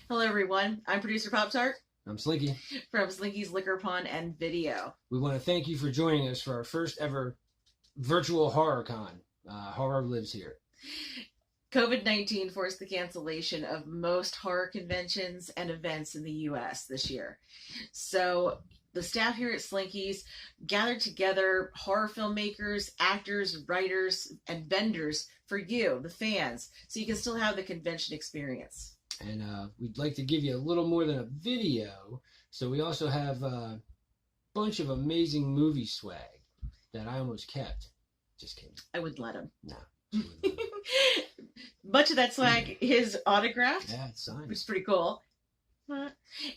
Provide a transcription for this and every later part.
Hello, everyone. I'm producer PopTart I'm Slinky. from Slinky's Liquor Pond and Video. We want to thank you for joining us for our first ever virtual horror con. Horror lives here. COVID-19 forced the cancellation of most horror conventions and events in the U.S. this year. So the staff here at Slinky's gathered together horror filmmakers, actors, writers, and vendors for you, the fans, so you can still have the convention experience. And we'd like to give you a little more than a video. So we also have a bunch of amazing movie swag that I almost kept. Just kidding. I wouldn't let him. No. Much of that swag is autographed. Yeah, it's signed. Which is pretty cool.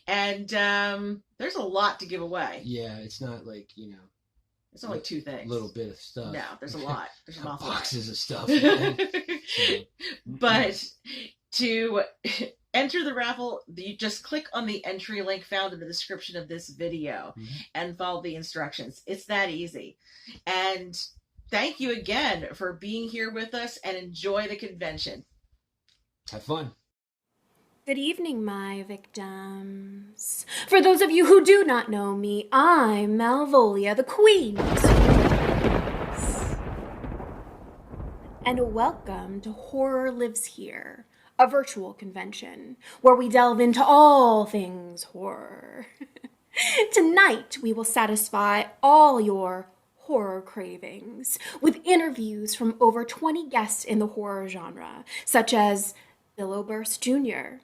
And there's a lot to give away. Yeah, it's not like, It's only two things. Little bit of stuff. No, there's a lot. There's an awful lot. Boxes of stuff. But to enter the raffle, you just click on the entry link found in the description of this video and follow the instructions. It's that easy. And thank you again for being here with us, and enjoy the convention. Have fun. Good evening, my victims. For those of you who do not know me, I'm Malvolia, the Queen of Screams. And welcome to Horror Lives Here, a virtual convention where we delve into all things horror. Tonight, we will satisfy all your horror cravings with interviews from over 20 guests in the horror genre, such as Bill Burst Jr.,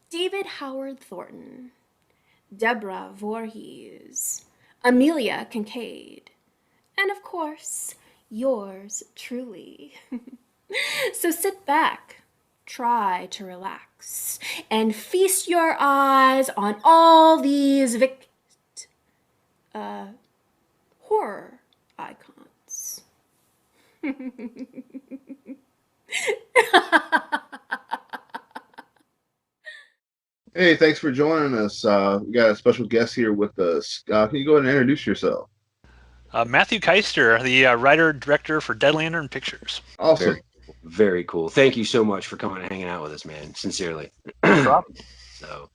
David Howard Thornton, Deborah Voorhees, Amelia Kincaid, and of course, yours truly. So sit back, try to relax, and feast your eyes on all these horror icons. Hey, thanks for joining us. We got a special guest here with us. Can you go ahead and introduce yourself? Matthew Keister, the writer-director for Dead Lantern Pictures. Awesome. Very cool. Thank you so much for coming and hanging out with us, man. Sincerely. No problem. So,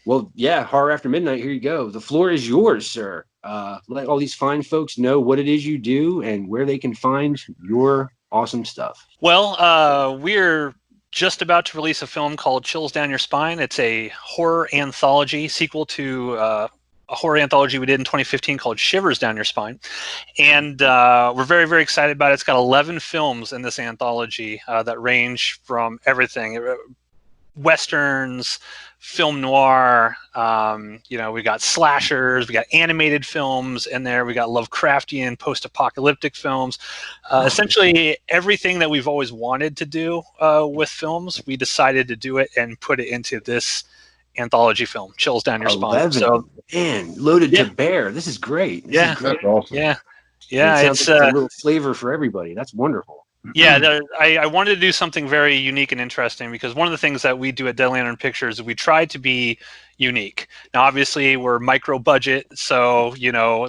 well, yeah, Horror After Midnight, here you go. The floor is yours, sir. Let all these fine folks know what it is you do and where they can find your awesome stuff. Well, we're just about to release a film called Chills Down Your Spine. It's a horror anthology sequel to a horror anthology we did in 2015 called Shivers Down Your Spine. And we're very, very excited about it. It's got 11 films in this anthology that range from everything. Westerns, film noir, we got slashers, we got animated films in there, we got Lovecraftian post-apocalyptic films. Essentially everything that we've always wanted to do with films, we decided to do it and put it into this anthology film, Chills Down Your Spine. So, man, loaded to bear. This is great. This is great. That's awesome. Yeah. It's like a little flavor for everybody. That's wonderful. Yeah, I wanted to do something very unique and interesting, because one of the things that we do at Dead Lantern Pictures is we try to be unique. Now, obviously, we're micro budget, so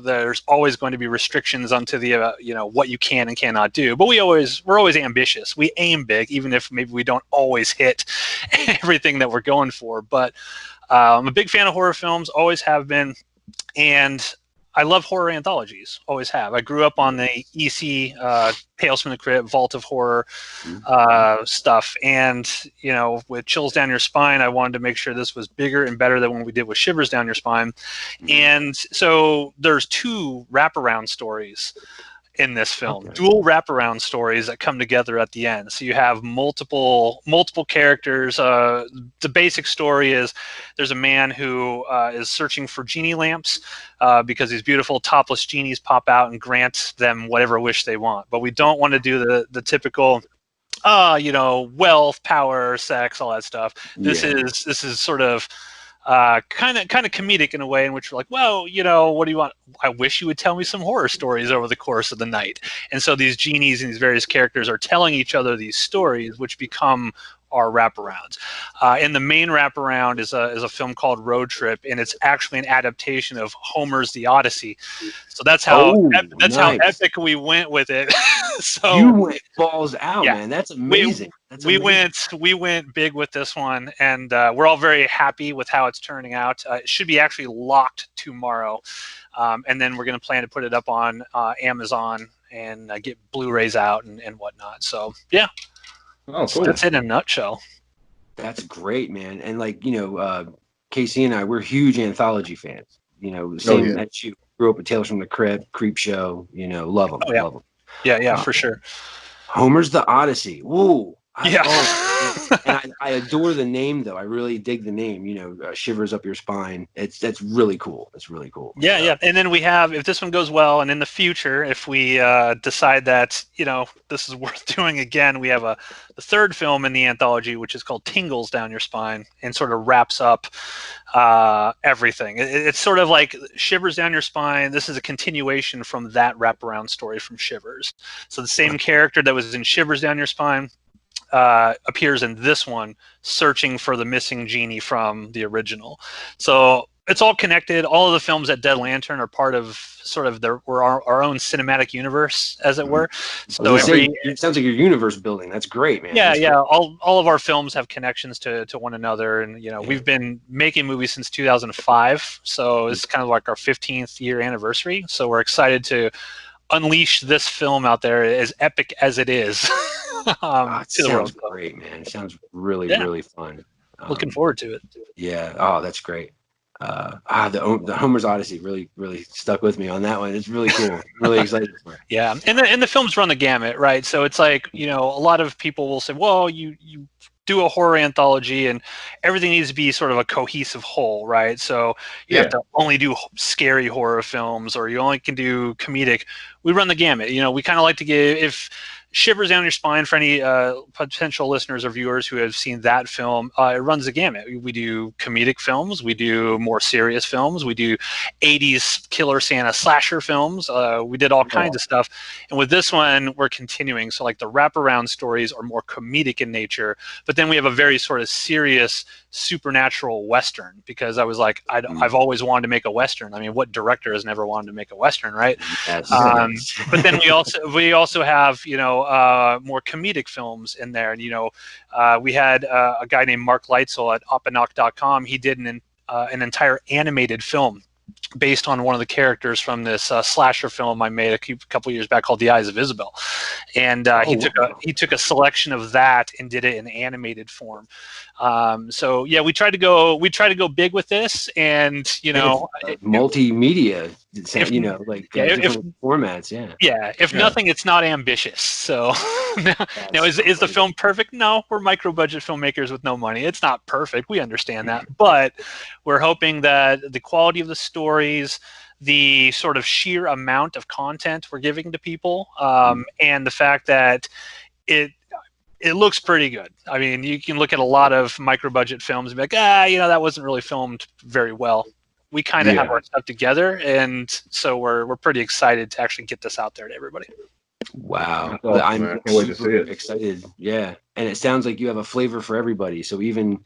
there's always going to be restrictions onto the what you can and cannot do. But we're always ambitious. We aim big, even if maybe we don't always hit everything that we're going for. But I'm a big fan of horror films, always have been, and I love horror anthologies, always have. I grew up on the EC, Tales from the Crypt, Vault of Horror stuff. And, with Chills Down Your Spine, I wanted to make sure this was bigger and better than what we did with Shivers Down Your Spine. And so there's two wraparound stories in this film, dual wraparound stories that come together at the end. So you have multiple characters. The basic story is there's a man who is searching for genie lamps because these beautiful topless genies pop out and grant them whatever wish they want. But we don't want to do the typical wealth, power, sex, all that stuff. This is sort of kind of comedic in a way in which we're like, well, what do you want? I wish you would tell me some horror stories over the course of the night. And so these genies and these various characters are telling each other these stories, which become our wraparounds. And the main wraparound is a film called Road Trip, and it's actually an adaptation of Homer's The Odyssey. So that's how how epic we went with it. So you went balls out, yeah, man. That's amazing. we went big with this one, and we're all very happy with how it's turning out. It should be actually locked tomorrow, and then we're going to plan to put it up on Amazon and get Blu-rays out and whatnot. So yeah, Oh, cool. that's it in a nutshell. That's great, man. And like, Casey and I, we're huge anthology fans. Same yeah. as you. Grew up with Tales from the Crypt, Creep Show. Love them. Oh, yeah. Love them. Yeah, for sure. Homer's The Odyssey. Ooh. Yeah. And I adore the name, though. I really dig the name. Shivers up your spine. That's really cool. It's really cool. Yeah, yeah. And then we have, if this one goes well, and in the future, if we decide that this is worth doing again, we have the third film in the anthology, which is called Tingles Down Your Spine, and sort of wraps up everything. It's sort of like Shivers Down Your Spine. This is a continuation from that wraparound story from Shivers. So the same character that was in Shivers Down Your Spine appears in this one, searching for the missing genie from the original. So it's all connected. All of the films at Dead Lantern are part of sort of our own cinematic universe, as it were. So it sounds like you're universe building. That's great, man. Yeah, That's yeah. great. All of our films have connections to one another, and we've been making movies since 2005. So it's kind of like our 15th year anniversary. So we're excited to unleash this film out there, as epic as it is. It sounds great, man. It sounds really, really fun. Looking forward to it. Yeah. Oh, that's great. The Homer's Odyssey really, really stuck with me on that one. It's really cool. Really excited for it. Yeah, and the films run the gamut, right? So it's like a lot of people will say, well, you do a horror anthology and everything needs to be sort of a cohesive whole, right? So you have to only do scary horror films, or you only can do comedic. We run the gamut. We kind of like to give, if Shivers Down Your Spine, for any potential listeners or viewers who have seen that film, it runs the gamut. We do comedic films, we do more serious films, we do 80s Killer Santa slasher films, we did all kinds of stuff. And with this one, we're continuing. So like the wraparound stories are more comedic in nature, but then we have a very sort of serious supernatural Western, because I was like, I've always wanted to make a Western. I mean, what director has never wanted to make a Western, right? Yes. But then we also have, more comedic films in there. And, we had a guy named Mark Leitzel at opanock.com. He did an entire animated film based on one of the characters from this slasher film I made a couple years back called The Eyes of Isabel, and he took a selection of that and did it in animated form. So yeah, we try to go big with this, and multimedia. Different formats. Yeah. If nothing, it's not ambitious. So now is the film perfect? No, we're micro budget filmmakers with no money. It's not perfect. We understand that, but we're hoping that the quality of the stories, the sort of sheer amount of content we're giving to people, and the fact that it looks pretty good. I mean, you can look at a lot of micro budget films and be like, that wasn't really filmed very well. We kind of have our stuff together, and so we're pretty excited to actually get this out there to everybody. Wow. Awesome, I'm man. Can't wait to see it. excited. Yeah. And it sounds like you have a flavor for everybody. So even,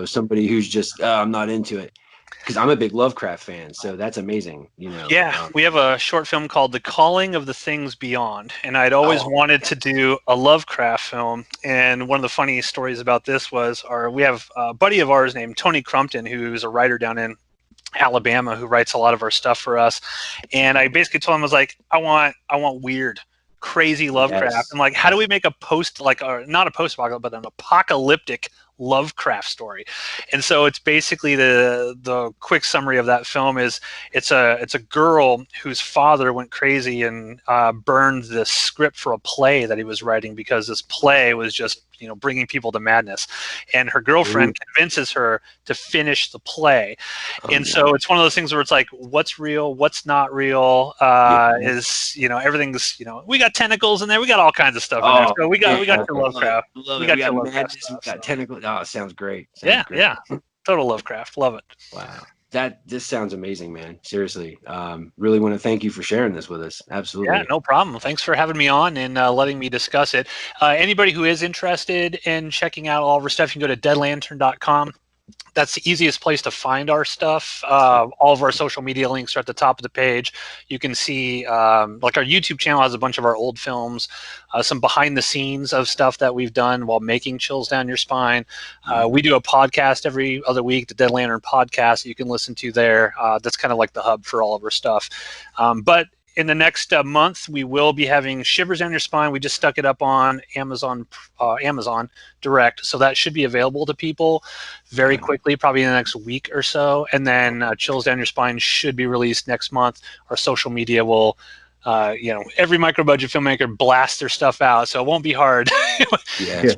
somebody who's just, I'm not into it. Because I'm a big Lovecraft fan, so that's amazing. Yeah, we have a short film called The Calling of the Things Beyond, and I'd always wanted to do a Lovecraft film. And one of the funny stories about this was we have a buddy of ours named Tony Crumpton, who's a writer down in Alabama who writes a lot of our stuff for us. And I basically told him, I was like, I want weird, crazy Lovecraft. Yes. And like, how do we make a not a post-apocalyptic, but an apocalyptic Lovecraft story? And so it's basically the quick summary of that film is it's a girl whose father went crazy and burned the script for a play that he was writing, because this play was just bringing people to madness, and her girlfriend convinces her to finish the play. So it's one of those things where it's like, what's real, what's not real, is everything's we got tentacles in there, we got all kinds of stuff in there. So we got your Lovecraft, we got Lovecraft madness, we got tentacles. Oh, it sounds great. Yeah, total Lovecraft, love it. Wow, this sounds amazing, man. Seriously, really want to thank you for sharing this with us. Absolutely. Yeah, no problem. Thanks for having me on and letting me discuss it. Anybody who is interested in checking out all of our stuff, you can go to deadlantern.com. That's the easiest place to find our stuff. All of our social media links are at the top of the page. You can see, like our YouTube channel has a bunch of our old films, some behind the scenes of stuff that we've done while making Chills Down Your Spine. We do a podcast every other week, the Dead Lantern podcast, you can listen to there. That's kind of like the hub for all of our stuff. But in the next month, we will be having Shivers Down Your Spine. We just stuck it up on Amazon Direct, so that should be available to people very quickly, probably in the next week or so. And then Chills Down Your Spine should be released next month. Our social media will, every micro-budget filmmaker blasts their stuff out, so it won't be hard.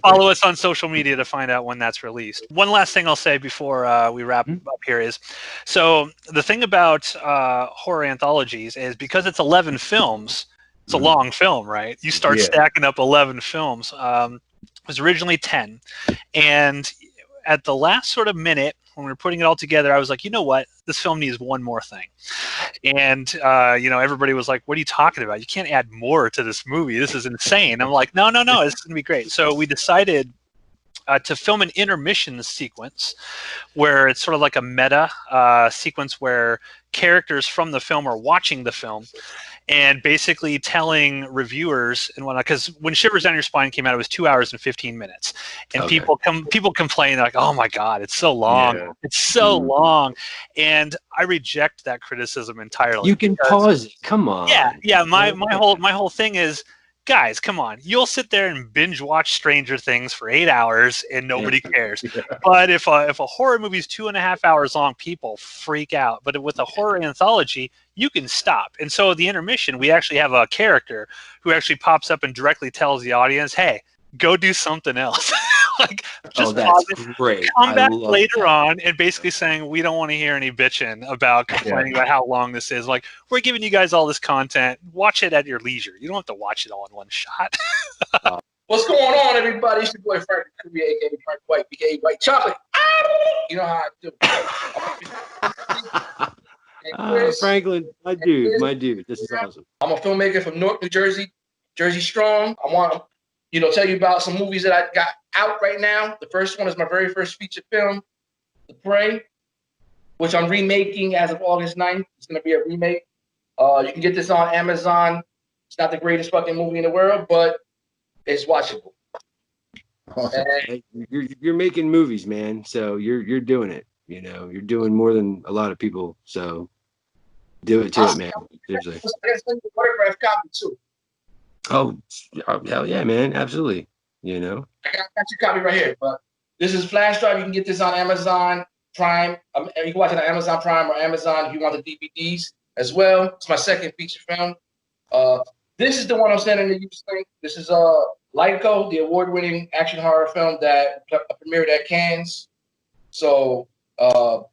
Follow us on social media to find out when that's released. One last thing I'll say before we wrap up here is, so the thing about horror anthologies is because it's 11 films, it's a long film, right? You start stacking up 11 films. It was originally 10. And at the last sort of minute, when we were putting it all together, I was like, you know what? This film needs one more thing. And, everybody was like, what are you talking about? You can't add more to this movie. This is insane. I'm like, no, it's going to be great. So we decided to film an intermission sequence where it's sort of like a meta sequence where characters from the film are watching the film and basically telling reviewers and whatnot. Because when Shivers Down Your Spine came out, it was 2 hours and 15 minutes, and people complain like, "Oh my God, it's so long! Yeah. It's so long!" And I reject that criticism entirely. You can pause it. Come on. Yeah. My whole thing is, guys, come on. You'll sit there and binge watch Stranger Things for 8 hours and nobody cares. But if a horror movie is 2.5 hours long, people freak out. But with a horror anthology, you can stop. And so the intermission, we actually have a character who actually pops up and directly tells the audience, hey, go do something else. Just that's great. Come back later on and basically saying, we don't want to hear any bitching about complaining about how long this is. Like, we're giving you guys all this content. Watch it at your leisure. You don't have to watch it all in one shot. What's going on, everybody? It's your boy Frank, aka Frank White, aka White Chocolate. You know how I do. Franklin, my dude, this is awesome. I'm a filmmaker from Newark, New Jersey, Jersey Strong. I want to, tell you about some movies that I got out right now. The first one is my very first feature film, The Prey, which I'm remaking as of August 9th. It's going to be a remake. You can get this on Amazon. It's not the greatest fucking movie in the world, but it's watchable. Hey, you're making movies, man. So you're doing it. You're doing more than a lot of people. So do it to it, man. Seriously. I got an autographed copy too. Oh, hell yeah, man. Absolutely. I got your copy right here. But this is flash drive. You can get this on Amazon Prime. You can watch it on Amazon Prime or Amazon if you want the DVDs as well. It's my second feature film. This is the one I'm sending to you. This is Lyco, the award-winning action horror film that premiered at Cannes. So I'll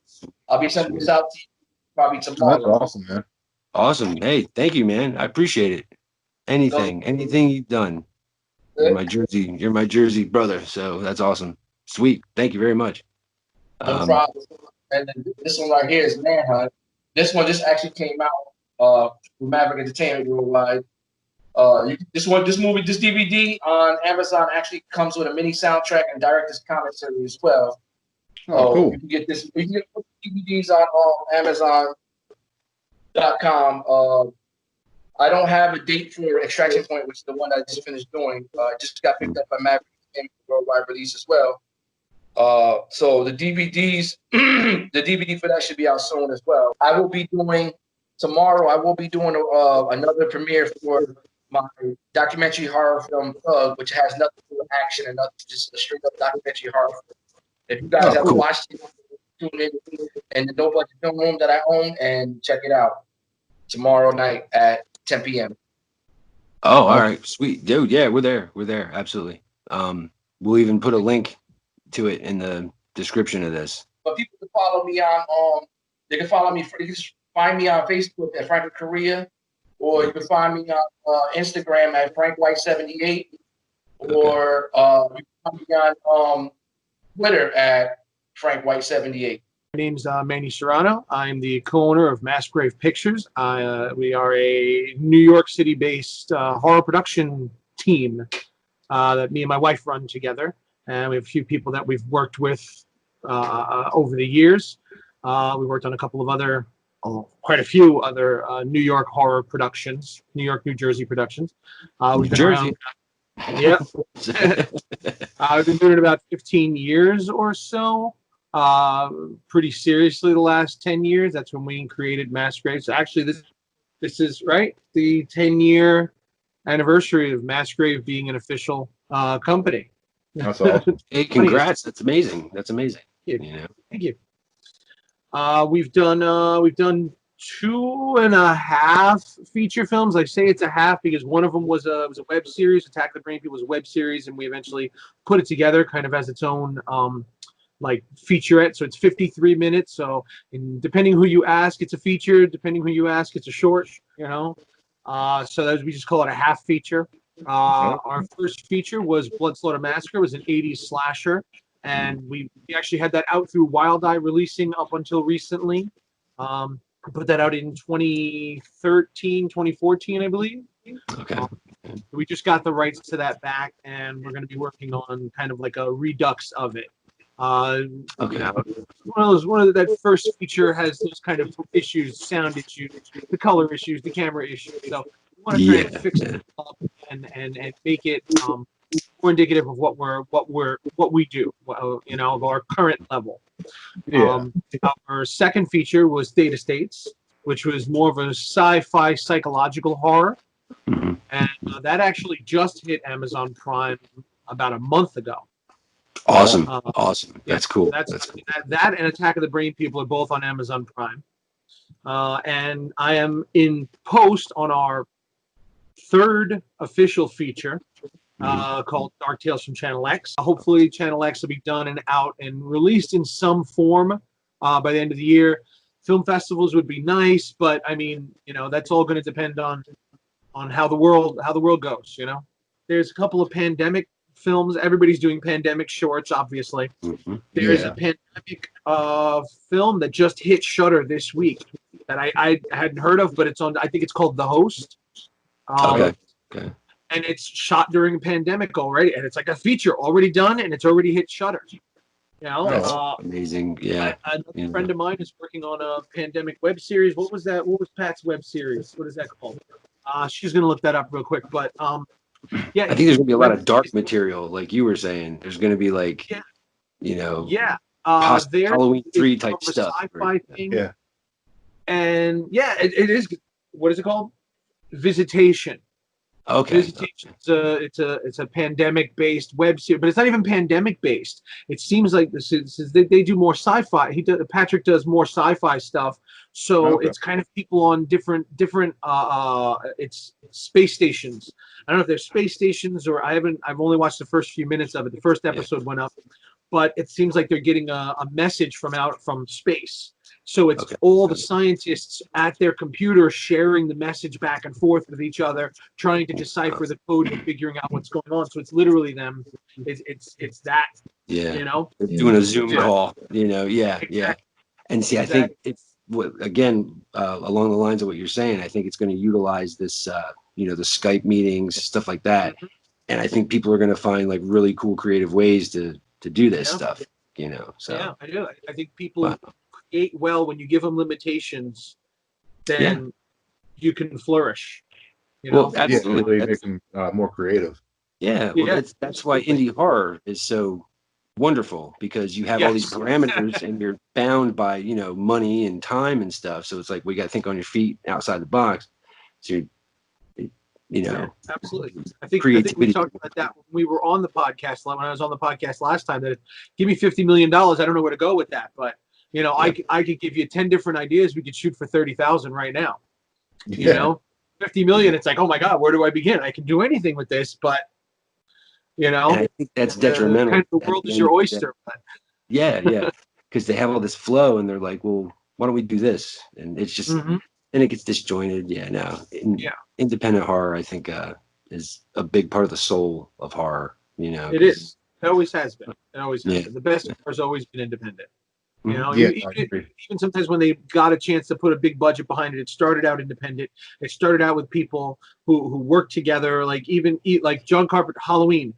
be sending this out to you probably tomorrow. That's awesome, man. Awesome. Hey, thank you, man. I appreciate it. Anything you've done. You're my Jersey brother. So that's awesome. Sweet. Thank you very much. No problem. And then this one right here is Manhunt. This one just actually came out from Maverick Entertainment Worldwide. This DVD on Amazon actually comes with a mini soundtrack and director's commentary as well. Oh, cool. You can get this. You can get DVDs on Amazon.com. I don't have a date for Extraction Point, which is the one I just finished doing. Just got picked up by Maverick Entertainment Worldwide release as well. So the DVDs, the DVD for that should be out soon as well. Tomorrow I will be doing another premiere for my documentary horror film, which has nothing to do with action and nothing, just a straight up documentary horror film. If you guys haven't watched it, tune in the No Budget Film Room that I own and check it out tomorrow night at 10 p.m. Oh, all right, sweet, dude. Yeah, we're there, absolutely. We'll even put a link to it in the description of this. But people can follow me on they can find me on Facebook at Frank of Korea, or you can find me on Instagram at FrankWhite78, or you can find me on Twitter at FrankWhite78. My name's Manny Serrano. I'm the co-owner of Massgrave Pictures. We are a New York City-based horror production team that me and my wife run together. And we have a few people that we've worked with over the years. We worked on a couple of other, quite a few other New York horror productions, New York, New Jersey productions. We've been Jersey. around. Yep. I've been doing it about 15 years or so. Pretty seriously the last 10 years. That's when we created Massgrave. So actually this is right, the 10-year anniversary of Massgrave being an official company. That's awesome. Hey, congrats. That's amazing. That's amazing. Thank you. You know? Thank you. We've done 2.5 feature films. I say it's a half because one of them was a web series. Attack of the Brain People was a web series, and we eventually put it together kind of as its own like featurette. So it's 53 minutes. So depending who you ask, it's a feature. Depending who you ask, it's a short. You know. So we just call it a half feature. Our first feature was Blood Slaughter Massacre. It was an 80s slasher. And we actually had that out through Wild Eye releasing up until recently. Put that out in 2013, 2014, I believe. Okay. We just got the rights to that back, and we're going to be working on kind of like a redux of it. Okay. You know, that first feature has those kind of issues, sound issues, the color issues, the camera issues. So we want to try and fix it up and make it more indicative of what we do, you know, of our current level. Yeah. Our second feature was Data States, which was more of a sci-fi psychological horror, and that actually just hit Amazon Prime about a month ago. Awesome. Awesome. That's cool. That's cool. That and Attack of the Brain People are both on Amazon Prime. And I am in post on our third official feature called Dark Tales from Channel X. Hopefully Channel X will be done and out and released in some form by the end of the year. Film festivals would be nice, but I mean, you know, that's all going to depend on how the world goes, you know. There's a couple of pandemic films. Everybody's doing pandemic shorts, obviously. There's a pandemic film that just hit Shudder this week that I hadn't heard of, but it's on, I think it's called The Host. Okay. And it's shot during a pandemic already, and it's like a feature already done, and it's already hit Shudder. You know, that's amazing. Yeah. A friend of mine is working on a pandemic web series. What was that? What was Pat's web series? What is that called? She's gonna look that up real quick. But yeah, I think there's gonna be a lot of dark material, like you were saying. There's gonna be like, you know, Halloween 3 type stuff. Sci-fi thing. Yeah. And yeah, it is. What is it called? Visitation. Okay. Visitation. It's a pandemic based web series, but it's not even pandemic based. It seems like they do more sci-fi. Patrick does more sci-fi stuff, so it's kind of people on different it's space stations. I don't know if they're space stations or I've only watched the first few minutes of it. The first episode went up, but it seems like they're getting a message from space. So it's all the scientists at their computer sharing the message back and forth with each other, trying to decipher the code and figuring out what's going on. So it's literally them. It's that. Yeah. You know, doing a Zoom call. You know. Yeah. Yeah. And see, I think it's again along the lines of what you're saying. I think it's going to utilize this, you know, the Skype meetings, stuff like that. And I think people are going to find like really cool, creative ways to do this stuff. You know. So yeah, I do. I think people. Well, when you give them limitations, then you can flourish. You know? Well, absolutely, really make them more creative. Yeah, well, that's why indie horror is so wonderful, because you have all these parameters and you're bound by, you know, money and time and stuff. So it's like we got to think on your feet outside the box. So you know, absolutely. I think we talked about that when we were on the podcast. When I was on the podcast last time, that give me $50 million, I don't know where to go with that, but. You know, I could give you 10 different ideas. We could shoot for 30,000 right now. You know, 50 million. It's like, oh my God, where do I begin? I can do anything with this, but you know, and I think that's detrimental. Kind of the world is your oyster. Yeah, because they have all this flow, and they're like, well, why don't we do this? And it's just, and it gets disjointed. Yeah, no. Independent horror, I think, is a big part of the soul of horror. You know, it is. It always has been. It always has been. The best horror has always been independent. You know, Yeah, even sometimes when they got a chance to put a big budget behind it, it started out independent. It started out with people who worked together, like like John Carpenter, Halloween.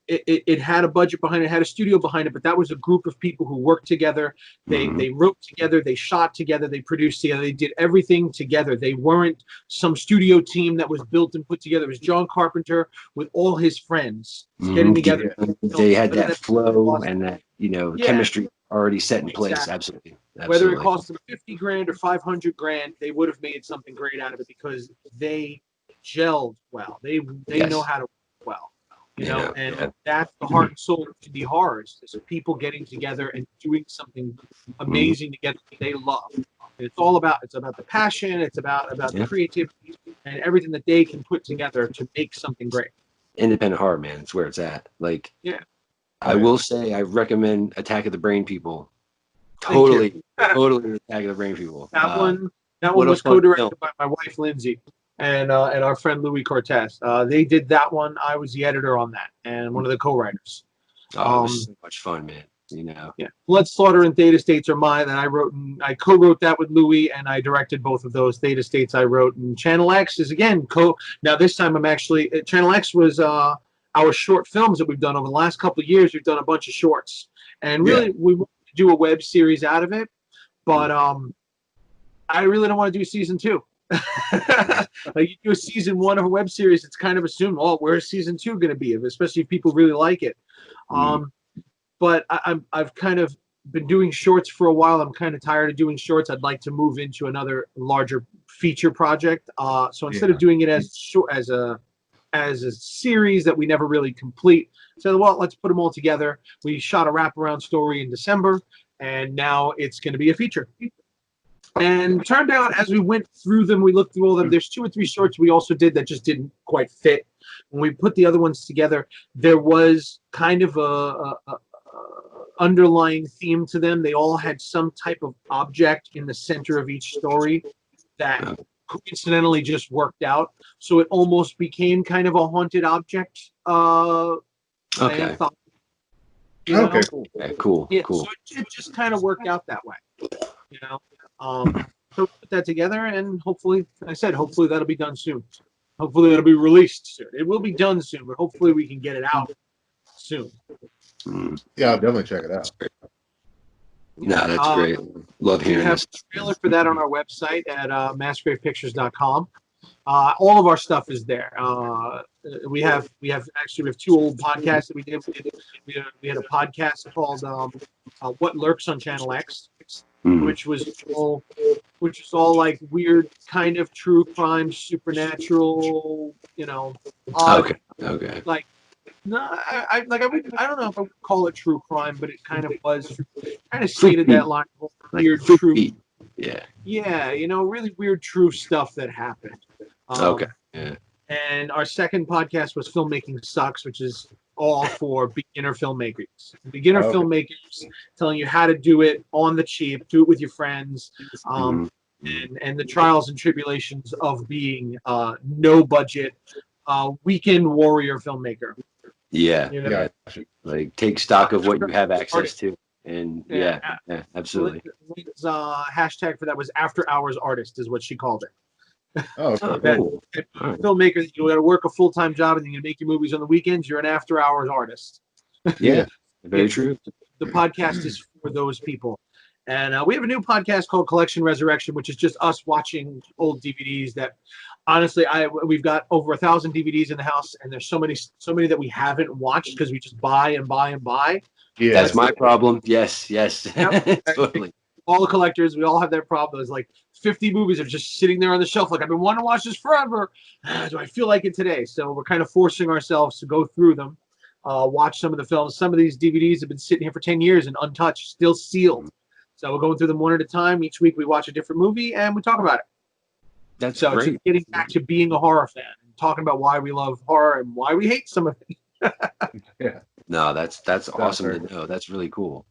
It had a budget behind it, had a studio behind it, but that was a group of people who worked together. They wrote together, they shot together, they produced together, they did everything together. They weren't some studio team that was built and put together. It was John Carpenter with all his friends getting together. They had that flow and that Yeah. chemistry already set in place. Exactly. Absolutely. Whether it cost them 50 grand or 500 grand, they would have made something great out of it because they gelled well. They know how to work well, and that's the heart and soul of indie horrors. Is people getting together and doing something amazing together that they love. And it's about the passion. It's about the creativity and everything that they can put together to make something great. Independent horror, man. It's where it's at. Like, yeah. I will say I recommend Attack of the Brain People. Totally Attack of the Brain People. That one was co-directed by my wife Lindsay and our friend Louis Cortez. They did that one. I was the editor on that and one of the co-writers. Oh, it was so much fun, man. Yeah. Blood Slaughter and Theta States are mine, and I co-wrote that with Louis, and I directed both of those. Theta States I wrote, and Channel X is again Now this time I'm actually Channel X was our short films that we've done over the last couple of years. We've done a bunch of shorts, and really we want to do a web series out of it, but I really don't want to do season 2. Like you do a season 1 of a web series, it's kind of assumed, where's season 2 going to be, especially if people really like it. But I've kind of been doing shorts for a while. I'm kind of tired of doing shorts. I'd like to move into another larger feature project. So instead of doing it as a series that we never really complete, so let's put them all together. We shot a wraparound story in December, and now it's going to be a feature. And turned out as we went through them, we looked through all of them. There's 2 or 3 shorts we also did that just didn't quite fit. When we put the other ones together, there was kind of a underlying theme to them. They all had some type of object in the center of each story that coincidentally just worked out. So it almost became kind of a haunted object. Okay. Cool. Yeah, cool. So it just kind of worked out that way. So put that together, and hopefully that'll be done soon. Hopefully that'll be released soon. It will be done soon, but hopefully we can get it out soon. Yeah, I'll definitely check it out. No, that's great. Love hearing this. We have a trailer for that on our website at massgravepictures.com. All of our stuff is there. We have 2 old podcasts that we did. We had a podcast called What Lurks on Channel X, which was all like weird kind of true crime, supernatural, odd, okay. Like, no, I don't know if I would call it true crime, but it kind of was. Kind of stated that line of weird true. Yeah. Yeah, really weird true stuff that happened. Yeah. And our second podcast was Filmmaking Sucks, which is all for beginner filmmakers. Filmmakers telling you how to do it on the cheap, do it with your friends, and the trials and tribulations of being no budget weekend warrior filmmaker. Yeah. Like take stock of what you have access to. And yeah, absolutely. Hashtag for that was After Hours Artist is what she called it. Oh, cool. Filmmaker, you got to work a full-time job and then you make your movies on the weekends. You're an after-hours artist. Yeah, very true. The podcast is for those people, and we have a new podcast called Collection Resurrection, which is just us watching old DVDs. That honestly, we've got over 1,000 DVDs in the house, and there's so many that we haven't watched because we just buy and buy and buy. Yeah, that's my problem. Yes, yep. Totally. All the collectors, we all have that problem. There's like 50 movies are just sitting there on the shelf. Like, I've been wanting to watch this forever. Do I feel like it today? So we're kind of forcing ourselves to go through them, watch some of the films. Some of these DVDs have been sitting here for 10 years and untouched, still sealed. So we're going through them one at a time. Each week we watch a different movie and we talk about it. That's so great. It's getting back to being a horror fan and talking about why we love horror and why we hate some of it. Yeah. No, that's awesome to know. That's really cool.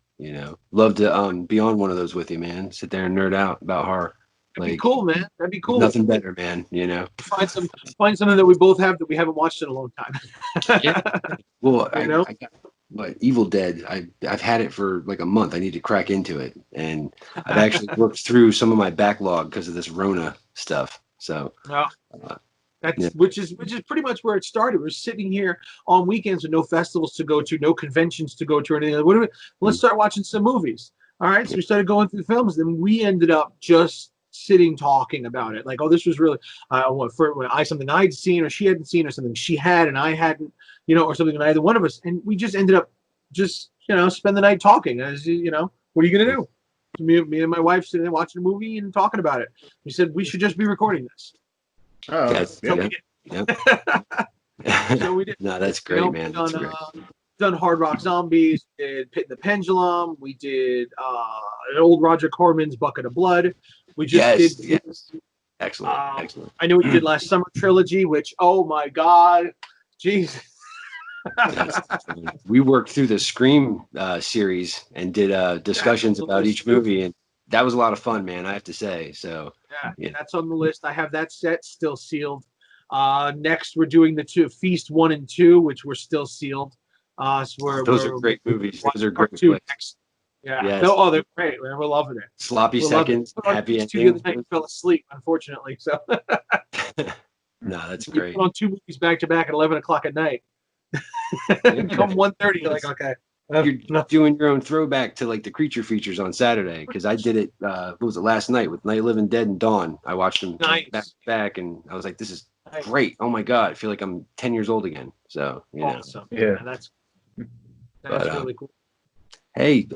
Love to be on one of those with you, man. Sit there and nerd out about horror. That'd be cool, man. That'd be cool. Nothing better, man. Find something that we both have that we haven't watched in a long time. Yeah. Well, I got Evil Dead. I've had it for like a month. I need to crack into it. and I've actually worked through some of my backlog because of this Rona stuff. So, Yeah. That's yeah. which is pretty much where it started. We're sitting here on weekends with no festivals to go to, no conventions to go to, or anything. Let's start watching some movies. All right, so we started going through the films. Then we ended up just sitting talking about it. Like, oh, this was really something I'd seen or she hadn't seen, or something she had and I hadn't, or something that either one of us. And we just ended up just spend the night talking. As what are you gonna do? Me and my wife sitting there watching a movie and talking about it. We said we should just be recording this. Oh, Yes, yeah. So we did. No, that's great, man. That's great. Done Hard Rock Zombies, did Pit and the Pendulum, we did old Roger Corman's Bucket of Blood. We just did. Yes. Excellent. Excellent. I know what you did last summer trilogy, which, oh my God, Jesus. We worked through the Scream series and did discussions about each movie, and that was a lot of fun, man, I have to say. So yeah, that's on the list. I have that set still sealed. Next, we're doing the Feast 1 and 2, which were still sealed. Those are great movies. Those are great. Yeah. Yes. No, they're great, man. We're loving it. Sloppy seconds, happy ending. The other night and fell asleep, unfortunately. So. No, that's great. Put on 2 movies back to back at 11 o'clock at night. Come 1:30, you're like, okay. You're doing your own throwback to like the creature features on Saturday, because I did it. What was it, last night with Night Living Dead and Dawn? I watched them back to back, and I was like, "This is great! Oh my God, I feel like I'm 10 years old again." So awesome. Yeah, that's really cool. Hey,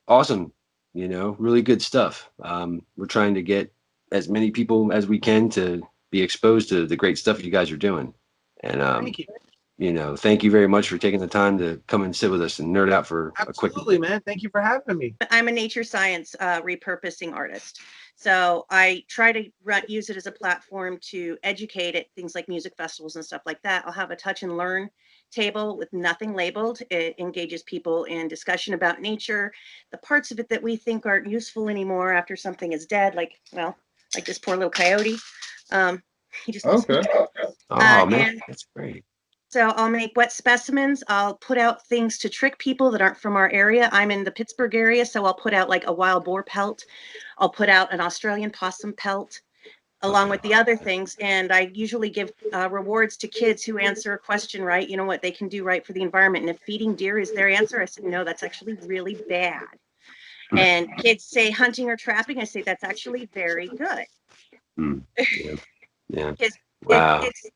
awesome. Really good stuff. We're trying to get as many people as we can to be exposed to the great stuff you guys are doing, and thank you. Thank you very much for taking the time to come and sit with us and nerd out for a quick. Absolutely, man. Thank you for having me. I'm a nature science repurposing artist. So I try to use it as a platform to educate at things like music festivals and stuff like that. I'll have a touch and learn table with nothing labeled. It engages people in discussion about nature, the parts of it that we think aren't useful anymore after something is dead, like this poor little coyote. He just Okay. Oh man, that's great. So I'll make wet specimens. I'll put out things to trick people that aren't from our area. I'm in the Pittsburgh area, so I'll put out like a wild boar pelt. I'll put out an Australian possum pelt along with the other things. And I usually give rewards to kids who answer a question right, what they can do right for the environment. And if feeding deer is their answer, I said, no, that's actually really bad. And kids say hunting or trapping. I say, that's actually very good. Yeah. Wow. It's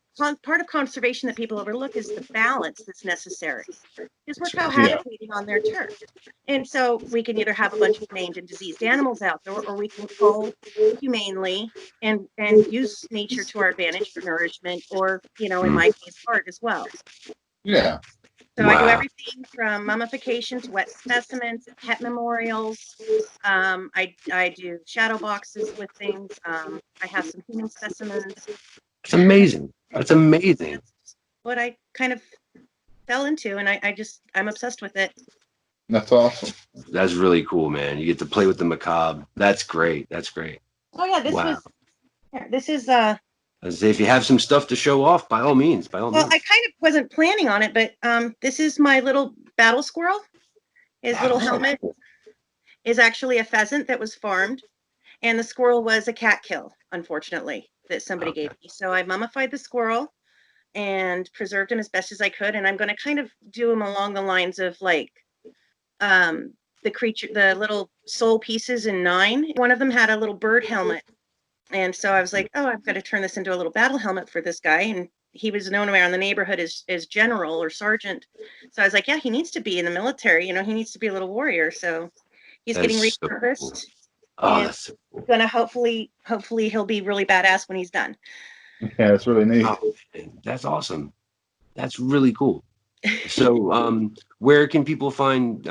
part of conservation that people overlook is the balance that's necessary, because we're cohabitating on their turf. And so we can either have a bunch of maimed and diseased animals out there, or we can cull humanely and use nature to our advantage for nourishment, or, in my case, art as well. Yeah. So I do everything from mummification to wet specimens, pet memorials. I do shadow boxes with things. I have some human specimens. It's amazing. That's amazing. That's what I kind of fell into, and I'm obsessed with it. That's awesome. That's really cool, man. You get to play with the macabre. That's great. That's great. Oh yeah, this is As if you have some stuff to show off, by all means, Well, I kind of wasn't planning on it, but this is my little battle squirrel. His little helmet is actually a pheasant that was farmed, and the squirrel was a cat kill, unfortunately, that somebody gave me. So I mummified the squirrel and preserved him as best as I could, and I'm going to kind of do him along the lines of like the little soul pieces in 9. One of them had a little bird helmet. And so I was like, oh, I've got to turn this into a little battle helmet for this guy. And he was known around the neighborhood as general or sergeant. So I was like, yeah, he needs to be in the military. He needs to be a little warrior. So he's getting repurposed. So cool. And that's so cool. Gonna hopefully he'll be really badass when he's done. Yeah, that's really neat. Oh, that's awesome. That's really cool. So where can people find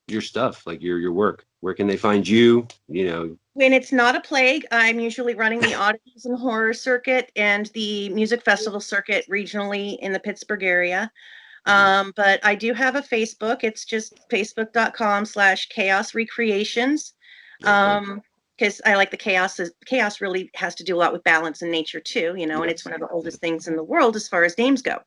your stuff, like your work? Where can they find you? When it's not a plague, I'm usually running the oddities and horror circuit and the music festival circuit regionally in the Pittsburgh area. But I do have a Facebook. It's just facebook.com/chaos recreations. Because I like the chaos. Chaos really has to do a lot with balance in nature too, and it's one of the oldest things in the world as far as names go.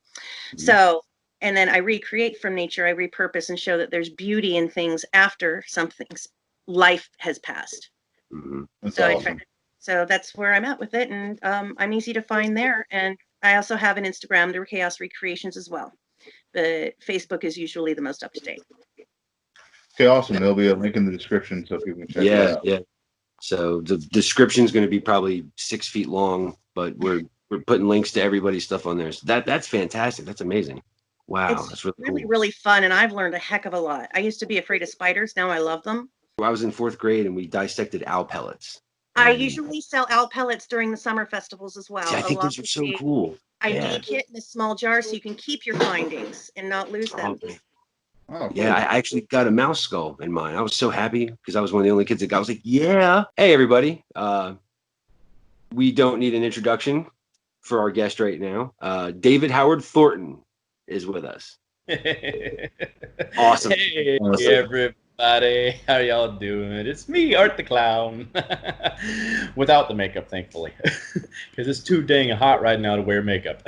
So, and then I recreate from nature. I repurpose and show that there's beauty in things after something's life has passed. Mhm. That's So awesome. so that's where I'm at with it, and I'm easy to find there. And I also have an Instagram, the Chaos Recreations, as well. But Facebook is usually the most up to date. Okay, awesome. There'll be a link in the description so people can check it Yeah, out. yeah. So the description is going to be probably 6 feet long, but we're putting links to everybody's stuff on there. So that's fantastic. That's amazing. Wow, It's that's really really, cool. really fun, and I've learned a heck of a lot. I used to be afraid of spiders. Now I love them. I was in 4th grade and we dissected owl pellets. I And usually sell owl pellets during the summer festivals as well. see, I think along those are with so the cool. ID Yeah. kit in a small jar so you can keep your findings and not lose them. Oh, man. Oh, Yeah, cool. I actually got a mouse skull in mine. I was so happy because I was one of the only kids that got. I was like, "Yeah, hey everybody." We don't need an introduction for our guest right now. David Howard Thornton is with us. Awesome. Hey Awesome. everybody, how y'all doing? It's me, Art the Clown. Without the makeup, thankfully. Because it's too dang hot right now to wear makeup.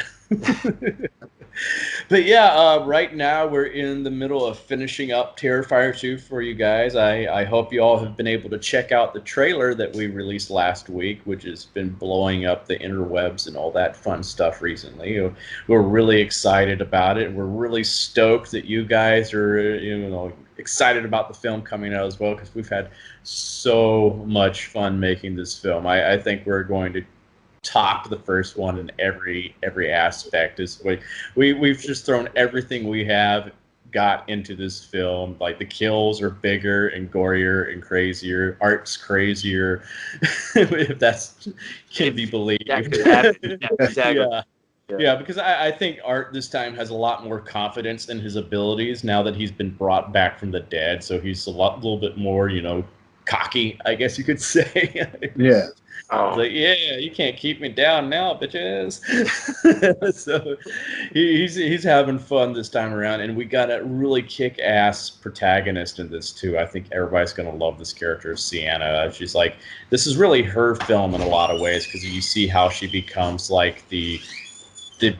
But yeah, right now we're in the middle of finishing up Terrifier 2 for you guys. I hope you all have been able to check out the trailer that we released last week, which has been blowing up the interwebs and all that fun stuff recently. We're really excited about it. We're really stoked that you guys are, excited about the film coming out as well, because we've had so much fun making this film. I think we're going to top the first one in every aspect. We've just thrown everything we have got into this film. Like, the kills are bigger and gorier and crazier. Art's crazier, if that's can be believed. That could happen. Yeah, exactly. Yeah, because I think Art this time has a lot more confidence in his abilities now that he's been brought back from the dead. So he's little bit more, cocky, I guess you could say. Yeah. It's like, yeah, you can't keep me down now, bitches. So he's having fun this time around, and we got a really kick-ass protagonist in this too. I think everybody's gonna love this character, Sienna. She's like, this is really her film in a lot of ways, because you see how she becomes like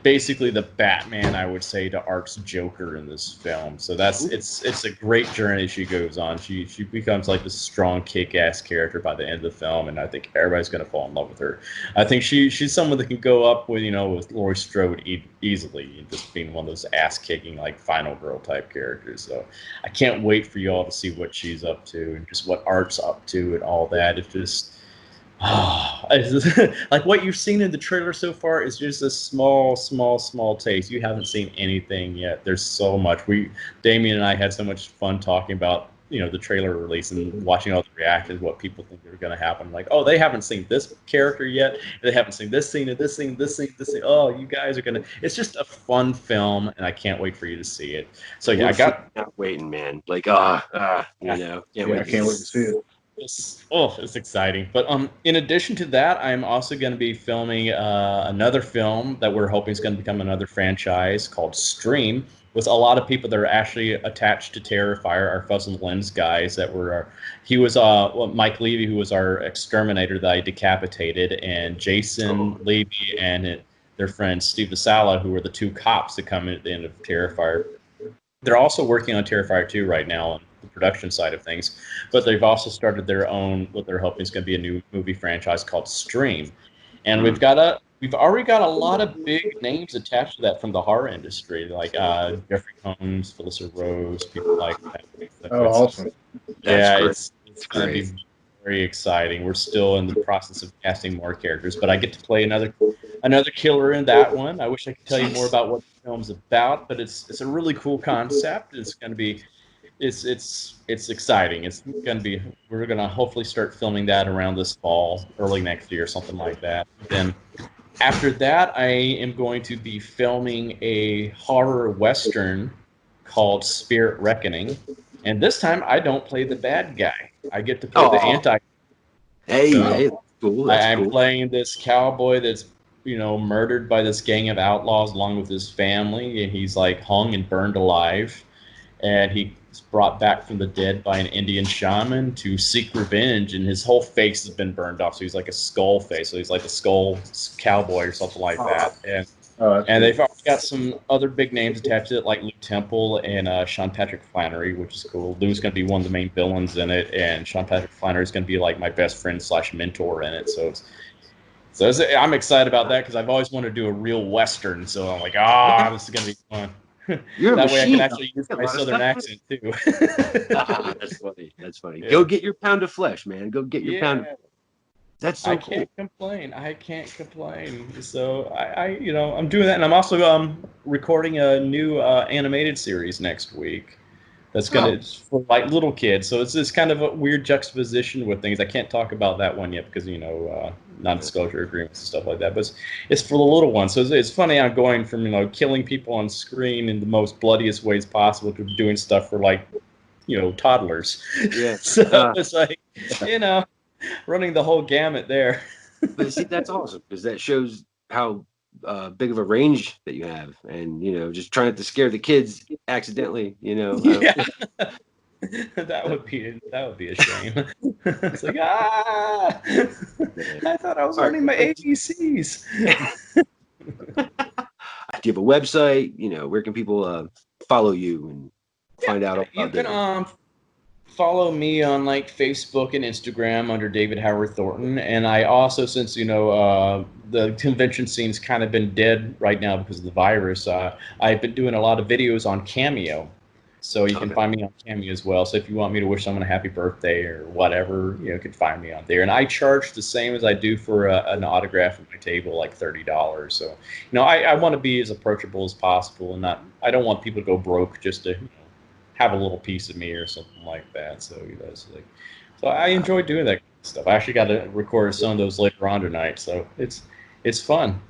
basically the Batman, I would say, to Art's Joker in this film. So it's a great journey she goes on. She becomes like this strong, kick-ass character by the end of the film, and I think everybody's gonna fall in love with her. I think she's someone that can go up with with Laurie Strode easily, just being one of those ass-kicking like final girl type characters. So I can't wait for you all to see what she's up to and just what Art's up to and all that. It's just like what you've seen in the trailer so far is just a small taste. You haven't seen anything yet. There's so much. Damien and I had so much fun talking about the trailer release and watching all the reactions, what people think are going to happen. Like, oh, they haven't seen this character yet. They haven't seen this scene and this scene, this scene, this scene. Oh, you guys are gonna. It's just a fun film, and I can't wait for you to see it. So yeah, Not waiting, man. Like, I can't wait to see it. It's exciting. But in addition to that, I'm also going to be filming another film that we're hoping is going to become another franchise called Stream, with a lot of people that are actually attached to Terrifier, our Fuzz and Lens guys that were. He was Mike Levy, who was our exterminator that I decapitated, and Jason Levy and their friend Steve DeSala, who were the two cops that come in at the end of Terrifier. They're also working on Terrifier 2 right now on the production side of things, but they've also started their own, what they're hoping is going to be a new movie franchise called Stream. And we've already got a lot of big names attached to that from the horror industry, like Jeffrey Combs, Felissa Rose, people like that. Oh, awesome. It's going to be very exciting. We're still in the process of casting more characters, but I get to play another killer in that one. I wish I could tell you more about what the film's about, but it's a really cool concept. It's going to be it's exciting. It's going to be, we're going to hopefully start filming that around this fall, early next year, something like that. Then after that, I am going to be filming a horror western called Spirit Reckoning. And this time I don't play the bad guy. I get to play the anti. Hey, cool. I'm playing this cowboy that's murdered by this gang of outlaws along with his family, and he's like hung and burned alive, and he's brought back from the dead by an Indian shaman to seek revenge, and his whole face has been burned off, so he's like a skull face, so he's like a skull cowboy or something like that. And Oh, and they've already got some other big names attached to it, like Lou Temple and Sean Patrick Flannery, which is cool. Lou's going to be one of the main villains in it, and Sean Patrick Flannery is going to be like my best friend / mentor in it. I'm excited about that because I've always wanted to do a real Western. So I'm like, this is going to be fun. You're a That way I machine. can actually use Got a my lot of Southern stuff. accent too. That's funny. That's funny. Yeah. Go get your pound of flesh, man. Go get your pound. That's so I cool. can't complain. I can't complain. So I'm doing that, and I'm also recording a new animated series next week. That's it's for like little kids. So it's this kind of a weird juxtaposition with things. I can't talk about that one yet because non-disclosure agreements and stuff like that. But it's for the little ones. So it's funny. I'm going from killing people on screen in the most bloodiest ways possible to doing stuff for like toddlers. Yeah. So it's like running the whole gamut there. But see, that's awesome because that shows how big of a range that you have, and just trying to scare the kids accidentally. Yeah. that would be a shame. It's like I thought I was learning my ABCs. Do you have a website? Where can people follow you and find out You about can follow me on like Facebook and Instagram under David Howard Thornton, and I also, since the convention scene's kind of been dead right now because of the virus, I've been doing a lot of videos on Cameo, so you can find me on Cameo as well. So if you want me to wish someone a happy birthday or whatever, you can find me on there. And I charge the same as I do for an autograph at my table, like $30. So I want to be as approachable as possible, and I don't want people to go broke just to have a little piece of me or something like that. So so I enjoy doing that kind of stuff. I actually got to record some of those later on tonight, so it's fun.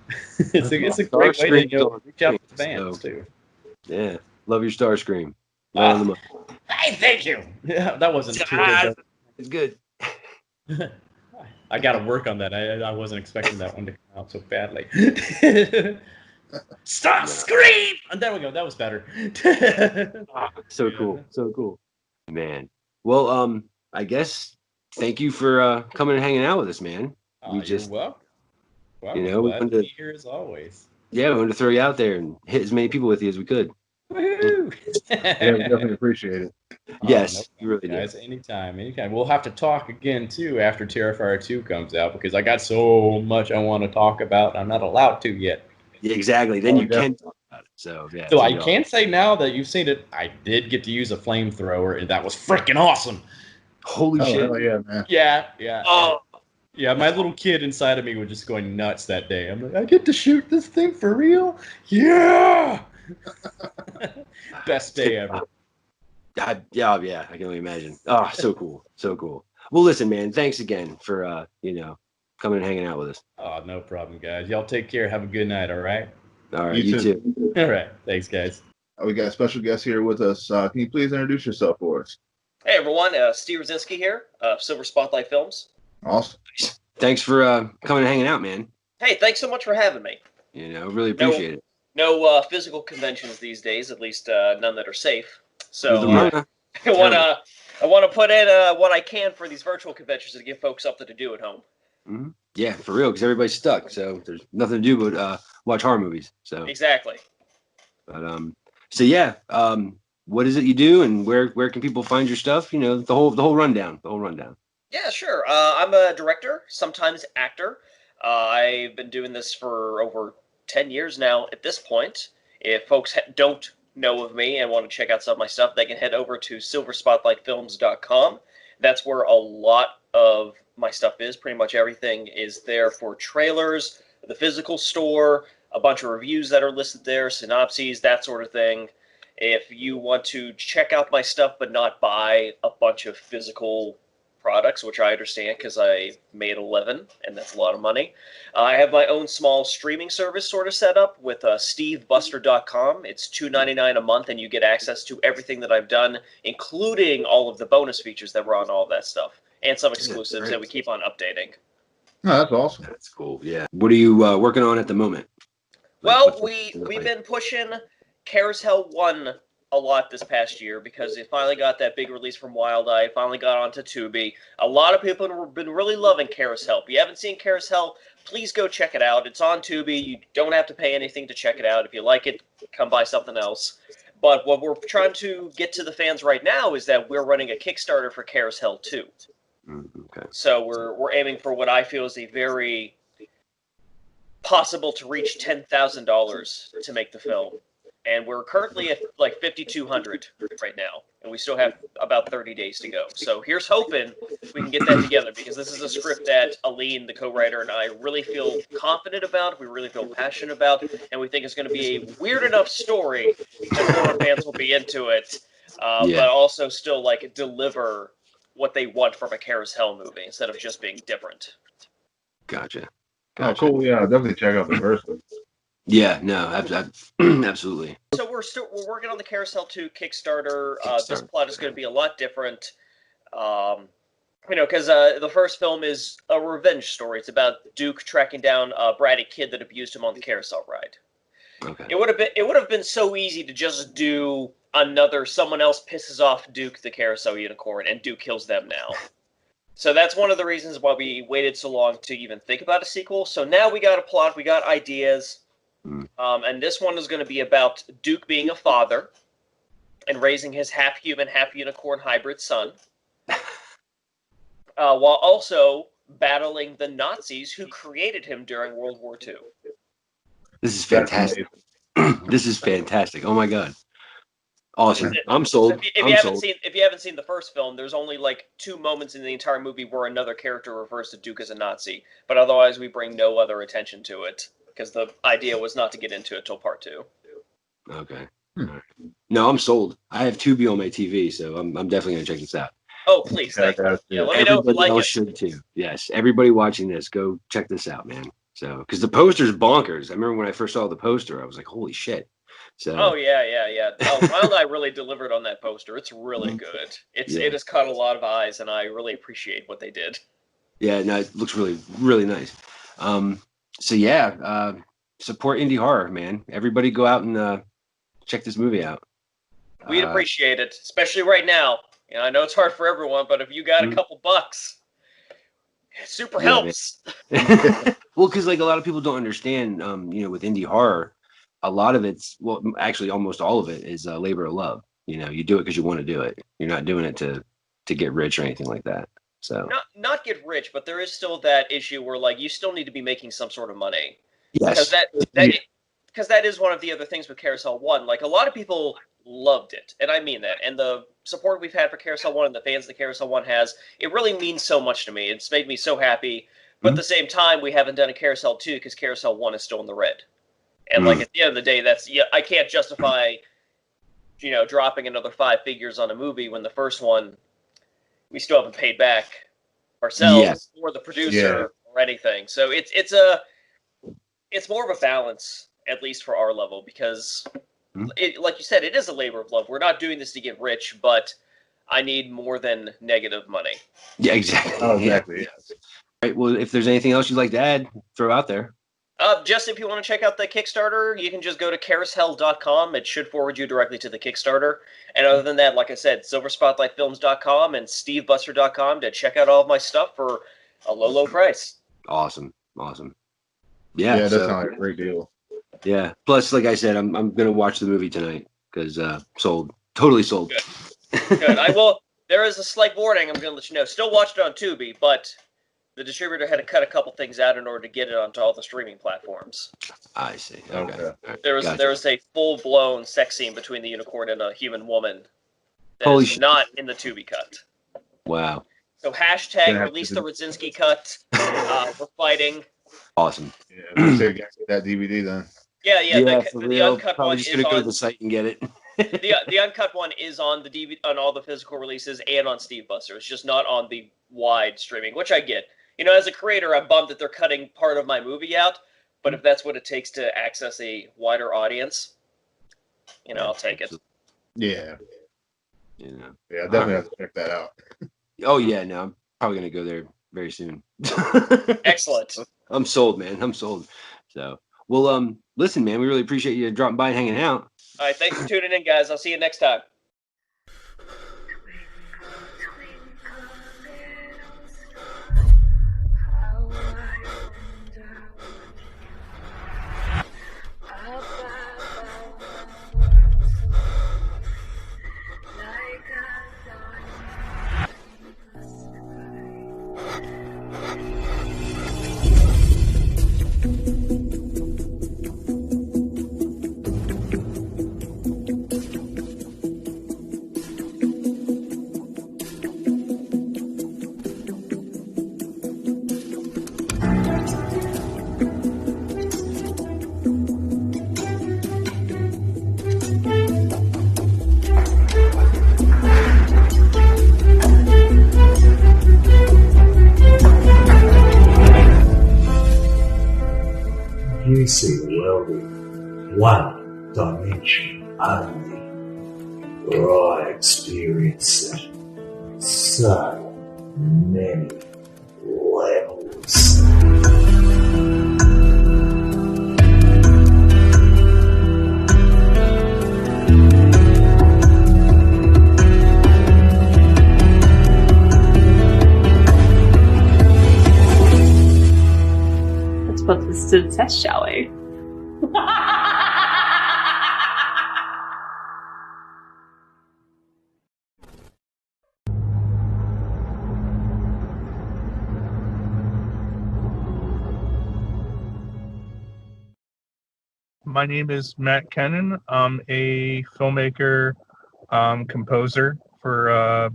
it's a great way to reach out to the fans too. Yeah, love your Starscream. Hey, thank you. Yeah, that wasn't too good. It's good. I got to work on that. I wasn't expecting that one to come out so badly. Stop scream! And there we go. That was better. So cool, man. Well, I guess thank you for coming and hanging out with us, man. You're welcome. Well, we glad wanted to be here as always. Yeah, we wanted to throw you out there and hit as many people with you as we could. Woohoo! Yeah, we definitely appreciate it. Yes, you really do. Guys, anytime. We'll have to talk again too after Terrifier 2 comes out because I got so much I want to talk about. I'm not allowed to yet. Yeah, exactly. Then you can talk about it. So yeah. So I can say now that you've seen it, I did get to use a flamethrower, and that was freaking awesome. Holy shit! Hell yeah, man. Yeah. Oh. Yeah, my little kid inside of me was just going nuts that day. I'm like, I get to shoot this thing for real? Yeah! Best day ever. Yeah, I can only imagine. Oh, so cool. So cool. Well, listen, man, thanks again for, coming and hanging out with us. Oh, no problem, guys. Y'all take care. Have a good night, all right? All right, you too. All right. Thanks, guys. We got a special guest here with us. Can you please introduce yourself for us? Hey, everyone. Steve Rosinski here, Silver Spotlight Films. Awesome. Thanks for coming and hanging out, man. Hey, thanks so much for having me. Really appreciate it. No physical conventions these days, at least none that are safe. So I want to put in what I can for these virtual conventions to give folks something to do at home. Mm-hmm. Yeah, for real, because everybody's stuck, so there's nothing to do but watch horror movies. So exactly. But what is it you do, and where can people find your stuff? The whole rundown. Yeah, sure. I'm a director, sometimes actor. I've been doing this for over 10 years now at this point. If folks don't know of me and want to check out some of my stuff, they can head over to silverspotlightfilms.com. That's where a lot of my stuff is. Pretty much everything is there for trailers, the physical store, a bunch of reviews that are listed there, synopses, that sort of thing. If you want to check out my stuff but not buy a bunch of physical products, which I understand because I made 11 and that's a lot of money. I have my own small streaming service sort of set up with stevebuster.com. It's $2.99 a month and you get access to everything that I've done, including all of the bonus features that were on all that stuff and some exclusives that we keep on updating. Oh, that's awesome. That's cool. Yeah. What are you working on at the moment? Well, we've been pushing Carousel 1 a lot this past year because it finally got that big release from Wild Eye. It finally got onto Tubi. A lot of people have been really loving Carousel. If you haven't seen Carousel, please go check it out. It's on Tubi. You don't have to pay anything to check it out. If you like it, come buy something else. But what we're trying to get to the fans right now is that we're running a Kickstarter for Carousel 2. Okay. So we're aiming for what I feel is a very possible to reach $10,000 to make the film. And we're currently at like 5,200 right now, and we still have about 30 days to go. So here's hoping we can get that together, because this is a script that Aline, the co-writer, and I really feel confident about, we really feel passionate about, and we think it's going to be a weird enough story that horror fans will be into it, but also still like deliver what they want from a Carousel movie instead of just being different. Gotcha. Oh, cool. Yeah, definitely check out the first one. Yeah, no, absolutely. So we're working on the Carousel 2 Kickstarter. This plot is going to be a lot different, because the first film is a revenge story. It's about Duke tracking down a bratty kid that abused him on the carousel ride. Okay. It would have been so easy to just do another someone else pisses off Duke the carousel unicorn and Duke kills them now. So that's one of the reasons why we waited so long to even think about a sequel. So now we got a plot, we got ideas. And this one is going to be about Duke being a father and raising his half-human, half-unicorn hybrid son, while also battling the Nazis who created him during World War II. This is fantastic. This is fantastic. Oh my god. Awesome. I'm sold. If you haven't seen the first film, there's only like 2 moments in the entire movie where another character refers to Duke as a Nazi, but otherwise we bring no other attention to it. Because the idea was not to get into it till part 2. Okay. No, I'm sold. I have Tubi on my TV, so I'm definitely gonna check this out. Oh, please, thank you. Yeah, let me know if you like else it. Should too. Yes, everybody watching this, go check this out, man. So, because the poster's bonkers. I remember when I first saw the poster, I was like, "Holy shit!" So. Oh yeah. Oh, Wild Eye really delivered on that poster. It's really good. It has caught a lot of eyes, and I really appreciate what they did. Yeah, no, it looks really, really nice. So yeah, support indie horror, man. Everybody go out and check this movie out. We'd appreciate it, especially right now. I know it's hard for everyone, but if you got a couple bucks, it super helps. Well, because like a lot of people don't understand, with indie horror, a lot of it's, well, actually almost all of it is labor of love. You do it because you want to do it. You're not doing it to get rich or anything like that. So not get rich, but there is still that issue where like you still need to be making some sort of money. Yes. Because that is one of the other things with Carousel 1. Like a lot of people loved it, and I mean that. And the support we've had for Carousel 1 and the fans that Carousel 1 has, it really means so much to me. It's made me so happy. But at the same time, we haven't done a Carousel 2 because Carousel 1 is still in the red. And like at the end of the day, I can't justify, dropping another 5 figures on a movie when the first one we still haven't paid back ourselves or the producer or anything. So it's more of a balance, at least for our level, because like you said, it is a labor of love. We're not doing this to get rich, but I need more than negative money. Yeah, exactly. Oh, exactly. Yeah. Right. Well, if there's anything else you'd like to add, throw out there. Just if you want to check out the Kickstarter, you can just go to carousel.com. It should forward you directly to the Kickstarter. And other than that, like I said, silverspotlightfilms.com and stevebusser.com to check out all of my stuff for a low, low price. Awesome. Yeah, that sounds like a great deal. Yeah. Plus, like I said, I'm gonna watch the movie tonight because sold, totally sold. Good. I will. There is a slight warning. I'm gonna let you know. Still watched it on Tubi, but the distributor had to cut a couple things out in order to get it onto all the streaming platforms. I see. Okay. There was a full-blown sex scene between the unicorn and a human woman that Holy is shit. not in the Tubi cut. Wow. So hashtag release the Radzinski cut. We're fighting. Awesome. Yeah, I'm gonna get that DVD then. Yeah. For The real. uncut Probably one just is gonna go to on the site and get it. the uncut one is on the DVD, on all the physical releases and on Steve Buster. It's just not on the wide streaming, which I get. As a creator, I'm bummed that they're cutting part of my movie out, but if that's what it takes to access a wider audience, I'll take it. Yeah. Yeah, I definitely have to check that out. Oh yeah, no, I'm probably gonna go there very soon. Excellent. I'm sold, man. I'm sold. So, well, listen, man, we really appreciate you dropping by and hanging out. All right, thanks for tuning in, guys. I'll see you next time. You see the world in one dimension only. I experience it so many levels. Let's put this to the test, shall we? My name is Matt Kennan. I'm a filmmaker, composer for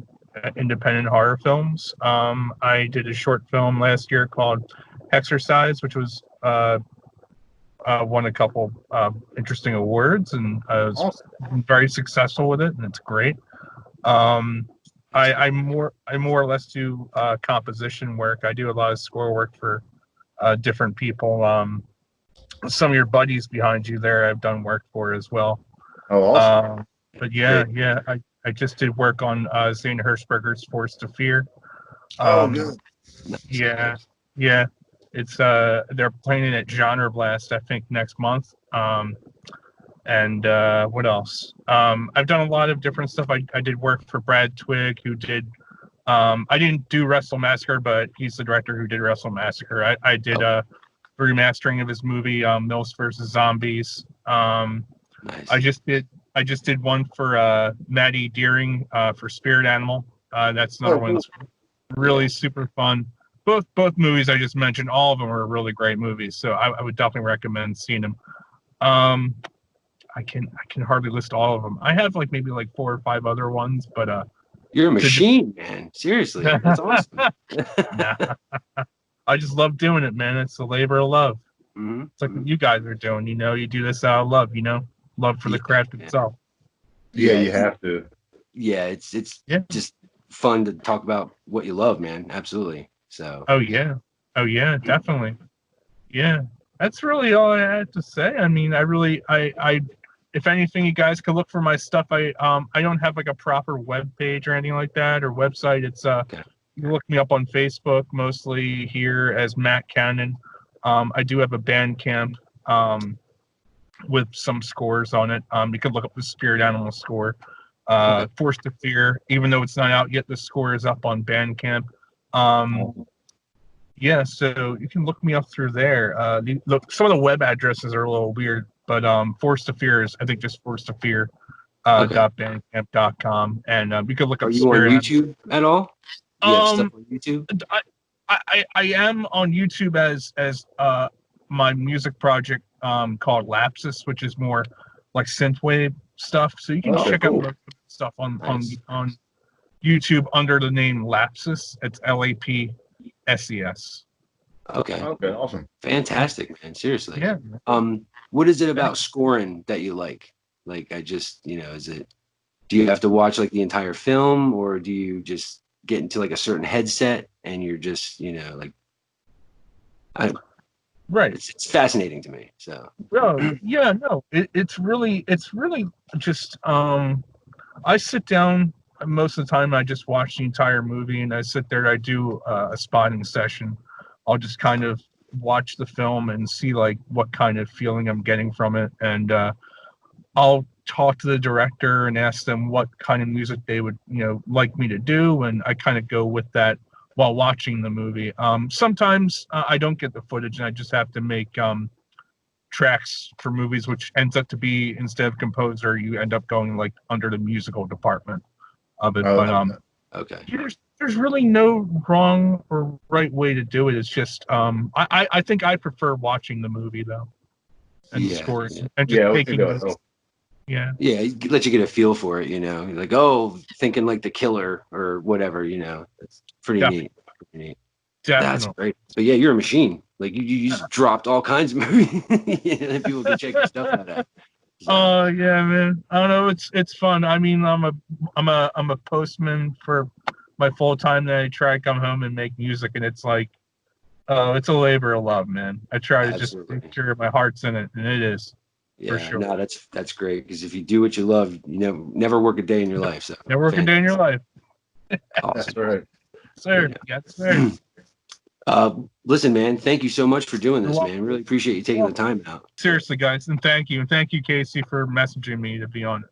independent horror films. I did a short film last year called Exercise, which was won a couple interesting awards, and I was very successful with it, and it's great. I more or less do composition work. I do a lot of score work for different people. Some of your buddies behind you there I've done work for as well. Oh, awesome. But yeah, I just did work on Zane Hershberger's Forced to Fear. Good. Yeah. It's they're playing it at Genre Blast, I think, next month. And what else? I've done a lot of different stuff. I did work for Brad Twigg, who did I didn't do Wrestle Massacre, but he's the director who did Wrestle Massacre. I did remastering of his movie Mills vs. Zombies. Nice. I just did one for Maddie Deering for Spirit Animal. That's another one that's really super fun. Both movies I just mentioned, all of them are really great movies, so I would definitely recommend seeing them. I can hardly list all of them. I have maybe 4 or 5 other ones, but you're a machine, man. Seriously, that's awesome. Nah. I just love doing it, man. It's a labor of love. Mm-hmm. It's like what you guys are doing. You do this out of love. Love for the craft itself. Yeah, you have to. Yeah, it's just fun to talk about what you love, man. Absolutely. So. Oh yeah, definitely. Yeah, that's really all I had to say. I mean, I if anything, you guys can look for my stuff. I don't have a proper web page or anything like that, or website. It's You can look me up on Facebook, mostly here as Matt Cannon. I do have a Bandcamp with some scores on it. You can look up the Spirit Animal score. Forced to Fear, even though it's not out yet, the score is up on Bandcamp. Yeah, so you can look me up through there. Look, some of the web addresses are a little weird, but Forced to Fear is, I think, just Forced to Fear. .bandcamp.com, and you can look up. Are you Spirit on YouTube at all? Do you have stuff on YouTube? I am on YouTube as my music project called Lapsus, which is more like synthwave stuff. So you can check out most of the stuff on YouTube under the name Lapsus. It's LAPSES. Okay, awesome, fantastic, man. Seriously. Yeah. What is it about scoring that you like? I just, is it? Do you have to watch the entire film, or do you just get into a certain headset and you're just right, it's fascinating to me. So it's really just I sit down most of the time. I just watch the entire movie, and I sit there. I do a spotting session. I'll just kind of watch the film and see what kind of feeling I'm getting from it, and I'll talk to the director and ask them what kind of music they would, like me to do, and I kind of go with that while watching the movie. Sometimes I don't get the footage, and I just have to make tracks for movies, which ends up to be, instead of composer, you end up going like under the musical department of it. Oh, But okay. There's really no wrong or right way to do it. It's just I think I prefer watching the movie though, and Yeah, scores yeah. and just Yeah, taking it help. yeah. Yeah, it let you get a feel for it, You're like, oh, thinking like The Killer or whatever, That's pretty neat. Pretty neat. That's Definitely. great. But yeah, you're a machine. Like you just dropped all kinds of movies that people can check your stuff out at. Oh yeah, man. I don't know. It's fun. I mean, I'm a postman for my full time. Then I try to come home and make music, and it's like, oh, it's a labor of love, man. I try to just make sure my heart's in it, and it is. Yeah, for sure. no, that's great, because if you do what you love, you never work a day in your life. So never work a day in your life. Awesome. That's right. Sir, yes, sir. Listen, man, thank you so much for doing this, You're man. Really appreciate you taking the time out. Seriously, guys, and thank you, Casey, for messaging me to be on it.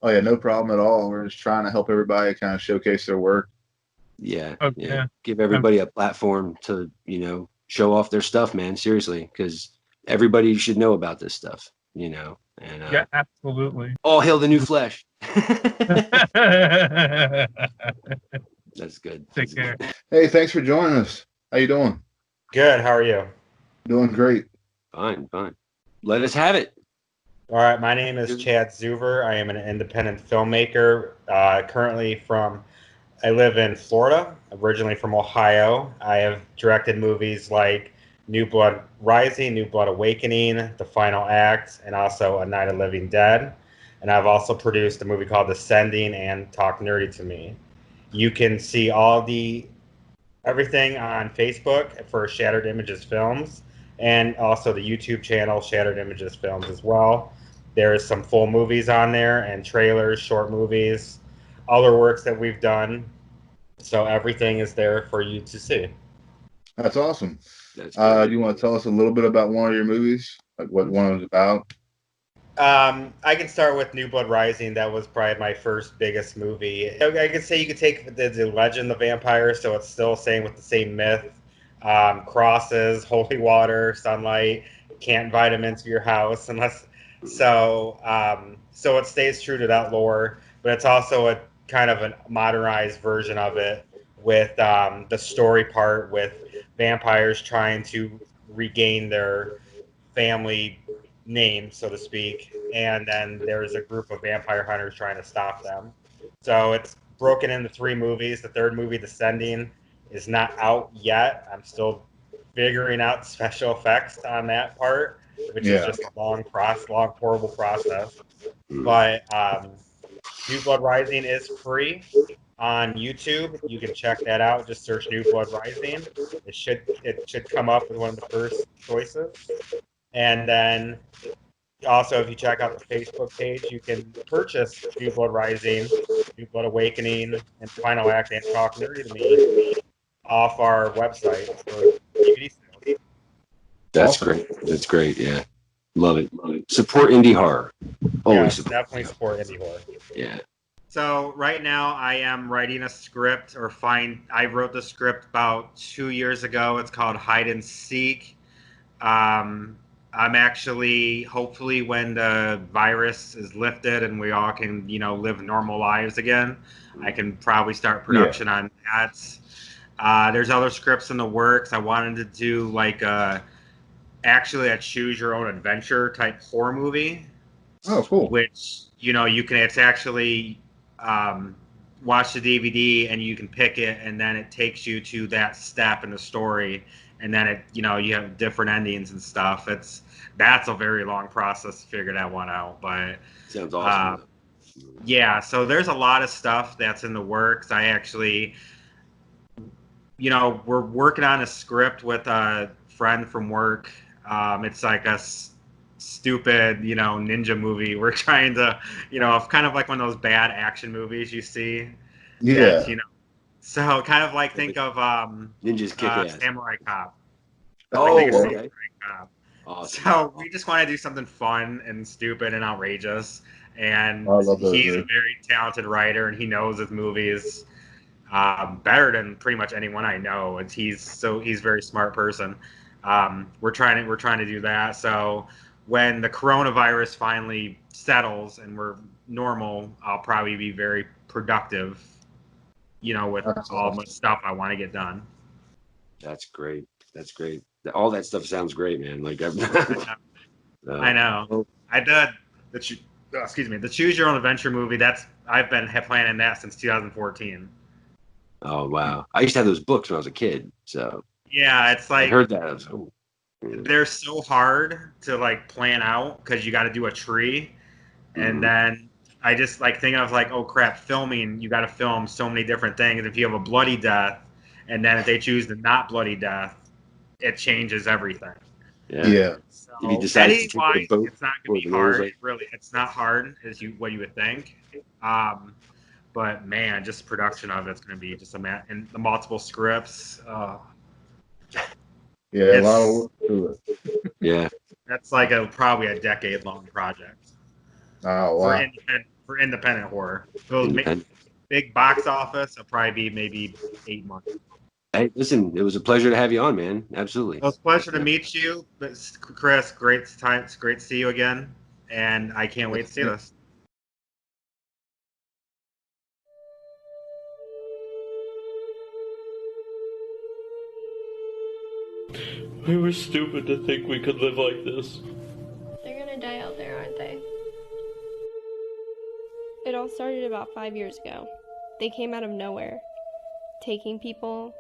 Oh yeah, no problem at all. We're just trying to help everybody kind of showcase their work. Yeah, Oh, yeah. yeah. Give everybody a platform to, show off their stuff, man. Seriously, because everybody should know about this stuff, And Yeah, absolutely. all hail the new flesh. That's good. Take care. Hey, thanks for joining us. How you doing? Good. How are you? Doing great. Fine. Let us have it. All right. My name is Chad Zuver. I am an independent filmmaker. I live in Florida, originally from Ohio. I have directed movies like New Blood Rising, New Blood Awakening, The Final Act, and also A Night of Living Dead. And I've also produced a movie called Descending and Talk Nerdy to Me. You can see everything on Facebook for Shattered Images Films, and also the YouTube channel Shattered Images Films as well. There's some full movies on there and trailers, short movies, other works that we've done. So everything is there for you to see. That's awesome. That's do you want to tell us a little bit about one of your movies? Like what one was about? I can start with New Blood Rising. That was probably my first biggest movie. I could say you could take the legend of vampires, so it's still staying with the same myth. Crosses, holy water, sunlight, can't invite them into your house unless. So it stays true to that lore, but it's also a kind of a modernized version of it with the story part with vampires trying to regain their family name, so to speak, and then there's a group of vampire hunters trying to stop them. So it's broken into 3 movies. The third movie, Descending, is not out yet. I'm still figuring out special effects on that part, which is just a long, horrible process. But New Blood Rising is free on YouTube. You can check that out. Just search New Blood Rising. It should come up as one of the first choices. And then also, if you check out the Facebook page, you can purchase New Blood Rising, New Blood Awakening, and Final Act and Talk Nerdy to Me off our website for DVD sales. That's great. That's great. Yeah. Love it. Support indie horror. Always support. Definitely support indie horror. Yeah. So right now I am writing a script, I wrote the script about 2 years ago. It's called Hide and Seek. I'm actually, hopefully when the virus is lifted and we all can, live normal lives again, I can probably start production on that. There's other scripts in the works. I wanted to do actually a choose your own adventure type horror movie. Oh, cool. Which, it's actually watch the DVD and you can pick it, and then it takes you to that step in the story. And then you have different endings and stuff. That's a very long process to figure that one out. But sounds awesome. Yeah, so there's a lot of stuff that's in the works. I actually, we're working on a script with a friend from work. It's like a stupid, ninja movie. We're trying to, kind of like one of those bad action movies you see. Yeah. That, so kind of like think of Ninjas Kick Ass. Samurai Cop. Okay. Awesome. So we just want to do something fun and stupid and outrageous. and I love that he's a movie. very talented writer, and he knows his movies better than pretty much anyone I know. He's a very smart person. We're trying to do that. So when the coronavirus finally settles and we're normal, I'll probably be very productive, with all the stuff I want to get done. That's great. That's great. All that stuff sounds great, man. Like I know. I did the Choose Your Own Adventure movie. I've been planning that since 2014. Oh wow! I used to have those books when I was a kid. So yeah, it's like I heard that. They're so hard to like plan out because you got to do a tree, and then I just like think of like, oh crap, filming. You got to film so many different things. If you have a bloody death, and then if they choose the not bloody death, it changes everything. Yeah. So, if you decide to take editing-wise, the boat, it's not going to be hard. Really, it's not hard as what you would think. But man, just production of it's going to be just and the multiple scripts. Yeah, a lot of work to it. Yeah. That's like probably a decade-long project. Oh wow. For independent horror. So big box office, it'll probably be maybe 8 months. Hey, listen, it was a pleasure to have you on, man. Absolutely. Well, it's a pleasure to meet you, Chris. Great time. It's great to see you again, and I can't wait to see this. We were stupid to think we could live like this. They're gonna die out there, aren't they? It all started about 5 years ago. They came out of nowhere, taking people,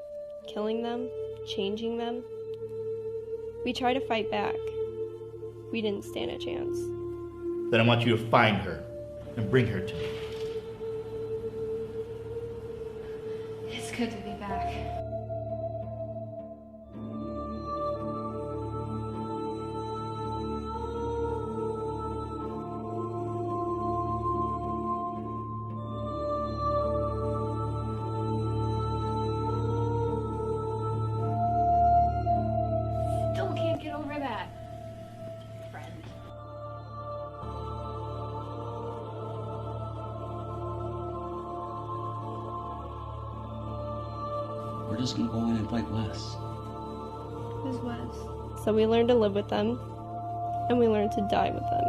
killing them, changing them. We tried to fight back. We didn't stand a chance. Then I want you to find her and bring her to me. It's good to be back. Still can't get over that. Friend. We're just gonna go in and fight Wes. Who's Wes? So we learned to live with them, and we learned to die with them.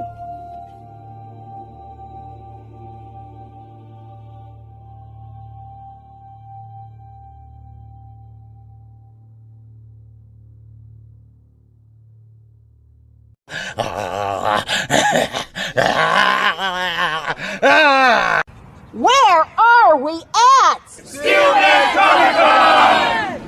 Where are we at? Steelman Comic-Con!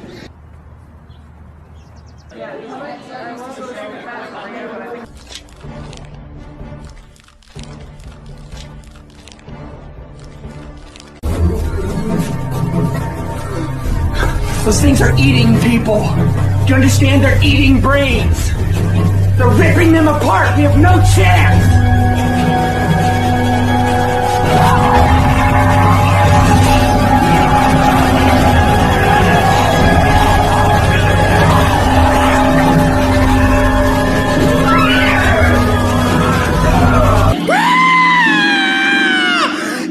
Those things are eating people. Do you understand? They're eating brains. They're ripping them apart. We have no chance.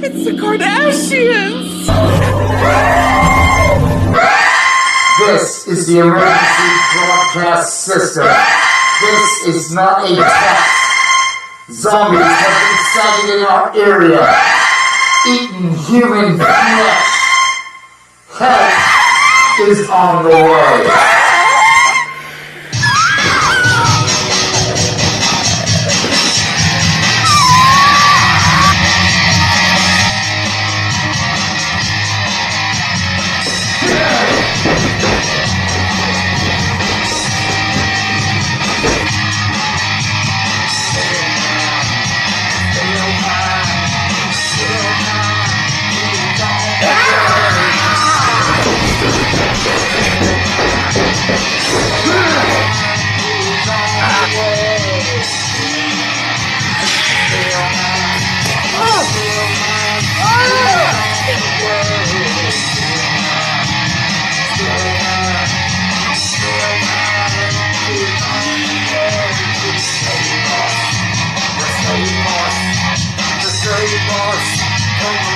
It's the Kardashians! This is the emergency broadcast system. This is not a test. Zombies have been sighted in our area, eating human flesh. Help is on the way.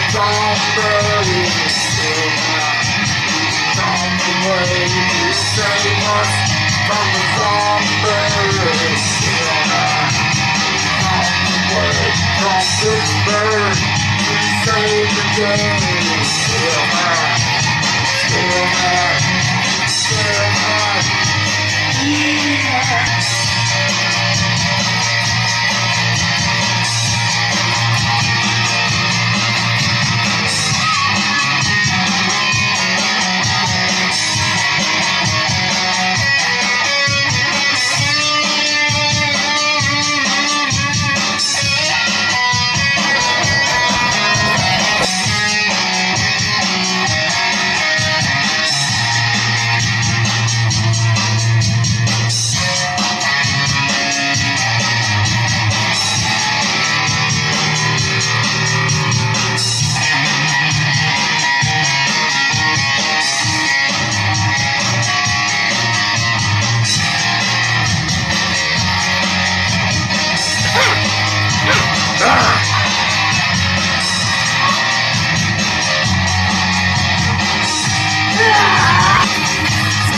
Zombies, come away, save us from the zombies. Come away from Pittsburgh, save the day.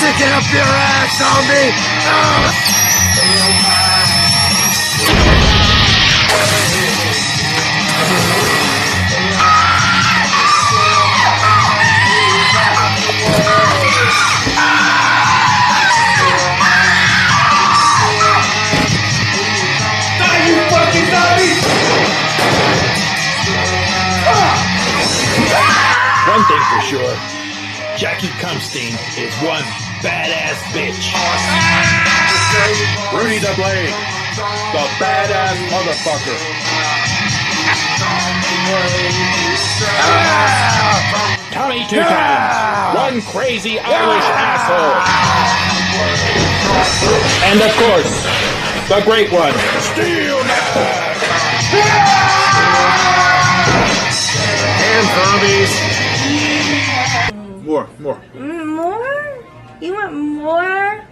Stick it up your ass, zombie! Die, you fucking zombie! One thing for sure, Jackie Cumstein is one badass bitch. Rudy the Blade, the badass motherfucker. Tommy Two Times, one crazy Irish asshole. And of course, the great one, Steel Man. And zombies. More. More? You want more?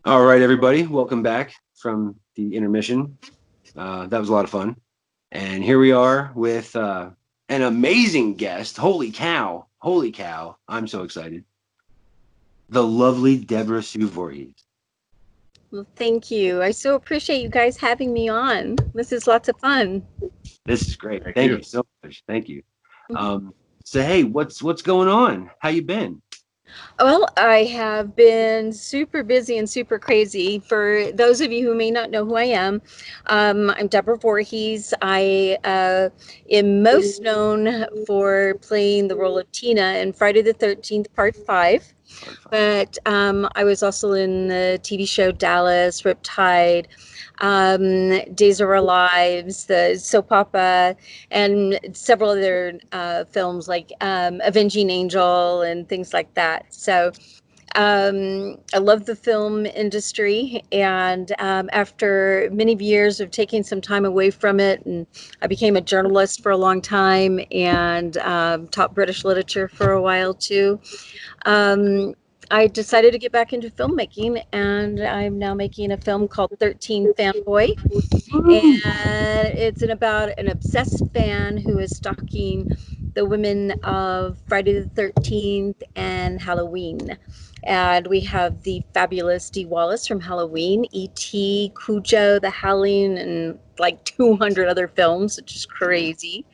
All right, everybody, welcome back from the intermission. That was a lot of fun. And here we are with an amazing guest. Holy cow. I'm so excited. The lovely Deborah Sue Voorhees. Well, thank you. I so appreciate you guys having me on. This is lots of fun. This is great. Thank you so much. Thank you. So, hey, what's going on? How you been? Well, I have been super busy and super crazy. For those of you who may not know who I am, I'm Deborah Voorhees. I am most known for playing the role of Tina in Friday the 13th, Part 5. But I was also in the TV show Dallas, Riptide, Days of Our Lives, the soap opera, and several other films like Avenging Angel and things like that. So I love the film industry, and after many years of taking some time away from it, and I became a journalist for a long time and taught British literature for a while too. I decided to get back into filmmaking, and I'm now making a film called 13 Fanboy. And it's about an obsessed fan who is stalking the women of Friday the 13th and Halloween. And we have the fabulous Dee Wallace from Halloween, E.T., Cujo, The Howling, and like 200 other films, which is crazy.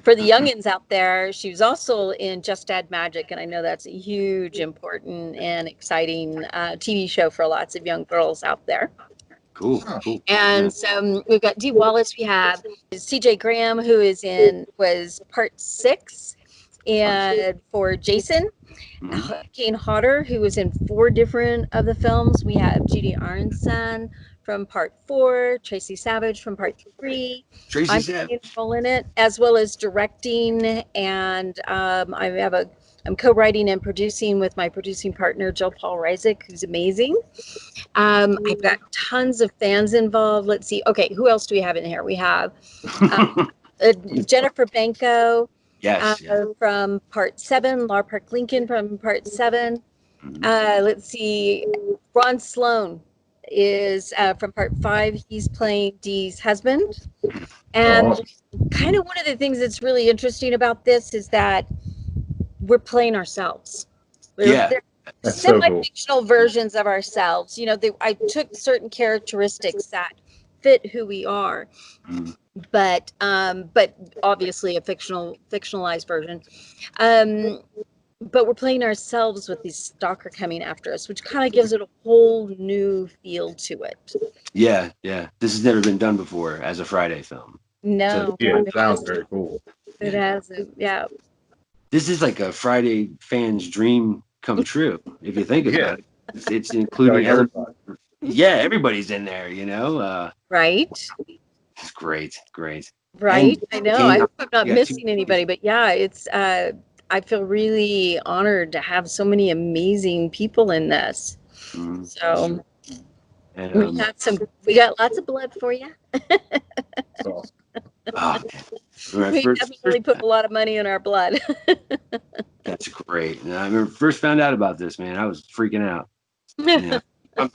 for the youngins out there, she was also in Just Add Magic, and I know that's a huge, important, and exciting TV show for lots of young girls out there. Cool. And so we've got Dee Wallace, we have CJ Graham, who was part 6, and for Jason, Kane Hodder, who was in 4 different of the films. We have Judy Aronson from part 4, Tracy Savage from part 3. Tracy I'm Savage. playing a role in it, as well as directing, and I'm co-writing and producing with my producing partner Jill Paul Reisig, who's amazing. I've got tons of fans involved. Let's see. Okay, who else do we have in here? We have Jennifer Banco. Yes. From part 7, Laura Park Lincoln from part 7. Let's see. Ron Sloan is from part 5. He's playing Dee's husband. And kind of one of the things that's really interesting about this is that we're playing ourselves. They're semi-fictional versions of ourselves. You know, I took certain characteristics that fit who we are, but obviously a fictionalized version. But we're playing ourselves with these stalker coming after us, which kind of gives it a whole new feel to it. Yeah. This has never been done before as a Friday film. No. So, yeah, it sounds very cool. It hasn't. Yeah. This is like a Friday fan's dream come true. If you think about it, it's including everybody. Yeah, everybody's in there. You know. Right. It's great. Right. I know. I hope I'm not yeah, missing anybody, but yeah, it's. I feel really honored to have so many amazing people in this. So and, we got lots of blood for you. We definitely put a lot of money in our blood. That's great. And I remember first found out about this, man, I was freaking out. Yeah.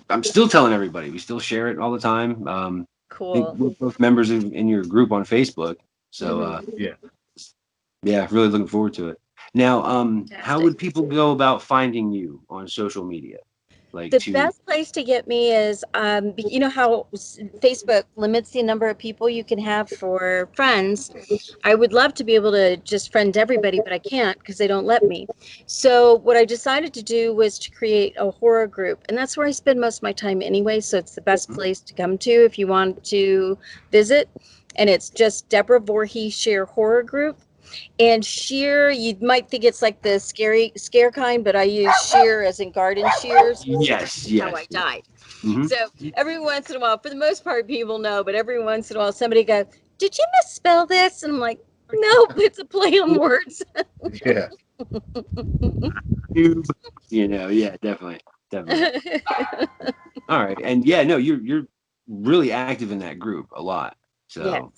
I'm still telling everybody. We still share it all the time. Cool. We're both members in your group on Facebook. So yeah, really looking forward to it. Now, how would people go about finding you on social media? Like the best place to get me is, you know how Facebook limits the number of people you can have for friends. I would love to be able to just friend everybody, but I can't because they don't let me. So what I decided to do was to create a horror group, and that's where I spend most of my time anyway. So it's the best place to come to if you want to visit. And it's just Deborah Voorhees Share Horror Group. And sheer, you might think it's like the scare kind, but I use sheer as in garden shears. Yes. How I died. So every once in a while, for the most part, people know, but every once in a while, somebody goes, "Did you misspell this?" And I'm like, "No, it's a play on words." Yeah. You know, yeah, definitely. All right, and yeah, no, you're really active in that group a lot. So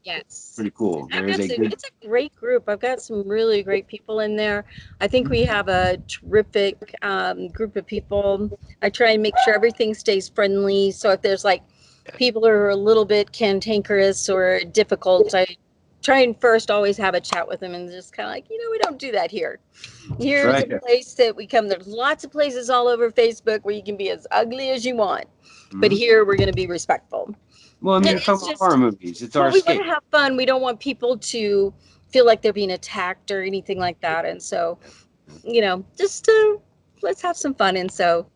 yes, pretty cool. It's a great group. I've got some really great people in there. I think we have a terrific group of people. I try and make sure everything stays friendly. So if there's like people who are a little bit cantankerous or difficult, I try and first always have a chat with them and just kind of like, we don't do that here. Here's a place that we come. There's lots of places all over Facebook where you can be as ugly as you want, but here we're going to be respectful. Well, I mean, it's just horror movies. It's our escape. We want to have fun. We don't want people to feel like they're being attacked or anything like that. And so, just let's have some fun. And so,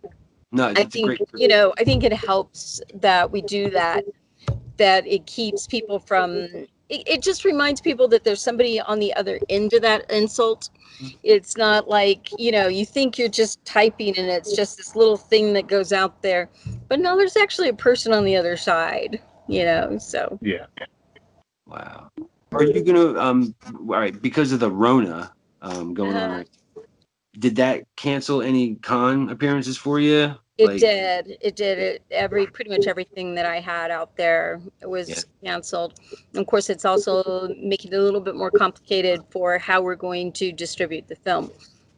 I think, I think it helps that we do that, that it keeps people from, it just reminds people that there's somebody on the other end of that insult. It's not like, you think you're just typing and it's just this little thing that goes out there. But no, there's actually a person on the other side. So yeah. Wow. Are you gonna all right, because of the Rona going on right, did that cancel any con appearances for you? It did. Pretty much everything that I had out there was canceled. And of course, it's also making it a little bit more complicated for how we're going to distribute the film,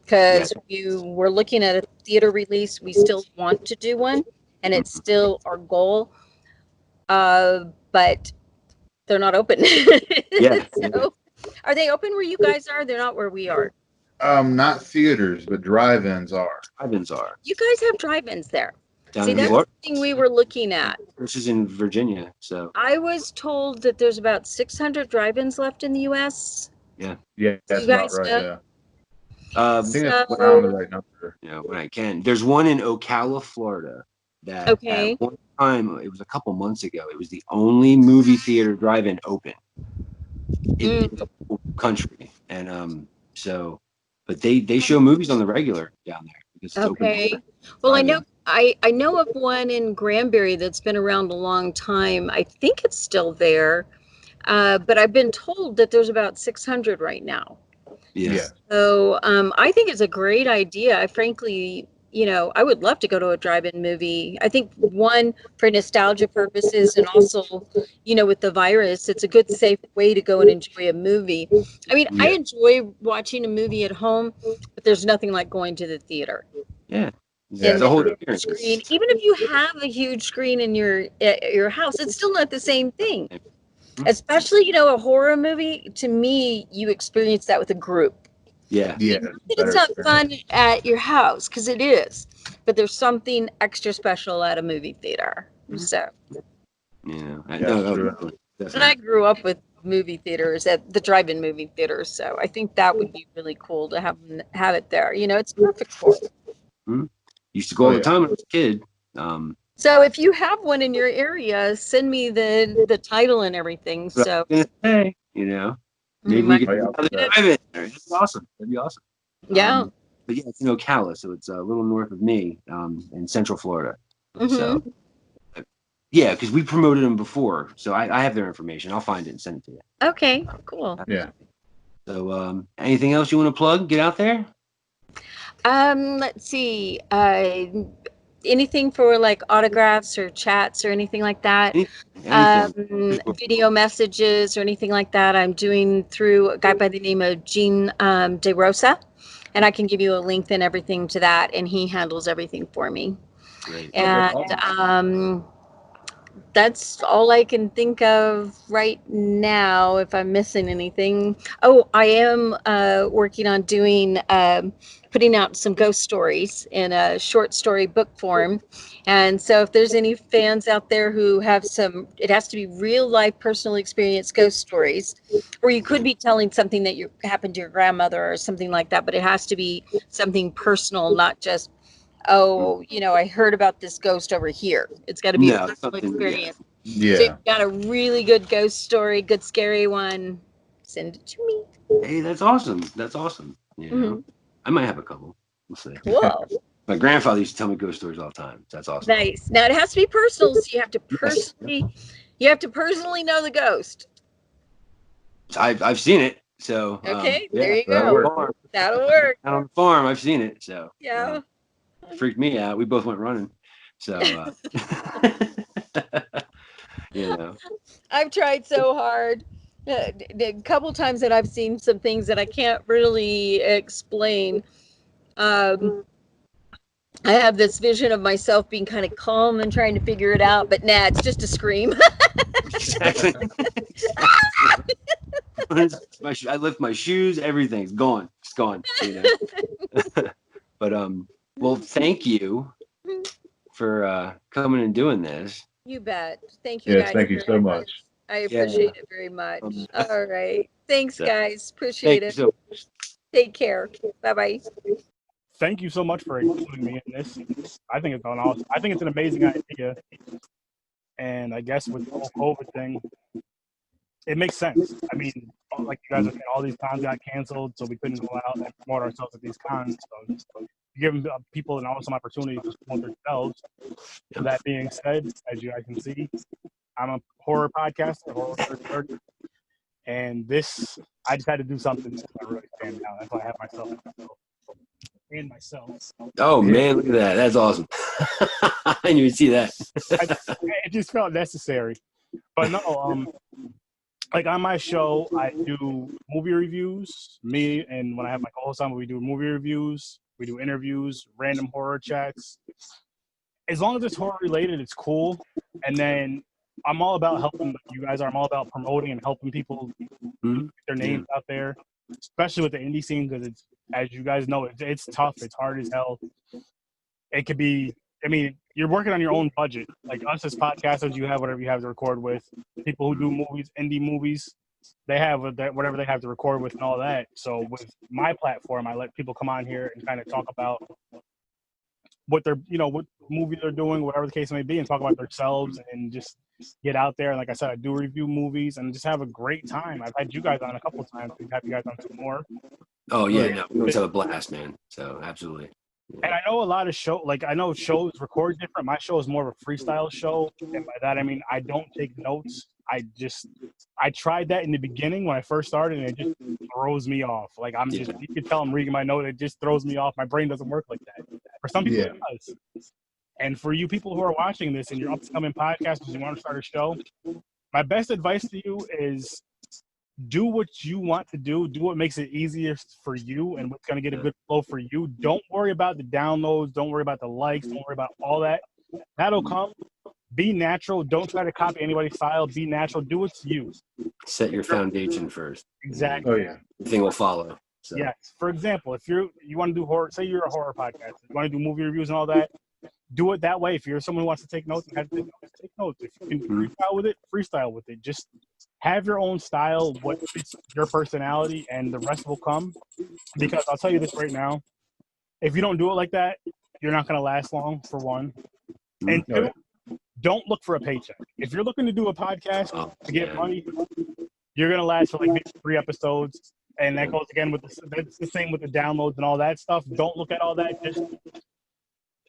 because we're looking at a theater release. We still want to do one, and it's still our goal. But they're not open. So, are they open where you guys are? They're not where we are. Not theaters, but drive-ins are. Drive-ins are. You guys have drive-ins there. See, that's the thing we were looking at. This is in Virginia, so. I was told that there's about 600 drive-ins left in the U.S. Yeah. Yeah, that's You guys about right. know? Yeah. I think that's So- around the right number. You know, when I can. There's one in Ocala, Florida, that Okay. at one time, it was a couple months ago, it was the only movie theater drive-in open in the whole country. And so, but they show movies on the regular down there because it's open. Okay. Well, I know drive-in. I know of one in Granbury that's been around a long time. I think it's still there. But I've been told that there's about 600 right now. Yeah. So I think it's a great idea. I frankly, I would love to go to a drive-in movie. I think one, for nostalgia purposes, and also, with the virus, it's a good, safe way to go and enjoy a movie. I mean, I enjoy watching a movie at home, but there's nothing like going to the theater. Yeah. And It's a whole the experience. screen, even if you have a huge screen in your house, it's still not the same thing. Especially, a horror movie, to me, you experience that with a group. Yeah. Yeah. It's not fun at your house, because it is, but there's something extra special at a movie theater. So, Yeah. I Yeah, know. that's true. and I grew up with movie theaters, at the drive-in movie theaters, so I think that would be really cool to have it there. It's perfect for it. Used to go all the time when I was a kid. So if you have one in your area, send me the title and everything. But So I was gonna say, maybe we could drive it. That'd be awesome. That'd be awesome. Yeah. But yeah, it's in Ocala, so it's a little north of me, in Central Florida. So yeah, because we promoted them before, so I have their information. I'll find it and send it to you. Okay, cool. Yeah. So anything else you want to plug? Get out there. Let's see. Anything for like autographs or chats or anything like that? Anything. Video messages or anything like that, I'm doing through a guy by the name of Gene De Rosa, and I can give you a link and everything to that, and he handles everything for me. Great. And that's all I can think of right now. If I'm missing anything, I am working on doing putting out some ghost stories in a short story book form. And so if there's any fans out there who have it has to be real life personal experience ghost stories, or you could be telling something that happened to your grandmother or something like that, but it has to be something personal, not just, I heard about this ghost over here. It's got to be a personal experience. Yeah. So you've got a really good ghost story, good scary one, send it to me. Hey, that's awesome. That's awesome. I might have a couple. We'll see. Cool. My grandfather used to tell me ghost stories all the time. That's awesome. Nice. Now it has to be personal, so you have to personally know the ghost. I've seen it. So Okay, yeah, there you go. That'll work. Out on the farm, I've seen it. So Yeah. It freaked me out. We both went running. So I've tried so hard. A couple times that I've seen some things that I can't really explain. I have this vision of myself being kind of calm and trying to figure it out, but nah, it's just a scream. Exactly. I lift my shoes, everything's gone. It's gone. But well, thank you for coming and doing this. You bet. Thank you guys. Thank you so much. I appreciate it very much. All right. Thanks, guys. Appreciate it. So Take care. Bye-bye. Thank you so much for including me in this. I think it's an awesome. I think it's an amazing idea. And I guess with the whole COVID thing, it makes sense. I mean, like you guys are saying, all these cons got canceled, so we couldn't go out and promote ourselves at these cons. So giving people an awesome opportunity to promote themselves. So that being said, as you guys can see, I'm a horror podcaster, horror, and this, I just had to do something to really stand out. That's why I have myself. Oh man, look at that. That's awesome. I didn't even see that. It just felt necessary. But no, like on my show, I do movie reviews. Me and when I have my co-host on, we do movie reviews, we do interviews, random horror chats. As long as it's horror related, it's cool. And then I'm all about helping you guys. I'm all about promoting and helping people get their names out there, especially with the indie scene, because it's, as you guys know, it's tough. It's hard as hell. It could be, I mean, you're working on your own budget. Like us as podcasters, you have whatever you have to record with. People who do movies, indie movies, they have whatever they have to record with and all that. So with my platform, I let people come on here and kind of talk about what they're, what movie they're doing, whatever the case may be, and talk about themselves and just get out there. And like I said, I do review movies and just have a great time. I've had you guys on a couple of times. We've had you guys on some more. Oh yeah, no, we always have a blast, man. So absolutely. And I know a lot of I know shows record different. My show is more of a freestyle show. And by that, I mean, I don't take notes. I tried that in the beginning when I first started, and it just throws me off. Like, you can tell I'm reading my note. It just throws me off. My brain doesn't work like that. For some people, it does. And for you people who are watching this and you're upcoming podcasters, you want to start a show, my best advice to you is do what you want to do. Do what makes it easiest for you and what's going to get a good flow for you. Don't worry about the downloads. Don't worry about the likes. Don't worry about all that. That'll come. Be natural. Don't try to copy anybody's style. Be natural. Do what's you. Set your foundation first. Exactly. Oh yeah. Everything will follow. So. Yes. For example, if you want to do horror, say you're a horror podcast, you want to do movie reviews and all that, do it that way. If you're someone who wants to take notes and have to take notes. If you can freestyle with it. Just have your own style, what fits your personality, and the rest will come. Because I'll tell you this right now, if you don't do it like that, you're not going to last long, for one. And two, don't look for a paycheck. If you're looking to do a podcast to get money, you're going to last for like maybe 3 episodes. And that goes again with that's the same with the downloads and all that stuff. Don't look at all that. Just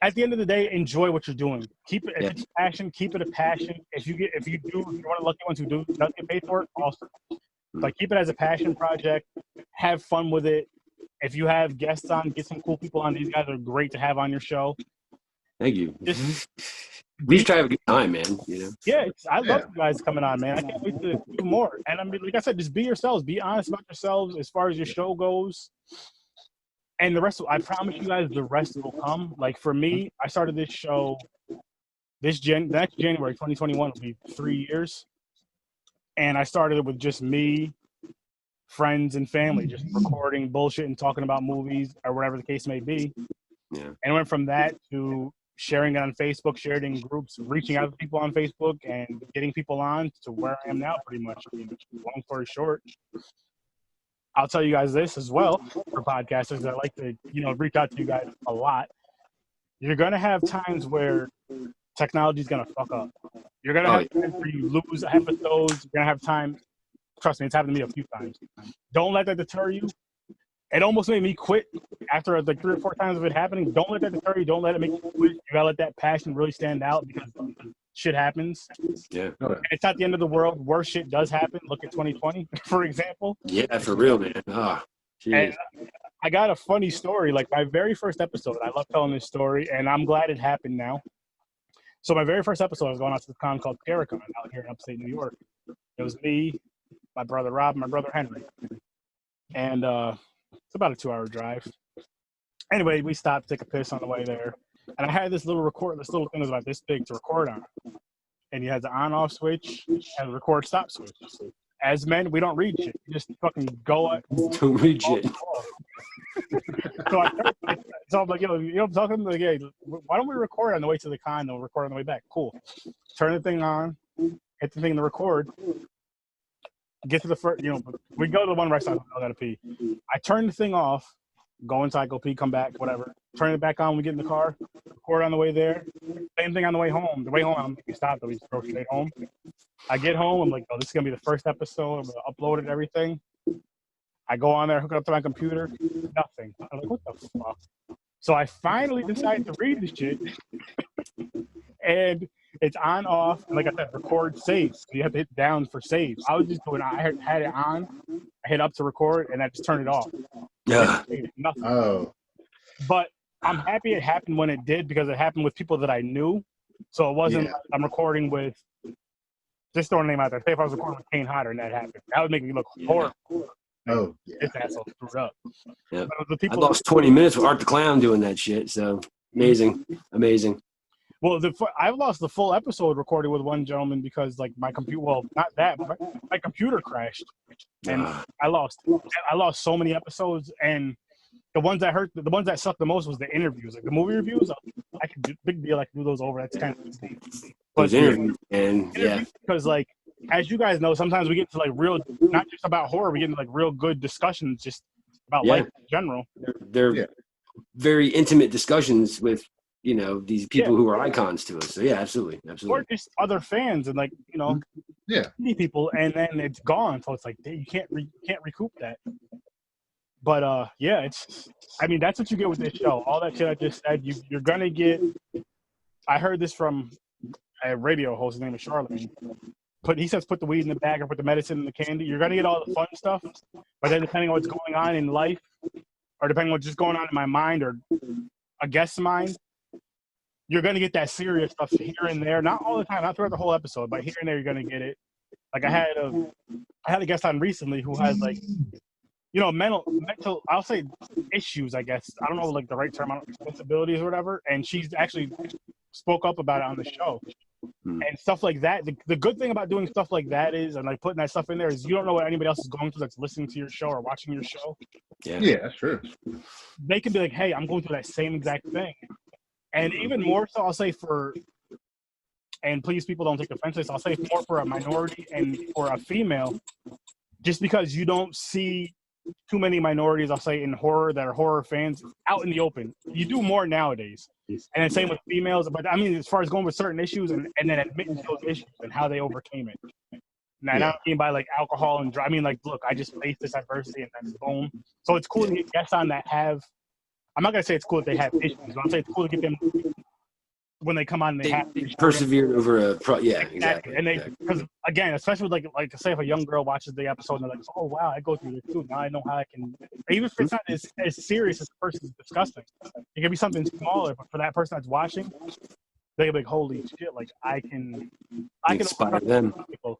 at the end of the day, enjoy what you're doing. Keep it, if it's passion, keep it a passion. If you're one of the lucky ones who doesn't get paid for it, awesome. But keep it as a passion project. Have fun with it. If you have guests on, get some cool people on. These guys are great to have on your show. Thank you. We just try to have a good time, man. Yeah, I love you guys coming on, man. I can't wait to do more. And I mean, like I said, just be yourselves. Be honest about yourselves as far as your show goes. And the rest, I promise you guys, the rest will come. Like for me, I started this show next January 2021 will be 3 years. And I started it with just me, friends, and family, just recording bullshit and talking about movies or whatever the case may be. Yeah. And went from that to sharing it on Facebook, sharing in groups, reaching out to people on Facebook, and getting people on to where I am now, pretty much. I mean, long story short, I'll tell you guys this as well for podcasters. I like to, reach out to you guys a lot. You're gonna have times where technology is gonna fuck up. You're gonna have times where you lose episodes. You're gonna have time. Trust me, it's happened to me a few times. Don't let that deter you. It almost made me quit after like 3 or 4 times of it happening. Don't let that deter you. Don't let it make you quit. You gotta let that passion really stand out because shit happens. Yeah. And it's not the end of the world. Worse shit does happen. Look at 2020, for example. Yeah, for real, man. And I got a funny story. Like my very first episode, I love telling this story, and I'm glad it happened now. So my very first episode, I was going out to the con called Paracon out here in upstate New York. It was me, my brother Rob, and my brother Henry. And it's about a 2-hour drive. Anyway, we stopped to take a piss on the way there. And I had this little thing was about this big to record on. And you had the on-off switch and the record-stop switch. As men, we don't read shit. You just fucking go out. Don't read shit. So I'm like, I'm talking like, hey, why don't we record on the way to the con and we'll record on the way back? Cool. Turn the thing on, hit the thing to record. Get to the first, we go to the one restaurant. I gotta pee. I turn the thing off, go inside, go pee, come back, whatever. Turn it back on. We get in the car, record on the way there. Same thing on the way home. The way home, I'm like, stop. We just go straight home. I get home. I'm like, oh, this is gonna be the first episode. I'm gonna upload it, everything. I go on there, hook it up to my computer. Nothing. I'm like, what the fuck? So I finally decided to read this shit, and it's on, off, and like I said, record, save. So you have to hit down for save. I was just doing, I had it on, I hit up to record, and I just turned it off. Yeah. Nothing. Oh. But I'm happy it happened when it did because it happened with people that I knew. So it wasn't like I'm recording with, just throwing a name out there. Say if I was recording with Kane Hodder and that happened. That would make me look horrible. Oh, This asshole screwed up. Yeah. I lost 20 minutes with Art the Clown doing that shit. So amazing. Well, I lost the full episode recorded with one gentleman because, like, my computer. Well, not that, but my computer crashed, and I lost so many episodes. And the ones that sucked the most was the interviews, like the movie reviews. I could do big deal. I can do those over. That's kind of easy. Those interviews, and yeah, because like as you guys know, sometimes we get to like real, not just about horror, we get into like real good discussions just about life in general. They're very intimate discussions with, you know, these people who are icons to us. So yeah, absolutely. Or just other fans and like, you know, people, and then it's gone. So it's like you can't recoup that. But yeah, I mean, that's what you get with this show. All that shit I just said, you're gonna get. I heard this from a radio host. His name is Charlemagne. He says put the weed in the bag or put the medicine in the candy. You're gonna get all the fun stuff, but then depending on what's going on in life, or depending on what's just going on in my mind or a guest's mind, you're gonna get that serious stuff here and there. Not all the time, not throughout the whole episode, but here and there you're gonna get it. Like I had a guest on recently who has like, you know, mental, I'll say issues, I guess. I don't know like the right term, disabilities or whatever. And she's actually spoke up about it on the show. And stuff like that. The good thing about doing stuff like that is, and like putting that stuff in there, is you don't know what anybody else is going through that's listening to your show or watching your show. Yeah, that's true. They can be like, hey, I'm going through that same exact thing. And even more so, I'll say and please people don't take offense to this, I'll say more for a minority and for a female, just because you don't see too many minorities, I'll say, in horror that are horror fans out in the open. You do more nowadays. And then same with females. But I mean, as far as going with certain issues and then admitting to those issues and how they overcame it. And I don't mean by like alcohol and I mean like, look, I just faced this adversity and then boom. So it's cool to get guests on that have, I'm not going to say it's cool if they have issues, but I'm saying it's cool to get them when they come on and they have persevered over exactly. And they, because again, especially with like say if a young girl watches the episode and they're like, oh wow, I go through this too. Now I know how I can, even if it's not as serious as the person's discussing, it can be something smaller, but for that person that's watching, they can be like, holy shit, like I can inspire them. People.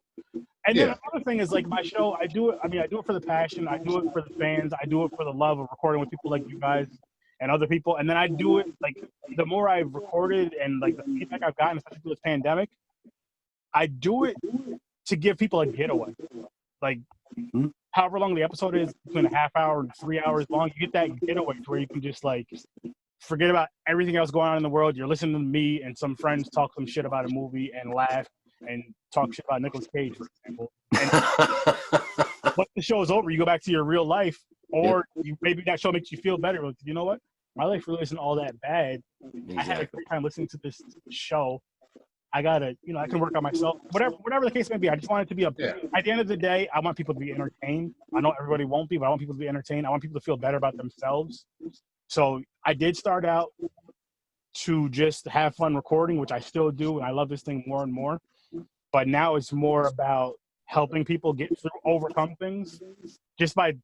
And then another thing is like my show, I do it for the passion, I do it for the fans, I do it for the love of recording with people like you guys and other people. And then I do it, like, the more I've recorded and, like, the feedback I've gotten, especially through this pandemic, I do it to give people a getaway. Like, however long the episode is, between a half hour and 3 hours long, you get that getaway to where you can just, like, forget about everything else going on in the world. You're listening to me and some friends talk some shit about a movie and laugh and talk shit about Nicolas Cage, for example. And once the show is over, you go back to your real life, or maybe that show makes you feel better. Like, you know what? My life really isn't all that bad. Exactly. I had a great time listening to this show. I gotta, you know, I can work on myself. Whatever the case may be, I just want it to be at the end of the day, I want people to be entertained. I know everybody won't be, but I want people to be entertained. I want people to feel better about themselves. So I did start out to just have fun recording, which I still do, and I love this thing more and more. But now it's more about helping people get through, overcome things, just by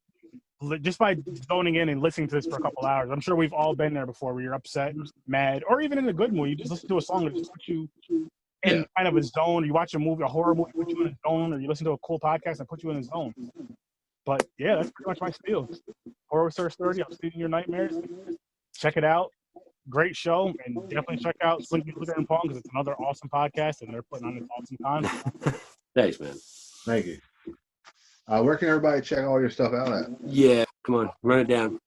zoning in and listening to this for a couple hours. I'm sure we've all been there before, where you're upset, mad, or even in a good mood. You just listen to a song that just puts you in kind of a zone. Or you watch a movie, a horror movie, put you in a zone, or you listen to a cool podcast and put you in a zone. But yeah, that's pretty much my spiel. Horror with Sir.sturdy. I'm stealing your nightmares. Check it out. Great show, and definitely check out Slinky Giallo and Pong, because it's another awesome podcast, and they're putting on this awesome time. Thanks, man. Thank you. Where can everybody check all your stuff out at? Yeah, come on, run it down.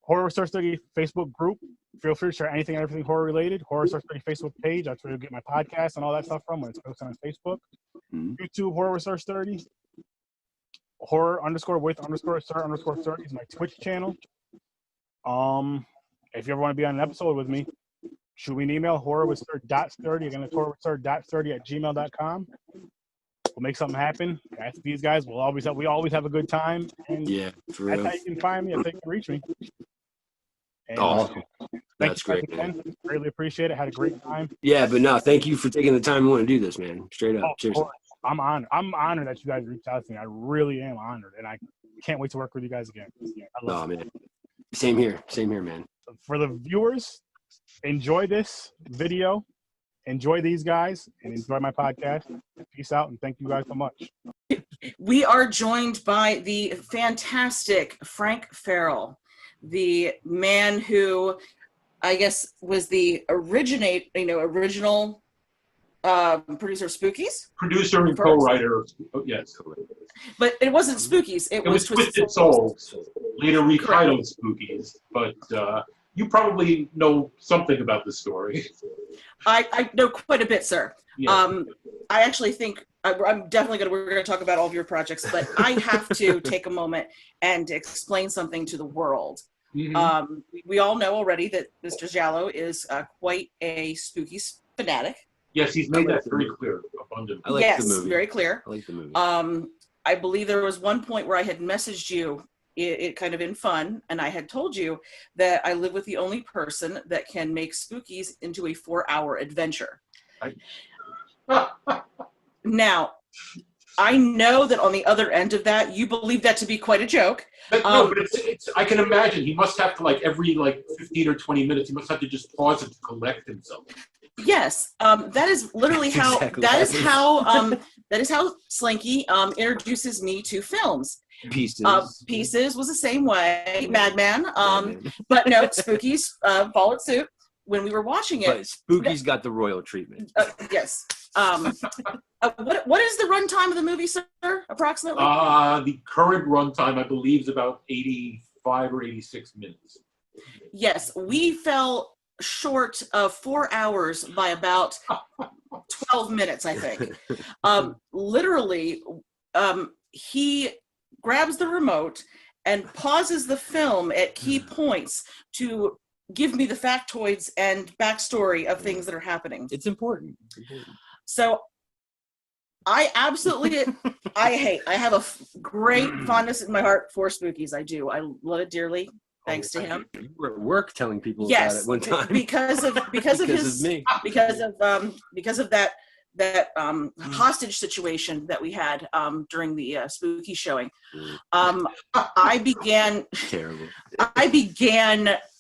Horror with Sir.sturdy Facebook group. Feel free to share anything and everything horror related. Horror with Sir.sturdy Facebook page. That's where you'll get my podcast and all that stuff from when it's posted on Facebook. YouTube, Horror with Sir.sturdy. Horror_with_Sir_sturdy is my Twitch channel. If you ever want to be on an episode with me, shoot me an email, horrorwithsir.sturdy. Again, it's horrorwithsir.sturdy@gmail.com. We'll make something happen. Ask these guys. We always have a good time. And for real. That's how you can find me. That's how you can reach me. And awesome. That's great, man. Really appreciate it. Had a great time. Yeah, but no, thank you for taking the time to want to do this, man. Straight up. Cheers. I'm honored. I'm honored that you guys reached out to me. I really am honored, and I can't wait to work with you guys again. I love it. Man. Same here, man. For the viewers, enjoy this video, enjoy these guys, and enjoy my podcast. Peace out, and thank you guys so much. We are joined by the fantastic Frank Farrell, the man who I guess was the original producer of Spookies. Producer and co-writer. Oh, yes. But it wasn't Spookies. It was Twisted Souls. Later retitled Spookies. But you probably know something about the story. I know quite a bit, sir. Yeah. I actually think I'm definitely we're going to talk about all of your projects, but I have to take a moment and explain something to the world. Mm-hmm. We all know already that Mr. Giallo is quite a spooky fanatic. Yes, he's made that very clear, abundantly. I like Yes, the movie. very clear. I like the movie. I believe there was one point where I had messaged you, it kind of in fun, and I had told you that I live with the only person that can make Spookies into a 4-hour adventure. Now, I know that on the other end of that, you believe that to be quite a joke. No, but it's. I can imagine he must have to every 15 or 20 minutes. He must have to just pause it to collect himself. Yes, that is literally how. Exactly. That is how Slinky introduces me to films. Pieces. Pieces was the same way. Madman. But no, Spookies followed suit when we were watching it. But Spooky's got the royal treatment. Yes. What is the runtime of the movie, sir? Approximately. The current runtime, I believe, is about 85 or 86 minutes. Yes, we fell short of 4 hours by about 12 minutes, I think. Literally, he grabs the remote and pauses the film at key points to give me the factoids and backstory of things that are happening. It's important. So I absolutely, I have a great fondness in my heart for Spookies. I do. I love it dearly. Thanks to him. You were at work telling people Yes, about it one time. because of that hostage situation that we had during the spooky showing. I began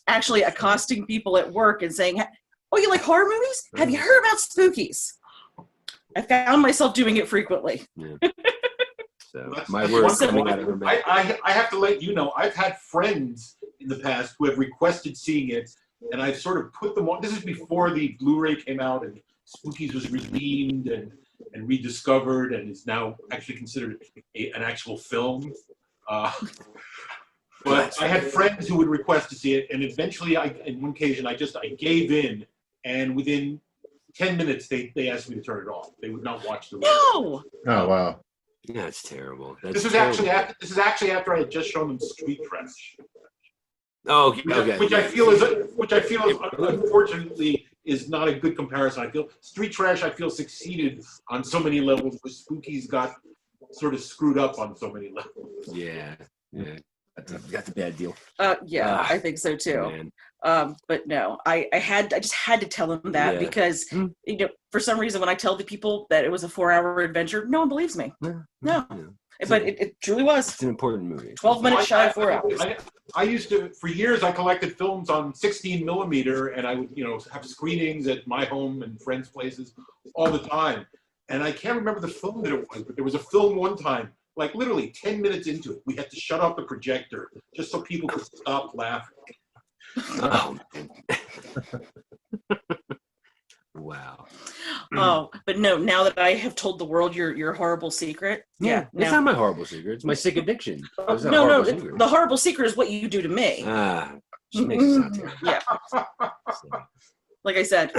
actually accosting people at work and saying, "Oh, you like horror movies? Have you heard about Spookies?" I found myself doing it frequently. Yeah. So my words coming out of her mouth. I have to let you know, I've had friends in the past who have requested seeing it, and I've sort of put them on. This is before the Blu-ray came out and Spookies was redeemed and rediscovered and is now actually considered an actual film. But I had friends who would request to see it, and eventually, on one occasion, I gave in, and within 10 minutes, they asked me to turn it off. They would not watch the movie. No! Oh, wow. Yeah, it's terrible. This is actually after I had just shown them Street Trash. Oh, okay. Which I feel is unfortunately is not a good comparison. I feel Street Trash succeeded on so many levels, but Spookies got sort of screwed up on so many levels. Yeah. Got the bad deal. I think so too. But no, I just had to tell him that because for some reason when I tell the people that it was a 4-hour adventure, no one believes me. No. But it truly was. It's an important movie. 12 minutes shy of 4 hours. I used to, for years, I collected films on 16 millimeter, and I would, have screenings at my home and friends' places all the time. And I can't remember the film that it was, but there was a film one time, like literally 10 minutes into it, we had to shut off the projector just so people could stop laughing. Oh, wow. Oh, but no, now that I have told the world your horrible secret. Yeah, it's not my horrible secret. It's my sick addiction. No, the horrible secret is what you do to me. She makes it sound terrible. Yeah. Like I said,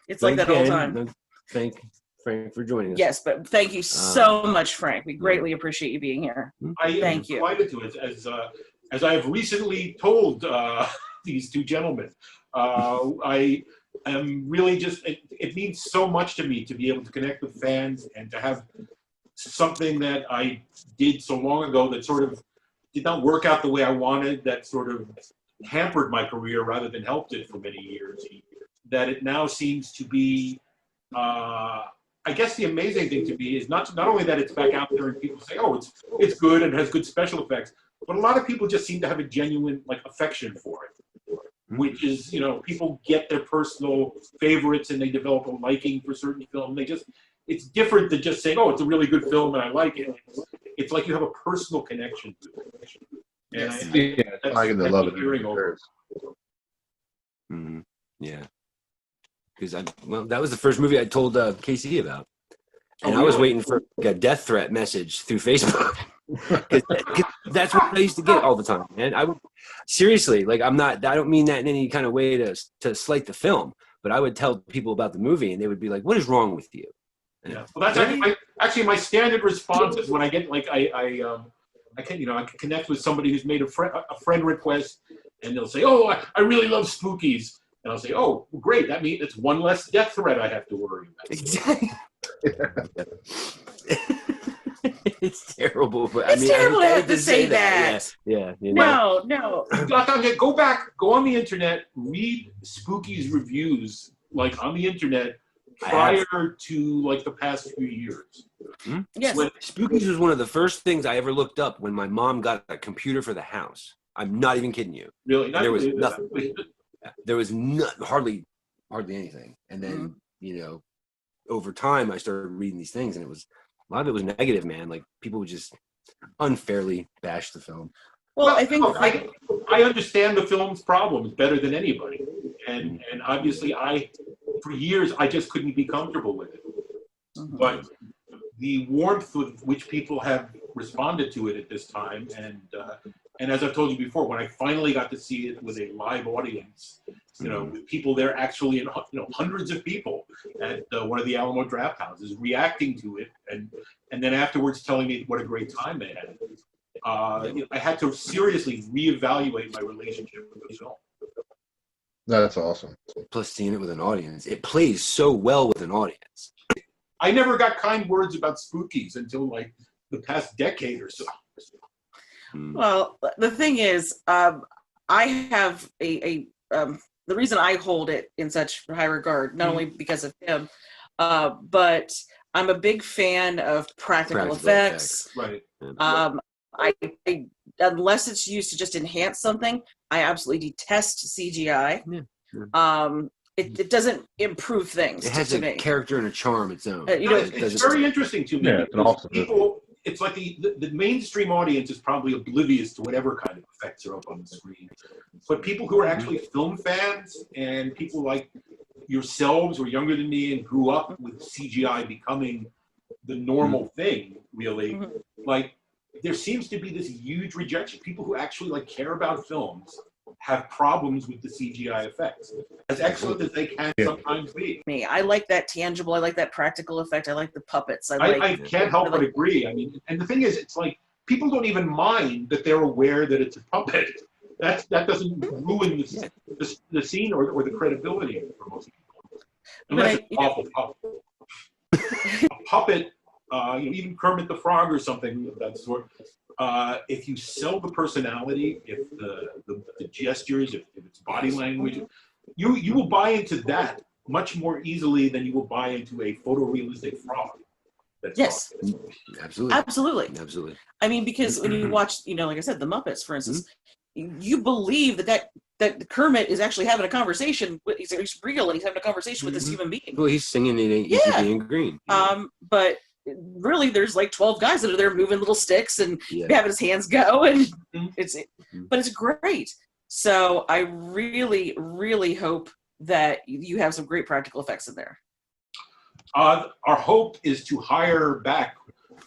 it's like that all the time. Thank Frank for joining us. Yes, but thank you so much, Frank. We greatly appreciate you being here. Thank you. Delighted to it. As I have recently told these two gentlemen, I am really just, it means so much to me to be able to connect with fans and to have something that I did so long ago that sort of did not work out the way I wanted, that sort of hampered my career rather than helped it for many years, that it now seems to be, I guess the amazing thing to me is not only that it's back out there and people say, oh, it's good and has good special effects, but a lot of people just seem to have a genuine affection for it, which is, people get their personal favorites and they develop a liking for certain films. It's different than just saying, oh, it's a really good film and I like it. It's like you have a personal connection to it. And it's like the love it. Yeah. Because that was the first movie I told KC about, and I was waiting for a death threat message through Facebook. Cause that's what I used to get all the time, and I would seriously, I don't mean that in any kind of way to slight the film, but I would tell people about the movie, and they would be like, "What is wrong with you?" Yeah, well, Actually, my standard response is when I get like I can connect with somebody who's made a friend request, and they'll say, "Oh, I really love spookies," and I'll say, "Oh, great! That means it's one less death threat I have to worry about." Exactly. It's terrible, but It's terrible to have to say that. Yeah. You know. No. Go back, go on the internet, read Spookies reviews, like on the internet, prior to like the past few years. Hmm? Yes. Spookies was one of the first things I ever looked up when my mom got a computer for the house. I'm not even kidding you. Really? There was nothing. There was hardly anything. And then, over time I started reading these things, and a lot of it was negative, man. Like, people would just unfairly bash the film. Well, I think I understand the film's problems better than anybody, and obviously for years I just couldn't be comfortable with it. But the warmth with which people have responded to it at this time, and as I've told you before, when I finally got to see it with a live audience, with people there actually, hundreds of people at one of the Alamo draft houses reacting to it, and then afterwards telling me what a great time they had. I had to seriously reevaluate my relationship with the film. That's awesome. Plus, seeing it with an audience, it plays so well with an audience. I never got kind words about Spookies until like the past decade or so. Well, the thing is, I have the reason I hold it in such high regard, not only because of him, but I'm a big fan of practical effects. Right. I unless it's used to just enhance something, I absolutely detest CGI. It doesn't improve things. It has a character and a charm its own. It's very interesting to me. Yeah, it's an awesome people, it's like the mainstream audience is probably oblivious to whatever kind of effects are up on the screen. But people who are actually film fans and people like yourselves, or younger than me and grew up with CGI becoming the normal thing, really, like, there seems to be this huge rejection. People who actually like care about films have problems with the CGI effects, as excellent as they can sometimes be. I like that tangible. I like that practical effect. I like the puppets. I can't help but agree. I mean, and the thing is, it's like people don't even mind that they're aware that it's a puppet. That doesn't ruin the scene or the credibility for most people. Unless it's awful puppet. A puppet, even Kermit the Frog or something of that sort. If you sell the personality, if the gestures, if it's body language, you will buy into that much more easily than you will buy into a photorealistic frog. Yes, absolutely. I mean, because when you watch, like I said, the Muppets, for instance, you believe that Kermit is actually having a conversation. He's real, and he's having a conversation with this human being. Well, he's singing "It Ain't Easy Being Green." But really, there's like 12 guys that are there moving little sticks and having his hands go, and but it's great. So I really, really hope that you have some great practical effects in there. Our hope is to hire back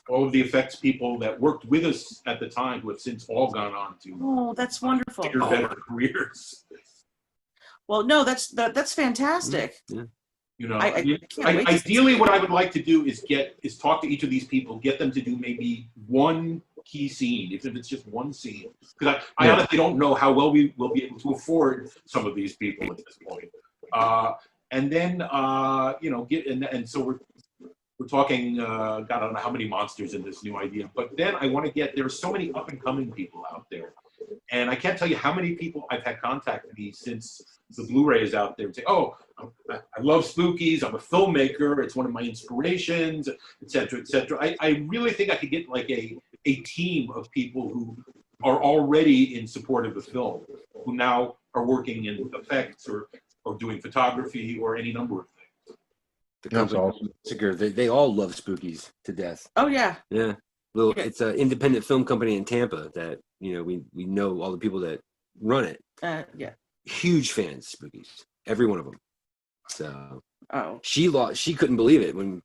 all of the effects people that worked with us at the time, who have since all gone on to that's wonderful. better careers. Well, no, that's fantastic. Ideally, what I would like to do is talk to each of these people, get them to do maybe one key scene, even if it's just one scene. Because I honestly don't know how well we will be able to afford some of these people at this point. And then so we're talking. God, I don't know how many monsters in this new idea, but then I want to get. There are so many up and coming people out there, and I can't tell you how many people I've had contact me since the Blu-ray is out there and say, "Oh, I love Spookies. I'm a filmmaker. It's one of my inspirations, etc., etc." I really think I could get like a team of people who are already in support of the film, who now are working in effects or doing photography or any number of things. That's awesome. They all love Spookies to death. Oh yeah. Yeah. It's an independent film company in Tampa that we know all the people that run it. Yeah. Huge fans of Spookies, every one of them. So she couldn't believe it when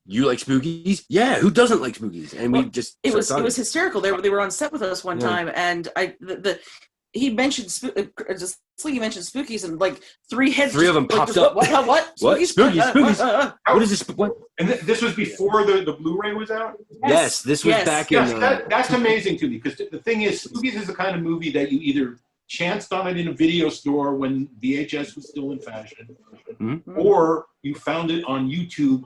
you like Spookies. Yeah, who doesn't like Spookies? And it was hysterical. They were on set with us one time, and he mentioned Slinky mentioned Spookies, and like three heads. Three of them popped up. What? What? Spookies? Spookies. What is this? What? And this was before the Blu-ray was out? Yes, this was back in... that's amazing to me, because the thing is, Spookies is the kind of movie that you either chanced on it in a video store when VHS was still in fashion, or you found it on YouTube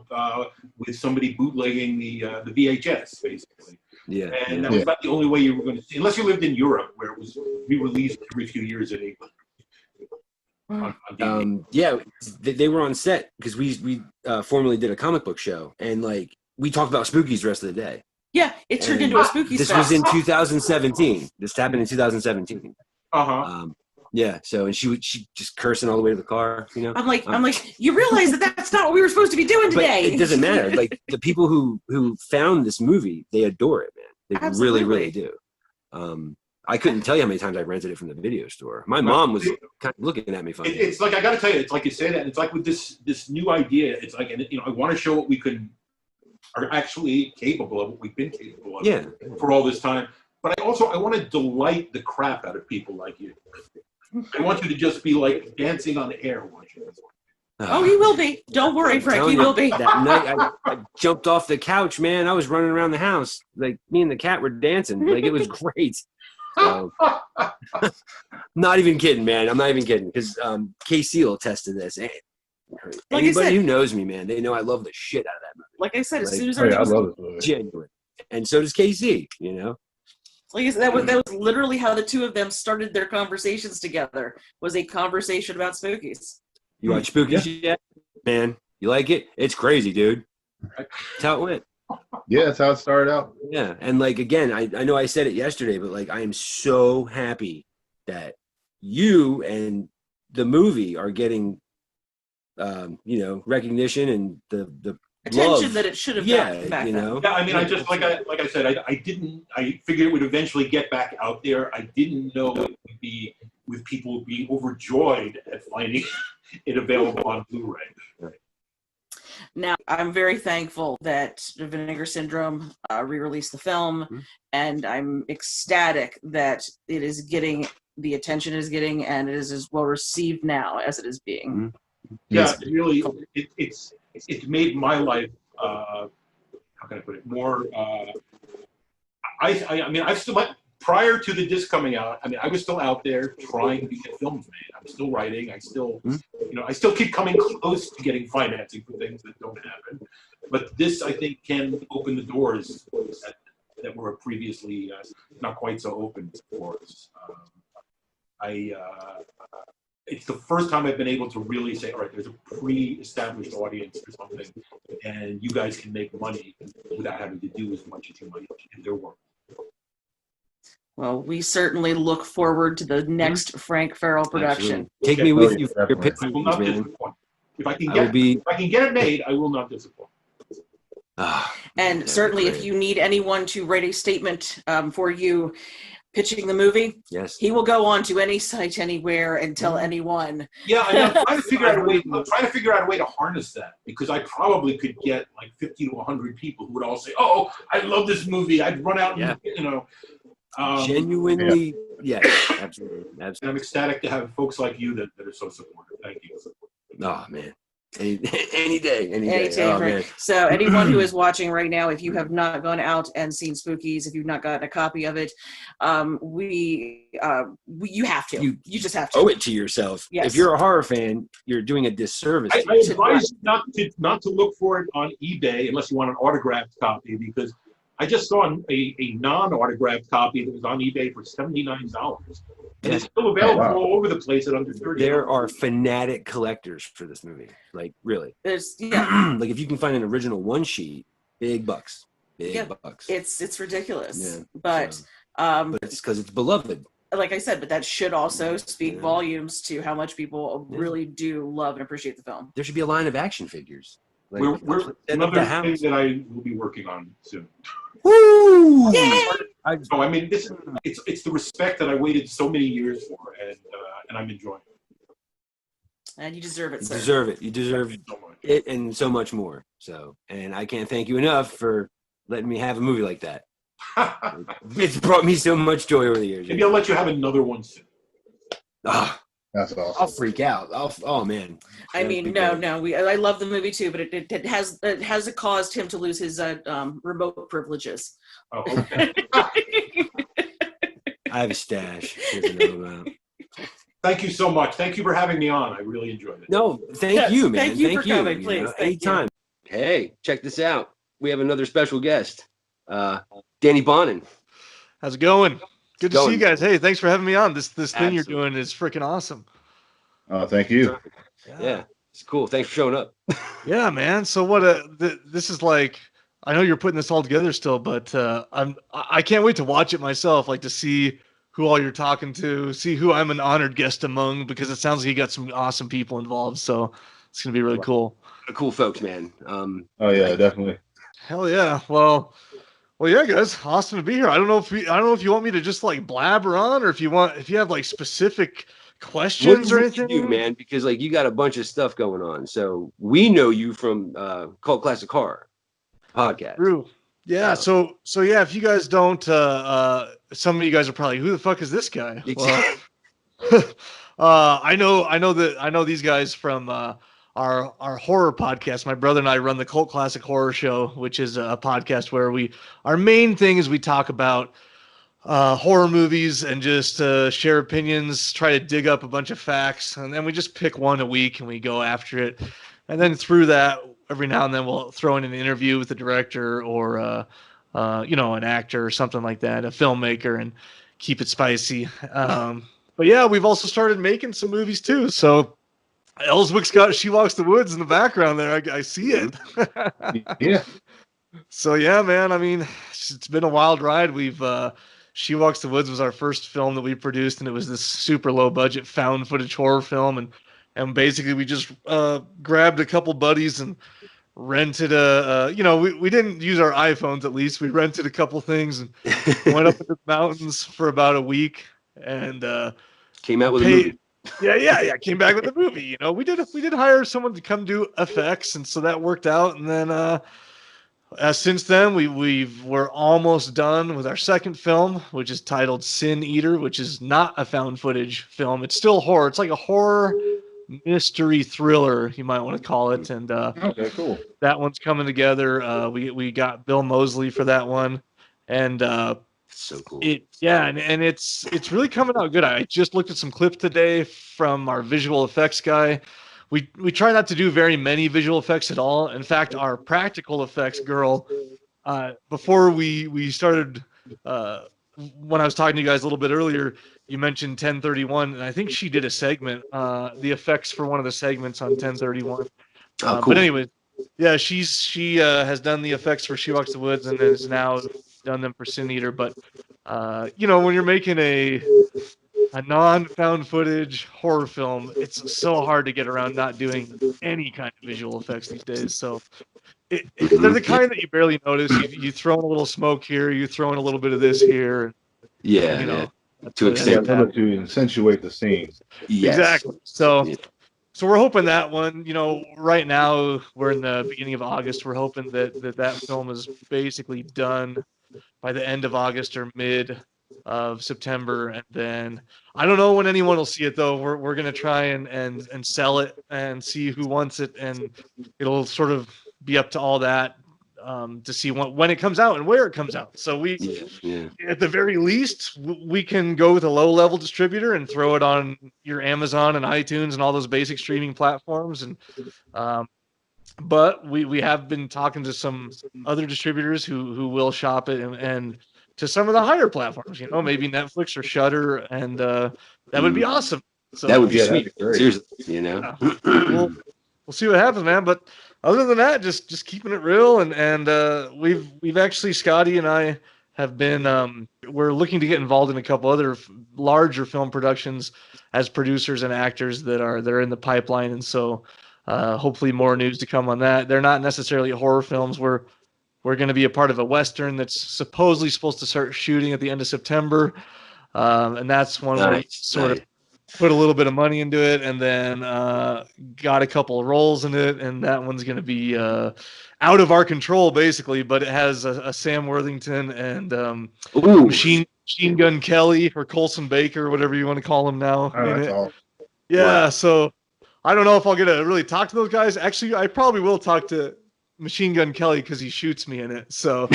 with somebody bootlegging the VHS, basically. Yeah. And that was about the only way you were going to see, unless you lived in Europe, where it was re-released every few years in England. Yeah, they were on set because we formerly did a comic book show, and like we talked about Spookies the rest of the day. Yeah, it turned into a Spookies. This was in 2017. This happened in 2017. Yeah. So, and she just cursing all the way to the car. You know, I'm like, you realize that's not what we were supposed to be doing today. But it doesn't matter. Like the people who found this movie, they adore it, man. They Absolutely. really do. I couldn't tell you how many times I rented it from the video store. My mom was kind of looking at me funny. It's like, I got to tell you, it's like you say that, and it's like with this new idea, it's like, and you know, I want to show what we are actually capable of, what we've been capable of for all this time. But I want to delight the crap out of people like you. I want you to just be like dancing on air watching this. Oh, he will be. Don't worry, Frank. He will be. That night, I jumped off the couch, man. I was running around the house. Like, me and the cat were dancing. Like, it was great. So, not even kidding, man. I'm not even kidding. Because KC will attest to this. Anybody who knows me, man, they know I love the shit out of that movie. Like I said, as soon as I love it. Genuine. And so does KC, you know? Like I said, that was literally how the two of them started their conversations together, was a conversation about Spookies. You watch Spookies yet? Man, you like it? It's crazy, dude. That's how it went. Yeah, that's how it started out. Yeah, and like, again, I know I said it yesterday, but like, I am so happy that you and the movie are getting, you know, recognition and the attention love that it should have gotten back you then. know? Yeah, I mean, I just, like I said, I figured it would eventually get back out there. I didn't know it would be with people being overjoyed at finding it available on Blu-ray. Now, I'm very thankful that Vinegar Syndrome re-released the film, and I'm ecstatic that it is getting the attention it is getting, and it is as well received now as it is being. Yeah, it really, it's made my life, how can I put it, more, I mean, I've still, prior to the disc coming out, I mean, I was still out there trying to get films made. I'm still writing. I still, you know, I still keep coming close to getting financing for things that don't happen. But this, I think, can open the doors that were previously not quite so open for us. It's the first time I've been able to really say, all right, there's a pre-established audience for something, and you guys can make money without having to do as much as you might in their work. Well, we certainly look forward to the next Frank Farrell production. Absolutely. Take me with you for your pictures, I will not man. disappoint. If I can get it made, I will not disappoint. And certainly, if you need anyone to write a statement for you pitching the movie, yes, he will go on to any site anywhere and tell anyone. Yeah, I'm trying to figure out a way. I'm trying to figure out a way to harness that, because I probably could get like 50 to 100 people who would all say, "Oh, I love this movie. I'd run out and you know." Genuinely, yeah, absolutely. And I'm ecstatic to have folks like you that are so supportive. Thank you. Oh man, any day. Oh, man. So anyone who is watching right now, if you have not gone out and seen Spookies, if you've not gotten a copy of it, you have to. You just have to. Owe it to yourself. Yes. If you're a horror fan, you're doing a disservice. I advise not to look for it on eBay unless you want an autographed copy, because I just saw a non-autographed copy that was on eBay for $79. And it's still available all over the place at under $30. There are fanatic collectors for this movie. Like, really. There's like, if you can find an original one sheet, big bucks. Big bucks. It's ridiculous. Yeah, but it's because it's beloved. Like I said, but that should also speak volumes to how much people really do love and appreciate the film. There should be a line of action figures. Like, We're another thing that I will be working on soon. Woo! I mean, it's the respect that I waited so many years for, and I'm enjoying it. And you deserve it, You sir. deserve it. You deserve it and so much more. So, and I can't thank you enough for letting me have a movie like that. It's brought me so much joy over the years. Maybe I'll let you have another one soon. Ah, That's awesome. I'll freak out. Oh man. I mean, no. I love the movie too, but it has caused him to lose his remote privileges. Oh, okay. I have a stash. He doesn't know about. Thank you so much. Thank you for having me on. I really enjoyed it. No, thank you, man. Thank you for coming, please. Know, Thank you. anytime. Hey, check this out. We have another special guest, Danny Bonin. How's it going? Good to see you guys. Hey, thanks for having me on. This thing Absolutely. you're doing is freaking awesome. Thank you. Yeah, it's cool. Thanks for showing up. Yeah, man. So what? This is like. I know you're putting this all together still, but I can't wait to watch it myself. Like to see who all you're talking to, see who I'm an honored guest among, because it sounds like you got some awesome people involved. So it's gonna be really cool. Cool folks, man. Oh yeah, definitely. Hell yeah. Well, yeah, guys, awesome to be here. I don't know if you want me to just like blabber on, or if you have like specific questions or anything. You, man, because like you got a bunch of stuff going on. So we know you from Cult Classic Horror podcast. True. Yeah. So yeah, if you guys don't, some of you guys are probably, who the fuck is this guy? Well, I know these guys from our horror podcast. My brother and I run the Cult Classic Horror Show, which is a podcast where our main thing is we talk about horror movies and just share opinions, try to dig up a bunch of facts, and then we just pick one a week and we go after it. And then through that, every now and then we'll throw in an interview with the director or an actor or something like that, a filmmaker, and keep it spicy. But yeah, we've also started making some movies too. So Elswick's got She Walks the Woods in the background there. I see it. Yeah. So yeah, man. I mean, it's been a wild ride. We've She Walks the Woods was our first film that we produced, and it was this super low budget found footage horror film, and basically we just grabbed a couple buddies and rented we didn't use our iPhones, at least we rented a couple things and went up into the mountains for about a week and came out with a movie. Yeah. Came back with a movie. We did hire someone to come do effects, and so that worked out. And then since then we're almost done with our second film, which is titled Sin Eater, which is not a found footage film. It's still horror. It's like a horror mystery thriller, you might want to call it. And okay, cool. That one's coming together. We got Bill Moseley for that one, and so cool. And it's really coming out good. I just looked at some clips today from our visual effects guy. We try not to do very many visual effects at all. In fact, our practical effects girl, before we started, when I was talking to you guys a little bit earlier, you mentioned 1031, and I think she did a segment, the effects for one of the segments on 1031. Oh, cool. But anyway, yeah, she has done the effects for She Walks the Woods and has now done them for Sin Eater. But when you're making a non-found footage horror film, it's so hard to get around not doing any kind of visual effects these days. So they're the kind that you barely notice. You throw in a little smoke here, you throw in a little bit of this here. Yeah. To accentuate the scene. Yes. Exactly. So we're hoping that one, right now we're in the beginning of August. We're hoping that film is basically done by the end of August or mid of September. And then I don't know when anyone will see it though. We're going to try and sell it and see who wants it. And it'll sort of be up to all that to see when it comes out and where it comes out. So at the very least, we can go with a low-level distributor and throw it on your Amazon and iTunes and all those basic streaming platforms. And but we have been talking to some other distributors who will shop it and to some of the higher platforms. Maybe Netflix or Shudder, and that would be awesome. So that would be sweet. Seriously, we'll see what happens, man. But other than that, just keeping it real, and we've actually, Scotty and I have been we're looking to get involved in a couple other larger film productions as producers and actors that are in the pipeline, and so hopefully more news to come on that. They're not necessarily horror films. We're going to be a part of a Western that's supposedly supposed to start shooting at the end of September, and that's one where we sort of put a little bit of money into it, and then got a couple of roles in it, and that one's going to be out of our control basically, but it has a Sam Worthington and Machine Gun Kelly or Colson Baker, whatever you want to call him now. Oh, that's all. Yeah, Wow. so I don't know if I'll get to really talk to those guys. Actually, I probably will talk to Machine Gun Kelly because he shoots me in it. So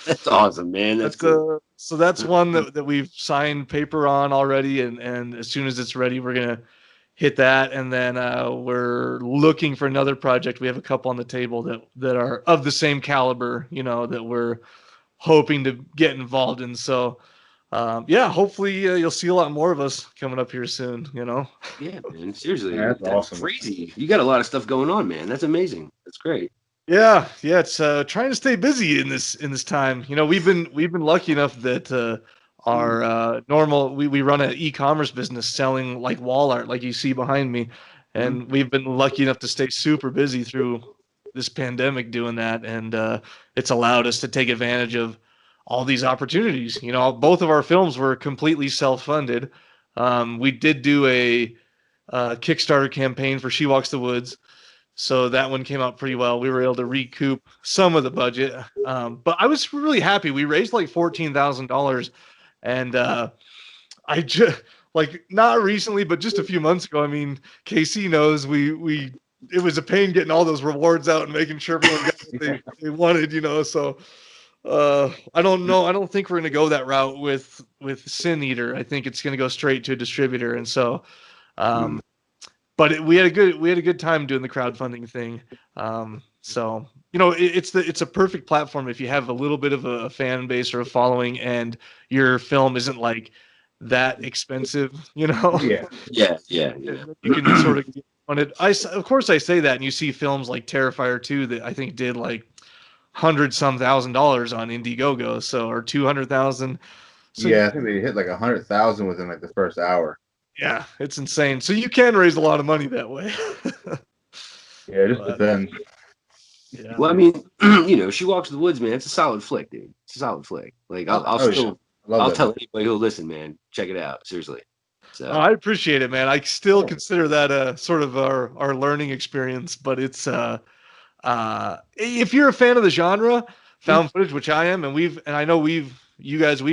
That's awesome, man. That's cool. So that's one that we've signed paper on already, and as soon as it's ready, we're gonna hit that. And then we're looking for another project. We have a couple on the table that are of the same caliber, that we're hoping to get involved in. So yeah, hopefully you'll see a lot more of us coming up here soon. Yeah, man. Seriously, Yeah, that's awesome. Crazy. You got a lot of stuff going on, man. That's amazing. That's great. Yeah, it's trying to stay busy in this time. We've been lucky enough that our normal we run an e-commerce business selling like wall art, like you see behind me, and we've been lucky enough to stay super busy through this pandemic doing that, and it's allowed us to take advantage of all these opportunities. Both of our films were completely self-funded. We did do a Kickstarter campaign for She Walks the Woods. So that one came out pretty well. We were able to recoup some of the budget. But I was really happy. We raised like $14,000. And I just, like, not recently, but just a few months ago, I mean, KC knows it was a pain getting all those rewards out and making sure everyone got what they wanted, So I don't know. I don't think we're going to go that route with Sin Eater. I think it's going to go straight to a distributor. And so, but we had a good time doing the crowdfunding thing. So it's a perfect platform if you have a little bit of a fan base or a following, and your film isn't like that expensive. Yeah. You can sort of get funded. Of course I say that, and you see films like Terrifier 2 that I think did like $100-some thousand on Indiegogo, or 200,000. So yeah, I think they hit like 100,000 within like the first hour. Yeah, it's insane. So you can raise a lot of money that way. Yeah, it just depends. Yeah. Well, I mean, She Walks the Woods, man. It's a solid flick, dude. It's a solid flick. Like I'll tell anybody who'll listen, man. Check it out, seriously. So I appreciate it, man. I still consider that sort of our learning experience, but it's if you're a fan of the genre, found footage, which I am, and I know we've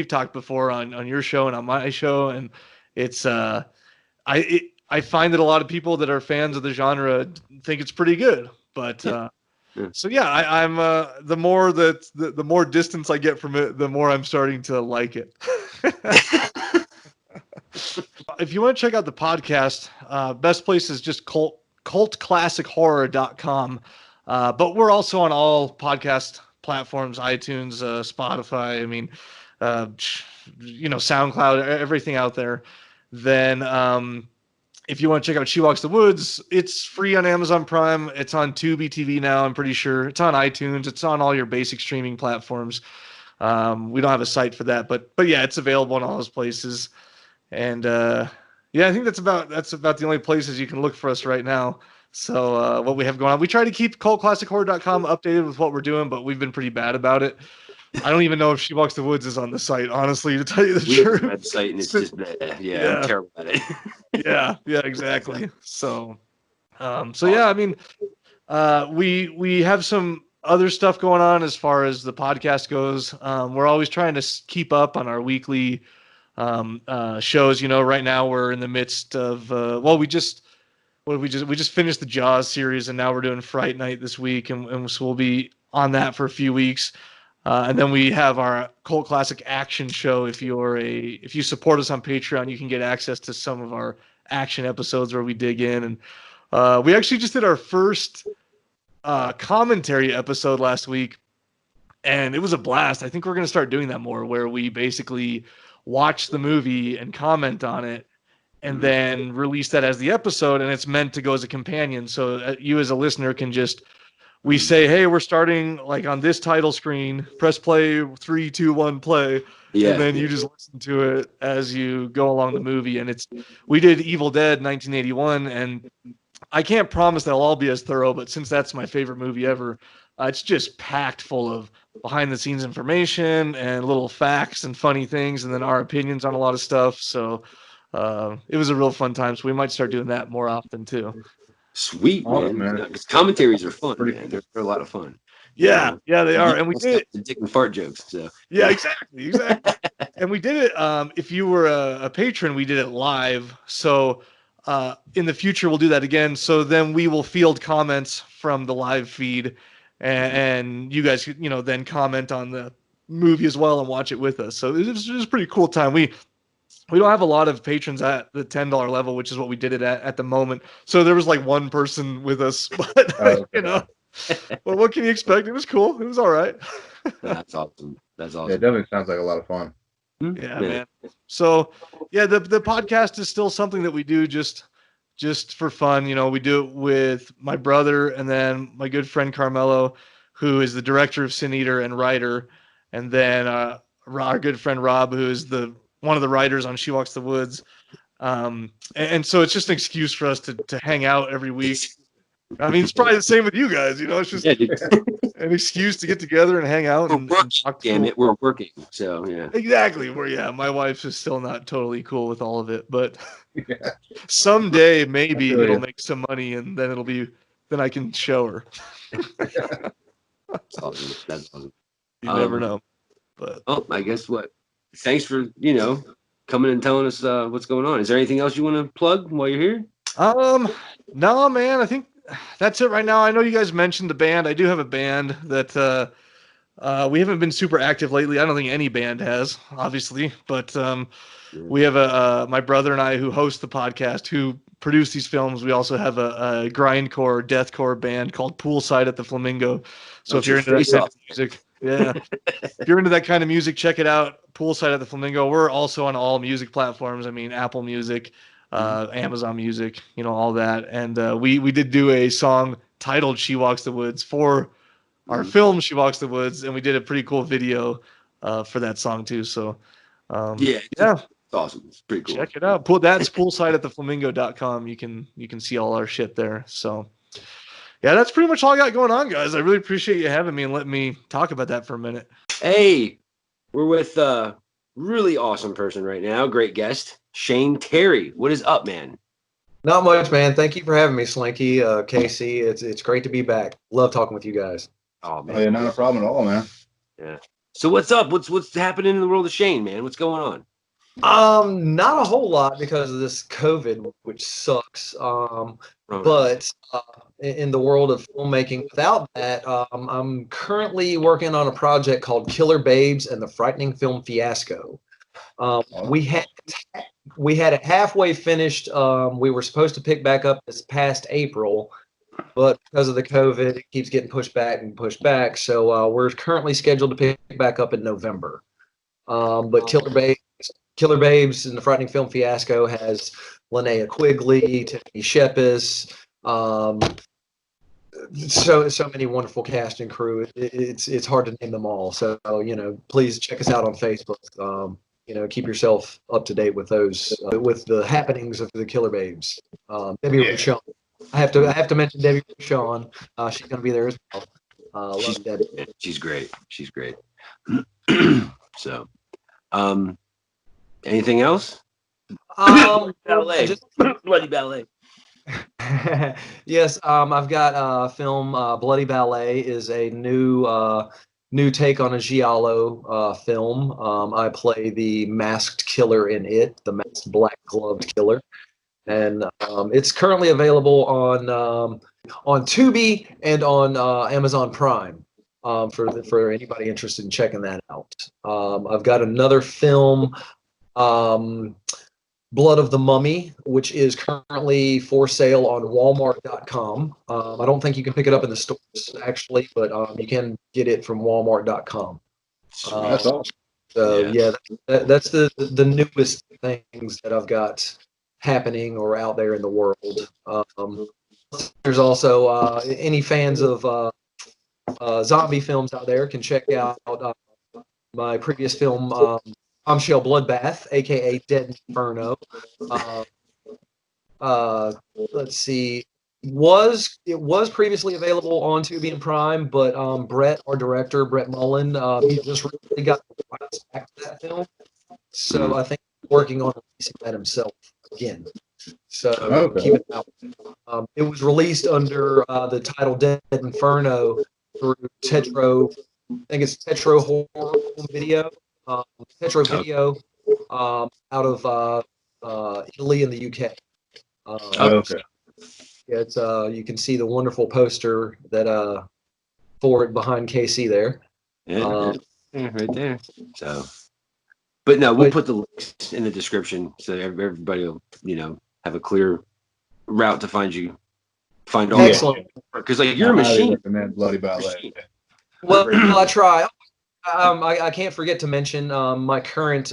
talked before on your show and on my show, and it's I find that a lot of people that are fans of the genre think it's pretty good, but so yeah, I'm the more distance I get from it, the more I'm starting to like it. If you want to check out the podcast, best place is just cultclassichorror.com. But we're also on all podcast platforms, iTunes, Spotify. I mean, SoundCloud, everything out there. Then if you want to check out She Walks the Woods, it's free on Amazon Prime. It's on Tubi TV now, I'm pretty sure. It's on iTunes. It's on all your basic streaming platforms. We don't have a site for that, but yeah, it's available in all those places. And I think that's about the only places you can look for us right now. So what we have going on, we try to keep cultclassichorror.com updated with what we're doing, but we've been pretty bad about it. I don't even know if She Walks the Woods is on the site, honestly, to tell you the truth. We have a website and it's just I'm terrible at it. yeah, exactly. So yeah, I mean, we have some other stuff going on as far as the podcast goes. We're always trying to keep up on our weekly shows. Right now we're in the midst of we just finished the Jaws series, and now we're doing Fright Night this week, and so we'll be on that for a few weeks. And then we have our Cult Classic Action show. If you support us on Patreon, you can get access to some of our action episodes where we dig in. And we actually just did our first commentary episode last week, and it was a blast. I think we're going to start doing that more, where we basically watch the movie and comment on it, and then release that as the episode, and it's meant to go as a companion. So you as a listener can we say, hey, we're starting like on this title screen, press play, 3, 2, 1, play. Yeah. And then you just listen to it as you go along the movie. And we did Evil Dead 1981, and I can't promise they'll all be as thorough, but since that's my favorite movie ever, it's just packed full of behind the scenes information and little facts and funny things, and then our opinions on a lot of stuff. So it was a real fun time. So we might start doing that more often too. Sweet, man. Commentaries are fun, man. They're a lot of fun. Yeah, yeah, they are, and we did the dick and fart jokes. So yeah, exactly. And we did it. If you were a patron, we did it live. So in the future, we'll do that again. So then we will field comments from the live feed, and you guys, then comment on the movie as well and watch it with us. So it was a pretty cool time. We don't have a lot of patrons at the $10 level, which is what we did it at the moment. So there was like one person with us, but well, what can you expect? It was cool. It was all right. That's awesome. That's awesome. Yeah, it definitely sounds like a lot of fun. Yeah, man. So yeah, the podcast is still something that we do just for fun. We do it with my brother and then my good friend Carmelo, who is the director of Sin Eater and writer, and then our good friend Rob, who is one of the writers on She Walks the Woods. And so it's just an excuse for us to hang out every week. I mean, it's probably the same with you guys. It's just an excuse to get together and hang out. And talk. Damn it, we're working. So yeah, exactly. My wife is still not totally cool with all of it, but someday maybe it'll make some money, and then then I can show her. That's awesome. That's awesome. You never know. But I guess what? Thanks for coming and telling us what's going on. Is there anything else you want to plug while you're here? No, man. I think that's it right now. I know you guys mentioned the band. I do have a band that we haven't been super active lately. I don't think any band has, obviously, but we have my brother and I who host the podcast, who produce these films. We also have a grindcore, deathcore band called Poolside at the Flamingo. So if you're into that kind of music, if you're into that kind of music, check it out. Poolside at the Flamingo. We're also on all music platforms. I mean, Apple Music, Amazon Music, all that. And we did do a song titled She Walks the Woods for our film She Walks the Woods, and we did a pretty cool video for that song too. So it's awesome. It's pretty cool. Check it out. That's poolsideattheflamingo.com. You can see all our shit there. So yeah, that's pretty much all I got going on, guys. I really appreciate you having me and letting me talk about that for a minute. Hey, we're with a really awesome person right now. Great guest, Shane Terry. What is up, man? Not much, man. Thank you for having me, Slinky. KC, it's great to be back. Love talking with you guys. Oh man, yeah, not a problem at all, man. Yeah. So what's up? What's happening in the world of Shane, man? What's going on? Not a whole lot because of this COVID, which sucks. But in the world of filmmaking, without that, I'm currently working on a project called Killer Babes and the Frightening Film Fiasco. We had it halfway finished. We were supposed to pick back up this past April, but because of the COVID, it keeps getting pushed back and pushed back. So we're currently scheduled to pick back up in November. But Killer Babes and the Frightening Film Fiasco has Linnea Quigley, Tiffany Shepis, so many wonderful cast and crew. It's hard to name them all. So please check us out on Facebook. Keep yourself up to date with those with the happenings of the Killer Babes. Debbie Rochon. I have to mention Debbie Rochon. She's going to be there as well. Love Debbie. She's great. She's great. So, anything else? Ballet. Bloody ballet. Yes, I've got film Bloody Ballet is a new take on a Giallo film. I play the masked killer in it, the masked black gloved killer. And it's currently available on Tubi and on Amazon Prime for anybody interested in checking that out. I've got another film, Blood of the Mummy, which is currently for sale on Walmart.com. I don't think you can pick it up in the stores, actually, but you can get it from Walmart.com. That's awesome. So, yeah, that's the newest things that I've got happening or out there in the world. There's also any fans of zombie films out there can check out my previous film, Bombshell Bloodbath, aka Dead Inferno. Let's see. It was previously available on Tubi and Prime, but Brett, our director, Brett Mullen, he just recently got the rights back to that film. So I think he's working on releasing that himself again. So keep it out. It was released under the title Dead Inferno through Tetro. I think it's Tetro Horror Video. Tetro Video out of Italy in the UK. Okay. It's you can see the wonderful poster that for it behind KC there. Yeah, right there. So, but no, we'll put the links in the description so everybody will, have a clear route to find you. Find all excellent. Because like you're a machine. Recommend Bloody Ballet. Well, I try. I can't forget to mention my current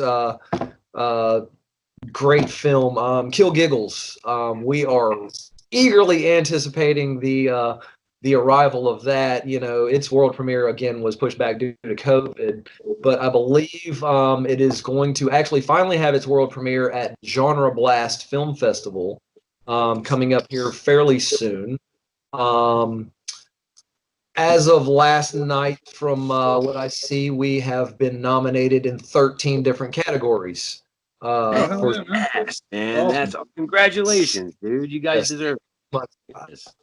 great film, Kill Giggles. We are eagerly anticipating the arrival of that. Its world premiere again was pushed back due to COVID, but I believe it is going to actually finally have its world premiere at Genre Blast Film Festival coming up here fairly soon. As of last night, from what I see, we have been nominated in 13 different categories. Yes, man. That's congratulations, dude. You guys deserve it.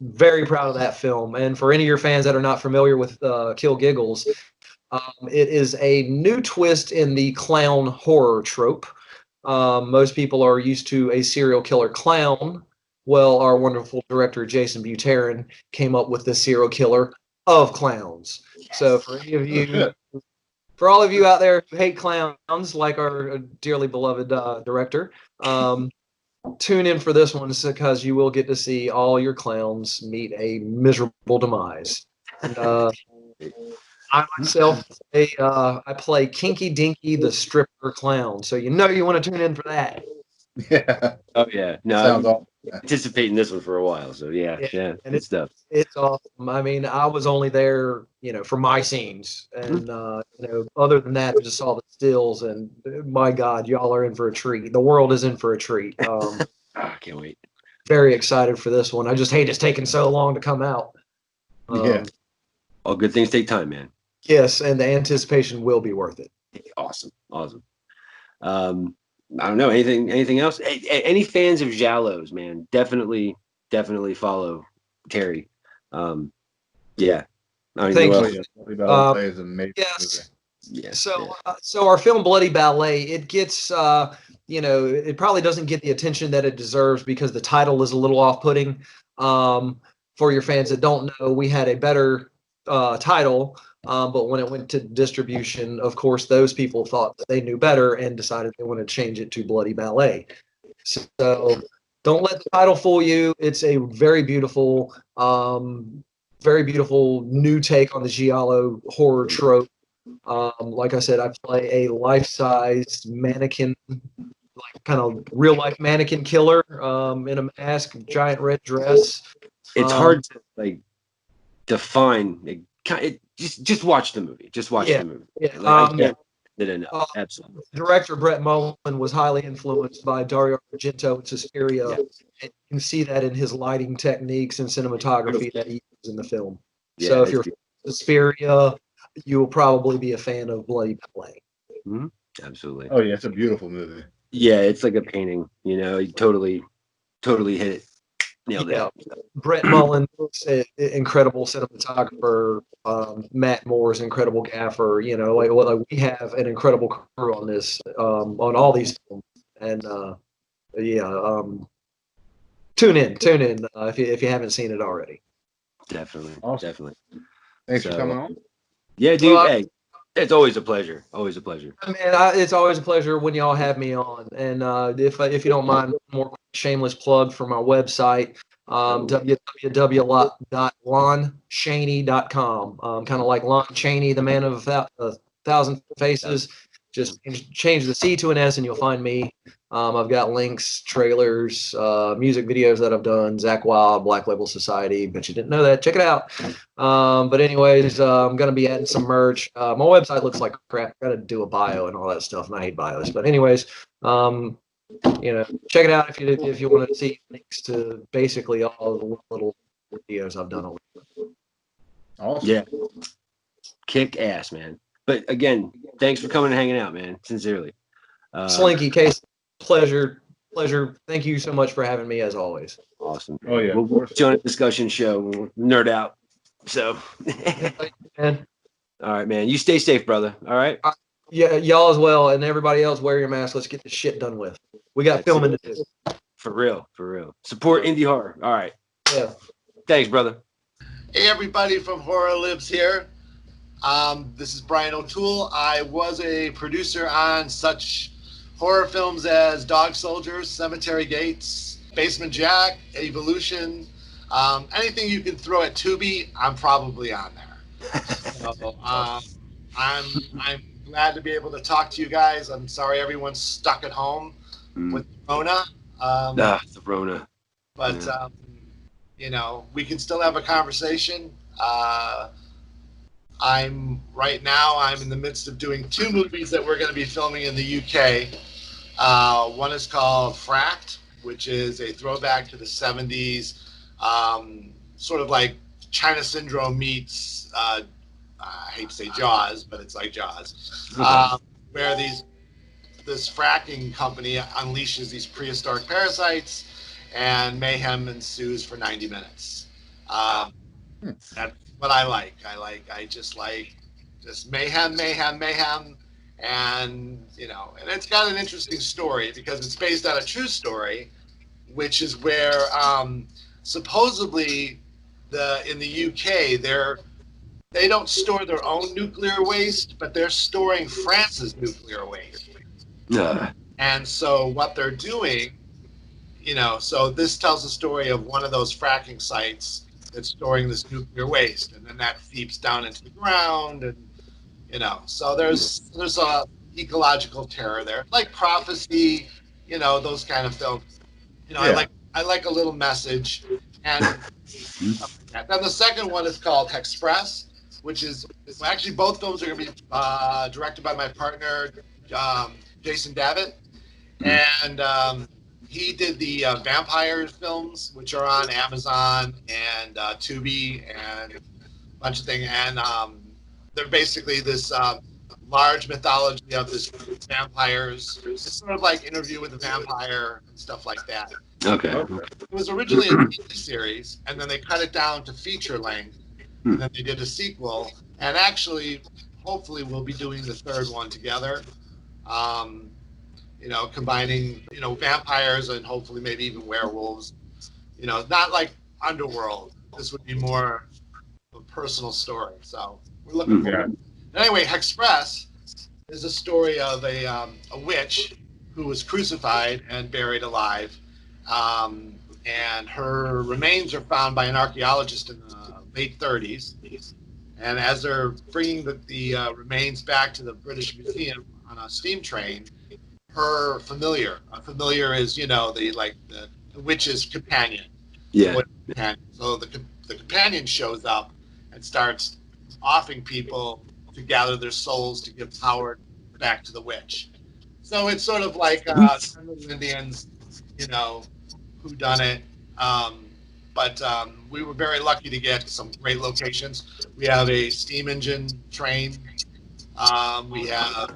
Very proud of that film. And for any of your fans that are not familiar with Kill Giggles, it is a new twist in the clown horror trope. Most people are used to a serial killer clown. Well, our wonderful director, Jason Buterin, came up with the serial killer of clowns. So for any of you, for all of you out there who hate clowns, like our dearly beloved director, tune in for this one because you will get to see all your clowns meet a miserable demise. And, I myself, I play Kinky Dinky, the stripper clown. So you want to tune in for that. Yeah. Oh yeah. No, Sounds awesome. Anticipating this one for a while. So yeah. And good stuff. It's awesome. I mean, I was only there, for my scenes, and other than that, I just saw the stills, and my God, y'all are in for a treat. The world is in for a treat. I can't wait. Very excited for this one. I just hate it's taking so long to come out. Yeah. All good things take time, man. Yes, and the anticipation will be worth it. Awesome. I don't know anything else. Any fans of Giallos, man? Definitely follow Terry. Yeah. Thank you. Ballet is amazing. Yes. Yeah. So our film Bloody Ballet, it gets it probably doesn't get the attention that it deserves because the title is a little off-putting. For your fans that don't know, we had a better title. But when it went to distribution, of course, those people thought that they knew better and decided they wanted to change it to Bloody Ballet. So don't let the title fool you. It's a very beautiful new take on the Giallo horror trope. Like I said, I play a life-sized mannequin, like kind of real-life mannequin killer in a mask, giant red dress. It's hard to define. Just watch the movie. Just watch the movie. Yeah. I can't get enough. Absolutely. Director Brett Mullen was highly influenced by Dario Argento and Suspiria. And you can see that in his lighting techniques and cinematography that he uses in the film. Yeah, so if you're Suspiria, you will probably be a fan of Bloody Ballet. Mm-hmm. Absolutely. Oh yeah, it's a beautiful movie. Yeah, it's like a painting. He totally hit it. Nailed it. Brett Mullen, incredible cinematographer. Matt Moore's incredible gaffer. We have an incredible crew on this, on all these films. And tune in if you haven't seen it already. Definitely, awesome. Definitely. Thanks for coming on. Yeah, dude. Hey, it's always a pleasure. Always a pleasure. Man, it's always a pleasure when y'all have me on. And if you don't mind, more shameless plug for my website, www.lonshaney.com. Kind of like Lon Chaney, the man of a thousand faces. Just change the C to an S and you'll find me. I've got links, trailers, music videos that I've done, Zach Wild, Black Label Society. Bet you didn't know that. Check it out. But anyways, I'm going to be adding some merch. My website looks like crap. Got to do a bio and all that stuff, and I hate bios. But anyways, check it out if you want to see links to basically all the little videos I've done. Awesome. Yeah. Kick ass, man. But again, thanks for coming and hanging out, man. Sincerely. Slinky, Case, pleasure. Thank you so much for having me, as always. Awesome. Oh yeah. We'll join a discussion show. We'll nerd out So, And all right, man. You stay safe, brother. All right. yeah, y'all as well, and everybody else, wear your mask. Let's get this shit done with. We got filming to do. For real, for real. Support indie horror. All right. Yeah. Thanks, brother. Hey, everybody from Horror Lives here. This is Brian O'Toole. I was a producer on such horror films as Dog Soldiers, Cemetery Gates, Basement Jack, Evolution. Anything you can throw at Tubi, I'm probably on there. So, I'm glad to be able to talk to you guys. I'm sorry everyone's stuck at home with Rona. The Rona. But you know, we can still have a conversation. I'm in the midst of doing 2 movies that we're going to be filming in the UK. One is called Fracked, which is a throwback to the 70s, sort of like China Syndrome meets, I hate to say Jaws, but it's like Jaws, where this fracking company unleashes these prehistoric parasites, and mayhem ensues for 90 minutes. That's what I like. I just like mayhem, and and it's got an interesting story because it's based on a true story, which is where supposedly in the UK they don't store their own nuclear waste, but they're storing France's nuclear waste. And so what they're doing, so this tells the story of one of those fracking sites that's storing this nuclear waste, and then that seeps down into the ground, and so there's a ecological terror there, like Prophecy, those kind of films. I like a little message, and then the second one is called Express, which is actually both films are going to be directed by my partner Jason Davitt, and he did the vampires films, which are on Amazon and Tubi and a bunch of things, and they're basically this large mythology of this vampires. It's sort of like Interview with the Vampire and stuff like that. Okay. It was originally a TV series, and then they cut it down to feature length, and then they did a sequel, and actually, hopefully, we'll be doing the third one together. Combining, vampires and hopefully maybe even werewolves. Not like Underworld. This would be more of a personal story. So we're looking forward. Anyway, Express is a story of a witch who was crucified and buried alive. And her remains are found by an archaeologist in the late 30s. And as they're bringing the remains back to the British Museum on a steam train, her familiar is the witch's companion. Yeah. So the companion shows up and starts offering people to gather their souls to give power back to the witch. So it's sort of like Indians, who done it. But we were very lucky to get some great locations. We have a steam engine train. We have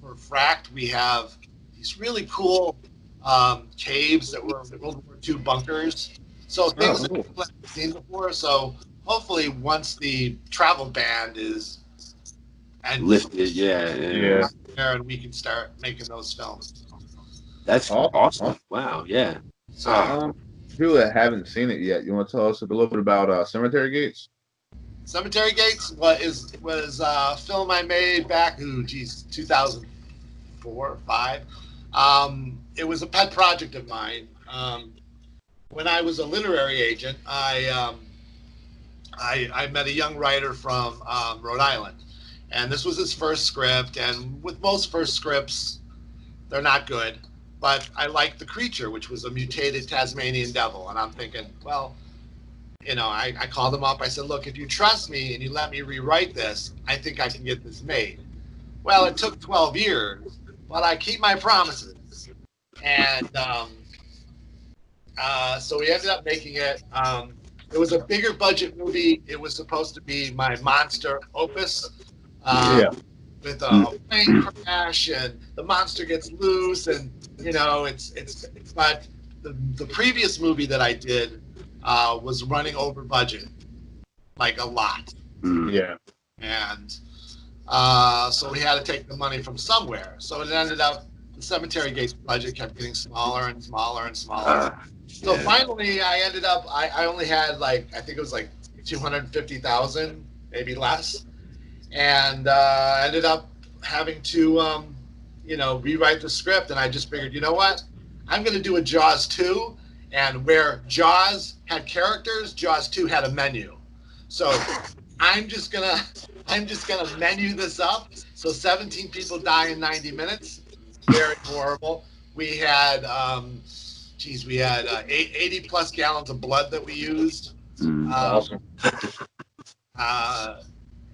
for Fracked, we have these really cool caves that were World War II bunkers. So things that people haven't seen before. So hopefully, once the travel ban is lifted, and we can start making those films. That's awesome. Wow, yeah. So, people that haven't seen it yet, you want to tell us a little bit about Cemetery Gates? Cemetery Gates was a film I made back, 2004 or 2005. It was a pet project of mine. When I was a literary agent, I met a young writer from Rhode Island, and this was his first script. And with most first scripts, they're not good. But I liked the creature, which was a mutated Tasmanian devil. And I'm thinking, well, I called him up. I said, look, if you trust me and you let me rewrite this, I think I can get this made. Well, it took 12 years, but I keep my promises. And so we ended up making it. It was a bigger budget movie. It was supposed to be my monster opus. With a plane crash and the monster gets loose, and it's but the previous movie that I did was running over budget, like a lot. Yeah. And so we had to take the money from somewhere. So it ended up the Cemetery Gates budget kept getting smaller and smaller and smaller. So finally, I ended up. I only had like I think it was like 250,000, maybe less, and ended up having to rewrite the script. And I just figured, you know what, I'm going to do a Jaws 2, and where Jaws had characters, Jaws 2 had a menu. So I'm just gonna menu this up. So 17 people die in 90 minutes. Very horrible. We had, we had 80 plus gallons of blood that we used. Awesome.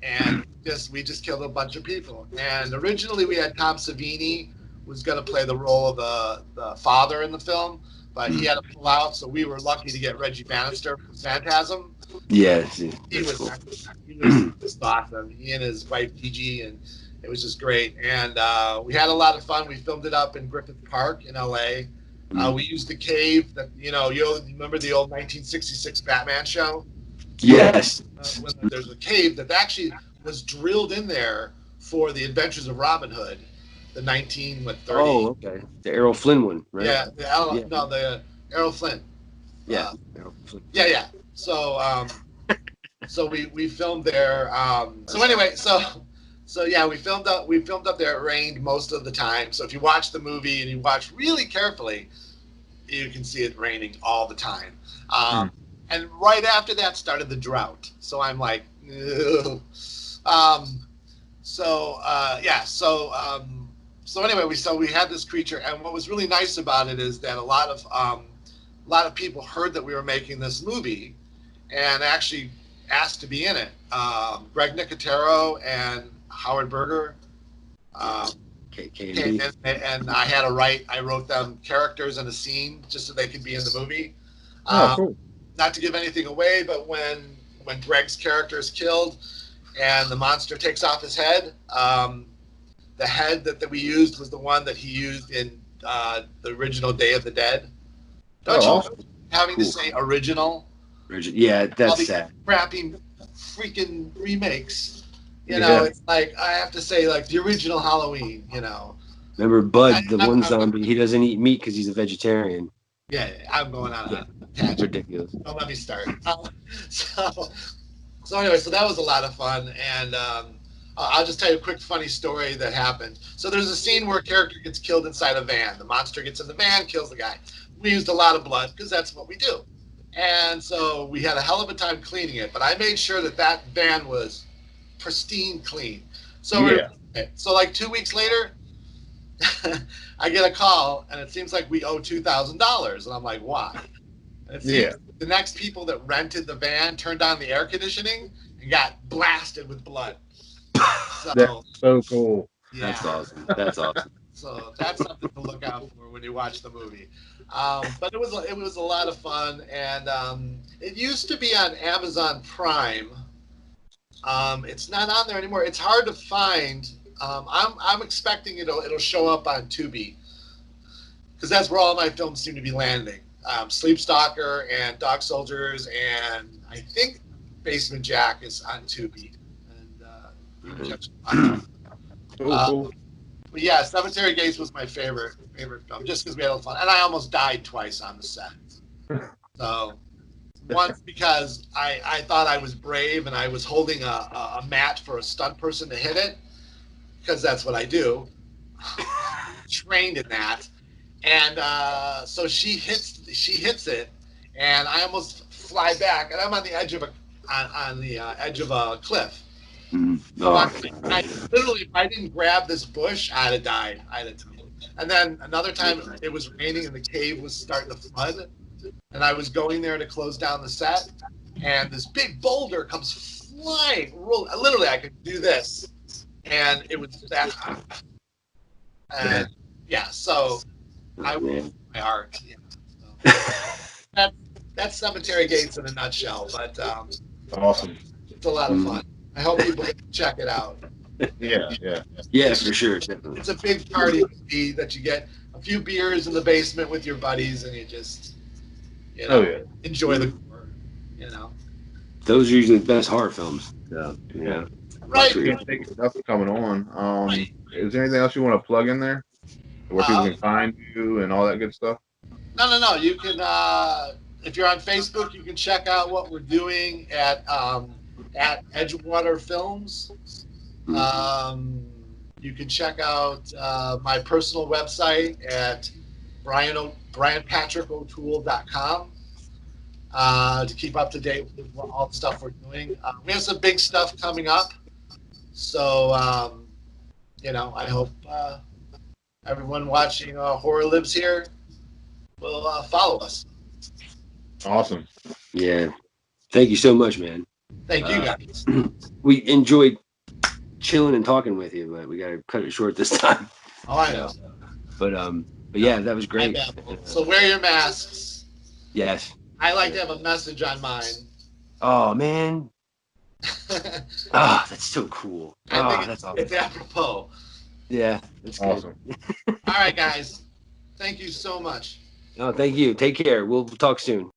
And we just killed a bunch of people. And originally we had Tom Savini was going to play the role of the father in the film, but he had to pull out. So we were lucky to get Reggie Bannister from Phantasm. Yeah, He was just awesome. He and his wife Gigi, and it was just great. And we had a lot of fun. We filmed it up in Griffith Park in LA. We used the cave that you remember the old 1966 Batman show. Yes. There's a cave that actually was drilled in there for the Adventures of Robin Hood, the 1930. Oh, okay. The Errol Flynn one, right? Yeah. The Errol Flynn. Yeah. Errol Flynn. Yeah. So so we filmed there. So anyway, so yeah, we filmed up there. It rained most of the time. So if you watch the movie and you watch really carefully, you can see it raining all the time. And right after that started the drought. So I'm like, ew. So anyway, we had this creature, and what was really nice about it is that a lot of people heard that we were making this movie, and actually asked to be in it. Greg Nicotero and Howard Berger. And I wrote them characters in a scene just so they could be in the movie. Cool. Not to give anything away, but when Greg's character is killed and the monster takes off his head, the head that we used was the one that he used in the original Day of the Dead. Don't you awesome. Having to say original? Yeah, that's all these sad. Crappy freaking remakes. It's like I have to say like the original Halloween. Remember Bud, the one zombie? He doesn't eat meat because he's a vegetarian. Yeah, I'm going on a It's ridiculous. Don't let me start. So anyway, so that was a lot of fun, and I'll just tell you a quick funny story that happened. So there's a scene where a character gets killed inside a van. The monster gets in the van, kills the guy. We used a lot of blood because that's what we do. And so we had a hell of a time cleaning it, but I made sure that van was pristine clean. So so like 2 weeks later, I get a call, and it seems like we owe $2,000, and I'm like, why? And it seems the next people that rented the van turned on the air conditioning and got blasted with blood. So, that's so cool. Yeah. That's awesome. That's awesome. So that's something to look out for when you watch the movie. But it was a lot of fun, and it used to be on Amazon Prime. It's not on there anymore. It's hard to find. I'm expecting it'll show up on Tubi, because that's where all my films seem to be landing. Sleep Stalker and Dog Soldiers, and I think Basement Jack is on Tubi. And Cool. But yeah, Cemetery Gates was my favorite film, just because we had a lot of fun, and I almost died twice on the set. So once because I thought I was brave, and I was holding a mat for a stunt person to hit it, because that's what I do. Trained in that, and so she hits it, and I almost fly back, and I'm on the edge of a cliff. So I literally, if I didn't grab this bush, I'd have died. And then another time, it was raining and the cave was starting to flood, and I was going there to close down the set, and this big boulder comes flying. Literally, I could do this, and it was that high. And so I would my heart. That's Cemetery Gates in a nutshell. But awesome. It's a lot of fun. I hope people check it out. Yeah, for sure. It's a big party that you get a few beers in the basement with your buddies, and you just enjoy the. those are usually the best horror films. So, yeah. Right. Thank you for coming on. Is there anything else you want to plug in there? Where people can find you and all that good stuff? No. You can, if you're on Facebook, you can check out what we're doing at Edgewater Films. You can check out my personal website at brianpatrickotoole.com to keep up to date with all the stuff we're doing. We have some big stuff coming up. So, I hope everyone watching Horror Lives Here will follow us. Awesome. Yeah. Thank you so much, man. Thank you, guys. We enjoyed chilling and talking with you, but we got to cut it short this time. Oh, I know. But yeah, that was great. So wear your masks. Yes. I like to have a message on mine. Oh, man. Oh, that's so cool. I think that's it's apropos. Yeah, that's awesome. All right, guys. Thank you so much. Oh, thank you. Take care. We'll talk soon.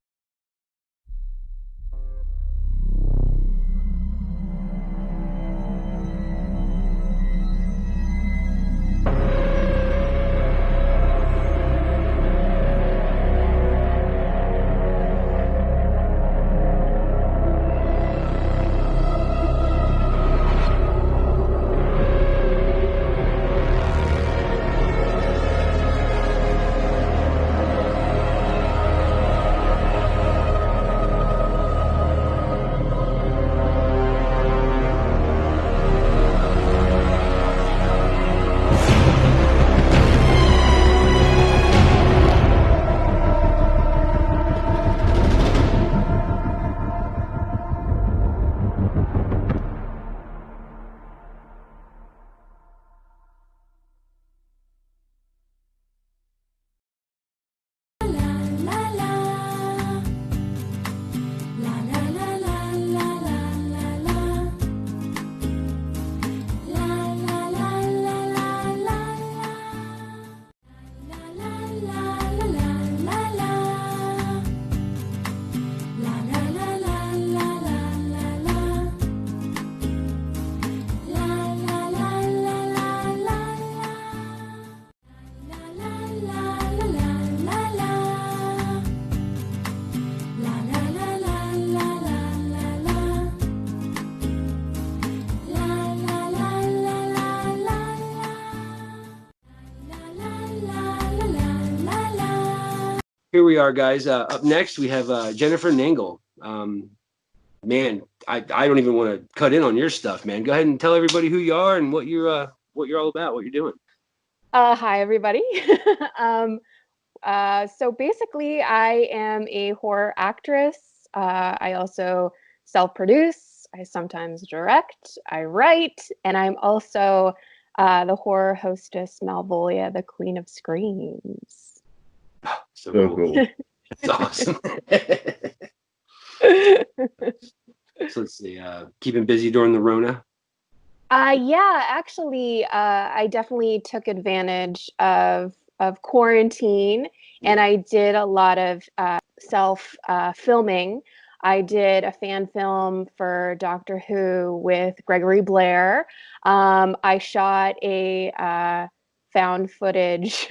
Here we are, guys. Up next, we have Jennifer Nangle. Man, I don't even want to cut in on your stuff, man. Go ahead and tell everybody who you are and what you're all about, what you're doing. Hi, everybody. So basically, I am a horror actress. I also self-produce. I sometimes direct. I write, and I'm also the horror hostess Malvolia, the Queen of Screams. So cool. That's awesome. So let's see. Keeping busy during the Rona? Yeah, actually, I definitely took advantage of quarantine, and I did a lot of self filming. I did a fan film for Doctor Who with Gregory Blair. I shot a found footage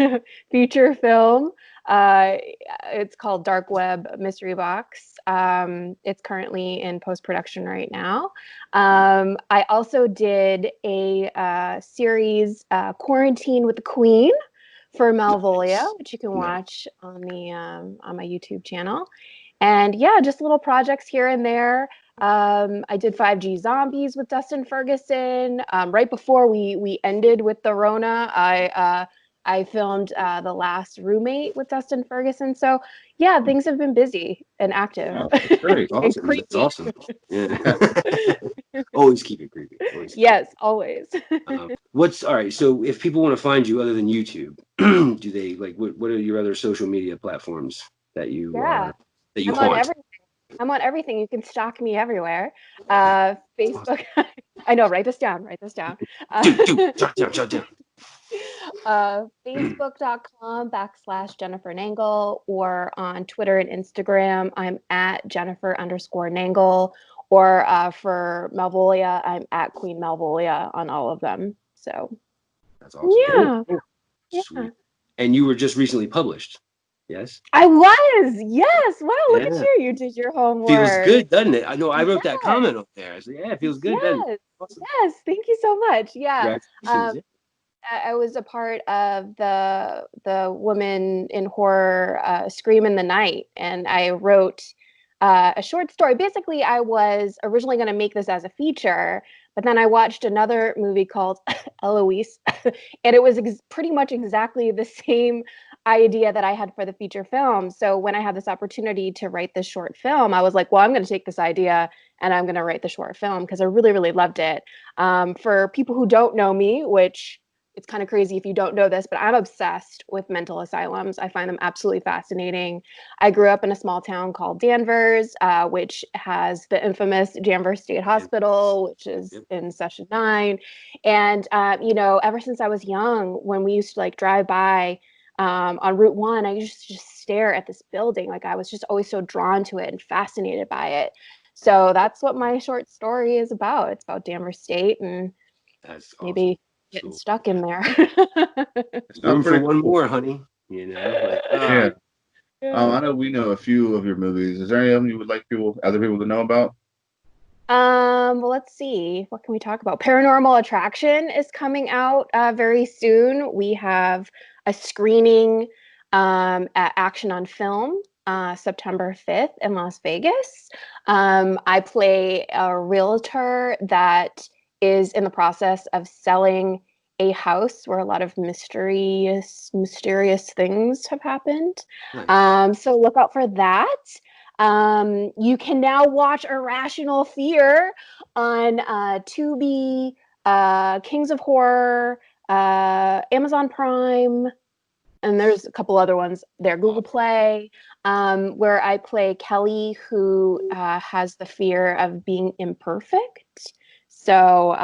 feature film. It's called Dark Web Mystery Box. It's currently in post-production right now. I also did a series, Quarantine with the Queen, for Malvolia, which you can watch on the on my YouTube channel. And yeah, just little projects here and there. I did 5G Zombies with Dustin Ferguson. Right before we ended with the Rona, I filmed The Last Roommate with Dustin Ferguson. So yeah, things have been busy and active. Oh, that's great. Awesome. That's awesome. Yeah. Always keep it creepy. Yes, always. All right? So if people want to find you other than YouTube, do they what are your other social media platforms that you Yeah. that you I'm on haunt? everything. I'm on everything. You can stalk me everywhere. Facebook. I know. Write this down. Write this down. Jot down. Facebook.com/Jennifer Nangle, or on Twitter and Instagram, I'm at Jennifer_Nangle, Or for Malvolia, I'm at Queen Malvolia on all of them. So that's awesome. yeah. Cool. Yeah. Sweet. And you were just recently published. Yes. I was. Yes. Wow. Look at Yeah. you. You did your homework. Feels good, doesn't it? I know. I wrote that comment up there. I said, yeah, it feels good, doesn't it? Yes. Awesome. Yes. Thank you so much. Yeah. Congratulations. I was a part of the Woman in Horror Scream in the Night, and I wrote a short story. Basically, I was originally going to make this as a feature, but then I watched another movie called Eloise, and it was pretty much exactly the same idea that I had for the feature film. So when I had this opportunity to write this short film, I was like, well, I'm going to take this idea and I'm going to write the short film because I really, really loved it. For people who don't know me, which it's kind of crazy if you don't know this, but I'm obsessed with mental asylums. I find them absolutely fascinating. I grew up in a small town called Danvers, which has the infamous Danvers State Hospital, which is in Session 9. And, you know, ever since I was young, when we used to like drive by on Route 1, I used to just stare at this building. Like I was just always so drawn to it and fascinated by it. So that's what my short story is about. It's about Danvers State and maybe getting stuck in there. Room for one more, honey. You know, like, I know we know a few of your movies. Is there any of them you would like other people to know about? Well, let's see. What can we talk about? Paranormal Attraction is coming out very soon. We have a screening at Action on Film September 5th in Las Vegas. I play a realtor that is in the process of selling a house where a lot of mysterious things have happened. Nice. So look out for that. You can now watch Irrational Fear on Tubi, Kings of Horror, Amazon Prime, and there's a couple other ones there. Google Play, where I play Kelly, who has the fear of being imperfect. So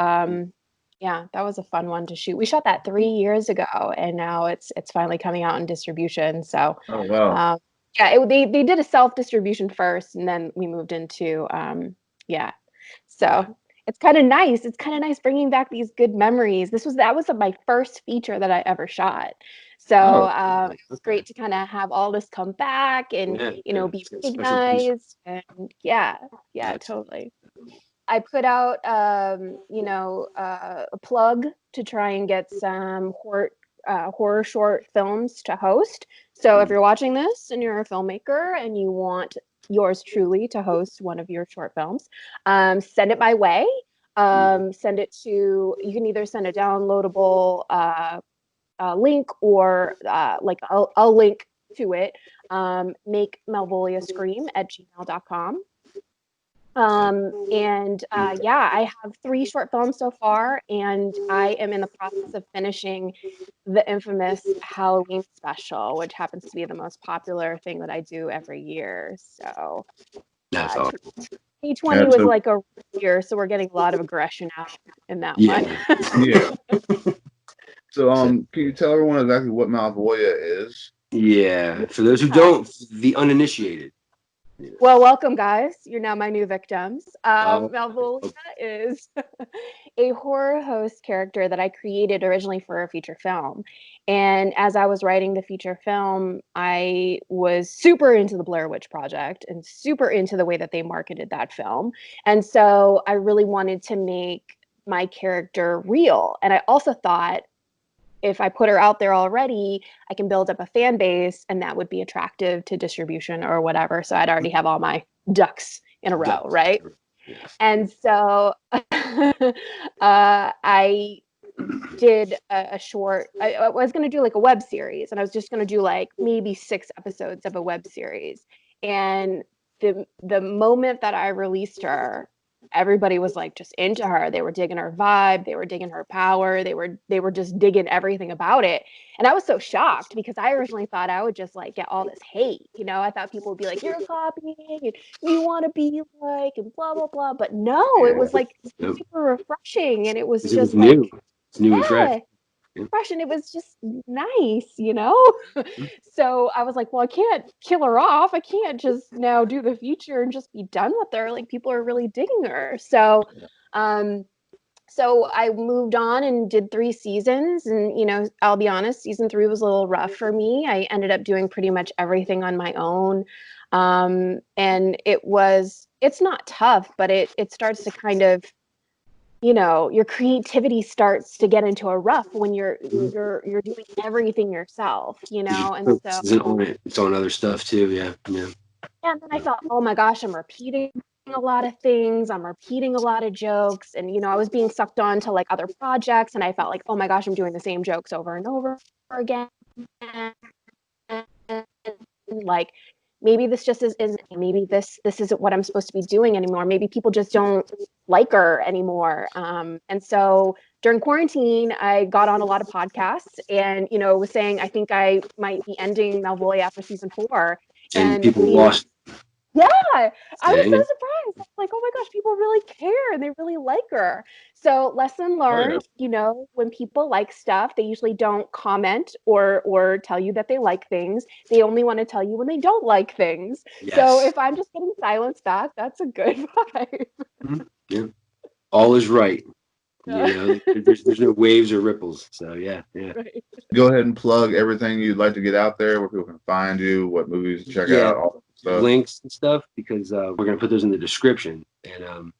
yeah, that was a fun one to shoot. We shot that 3 years ago, and now it's finally coming out in distribution. So oh wow. Yeah, they did a self-distribution first, and then we moved into yeah. So it's kind of nice. It's kind of nice bringing back these good memories. That was my first feature that I ever shot. So it was great to kind of have all this come back and you know be recognized. And yeah, totally. I put out you know a plug to try and get some horror short films to host. So if you're watching this and you're a filmmaker and you want yours truly to host one of your short films, send it my way. Send it to, you can either send a downloadable link or like I'll link to it. Make Malvolia Scream at gmail.com. And yeah, I have 3 short films so far, and I am in the process of finishing the infamous Halloween special, which happens to be the most popular thing that I do every year. So that's awesome. 2020 was like a year, so we're getting a lot of aggression out in that one. Yeah. So can you tell everyone exactly what Malvolia is? Yeah, for those who don't, the uninitiated. Well, welcome, guys. You're now my new victims. Malvolia is a horror host character that I created originally for a feature film. And as I was writing the feature film, I was super into the Blair Witch Project and super into the way that they marketed that film. And so I really wanted to make my character real. And I also thought, if I put her out there already, I can build up a fan base and that would be attractive to distribution or whatever. So I'd already have all my ducks in a row, right? Yes. And so I did a short, I was going to do like a web series, and I was just going to do like maybe 6 episodes of a web series. And the moment that I released her, everybody was like just into her. They were digging her vibe, they were digging her power, they were just digging everything about it. And I was so shocked because I originally thought I would just like get all this hate, you know. I thought people would be like, you're copying and you want to be like and blah blah blah, but no, it was like super refreshing, and it was just new. like It's new and fresh. expression. It was just nice, you know? So I was like, well, I can't kill her off. I can't just now do the future and just be done with her. Like, people are really digging her. So, so I moved on and did 3 seasons. And, you know, I'll be honest, season 3 was a little rough for me. I ended up doing pretty much everything on my own. And it's not tough, but it starts to kind of, you know, your creativity starts to get into a rut when you're doing everything yourself, you know. And so Isn't on it. It's on other stuff too. Yeah. and then I thought, oh my gosh, I'm repeating a lot of things. I'm repeating a lot of jokes. And, you know, I was being sucked on to like other projects. And I felt like, oh my gosh, I'm doing the same jokes over and over again. And like, maybe this just isn't, maybe this isn't what I'm supposed to be doing anymore. Maybe people just don't like her anymore. And so during quarantine, I got on a lot of podcasts and, you know, was saying, I think I might be ending Malvolio after season 4. And people lost. Yeah, I was so Dang. surprised. I was like, oh my gosh, people really care and they really like her. So lesson learned, you know, when people like stuff, they usually don't comment or tell you that they like things. They only want to tell you when they don't like things. Yes. So if I'm just getting silence back, that's a good vibe. Yeah. All is right. You know, there's no waves or ripples. So yeah. Right. Go ahead and plug everything you'd like to get out there, where people can find you, what movies to check out, all that stuff. Links and stuff, because we're gonna put those in the description. And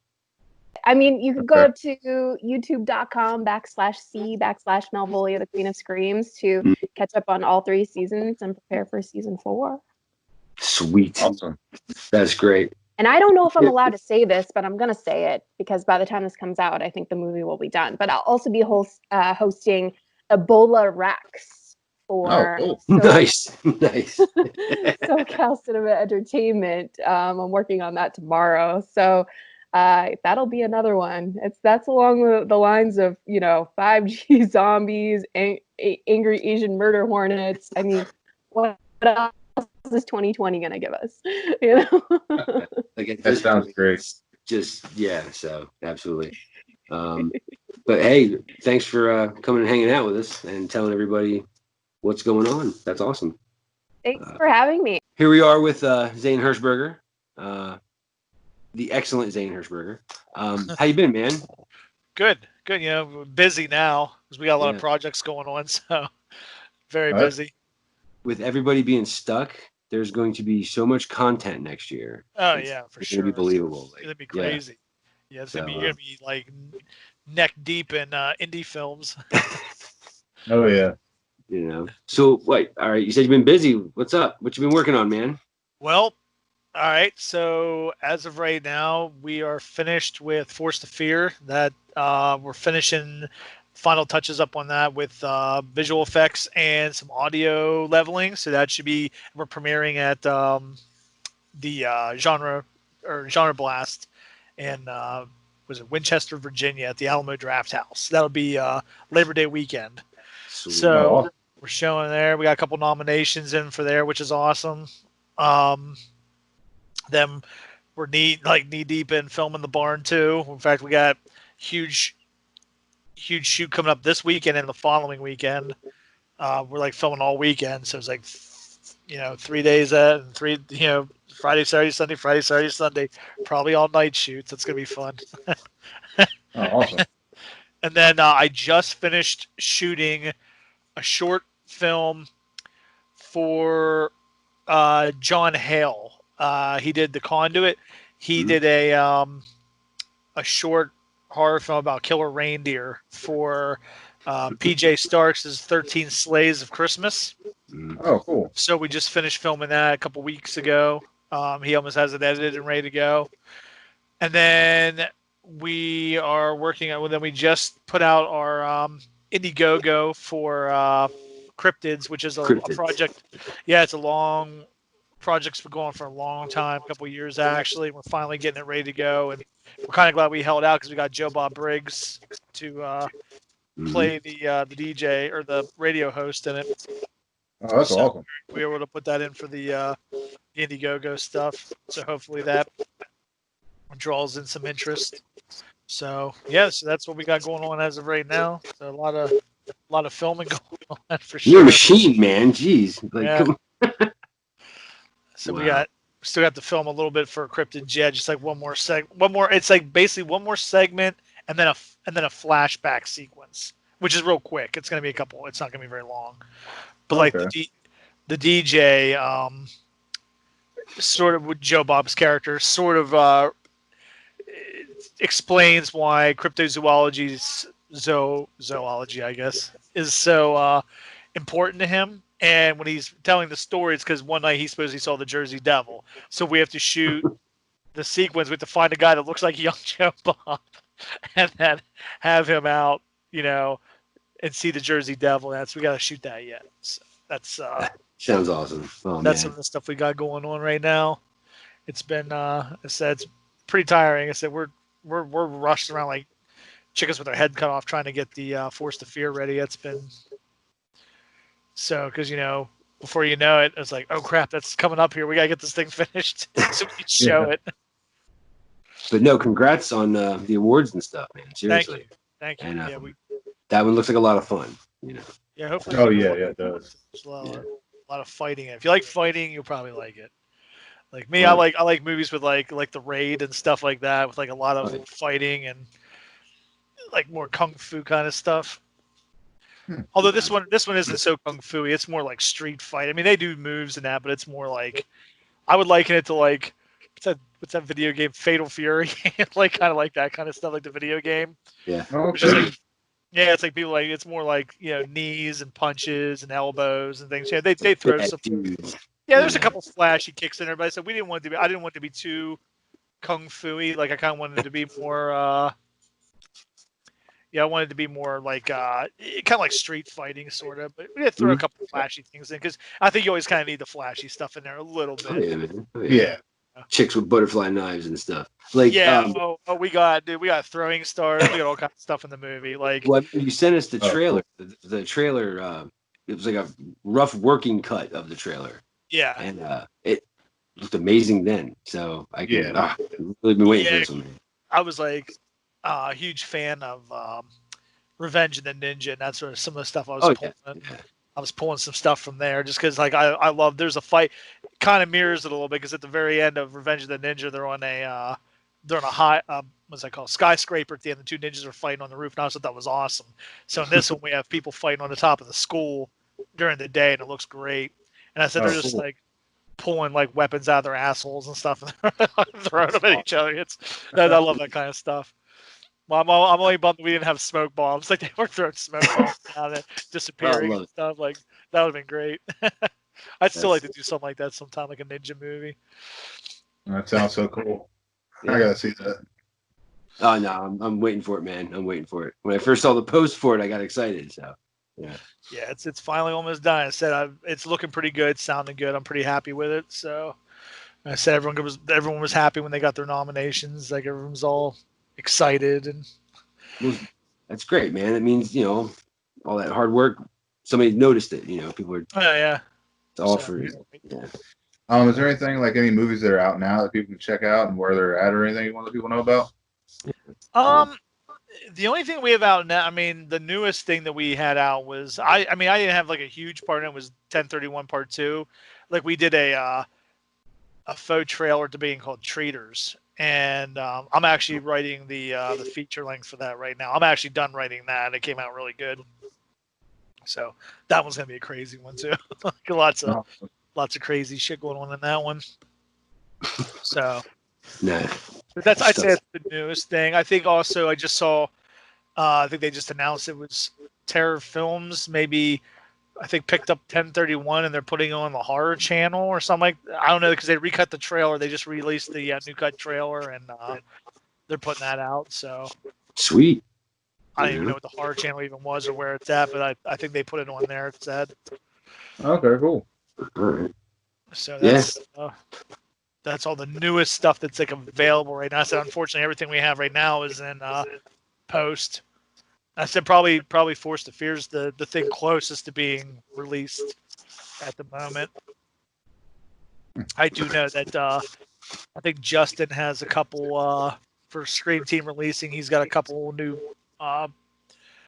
I mean, you can go to youtube.com/C/Malvolio, the Queen of Screams, to catch up on all 3 seasons and prepare for season 4. Sweet. Awesome. That's great. And I don't know if I'm allowed to say this, but I'm going to say it because by the time this comes out, I think the movie will be done. But I'll also be hosting Ebola Rex for nice. SoCal Cinema Entertainment. I'm working on that tomorrow. So that'll be another one. That's along the lines of, you know, 5G zombies, angry Asian murder hornets. I mean, what else is 2020 gonna give us? You know, That sounds great. Just so absolutely. But hey, thanks for coming and hanging out with us and telling everybody what's going on. That's awesome. Thanks for having me. Here we are with Zane Hirschberger, the excellent Zane Hirschberger. How you been, man? Good. You know, we're busy now because we got a lot of projects going on, so very busy. With everybody being stuck, there's going to be so much content next year. Oh yeah, for it's sure. It's gonna be believable. It's gonna be crazy. Yeah, it's gonna be like neck deep in indie films. Oh yeah. You know. So wait, all right. You said you've been busy. What's up? What you been working on, man? Well, all right. So as of right now, we are finished with Force to Fear. That we're finishing final touches up on that with visual effects and some audio leveling. So that should be, we're premiering at the Genre Blast in was it Winchester, Virginia, at the Alamo Draft House. That'll be Labor Day weekend. Sweet. So we're showing there. We got a couple nominations in for there, which is awesome. Then we're knee deep in filming The Barn too. In fact, we got huge shoot coming up this weekend and the following weekend. We're like filming all weekend, so it's like 3 days and Friday, Saturday, Sunday, Friday, Saturday, Sunday, probably all night shoots. That's gonna be fun. Awesome. And then I just finished shooting a short film for John Hale. He did The Conduit. He did a short horror film about killer reindeer for PJ Starks' 13 Sleighs of Christmas. Oh, cool. So we just finished filming that a couple weeks ago. He almost has it edited and ready to go. And then we are working on, then we just put out our Indiegogo for Cryptids, which is a project. Yeah, it's a long project's been going for a long time, a couple of years actually. We're finally getting it ready to go, and we're kind of glad we held out because we got Joe Bob Briggs to play the DJ or the radio host in it. Oh, that's awesome. We were able to put that in for the Indiegogo stuff, so hopefully that draws in some interest. So yeah, so that's what we got going on as of right now. So a lot of A lot of filming going on for You're sure. a machine, man. Jeez. Like, Yeah. come on. So Wow. we still got to film a little bit for Cryptid Jet, just like one more. It's like basically one more segment and then a flashback sequence, which is real quick. It's gonna be a couple. It's not gonna be very long. But like the DJ, sort of with Joe Bob's character, sort of explains why zoology, I guess, is so important to him. And when he's telling the story, it's because one night he supposedly saw the Jersey Devil. So we have to shoot the sequence. We have to find a guy that looks like young Joe Bob and then have him out, and see the Jersey Devil. We got to shoot that yet. So that's sounds awesome. Oh, that's man. some of the stuff we got going on right now. It's been, I said, it's pretty tiring. I said we're rushed around like chickens with their head cut off trying to get the Force to Fear ready. It's been so because before you know it, it's like, oh crap, that's coming up here. We gotta get this thing finished so we can show it. But no, congrats on the awards and stuff, man. Seriously. Thank you. And that one looks like a lot of fun. Yeah, hopefully. Oh yeah, it does. A lot of fighting. If you like fighting, you'll probably like it. Like me, I like movies with like The Raid and stuff like that, with like a lot of fighting and like more kung fu kind of stuff. Although this one isn't so kung fu-y. It's more like street fight. I mean, they do moves and that, but it's more like, I would liken it to like what's that video game, Fatal Fury, like kind of like that kind of stuff, like the video game. Yeah. Which is like, yeah, it's like people like, it's more like knees and punches and elbows and things. Yeah, they throw some. Yeah, there's a couple flashy kicks in there, but I said I didn't want it to be too kung fu-y. Like I kind of wanted it to be more. I wanted it to be more like kind of like street fighting, sort of. But we did throw a couple flashy things in because I think you always kind of need the flashy stuff in there a little bit. Oh, yeah, man. Oh, yeah. Chicks with butterfly knives and stuff. Like we got throwing stars. We got all kinds of stuff in the movie. Like you sent us the trailer. The trailer. It was like a rough working cut of the trailer. Yeah. And it looked amazing then. So I can really been waiting for this one. I was like a huge fan of Revenge of the Ninja, and that's sort of some of the stuff I was pulling. Yeah. I was pulling some stuff from there just because like I love. There's a fight, kind of mirrors it a little bit because at the very end of Revenge of the Ninja, they're on a high what's that called, skyscraper at the end. The two ninjas are fighting on the roof, and I thought that was awesome. So in this one, we have people fighting on the top of the school during the day, and it looks great. And I said they're just like pulling like weapons out of their assholes and stuff and throwing them at each other. I love that kind of stuff. Well, I'm only bummed we didn't have smoke bombs. Like they were throwing smoke bombs out and disappearing and stuff. Like that would have been great. I'd still like to do something like that sometime, like a ninja movie. That sounds so cool. Yeah. I gotta see that. Oh no, I'm waiting for it, man. I'm waiting for it. When I first saw the post for it, I got excited. So yeah. Yeah, it's finally almost done. I said it's looking pretty good, it's sounding good. I'm pretty happy with it. So I said everyone was happy when they got their nominations. Like everyone's all excited and that's great, man. It means all that hard work, somebody noticed it. People are. Oh yeah. It's all for you. Yeah. Is there anything like any movies that are out now that people can check out and where they're at, or anything you want to let people know about? The only thing we have out now, I mean, the newest thing that we had out was I didn't have like a huge part in it. Was 1031 Part 2. Like we did a faux trailer to being called Treaters, and I'm actually writing the feature length for that right now. I'm actually done writing that. It came out really good, so that one's gonna be a crazy one too. lots of crazy shit going on in that one. So. Nah. But I'd say that's the newest thing. I think also I just saw, I think they just announced it was Terror Films. Maybe I think picked up 1031 and they're putting it on the horror channel or something I don't know because they recut the trailer. They just released the new cut trailer and they're putting that out. So sweet. I don't even know what the horror channel even was or where it's at, but I think they put it on there. It said. Okay, cool. All right. So that's all the newest stuff that's like available right now. I said, unfortunately, everything we have right now is in post. I said probably Force to Fear is the thing closest to being released at the moment. I do know that I think Justin has a couple for Scream Team releasing. He's got a couple new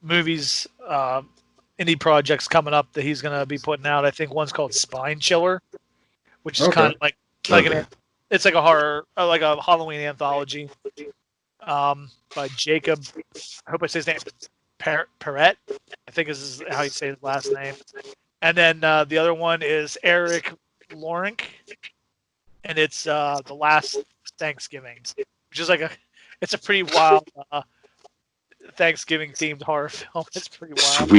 movies indie projects coming up that he's going to be putting out. I think one's called Spine Chiller, which is kind of like it's like a horror, like a Halloween anthology, by Jacob. I hope I say his name. Perret, I think is how you say his last name. And then the other one is Eric Lorink, and it's The Last Thanksgiving, which is like it's a pretty wild Thanksgiving themed horror film. It's pretty wild.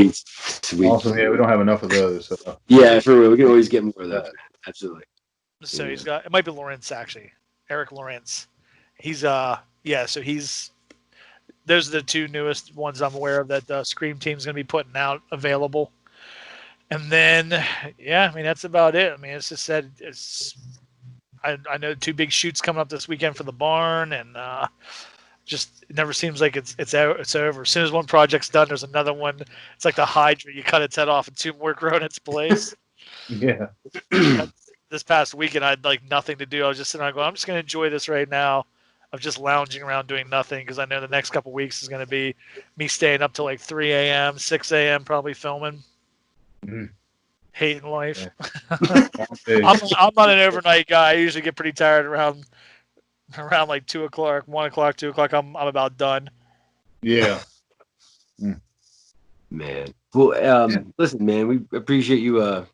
Sweet. Awesome. Yeah, we don't have enough of those. So. Yeah, for real. We can always get more of that. Absolutely. So he's got, it might be Lawrence actually, Eric Lawrence. He's so he's, those are the two newest ones I'm aware of that the Scream team's going to be putting out available. And then, yeah, I mean, that's about it. I mean, it's just said I know 2 big shoots coming up this weekend for the barn, and just it never seems like it's over. As soon as one project's done, there's another one. It's like the Hydra. You cut its head off and 2 more grow in its place. Yeah. This past weekend, I had like nothing to do. I was just sitting there going, I'm just going to enjoy this right now of just lounging around doing nothing, because I know the next couple weeks is going to be me staying up till like 3 a.m., 6 a.m. probably filming. Hating life. Yeah. I'm not an overnight guy. I usually get pretty tired around like 2 o'clock, 1 o'clock, 2 o'clock. I'm about done. Yeah. Man. Well, listen, man, we appreciate you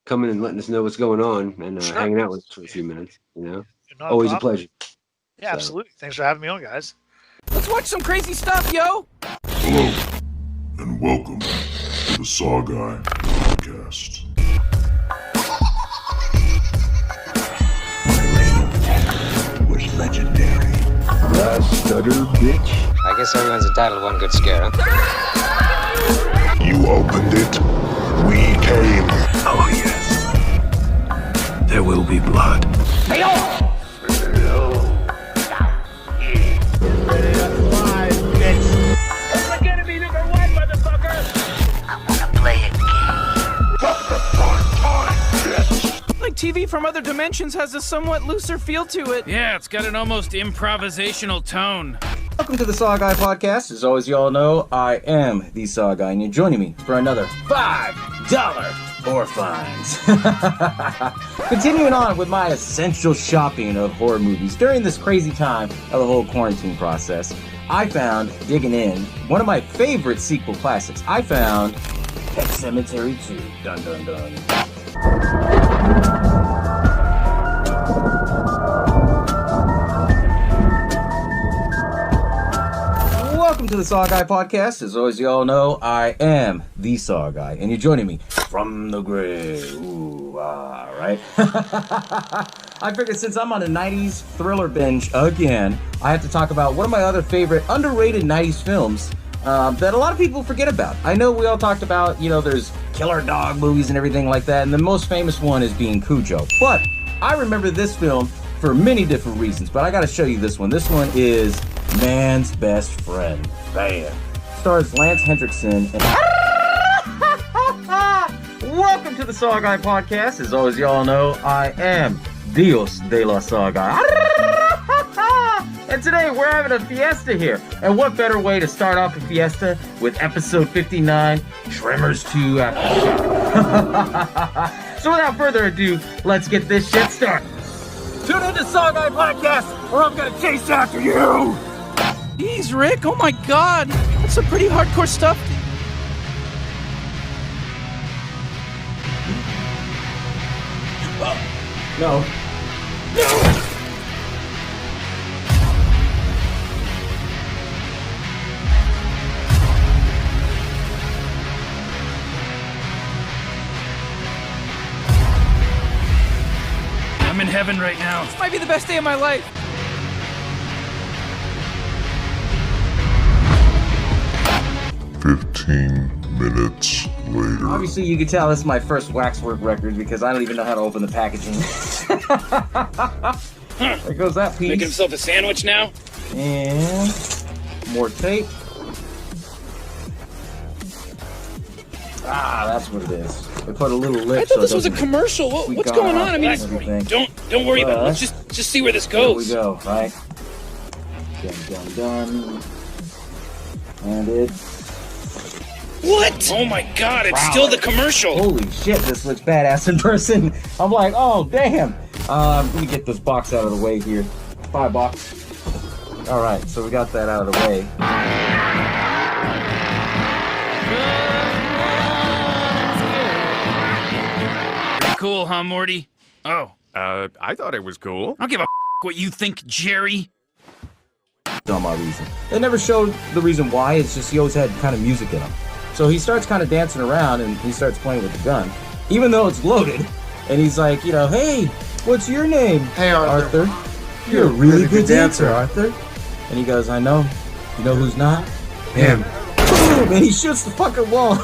coming and letting us know what's going on and hanging out with us for a few minutes. You know, always a pleasure. Yeah, absolutely. Thanks for having me on, guys. Let's watch some crazy stuff, yo. Hello, and welcome to the Saw Guy podcast. Was legendary. The stutter bitch. I guess everyone's entitled to one good scare, huh? You opened it. We came. Oh, yes. There will be blood. Hey, yo! TV from other dimensions has a somewhat looser feel to it. Yeah, it's got an almost improvisational tone. Welcome to the Saw Guy podcast. As always, you all know, I am the Saw Guy, and you're joining me for another $5 horror finds. Continuing on with my essential shopping of horror movies during this crazy time of the whole quarantine process, I found, digging in, one of my favorite sequel classics. I found Pet Sematary 2. Dun dun dun. Welcome to the Saw Guy podcast. As always, you all know, I am the Saw Guy, and you're joining me from the grave. Ooh, right? I figured since I'm on a 90s thriller binge again, I have to talk about one of my other favorite underrated 90s films that a lot of people forget about. I know we all talked about, there's killer dog movies and everything like that, and the most famous one is being Cujo. But I remember this film for many different reasons, but I gotta show you this one. This one is Man's Best Friend. Bam. Stars Lance Hendrickson and... Welcome to the Saw Guy podcast. As always, y'all know, I am Dios de la Saw Guy. And today we're having a fiesta here. And what better way to start off a fiesta with episode 59, Tremors 2 Aftershock. So without further ado, let's get this shit started. Tune in to Saw Guy Podcast, or I'm gonna chase after you! Jeez, Rick, oh my god! That's some pretty hardcore stuff. No. No! I'm in heaven right now. This might be the best day of my life. Minutes later. Obviously, you can tell this is my first waxwork record because I don't even know how to open the packaging. There goes that piece. Making himself a sandwich now? And more tape. That's what it is. They put a little lip. I thought this was a commercial. What's going on? I mean, don't worry about it. Let's just see where this goes. Here we go, right? Dun dun dun. And it. What? Oh my god, it's still the commercial. Holy shit, this looks badass in person. I'm like, oh, damn. Let me get this box out of the way here. $5. All right, so we got that out of the way. Pretty cool, huh, Morty? Oh. I thought it was cool. I don't give a what you think, Jerry. On my reason. They never showed the reason why, it's just he always had kind of music in him. So he starts kind of dancing around and he starts playing with the gun, even though it's loaded. And he's like, you know, hey, what's your name? Hey, Arthur. You're a really good dancer, Arthur. And he goes, I know. You know who's not? Him. Boom! And he shoots the fucking wall.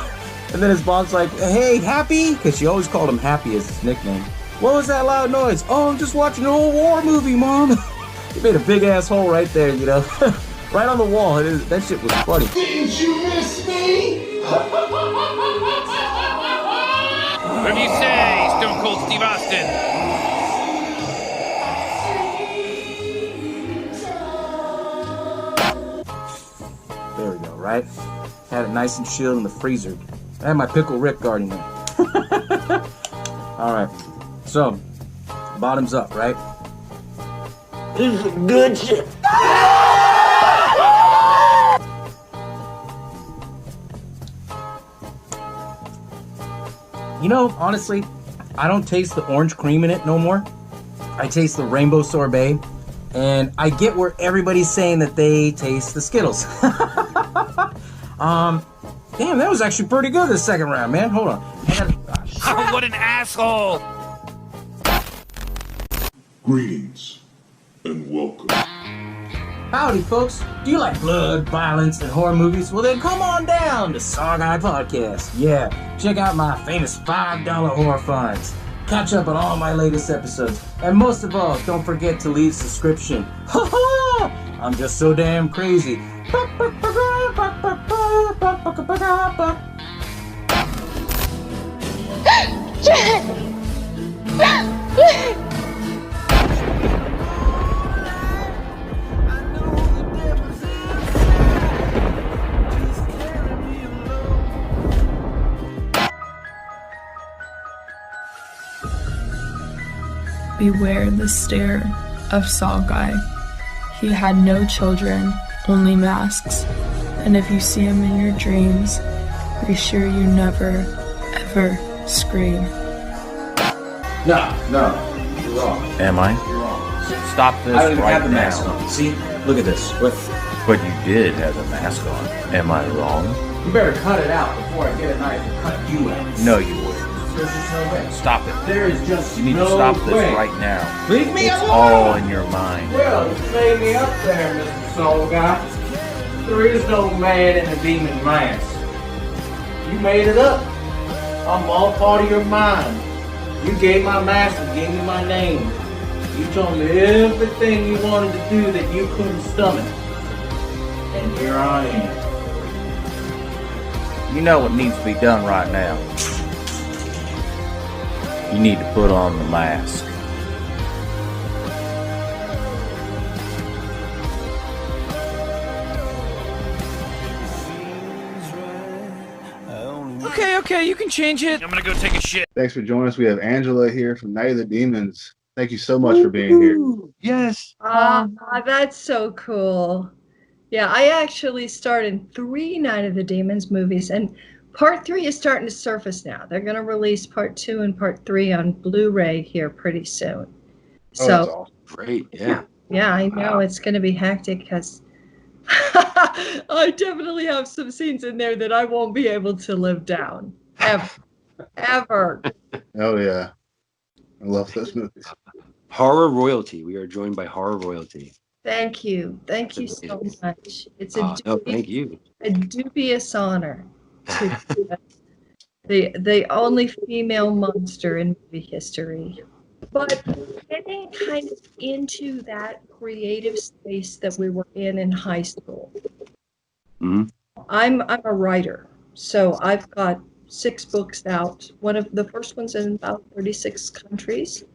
And then his mom's like, hey, Happy? Because she always called him Happy as his nickname. What was that loud noise? Oh, I'm just watching an old war movie, Mom. He made a big ass hole right there, you know? Right on the wall. That shit was funny. Didn't you miss me? What do you say, Stone Cold Steve Austin? There we go, right? Had it nice and chilled in the freezer. I had my Pickle Rick guarding it. All right. So, bottoms up, right? This is good shit. You know, honestly, I don't taste the orange cream in it no more. I taste the rainbow sorbet, and I get where everybody's saying that they taste the Skittles. Damn, that was actually pretty good this second round, man. Hold on. Oh, what an asshole! Greetings and welcome. Howdy, folks. Do you like blood, violence, and horror movies? Well, then come on down to Saw Guy Podcast. Yeah, check out my famous $5 horror finds. Catch up on all my latest episodes. And most of all, don't forget to leave a subscription. Ha ha! I'm just so damn crazy. Beware the stare of Saw Guy. He had no children, only masks. And if you see him in your dreams, be sure you never, ever scream. No, you're wrong. Am I? You're wrong. Stop this I don't even right have the now. mask on. See? Look at this. What? But you did have the mask on. Am I wrong? You better cut it out before I get a knife and cut you out. No, you wouldn't. There's just no way. Stop it. There is just You need no to stop this way. right now. Leave me it's alone! all in your mind. Well, you made me up there, Mr. Soul Guy. There is no man in a demon mask. You made it up. I'm all part of your mind. You gave my mask and gave me my name. You told me everything you wanted to do that you couldn't stomach. And here I am. You know what needs to be done right now. You need to put on the mask. Okay, you can change it. I'm gonna go take a shit. Thanks for joining us. We have Angela here from Night of the Demons. Thank you so much for being here. Yes. That's so cool. Yeah, I actually starred in 3 Night of the Demons movies, and part 3 is starting to surface now. They're going to release part 2 and part 3 on Blu-ray here pretty soon. So, that's awesome. Great. Yeah. Yeah, I know it's going to be hectic because I definitely have some scenes in there that I won't be able to live down. Ever. Oh, yeah. I love those movies. Horror royalty. We are joined by horror royalty. Thank you. Thank you so much. It's a Thank you. A dubious honor to be the only female monster in movie history. But getting kind of into that creative space that we were in high school. Mm-hmm. I'm a writer, so I've got 6 books out. One of the first one's in about 36 countries.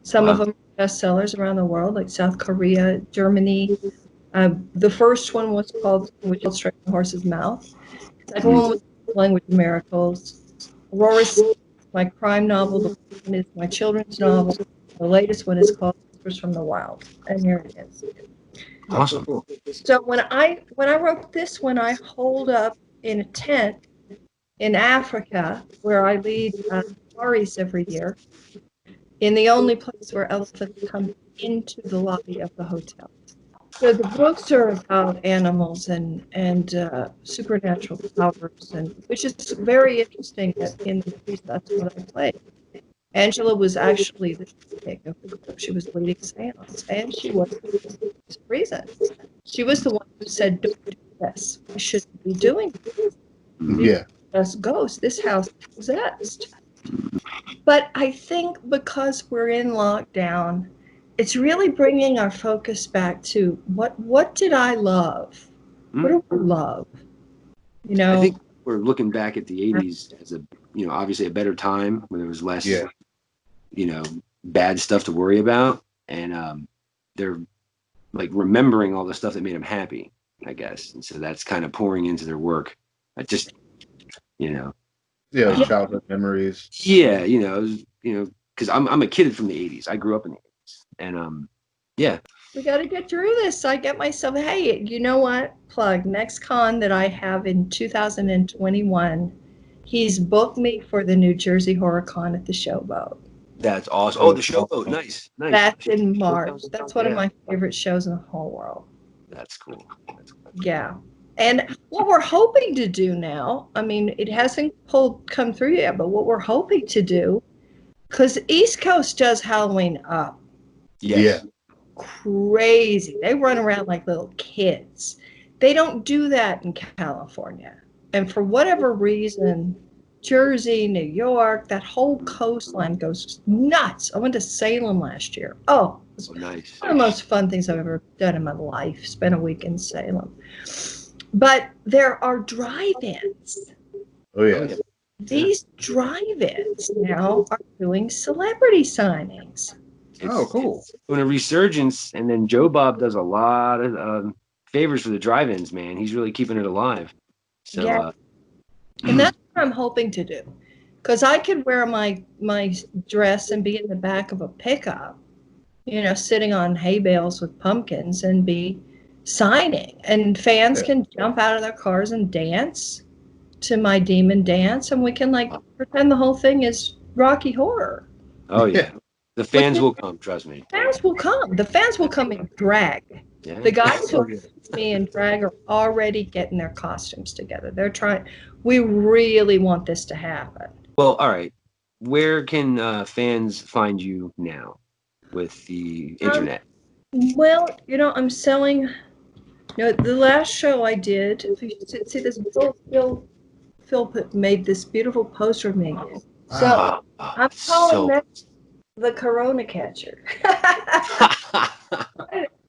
Some of them are bestsellers around the world, like South Korea, Germany. The first one was called Straight from the Horse's Mouth. The second one was Language of Miracles. Aurora's my crime novel. The one is my children's novel. The latest one is called Whispers from the Wild. And here it is. Awesome. So when I wrote this one, I holed up in a tent in Africa where I lead safaris every year, in the only place where elephants come into the lobby of the hotel. So the books are about animals and supernatural powers, and which is very interesting that in the piece that's what I played. Angela was actually the pick of the group. She was leading seance, and she was for this reason. She was the one who said, "Don't do this. We shouldn't be doing this. Yeah. Us ghosts. This house is possessed." But I think because we're in lockdown, it's really bringing our focus back to what did I love? What do I love? You know, I think we're looking back at the 80s as a, obviously a better time when there was less, bad stuff to worry about. And they're like remembering all the stuff that made them happy, I guess. And so that's kind of pouring into their work. I just, childhood memories. Yeah. Because I'm a kid from the 80s. I grew up in the 80s. And we got to get through this. I get myself, hey, you know what? Plug next con that I have in 2021. He's booked me for the New Jersey Horror Con at the Showboat. That's awesome. Oh, the Showboat. Nice. That's in March. That's one of my favorite shows in the whole world. That's cool. Yeah. And what we're hoping to do now, I mean, it hasn't come through yet, but what we're hoping to do, because East Coast does Halloween up. Yes. Yeah. Crazy. They run around like little kids. They don't do that in California. And for whatever reason, Jersey, New York, that whole coastline goes nuts. I went to Salem last year. Oh, it was nice. One of the most fun things I've ever done in my life. Spent a week in Salem. But there are drive-ins. Oh, yeah. These drive-ins now are doing celebrity signings. Cool. It's doing a resurgence, and then Joe Bob does a lot of favors for the drive-ins, man. He's really keeping it alive. So, yeah. And that's what I'm hoping to do. Because I could wear my dress and be in the back of a pickup, sitting on hay bales with pumpkins and be signing. And fans can jump out of their cars and dance to my demon dance, and we can pretend the whole thing is Rocky Horror. Oh, yeah. The fans will come, trust me. Fans will come. The fans will come in drag. Yeah. The guys who see me in drag are already getting their costumes together. They're trying. We really want this to happen. Well, all right. Where can fans find you now with the internet? Well, I'm selling. The last show I did. If you see this, Phil made this beautiful poster of me. So I'm calling that the Corona Catcher.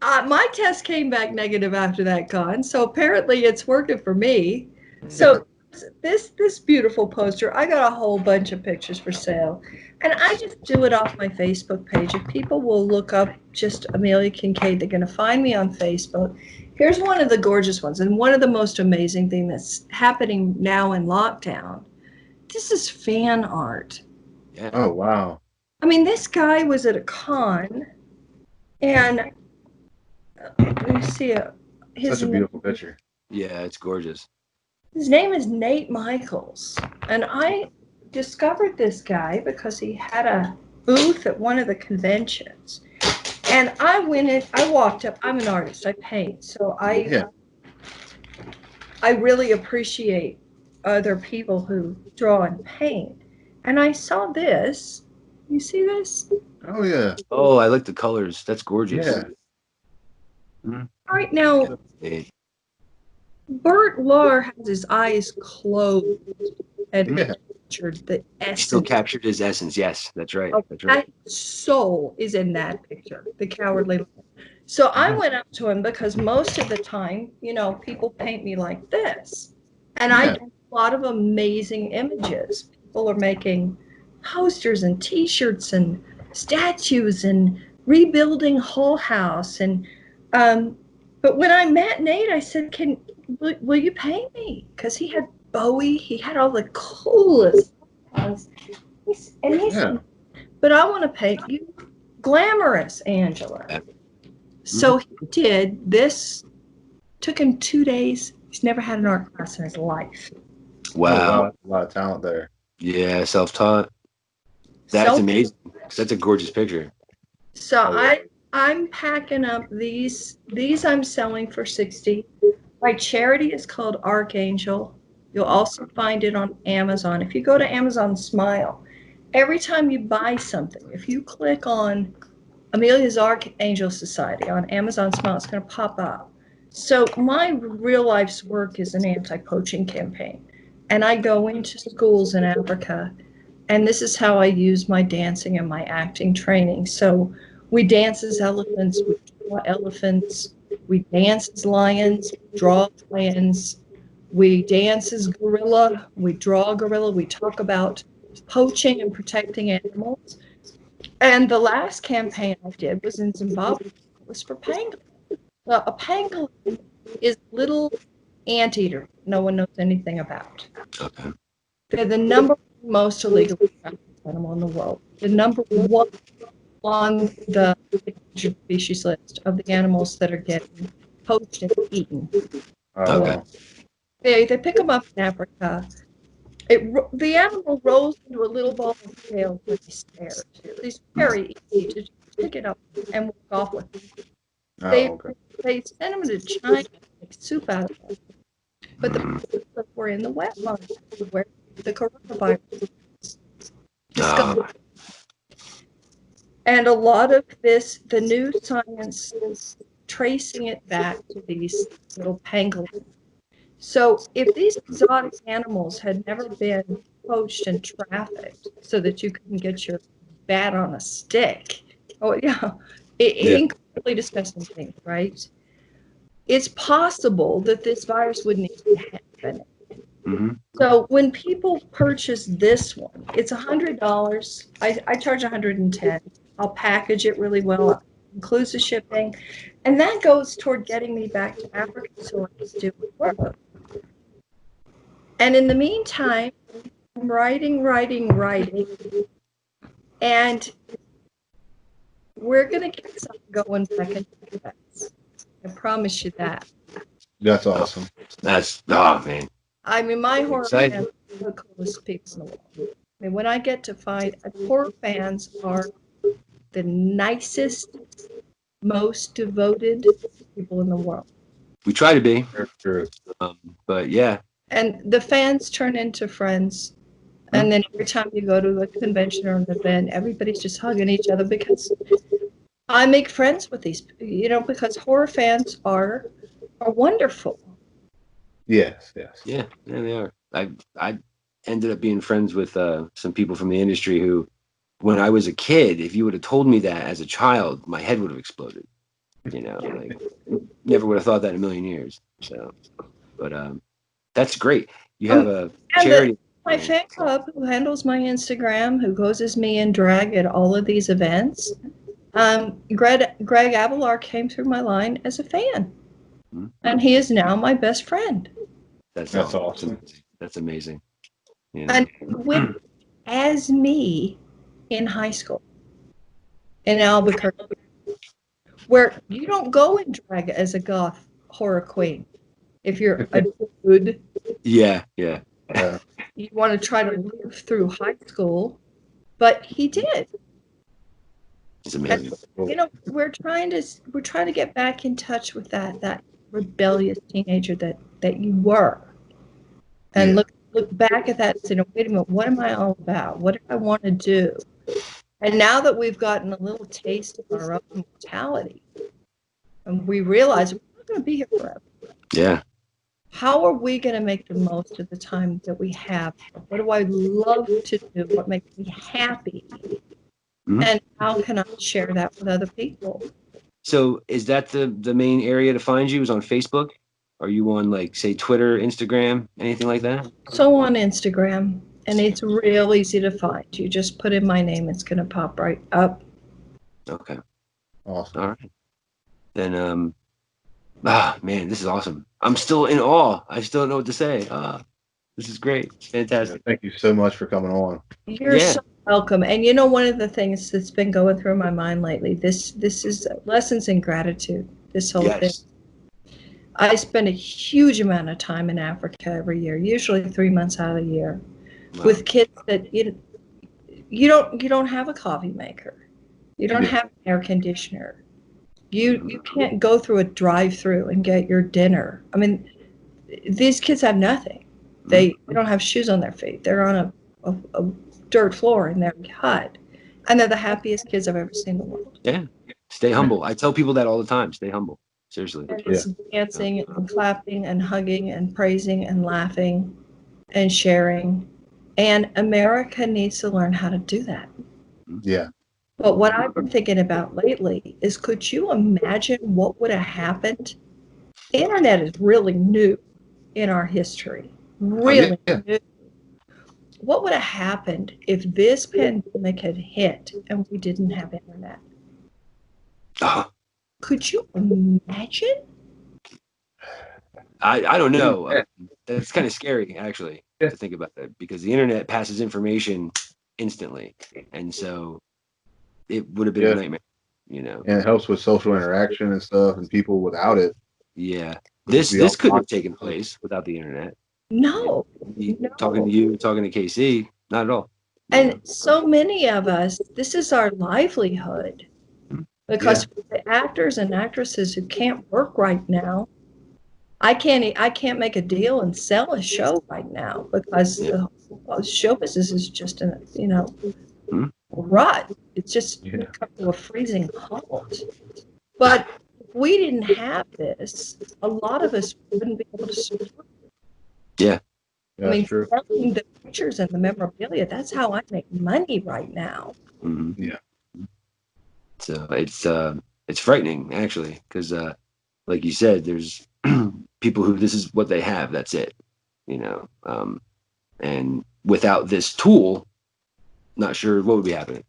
My test came back negative after that con, so apparently it's working for me. So this beautiful poster, I got a whole bunch of pictures for sale, and I just do it off my Facebook page. If people will look up just Amelia Kincaid, they're going to find me on Facebook. Here's one of the gorgeous ones, and one of the most amazing things that's happening now in lockdown. This is fan art. Yeah. Oh, wow. I mean, this guy was at a con, and let me see Such a beautiful picture. Yeah, it's gorgeous. His name is Nate Michaels, and I discovered this guy because he had a booth at one of the conventions, and I walked up. I'm an artist. I paint, so I really appreciate other people who draw and paint, and I saw this. You see this? Oh, yeah. Oh, I like the colors. That's gorgeous. Yeah. Mm-hmm. Right now, Bert Lahr has his eyes closed and captured the essence. Still captured his essence. Yes, that's right. That's right. That soul is in that picture, the Cowardly Lion. So I went up to him because most of the time, people paint me like this. And I get a lot of amazing images. People are making posters and T-shirts and statues and rebuilding Hull House. And but when I met Nate, I said, will you pay me? Because he had Bowie. He had all the coolest ones. Said, but I want to paint you glamorous, Angela. So he did this. Took him 2 days. He's never had an art class in his life. Wow. A lot of talent there. Yeah, self-taught. That's amazing. That's a gorgeous picture. So I'm packing up these. These I'm selling for $60. My charity is called Archangel. You'll also find it on Amazon. If you go to Amazon Smile, every time you buy something, if you click on Amelia's Archangel Society on Amazon Smile, it's going to pop up. So my real life's work is an anti-poaching campaign. And I go into schools in Africa, and this is how I use my dancing and my acting training. So we dance as elephants, we draw elephants, we dance as lions, draw lions, we dance as gorilla, we draw gorilla, we talk about poaching and protecting animals. And the last campaign I did was in Zimbabwe. It was for pangolin. A pangolin is a little anteater no one knows anything about. Okay. They're the number one most illegally practiced animal in the world. The number one on the endangered species list of the animals that are getting poached and eaten. Okay. They pick them up in Africa. The animal rolls into a little ball of scales when he's scared. It's very easy to just pick it up and walk off with it. They send them to China and make soup out of it. But the people that were in the wetlands where the coronavirus is. And a lot of this, the new science is tracing it back to these little pangolins. So if these exotic animals had never been poached and trafficked so that you couldn't get your bat on a stick, incredibly disgusting things, right? It's possible that this virus wouldn't even happen. Mm-hmm. So when people purchase this one, it's $100. I charge $110. I'll package it really well. Includes the shipping, and that goes toward getting me back to Africa so I can do work. And in the meantime, I'm writing, and we're gonna get something going back in the US. I promise you that. That's awesome. Man. I mean, my horror fans are the coolest people in the world. I mean, when I get to find horror fans are the nicest, most devoted people in the world. We try to be. But yeah. And the fans turn into friends. And then every time you go to a convention or an event, everybody's just hugging each other because I make friends with these, because horror fans are wonderful. Yes. Yeah, they are. I ended up being friends with some people from the industry who, when I was a kid, if you would have told me that as a child, my head would have exploded. Never would have thought that in a million years. So, but that's great. You have a charity. My fan club, who handles my Instagram, who goes as me in drag at all of these events, Greg Avalar came through my line as a fan. And he is now my best friend. That's awesome. That's amazing. And went as me in high school in Albuquerque, where you don't go and drag as a goth horror queen. If you're a dude, yeah. You want to try to live through high school, but he did. It's amazing. And, we're trying to get back in touch with that rebellious teenager that you were, and look back at that and say, no, wait a minute, what am I all about? What do I want to do? And now that we've gotten a little taste of our own mortality, and we realize we're not going to be here forever. Yeah. How are we going to make the most of the time that we have? What do I love to do? What makes me happy? And how can I share that with other people? So is that the main area to find you, is on Facebook? Are you on, say, Twitter, Instagram, anything like that? So on Instagram, and it's real easy to find. You just put in my name, it's going to pop right up. Okay. Awesome. All right. Then, man, this is awesome. I'm still in awe. I still don't know what to say. This is great. Fantastic. Thank you so much for coming on. You're so welcome. And you know, one of the things that's been going through my mind lately, this is lessons in gratitude. This whole thing. I spend a huge amount of time in Africa every year, usually 3 months out of the year, with kids that you don't have a coffee maker, you don't have an air conditioner, you can't go through a drive-through and get your dinner. I mean, these kids have nothing. They don't have shoes on their feet. They're on a dirt floor in their hut, and they're the happiest kids I've ever seen in the world. Yeah. Stay humble. I tell people that all the time. Stay humble. Seriously. And it's dancing and clapping and hugging and praising and laughing and sharing. And America needs to learn how to do that. Yeah. But what I've been thinking about lately is, could you imagine what would have happened? The internet is really new in our history. Really new. What would have happened if this pandemic had hit and we didn't have internet? Could you imagine? I don't know. That's kind of scary, actually, to think about that, because the internet passes information instantly, and so it would have been a nightmare, you know. And it helps with social interaction and stuff, and people without it. Yeah, this couldn't have taken place without the internet. No. Talking to you, talking to KC, not at all. And so many of us, this is our livelihood. Because for the actors and actresses who can't work right now, I can't make a deal and sell a show right now, because the show business is just in a rut. It's just come to a freezing halt. But if we didn't have this, a lot of us wouldn't be able to support. Yeah. I mean, selling the pictures and the memorabilia, that's how I make money right now. Yeah. So it's frightening, actually, because like you said, there's people who this is what they have. That's it, you know. And without this tool, not sure what would be happening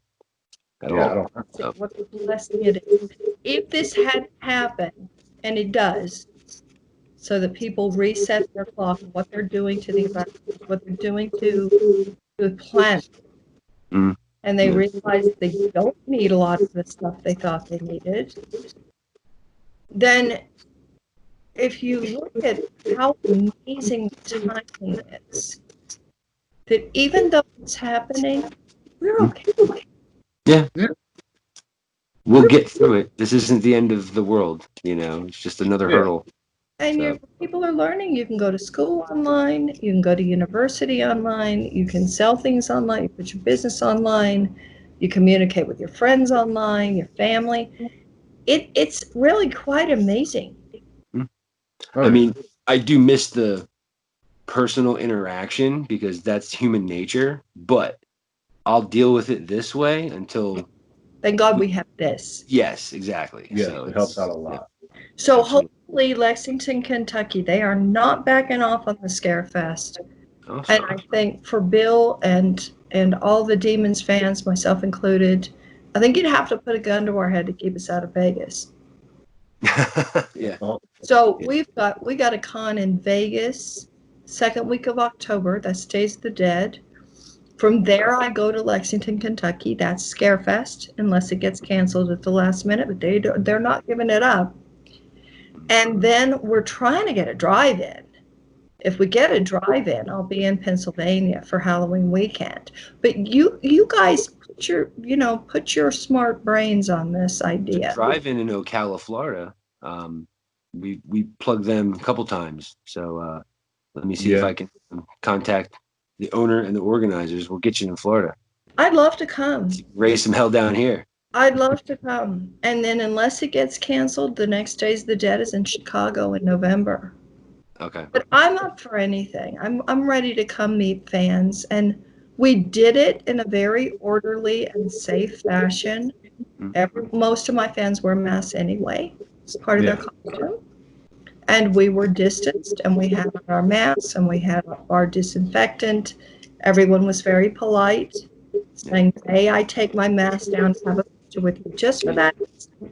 at all. I don't know. What the blessing it is. If this had happened, and it does, so that people reset their clock and what they're doing to the environment, what they're doing to the planet, and they realize they don't need a lot of the stuff they thought they needed, then if you look at how amazing the timing is, that even though it's happening, we're okay with it. Yeah. We'll get through it. This isn't the end of the world, you know. It's just another hurdle. And people are learning. You can go to school online. You can go to university online. You can sell things online. You put your business online. You communicate with your friends online, your family. It's really quite amazing. I mean, I do miss the personal interaction because that's human nature, but I'll deal with it this way until... Thank God we have this. Yes, exactly. Yeah, so it helps out a lot. So hopefully Lexington, Kentucky, they are not backing off on the Scarefest. Oh, and I think for Bill and all the Demons fans, myself included, I think you'd have to put a gun to our head to keep us out of Vegas. Yeah. So we got a con in Vegas, second week of October. That's Days of the Dead. From there, I go to Lexington, Kentucky. That's Scarefest, unless it gets canceled at the last minute. But they're not giving it up. And then we're trying to get a drive-in. If we get a drive-in, I'll be in Pennsylvania for Halloween weekend. But you guys put your smart brains on this idea. Drive-in Ocala, Florida. We plugged them a couple times. So let me see if I can contact the owner and the organizers. We'll get you in Florida. I'd love to come. Raise some hell down here. I'd love to come. And then unless it gets canceled, the next Days of the Dead is in Chicago in November. Okay. But I'm up for anything. I'm ready to come meet fans. And we did it in a very orderly and safe fashion. Most of my fans wear masks anyway. It's part of their costume. And we were distanced, and we had our masks, and we had our disinfectant. Everyone was very polite, saying, "May I take my mask down to have a picture with you just for that?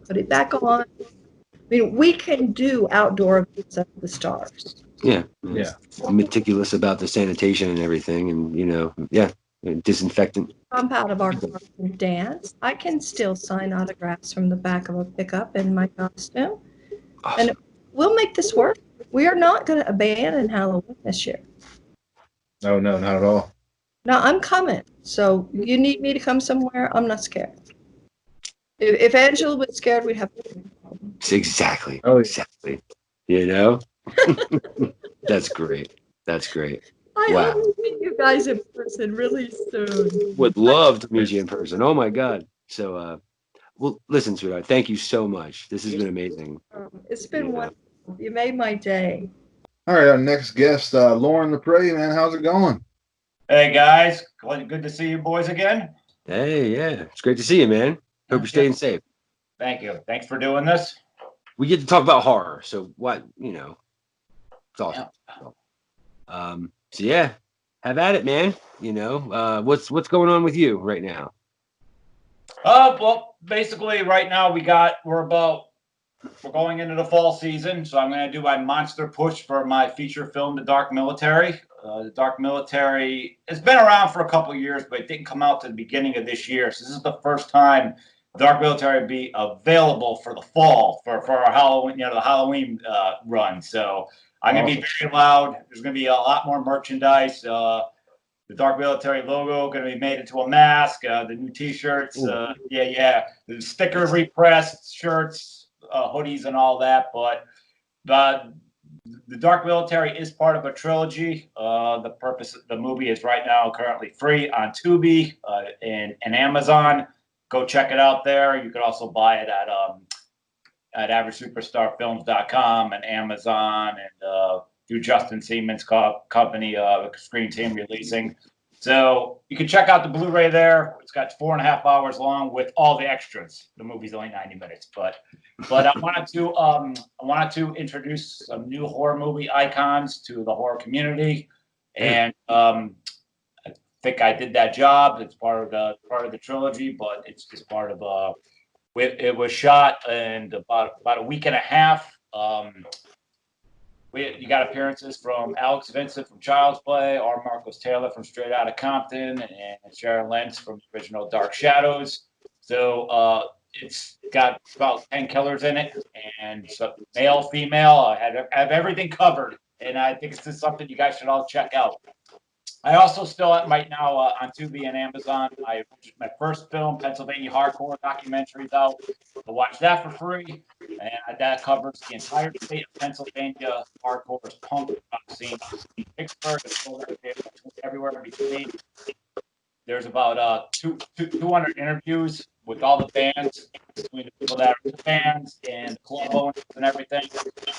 Put it back on." I mean, we can do outdoor events under the stars. Yeah. Yeah. Meticulous about the sanitation and everything, and disinfectant. Jump out of our car and dance. I can still sign autographs from the back of a pickup in my costume. Awesome. And we'll make this work. We are not going to abandon Halloween this year. No, not at all. No, I'm coming. So you need me to come somewhere? I'm not scared. If Angela was scared, we'd have. Exactly. Oh, yeah. Exactly. That's great. That's great. I Wow. hope to meet you guys in person really soon. Would love to meet you in person. Oh my God. So, well, listen, sweetheart. Thank you so much. This has been amazing. It's been wonderful. You made my day. All right, our next guest, Lauren LePray, man. How's it going? Hey guys, good to see you boys again. Hey, yeah. It's great to see you, man. Hope you're staying safe. Thank you. Thanks for doing this. We get to talk about horror. So what, it's awesome. So yeah, have at it, man. What's going on with you right now? Well, basically right now we're going into the fall season, so I'm going to do my monster push for my feature film, The Dark Military. The Dark Military has been around for a couple of years, but it didn't come out to the beginning of this year. So this is the first time Dark Military will be available for the fall for our Halloween, the Halloween run. So I'm going to be very loud. There's going to be a lot more merchandise. The Dark Military logo going to be made into a mask. The new T-shirts, the sticker repressed shirts, hoodies, and all that. But the Dark Military is part of a trilogy. The purpose of the movie is right now currently free on Tubi and Amazon. Go check it out there. You can also buy it at AverageSuperstarFilms.com and Amazon and through Justin Siemens' company, Screen Team Releasing. So you can check out the Blu-ray there. It's got 4.5 hours long with all the extras. The movie's only 90 minutes, but I wanted to introduce some new horror movie icons to the horror community, and I think I did that job. It's part of the trilogy, but it's just part of it was shot in about a week and a half. You got appearances from Alex Vincent from Child's Play, R. Marcos Taylor from Straight Outta Compton, and Sharon Lentz from the original Dark Shadows. So it's got about 10 killers in it, and so male, female. I have everything covered, and I think it's just something you guys should all check out. I also still right now on Tubi and Amazon. My first film, Pennsylvania Hardcore documentaries out. So watch that for free, and that covers the entire state of Pennsylvania hardcore's punk rock scene. Pittsburgh, everywhere in between. There's about 200 interviews with all the bands, between the people that are in the bands and the club owners and everything.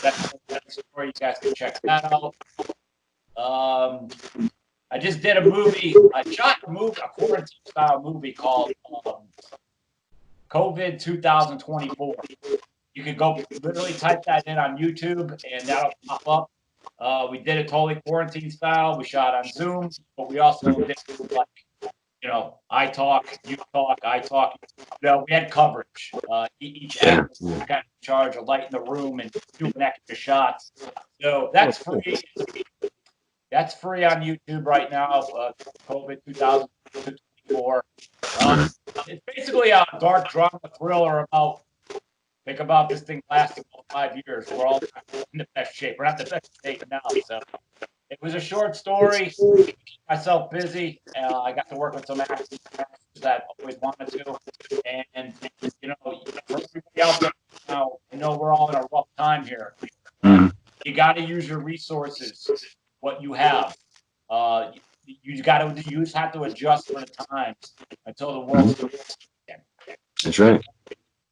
That's a story. You guys can check that out. I just did a movie. I shot a quarantine-style movie called COVID 2024. You could go literally type that in on YouTube, and that'll pop up. We did it totally quarantine-style. We shot on Zoom, but we also did I talk, you talk, I talk. We had coverage. Each actor was kind of in charge of lighting the room and doing extra shots. So that's free. That's free on YouTube right now. COVID 2024. It's basically a dark drama thriller about. Think about this thing lasting 5 years. We're all in the best shape. We're not the best shape now. So it was a short story. Keep myself busy. I got to work with some actors that I always wanted to. And for everybody out there now, we're all in a rough time here. You got to use your resources. What you have, you just have to adjust for the times until the world's again. That's right.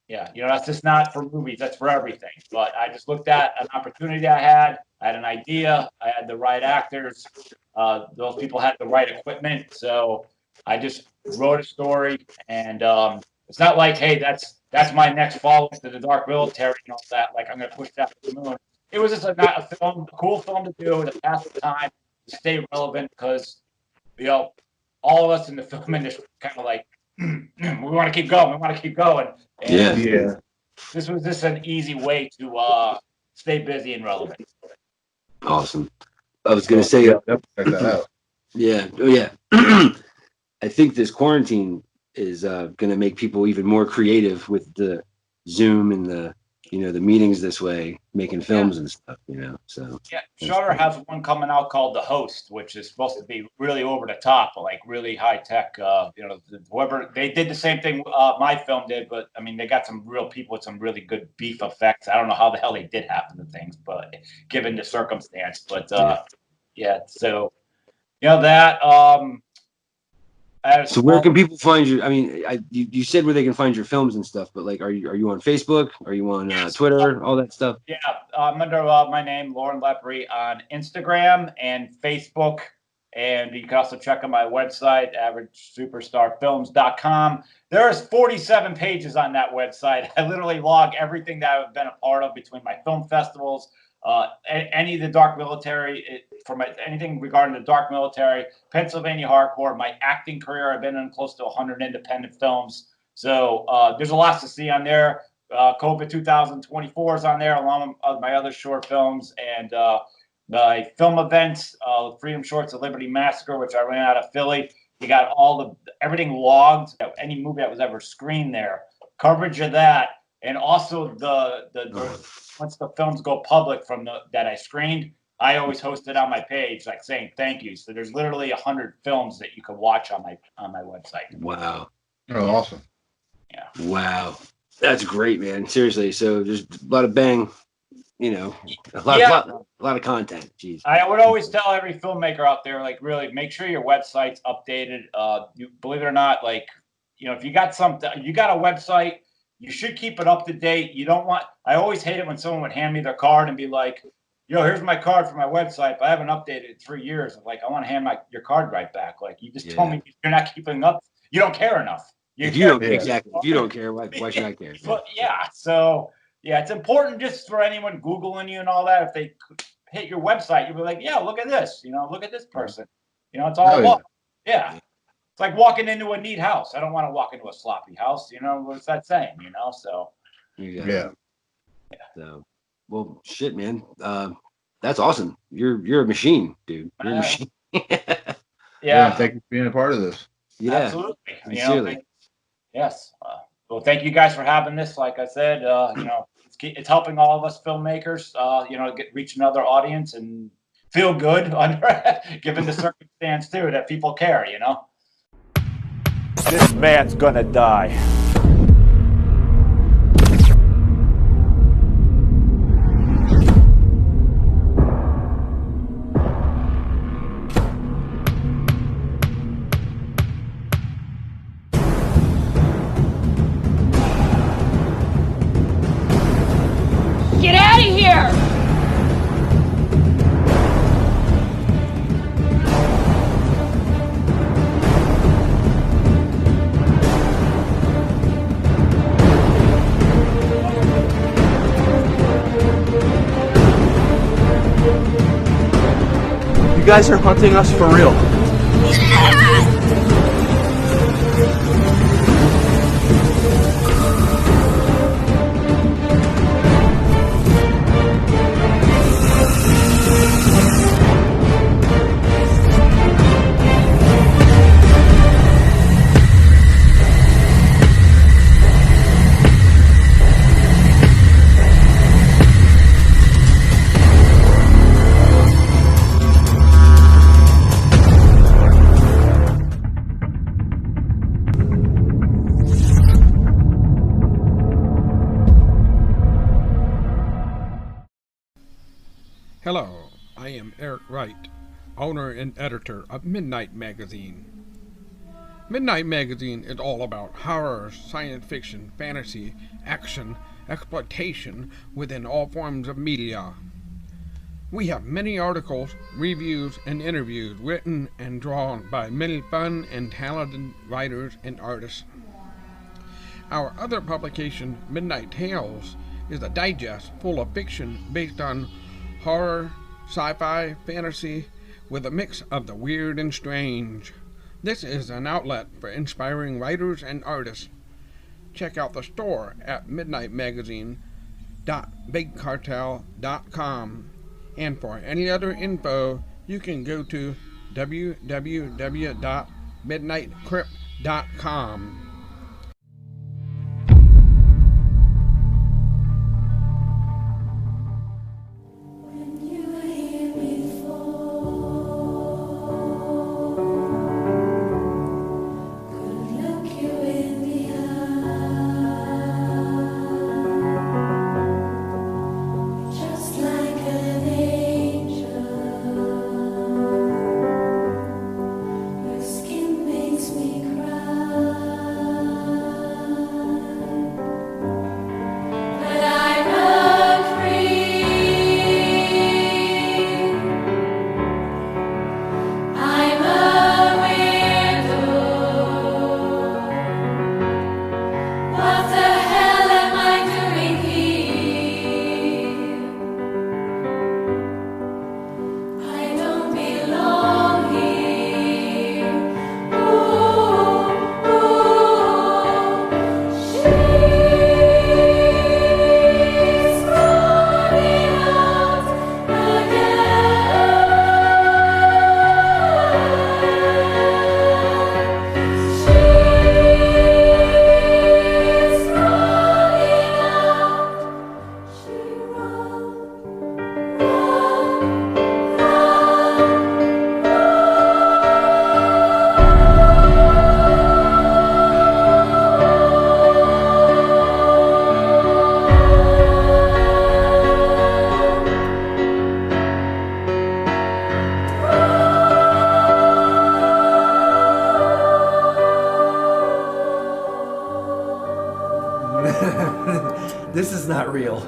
Yeah, that's just not for movies. That's for everything. But I just looked at an opportunity I had an idea. I had the right actors. Those people had the right equipment. So I just wrote a story, and it's not like, hey, that's my next follow-up to the Dark Military and all that. Like I'm gonna push that to the moon. It was just a cool film to do to pass the time, to stay relevant, because all of us in the film industry kind of like we want to keep going. We want to keep going. And this was just an easy way to stay busy and relevant. Awesome. I was gonna say, check that out. Yeah. Oh yeah. I think this quarantine is gonna make people even more creative with the Zoom and the the meetings this way, making films and stuff. So yeah, Shutter has one coming out called The Host, which is supposed to be really over the top, like really high tech. Whoever they did the same thing my film did, but I mean they got some real people with some really good beef effects. I don't know how the hell they did half of the things, but given the circumstance, but yeah. So that. So where can people find you? I mean, you said where they can find your films and stuff, but like, are you on Facebook? Are you on Twitter? All that stuff? Yeah, I'm under my name, Lauren Lepre, on Instagram and Facebook. And you can also check on my website, averagesuperstarfilms.com. There's 47 pages on that website. I literally log everything that I've been a part of between my film festivals, any of the dark military, anything regarding the dark military, Pennsylvania hardcore, my acting career. I've been in close to 100 independent films. So there's a lot to see on there. COVID 2024 is on there, along with my other short films and my film events, Freedom Shorts of Liberty Massacre, which I ran out of Philly. You got everything logged, any movie that was ever screened there, coverage of that, and also the once the films go public from that I screened, I always host it on my page, like saying thank you. So there's literally 100 films that you can watch on my website. Wow. Oh, awesome. Yeah. Wow. That's great, man. Seriously. So there's a lot of bang, a lot of content. Jeez. I would always tell every filmmaker out there, like, really make sure your website's updated. You believe it or not, like, if you got a website, you should keep it up to date. I always hate it when someone would hand me their card and be like, here's my card for my website, but I haven't updated it in 3 years. I'm like, I want to hand your card right back. Like, you just told me you're not keeping up. You don't care enough. Exactly. If you don't care, why should I care? But so it's important just for anyone Googling you and all that. If they hit your website, you'll be like, yeah, look at this. Look at this person. It's all yeah. It's like walking into a neat house. I don't want to walk into a sloppy house. What's that saying? So yeah. So, well, shit, man. That's awesome. You're a machine, dude. You're a machine. Yeah. Thank you for being a part of this. Yeah. Absolutely. Sincerely. Yes. Well, thank you guys for having this. Like I said, it's helping all of us filmmakers, reach another audience and feel good given the circumstance too, that people care, This man's gonna die. Get out of here! You guys are hunting us for real. Hello, I am Eric Wright, owner and editor of Midnight Magazine. Midnight Magazine is all about horror, science fiction, fantasy, action, exploitation within all forms of media. We have many articles, reviews, and interviews written and drawn by many fun and talented writers and artists. Our other publication, Midnight Tales, is a digest full of fiction based on horror, sci-fi, fantasy, with a mix of the weird and strange. This is an outlet for inspiring writers and artists. Check out the store at midnightmagazine.bigcartel.com. And for any other info, you can go to www.midnightcrypt.com. This is not real.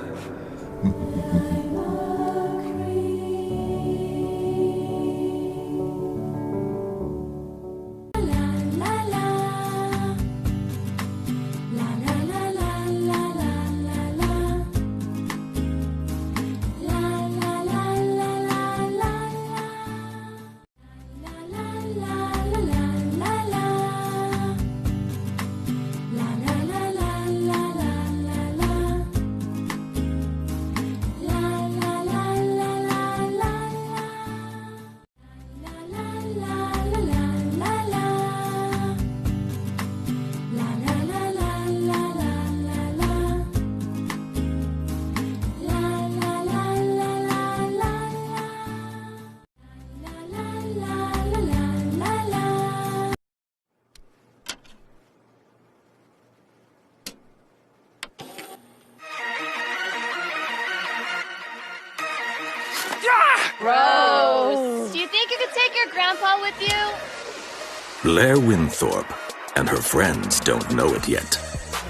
Gross. Do you think you could take your grandpa with you? Blair Winthorpe and her friends don't know it yet,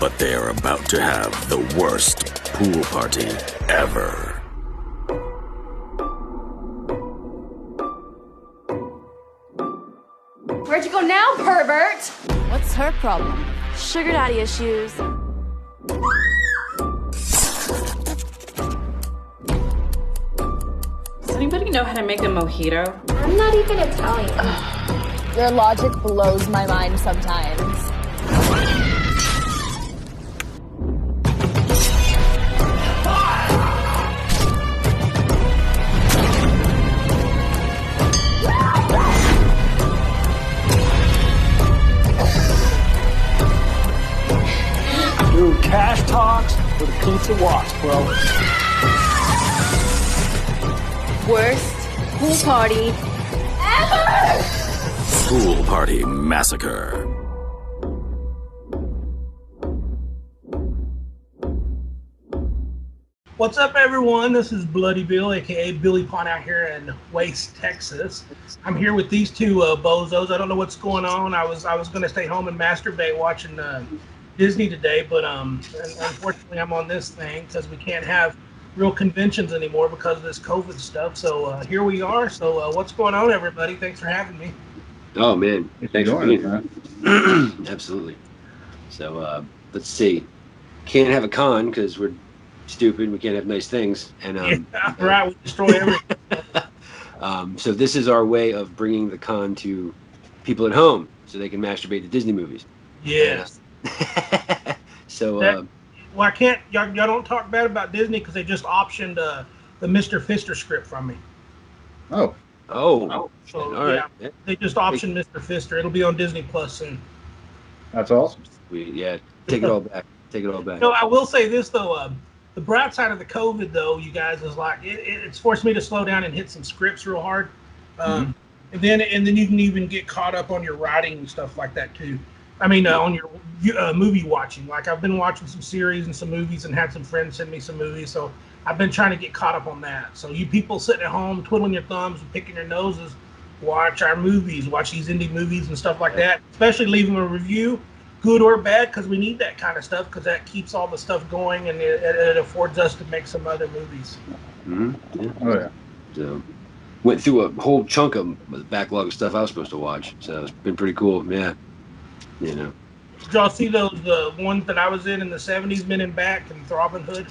but they are about to have the worst pool party ever. Where'd you go now, pervert? What's her problem? Sugar daddy issues. Does anybody know how to make a mojito? I'm not even Italian. Your logic blows my mind sometimes. Dude, cash talks with a pizza walks, bro. Worst pool party ever! Pool Party Massacre. What's up, everyone? This is Bloody Bill, aka Billy Pond, out here in Waste, Texas. I'm here with these two bozos. I don't know what's going on. I was going to stay home and masturbate watching Disney today, but unfortunately I'm on this thing because we can't have real conventions anymore because of this COVID stuff. So here we are. So what's going on, everybody? Thanks for having me. Oh man, thanks for being here. Absolutely. So let's see. Can't have a con because we're stupid. We can't have nice things. And yeah, right. We destroy everything. So this is our way of bringing the con to people at home so they can masturbate to Disney movies. Yes. So well, I can't. Y'all don't talk bad about Disney because they just optioned Mr. Fister script from me. Oh. Oh. So All right. yeah, they just optioned Mr. Fister. It'll be on Disney Plus soon. That's awesome. Sweet. Yeah. Take it all back. Take it all back. I will say this though. The bright side of the COVID though, you guys, is like it's forced me to slow down and hit some scripts real hard. And then you can even get caught up on your writing and stuff like that too. I mean, on your movie watching. Like I've been watching some series and some movies, and had some friends send me some movies. So I've been trying to get caught up on that. So you people sitting at home twiddling your thumbs and picking your noses, watch our movies, watch these indie movies and stuff like that. Especially leaving a review, good or bad, because we need that kind of stuff, because that keeps all the stuff going, and it affords us to make some other movies. Yeah. Oh yeah. So went through a whole chunk of the backlog of stuff I was supposed to watch. So it's been pretty cool. Yeah. You know. Did y'all see those ones that I was in the 70s, Men in Back and Throbbing Hood?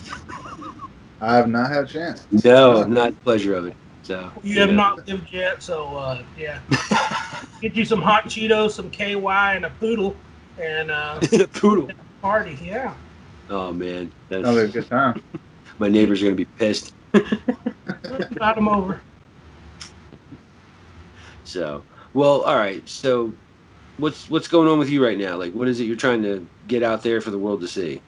I have not had a chance. No, not the pleasure of it. So you have not lived yet, so yeah. Get you some hot Cheetos, some KY, and a poodle, and a poodle party. Yeah. Oh man, that's a good time. My neighbors are gonna be pissed. Got them over. So, well, all right. So, what's going on with you right now? Like, what is it you're trying to get out there for the world to see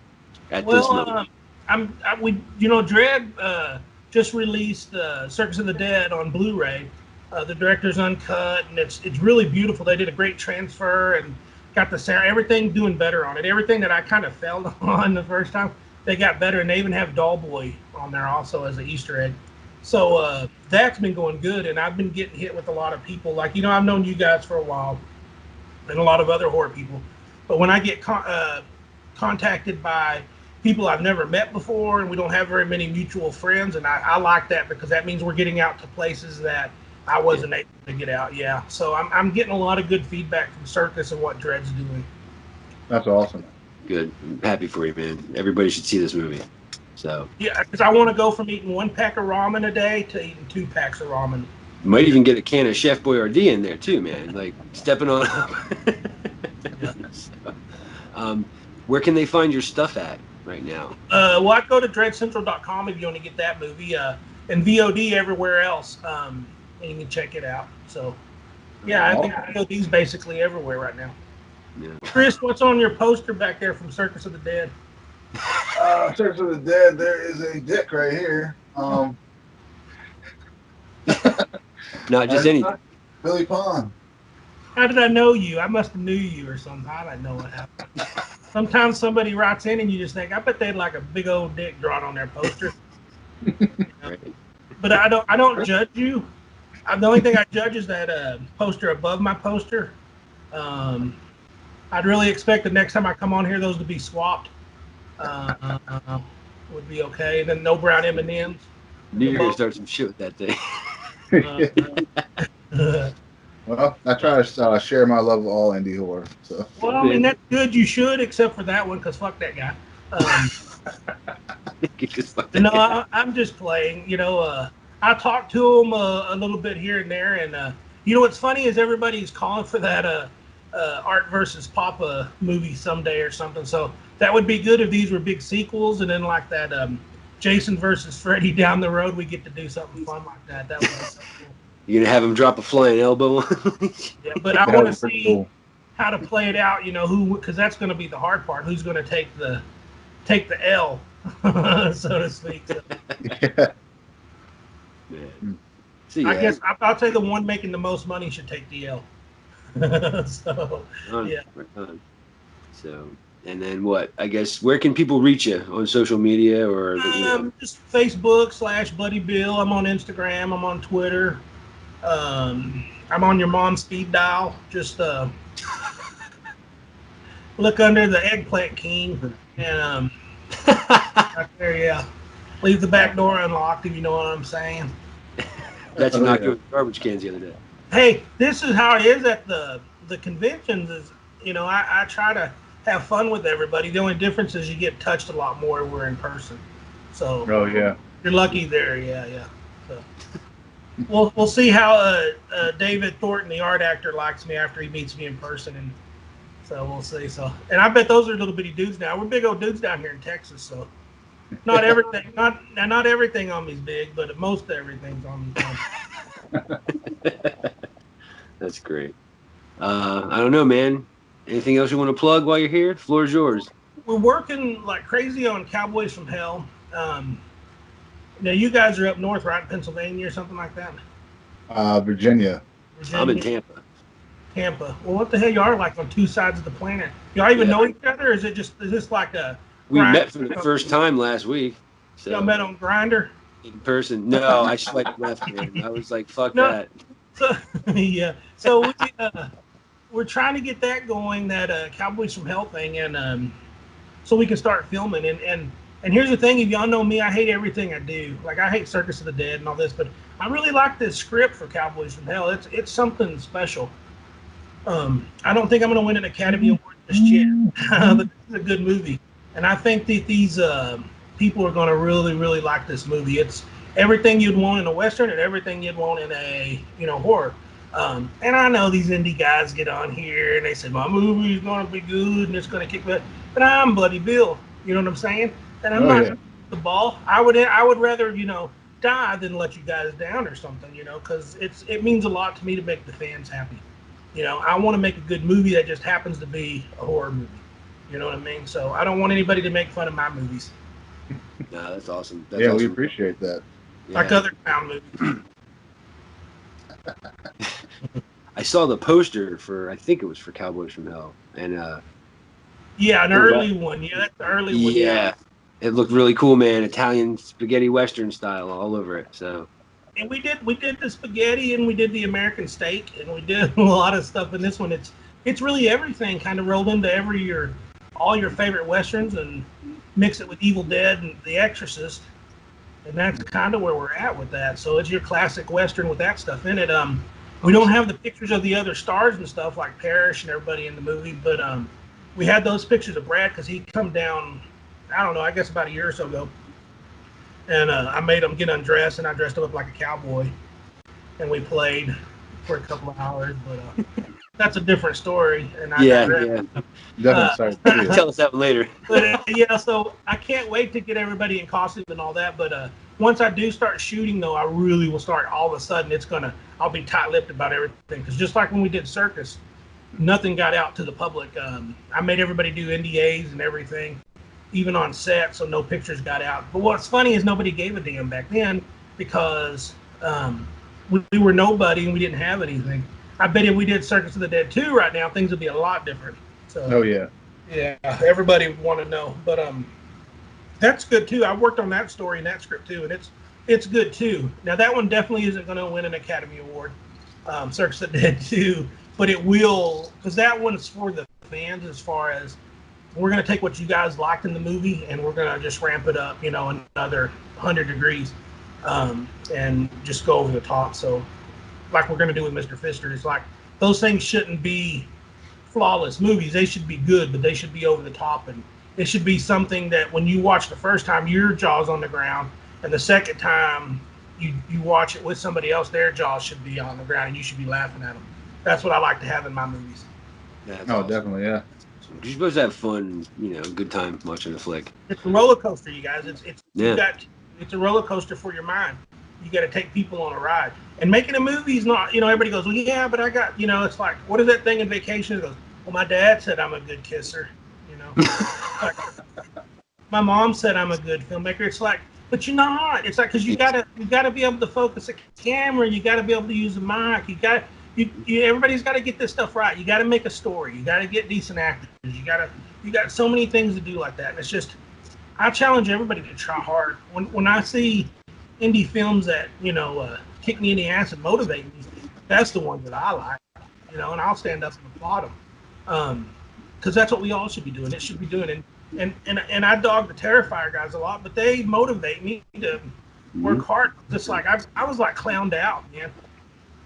at this moment? Dredd just released Circus of the Dead on Blu-ray. The director's uncut, and it's really beautiful. They did a great transfer and got the sound, everything doing better on it. Everything that I kind of failed on the first time, they got better, and they even have Dollboy on there also as an Easter egg. So that's been going good, and I've been getting hit with a lot of people. Like, I've known you guys for a while, and a lot of other horror people. But when I get contacted by people I've never met before, and we don't have very many mutual friends, and I like that, because that means we're getting out to places that I wasn't able to get out. Yeah, so I'm getting a lot of good feedback from Circus and what Dredd's doing. That's awesome. Good. I'm happy for you, man. Everybody should see this movie. So yeah, because I want to go from eating 1 pack of ramen a day to eating 2 packs of ramen. You might even get a can of Chef Boyardee in there too, man. Like stepping on up. So, where can they find your stuff at right now? Well, I go to dreadcentral.com if you want to get that movie, and VOD everywhere else, and you can check it out. So, yeah, I think VOD's basically everywhere right now. Yeah. Chris, what's on your poster back there from Circus of the Dead? Circus of the Dead, there is a dick right here. Not just anything. Billy Pond. How did I know you? I must have knew you or something. I don't know what happened. Sometimes somebody writes in and you just think, I bet they'd like a big old dick drawn on their poster. Right. But I don't judge you. The only thing I judge is that poster above my poster. I'd really expect the next time I come on here, those to be swapped. Would be okay. And then no brown M&Ms. You're gonna start some shit with that thing. Well, I try to share my love of all indie horror. So. Well, I mean, that's good. You should, except for that one, because fuck that guy. I'm just playing. I talked to him a little bit here and there, and what's funny is everybody's calling for that Art versus Papa movie someday or something. So that would be good if these were big sequels, and then like that Jason versus Freddy down the road, we get to do something fun like that. That would be so cool. You're gonna have him drop a flying elbow. Yeah, but I want to see how to play it out. Because that's going to be the hard part. Who's going to take the L, so to speak. So. Yeah. I guess I'll say the one making the most money should take the L. So yeah. So and then what? I guess where can people reach you on social media or? Just Facebook / Bloody Bill. I'm on Instagram. I'm on Twitter. I'm on your mom's speed dial. Just look under the Eggplant King and right there. Yeah, leave the back door unlocked if you know what I'm saying. That's not good with garbage cans the other day. Hey, this is how it is at the conventions. Is I try to have fun with everybody. The only difference is you get touched a lot more when we're in person. So yeah, you're lucky there. Yeah. So. We'll see how David Thornton, the art actor, likes me after he meets me in person, and so we'll see. So, and I bet those are little bitty dudes now. We're big old dudes down here in Texas. So, Not everything, not everything on me's big, but most everything's on me. That's great. I don't know, man. Anything else you want to plug while you're here? Floor is yours. We're working like crazy on Cowboys from Hell. Now you guys are up north, right? Pennsylvania or something like that. Virginia. I'm in Tampa. Tampa. Well, what the hell you are like on two sides of the planet? Y'all even know each other, or is this like a? We met for the first time last week. So. Y'all met on Grindr? In person? No, I swiped left, man. I was like, fuck that. So, yeah. So we're trying to get that going, that Cowboys from Hell thing, and so we can start filming. And here's the thing: if y'all know me, I hate everything I do. Like I hate Circus of the Dead and all this, but I really like this script for Cowboys from Hell. It's something special. I don't think I'm going to win an Academy Award just yet, but it's a good movie, and I think that these people are going to really, really like this movie. It's everything you'd want in a Western and everything you'd want in a horror. And I know these indie guys get on here and they say my movie is going to be good and it's going to kick butt, but I'm Bloody Bill. You know what I'm saying? And I'm not the ball. I would rather die than let you guys down or something. Because it means a lot to me to make the fans happy. I want to make a good movie that just happens to be a horror movie. You know what I mean? So I don't want anybody to make fun of my movies. No, that's awesome. That's awesome. We appreciate that. Like other clown movies. I saw the poster for, I think it was for Cowboys from Hell, and an early one. Yeah, that's the early one. Yeah, it looked really cool, man. Italian spaghetti western style all over it. So. And we did the spaghetti and we did the American steak and we did a lot of stuff in this one. It's really everything kind of rolled into all your favorite westerns and mix it with Evil Dead and The Exorcist, and that's kind of where we're at with that. So it's your classic western with that stuff in it. We don't have the pictures of the other stars and stuff like Parrish and everybody in the movie, but we had those pictures of Brad because he'd come down, I don't know, I guess about a year or so ago, and I made him get undressed and I dressed him up like a cowboy, and we played for a couple of hours, but that's a different story. And Definitely. Tell us that one later. But so I can't wait to get everybody in costume and all that. But once I do start shooting, though, I really will start. All of a sudden, I'll be tight-lipped about everything. Because just like when we did Circus, nothing got out to the public. I made everybody do NDAs and everything, even on set, so no pictures got out. But what's funny is nobody gave a damn back then because we were nobody and we didn't have anything. I bet if we did Circus of the Dead 2 right now, things would be a lot different. So, yeah, everybody would want to know. But that's good too. I worked on that story and that script too, and it's good too. Now that one definitely isn't going to win an Academy Award, Circus of the Dead 2, but it will, because that one's for the fans. As far as we're going to take what you guys liked in the movie and we're going to just ramp it up, another 100 degrees, and just go over the top. So, like we're going to do with Mr. Fister, it's like those things shouldn't be flawless movies. They should be good, but they should be over the top, and it should be something that when you watch the first time, your jaw's on the ground, and the second time you watch it with somebody else, their jaws should be on the ground, and you should be laughing at them. That's what I like to have in my movies. Awesome. Definitely, yeah. You're supposed to have fun, good time watching a flick. It's a roller coaster, you guys. It's a roller coaster for your mind. You got to take people on a ride. And making a movie is not, everybody goes, well, yeah, but I got, it's like, what is that thing in Vacation? It goes, well, my dad said I'm a good kisser, Like, my mom said I'm a good filmmaker. It's like, but you're not. It's like, because you gotta be able to focus a camera. You got to be able to use a mic. Everybody's got to get this stuff right. You got to make a story. You got to get decent actors. You got so many things to do like that. And it's just, I challenge everybody to try hard. When I see indie films that kick me in the ass and motivate me, that's the ones that I like, and I'll stand up and applaud them, because that's what we all should be doing. It should be doing, and I dog the Terrifier guys a lot, but they motivate me to work hard. Just like I was like clowned out, man,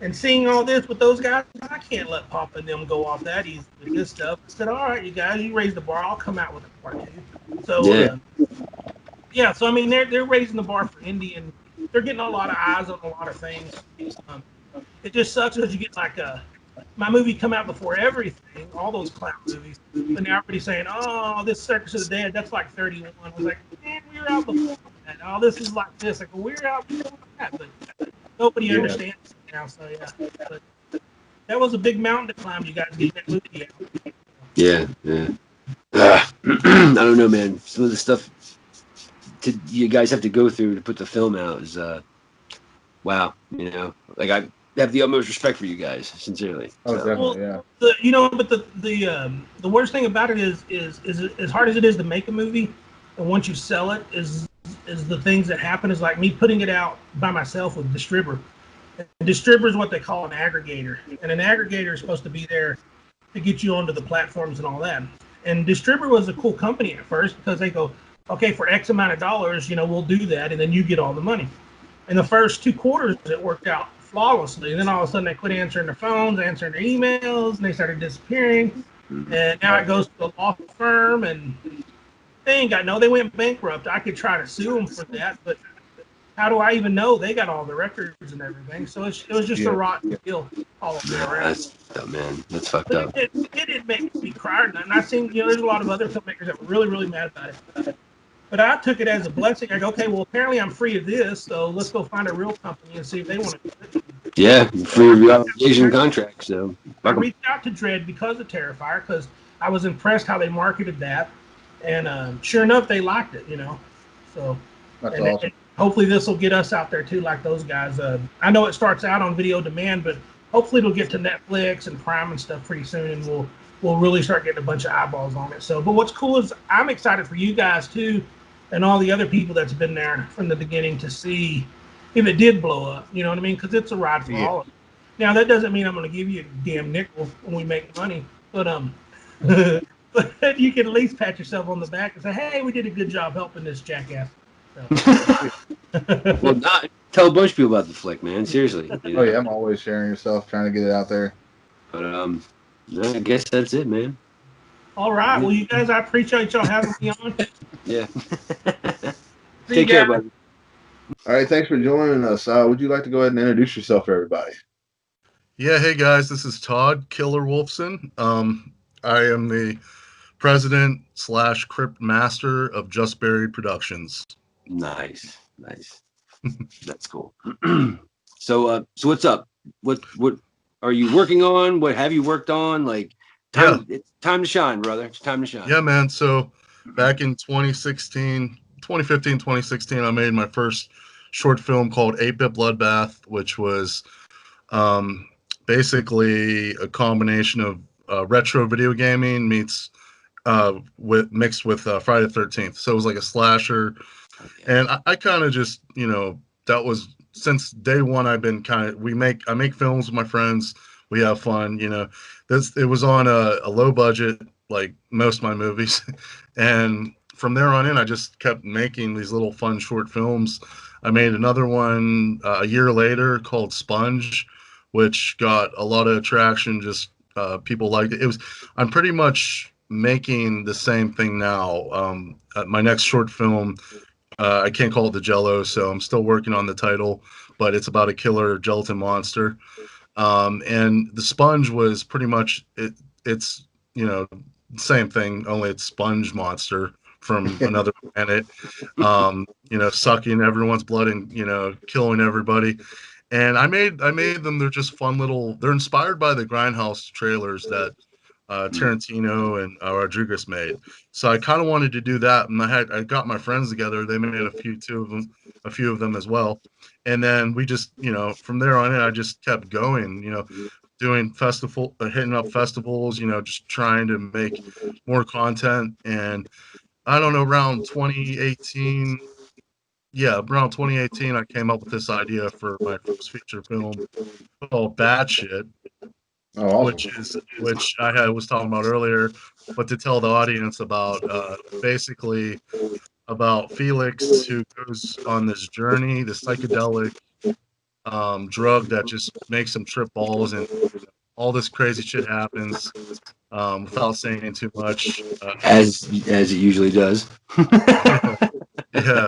and seeing all this with those guys, I can't let Papa and them go off that easy with this stuff. I said, all right, you guys, you raise the bar, I'll come out with a part two. So so I mean they're raising the bar for indie, and they're getting a lot of eyes on a lot of things. It just sucks because you get like my movie come out before everything, all those clown movies, and they're already saying, oh, this Circus of the Dead, that's like 31. I was like, man, we were out before that. All this is like this. I go, we were out before that, but nobody understands it now. So yeah, but that was a big mountain to climb. You guys getting that movie out. Yeah. I don't know, man. Some of the stuff you guys have to go through to put the film out is wow. You know, like I have the utmost respect for you guys, sincerely. Oh, So. definitely, yeah. But the worst thing about it is as hard as it is to make a movie, and once you sell it, is the things that happen is like me putting it out by myself with a distributor. A distributor is what they call an aggregator, and an aggregator is supposed to be there to get you onto the platforms and all that. And distributor was a cool company at first because they go, okay, for X amount of dollars, we'll do that, and then you get all the money. In the first 2 quarters, it worked out flawlessly. And then all of a sudden, they quit answering their phones, answering their emails, and they started disappearing. And now it goes to a law firm, and they went bankrupt. I could try to sue them for that, but how do I even know they got all the records and everything? So it was just a rotten deal all the way around. That's fucked up. It didn't make me cry, and I seen there's a lot of other filmmakers that were really, really mad about it. But I took it as a blessing. I go, okay, well, apparently I'm free of this, so let's go find a real company and see if they want to do it. Yeah, free obligation contract. So I reached out to Dread because of Terrifier, because I was impressed how they marketed that, and sure enough, they liked it. So that's awesome. And hopefully this will get us out there too, like those guys. I know it starts out on video demand, but hopefully it'll get to Netflix and Prime and stuff pretty soon, and we'll really start getting a bunch of eyeballs on it. So, but what's cool is I'm excited for you guys too, and all the other people that's been there from the beginning to see if it did blow up. You know what I mean? Because it's a ride for all of us. Now that doesn't mean I'm going to give you a damn nickel when we make money, but but you can at least pat yourself on the back and say, hey, we did a good job helping this jackass. So. Well, tell a bunch of people about the flick, man. Seriously. Oh yeah, I'm always sharing yourself, trying to get it out there. But I guess that's it, man. All right. Well, you guys, I appreciate y'all having me on. Yeah. Take care, buddy. All right, thanks for joining us. Would you like to go ahead and introduce yourself to everybody? Yeah, hey guys, this is Todd Killer Wolfson. I am the president / crypt master of Just Buried Productions. Nice. That's cool. So what's up? What are you working on? What have you worked on? Like, it's time to shine, brother. It's time to shine. Yeah, man. So back in 2015, 2016, I made my first short film called 8-Bit Bloodbath, which was basically a combination of retro video gaming mixed with Friday the 13th. So it was like a slasher. And I kind of just, that was since day one. I've been I make films with my friends. We have fun, it was on a low budget, like most of my movies. And from there on in, I just kept making these little fun short films. I made another one a year later called Sponge, which got a lot of attraction. Just people liked it. I'm pretty much making the same thing now. My next short film, I can't call it the Jello, so I'm still working on the title, but it's about a killer gelatin monster. And the Sponge was pretty much it's same thing, only it's sponge monster from another planet, sucking everyone's blood and killing everybody. And I made them. They're just fun little. They're inspired by the Grindhouse trailers that Tarantino and Rodriguez made. So I kind of wanted to do that, and I got my friends together. They made a few of them as well. And then we just, from there on in, I just kept going, doing hitting up festivals, just trying to make more content. And I don't know, around 2018, I came up with this idea for my first feature film called Bad Shit. Oh, awesome. which I was talking about earlier, but to tell the audience about basically about Felix, who goes on this journey, this psychedelic drug that just makes him trip balls, and all this crazy shit happens without saying too much. As it usually does. Yeah.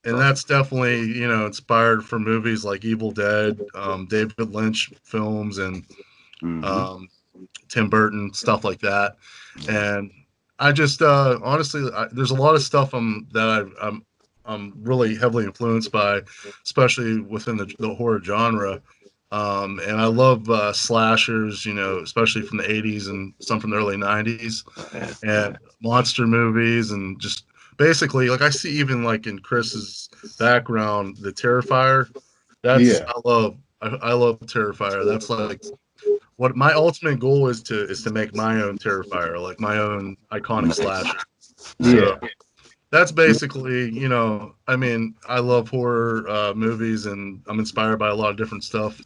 And that's definitely, inspired from movies like Evil Dead, David Lynch films, and Tim Burton, stuff like that. And I just honestly, there's a lot of stuff that I'm really heavily influenced by, especially within the horror genre. And I love slashers, especially from the 80s and some from the early 90s, and monster movies, and just basically, like, I see even like in Chris's background, the Terrifier. I love Terrifier. That's like what my ultimate goal is to make my own Terrifier, like my own iconic slasher. So that's basically, I mean, I love horror movies, and I'm inspired by a lot of different stuff.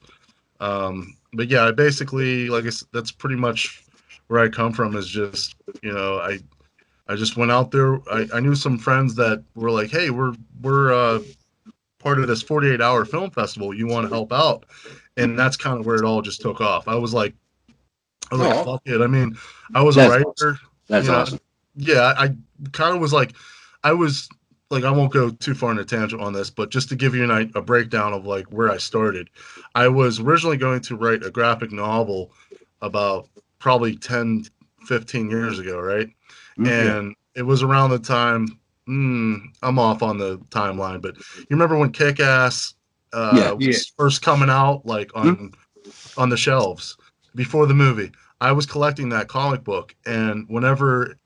But yeah, I basically, like I said, that's pretty much where I come from, is just, I just went out there. I knew some friends that were like, hey, we're part of this 48-hour film festival. You want to help out? And that's kind of where it all just took off. I was like, fuck it. I mean, I was a writer. Awesome. That's awesome. Yeah, I kind of was like, I won't go too far in a tangent on this, but just to give you a breakdown of like where I started. I was originally going to write a graphic novel about probably 10, 15 years ago, right? And it was around the time, I'm off on the timeline, but you remember when Kick-Ass was first coming out, like on the shelves before the movie? I was collecting that comic book, and whenever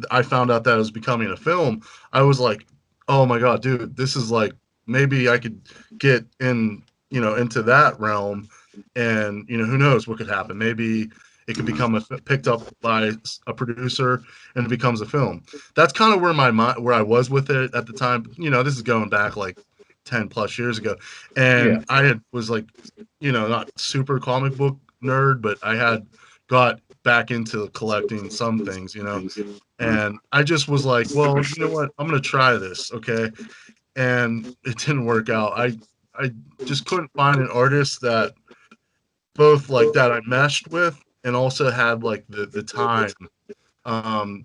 I found out that it was becoming a film, I was like, oh my God, dude, this is like, maybe I could get in, into that realm, and, who knows what could happen. Maybe it could become picked up by a producer and it becomes a film. That's kind of where I was with it at the time. This is going back like 10 plus years ago. And I was like, not super comic book nerd, but I had got back into collecting some things, and I just was like, well, you know what? I'm going to try this. Okay. And it didn't work out. I just couldn't find an artist that both like that I meshed with, and also had like the time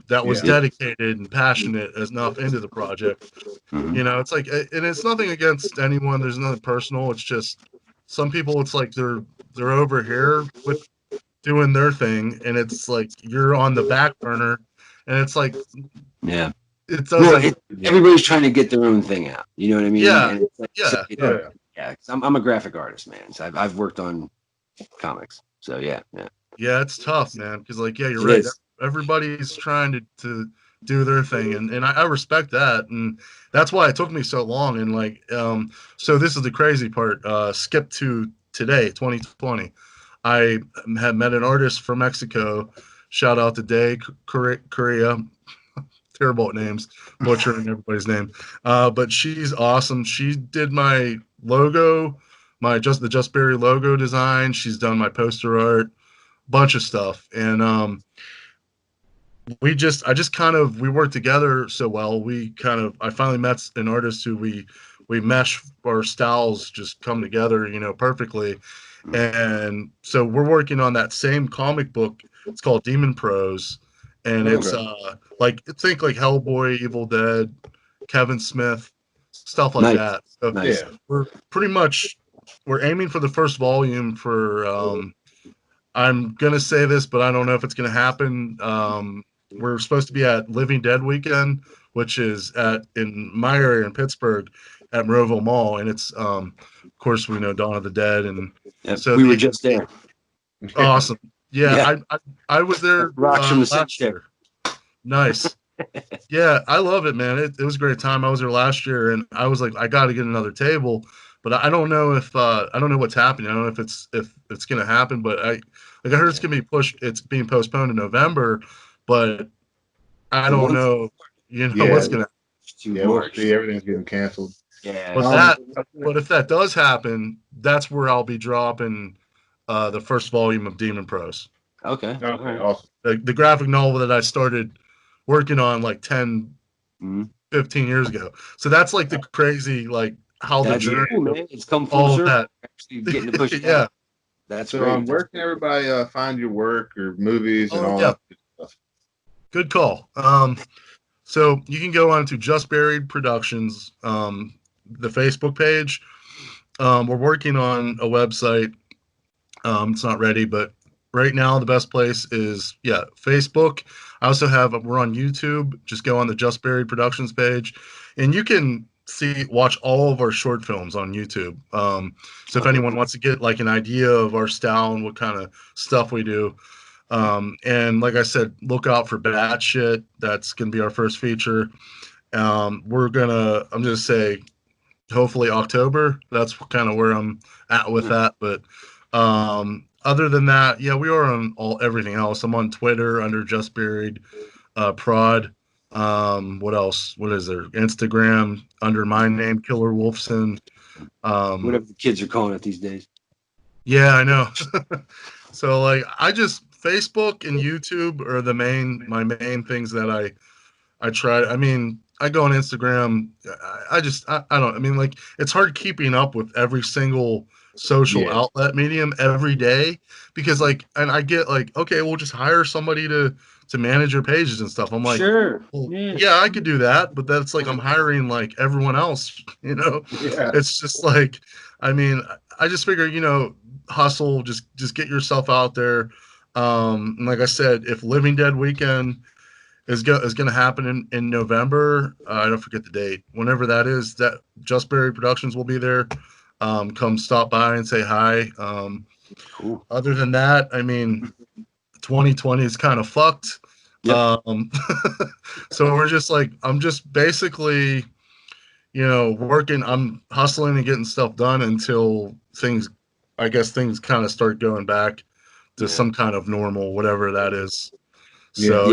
that was dedicated and passionate enough into the project. It's like, and it's nothing against anyone. There's nothing personal. It's just some people, it's like they're over here with doing their thing, and it's like you're on the back burner, and it's like, it doesn't. Everybody's trying to get their own thing out. You know what I mean? Yeah. And it's like, yeah. I'm a graphic artist, man. So I've worked on comics. So yeah. Yeah, it's tough, man, because like, you're right. Everybody's trying to do their thing, and I respect that, and that's why it took me so long. And like, so this is the crazy part. Skip to today, 2020. I had met an artist from Mexico. Shout out to Day Korea. Terrible at names, butchering everybody's name. But she's awesome. She did my logo, the Just Berry logo design. She's done my poster art, bunch of stuff. And we worked together so well. I finally met an artist who we mesh, our styles just come together, perfectly. And so we're working on that same comic book. It's called Demon Prose, and it's like, think like Hellboy, Evil Dead, Kevin Smith, stuff like that. So we're aiming for the first volume for I'm gonna say this, but I don't know if it's gonna happen. We're supposed to be at Living Dead weekend, which is in my area in Pittsburgh at Monroeville Mall, and it's of course we know Dawn of the Dead, and so we were just there. Awesome. Yeah. I was there Rocks from the last year. Nice. Yeah, I love it, man. It was a great time. I was there last year, and I was like, I got to get another table, but I don't know if I don't know what's happening. I don't know if it's gonna happen, but I heard it's gonna be pushed. It's being postponed to November, but I don't know. What's gonna. Everything's getting canceled. Yeah. But if that does happen, that's where I'll be dropping the first volume of Demon Prose. Okay. Awesome. The graphic novel that I started working on like 10, 15 years ago. So that's like the crazy, like how the journey. Cool, man. It's come full circle. That. Actually getting to push it. Yeah. That's so great. where can everybody find your work or movies and all that stuff? Good call. So you can go on to Just Buried Productions, the Facebook page. We're working on a website. It's not ready, but right now the best place is Facebook. I also we're on YouTube. Just go on the Just Buried Productions page, and you can watch all of our short films on YouTube. So if anyone wants to get like an idea of our style and what kind of stuff we do, and like I said, look out for Bad Shit. That's gonna be our first feature. I'm gonna say hopefully October. That's kind of where I'm at with that. But other than that, yeah, we are on everything else. I'm on Twitter under Just Buried Prod. What else? What is there? Instagram under my name, Killer Wolfson. Whatever the kids are calling it these days. Yeah, I know. So like, Facebook and YouTube are my main things that I try. I mean, I go on Instagram. I don't. I mean, like, it's hard keeping up with every single social outlet medium every day because, like, and I get like, okay, we'll just hire somebody to manage your pages and stuff. I'm like, sure, well, yeah, I could do that, but that's like I'm hiring like everyone else. Yeah. It's just like, I mean, I just figure, hustle, just get yourself out there. And like I said, if Living Dead Weekend is going to happen in November. I don't forget the date. Whenever that is, that Just Barry Productions will be there. Come stop by and say hi. Cool. Other than that, I mean, 2020 is kind of fucked. Yep. So we're just like, I'm just basically, working. I'm hustling and getting stuff done until things kind of start going back to some kind of normal, whatever that is. So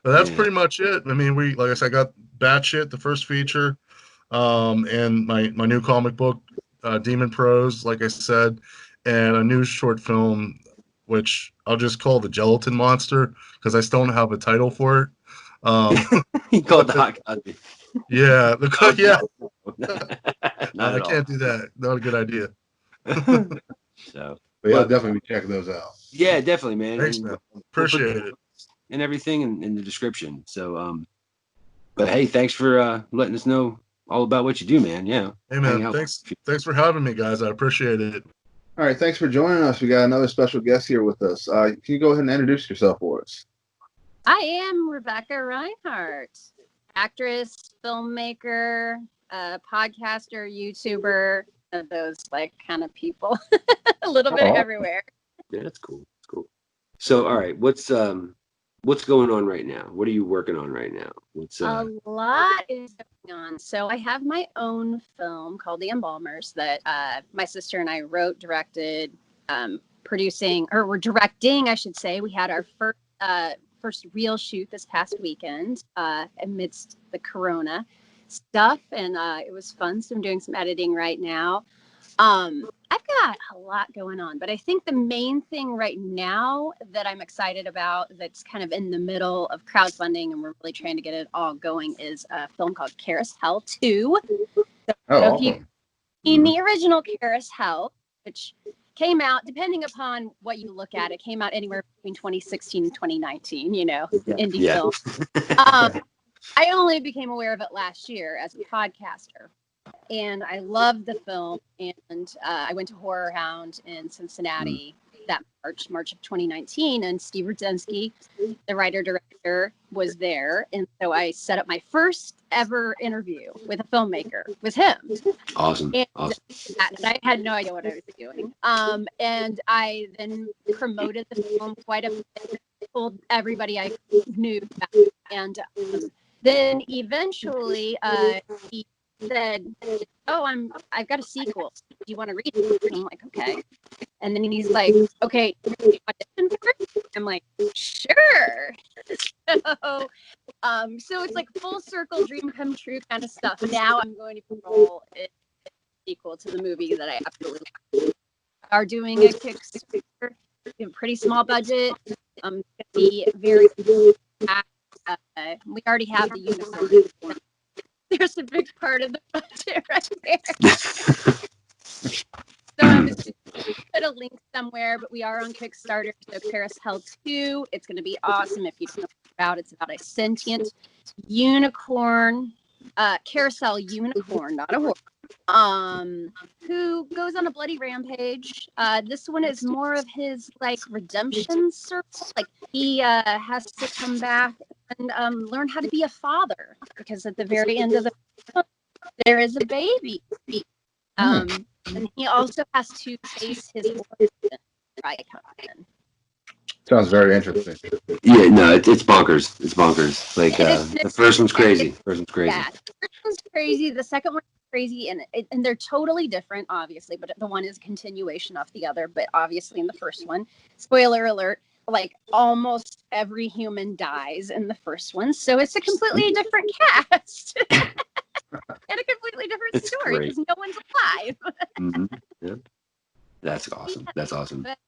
that's pretty much it. I mean, like I said, I got Batshit, the first feature, and my new comic book, Demon Prose, like I said, and a new short film, which I'll just call The Gelatin Monster because I still don't have a title for it. You call it the Hot Cosby. Yeah, I can't do that. Not a good idea. So, but yeah, I'll definitely be checking those out. Yeah, definitely, man. Thanks, man. Appreciate it. And everything in the description. So, but hey, thanks for letting us know all about what you do, man. Yeah. Hey, man. Thanks for having me, guys. I appreciate it. All right, thanks for joining us. We got another special guest here with us. Can you go ahead and introduce yourself for us? I am Rebecca Reinhardt, actress, filmmaker, podcaster, YouTuber, those like kind of people, a little bit everywhere. Yeah, that's cool. That's cool. So, all right, what's going on right now? What are you working on right now? A lot is going on. So I have my own film called The Embalmers that my sister and I wrote, directed, producing, or we're directing, I should say. We had our first real shoot this past weekend amidst the corona stuff, and it was fun. So I'm doing some editing right now. I've got a lot going on, but I think the main thing right now that I'm excited about that's kind of in the middle of crowdfunding and we're really trying to get it all going is a film called Carousel 2. So if you've seen the original Carousel, which came out, depending upon what you look at, it came out anywhere between 2016 and 2019, indie film. I only became aware of it last year as a podcaster. And I loved the film, and I went to Horror Hound in Cincinnati that March of 2019, and Steve Rudzinski, the writer-director, was there, and so I set up my first ever interview with a filmmaker with him. Awesome. And I had no idea what I was doing. And I then promoted the film quite a bit, told everybody I knew about it, and then eventually he said, I've got a sequel. Do you want to read it? And I'm like, okay. And then he's like, okay, audition for it? I'm like, sure. So it's like full circle, dream come true kind of stuff. Now I'm going to roll it sequel to the movie that I absolutely love. Are doing a Kickstarter, a pretty small budget. Gonna be very we already have the unicorn. There's a big part of the budget right there. So I'm just going to put a link somewhere, but we are on Kickstarter. So Carousel 2, it's going to be awesome. If you don't know about it's about a sentient unicorn, carousel unicorn, not a horror, who goes on a bloody rampage. This one is more of his like redemption circle. Like he has to come back and learn how to be a father, because at the very end of the film, there is a baby. And he also has to face his origin. Sounds very interesting. Yeah, no, it's bonkers. It's bonkers. Like the first one's crazy. First one's crazy. Yeah, the first one's crazy. The second one's crazy, and they're totally different, obviously. But the one is a continuation of the other. But obviously, in the first one, spoiler alert, like almost every human dies in the first one, so it's a completely different cast and a completely different story because no one's alive. Yeah. That's awesome. That's awesome. But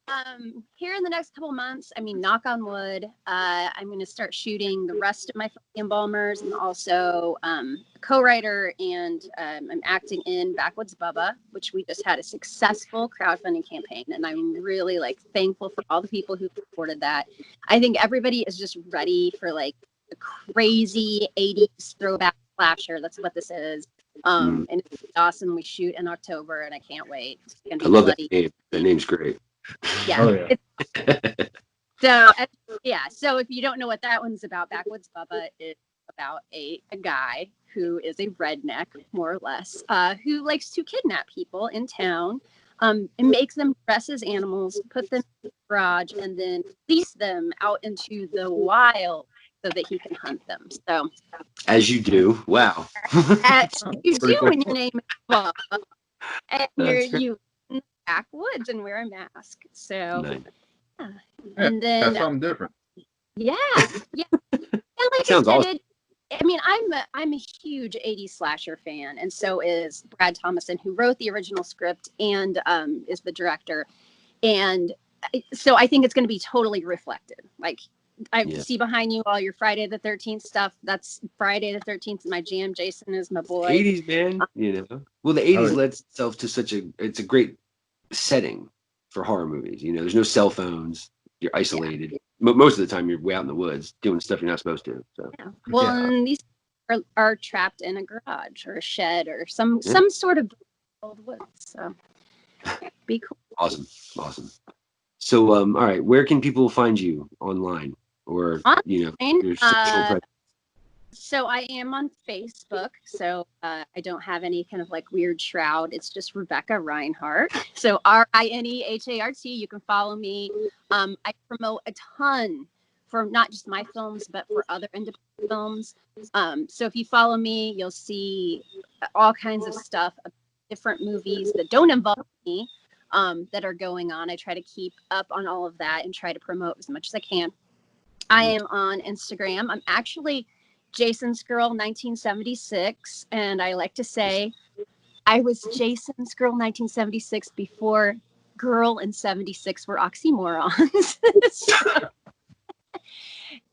here in the next couple months, I mean, knock on wood, I'm going to start shooting the rest of my embalmers, and also a co-writer, and I'm acting in Backwoods Bubba, which we just had a successful crowdfunding campaign, and I'm really like thankful for all the people who supported that. I think everybody is just ready for like a crazy 80s throwback slasher. That's what this is. And it's awesome. We shoot in October, and I can't wait. It's gonna be I love bloody. that name. That name's great. Yeah. Oh, yeah. So if you don't know what that one's about, Backwoods Bubba is about a guy who is a redneck, more or less, who likes to kidnap people in town, and makes them dress as animals, put them in the garage, and then release them out into the wild so that he can hunt them. So As you do. Wow. as you do cool. when your name is Bubba, and That's you in the backwoods and wear a mask. So Nice. yeah. And then That's something different. yeah. And like Sounds I awesome. said, I mean, I'm a huge 80s slasher fan, and so is Brad Thomason, who wrote the original script and is the director. And so I think it's going to be totally reflected. Like I see behind you all your Friday the 13th stuff. That's Friday the 13th is my jam. Jason is my boy. 80s, man. You know. Well, the 80s lends itself to it's a great setting for horror movies. You know, there's no cell phones. You're isolated. Yeah. Most of the time, you're way out in the woods doing stuff you're not supposed to. So. Yeah. Well, and these are trapped in a garage or a shed or some sort of old woods. So be cool. Awesome. So, all right, where can people find you online, or you know, your social So I am on Facebook. So I don't have any kind of like weird shroud. It's just Rebecca Reinhardt. So RINEHART. You can follow me. I promote a ton for not just my films, but for other independent films. So if you follow me, you'll see all kinds of stuff, different movies that don't involve me, that are going on. I try to keep up on all of that and try to promote as much as I can. I am on Instagram. I'm actually Jason's Girl 1976, and I like to say I was Jason's Girl 1976 before girl and 76 were oxymorons.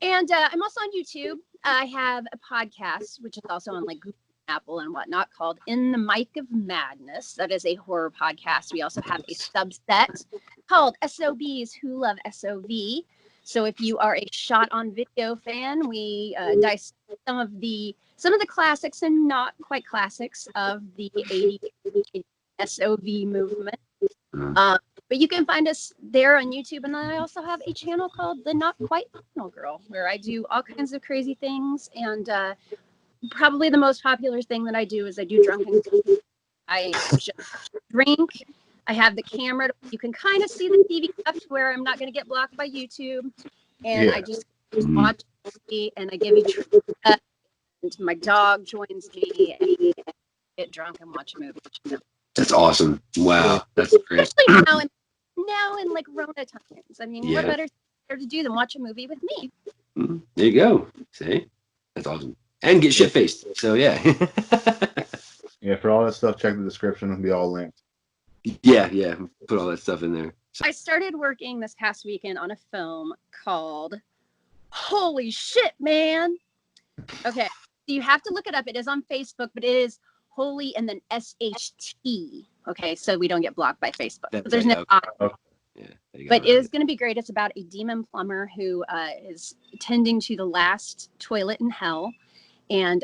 And I'm also on YouTube. I have a podcast, which is also on like Google, Apple, and whatnot, called In the Mic of Madness. That is a horror podcast. We also have a subset called SOBs Who Love SOV. So if you are a shot on video fan, we dissect some of the classics and not quite classics of the 80s SOV movement. But you can find us there on YouTube. And then I also have a channel called The Not Quite Final Girl, where I do all kinds of crazy things. And probably the most popular thing that I do is I do drunken. I just drink. I have the camera. You can kind of see the TV up to where I'm not going to get blocked by YouTube. And I just watch TV, and I give each and my dog joins me, and we get drunk and watch a movie. That's awesome. Wow, that's great. Especially now in like Rona times. I mean, what better to do than watch a movie with me? There you go. See, that's awesome. And get shit faced. So yeah. Yeah, for all that stuff, check the description. It'll be all linked. Yeah. Put all that stuff in there. I started working this past weekend on a film called Holy Shit, Man. Okay, so you have to look it up. It is on Facebook, but it is Holy and then SHT. Okay, so we don't get blocked by Facebook. So there's no but it is going to be great. It's about a demon plumber who is tending to the last toilet in hell, and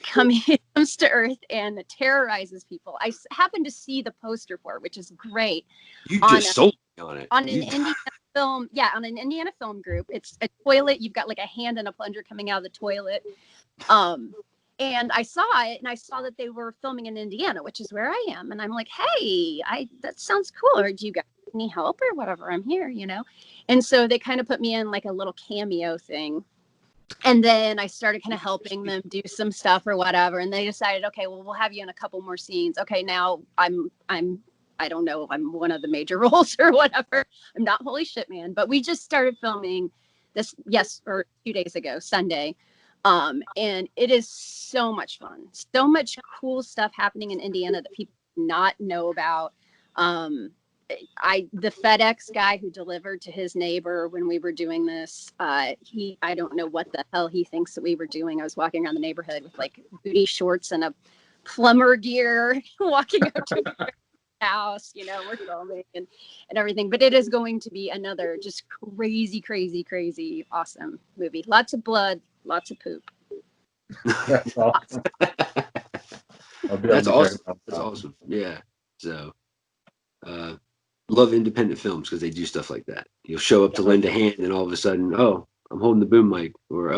comes to Earth and terrorizes people. I happened to see the poster for it, which is great. You just sold me on it. On an indie film, on an Indiana film group. It's a toilet. You've got like a hand and a plunger coming out of the toilet. And I saw it, and I saw that they were filming in Indiana, which is where I am. And I'm like, hey, that sounds cool. Or do you guys need help or whatever? I'm here, And so they kind of put me in like a little cameo thing. And then I started kind of helping them do some stuff or whatever. And they decided, okay, well, we'll have you in a couple more scenes. Okay, now I don't know if I'm one of the major roles or whatever. I'm not holy shit, man. But we just started filming this, 2 days ago, Sunday. And it is so much fun. So much cool stuff happening in Indiana that people do not know about. The FedEx guy who delivered to his neighbor when we were doing this, I don't know what the hell he thinks that we were doing. I was walking around the neighborhood with like booty shorts and a plumber gear, walking up to the house, we're filming and everything. But it is going to be another just crazy, crazy, crazy, awesome movie. Lots of blood, lots of poop. That's awesome. That's awesome. That's awesome. Yeah. So, love independent films because they do stuff like that. You'll show up to lend a hand, and all of a sudden, oh, I'm holding the boom mic, or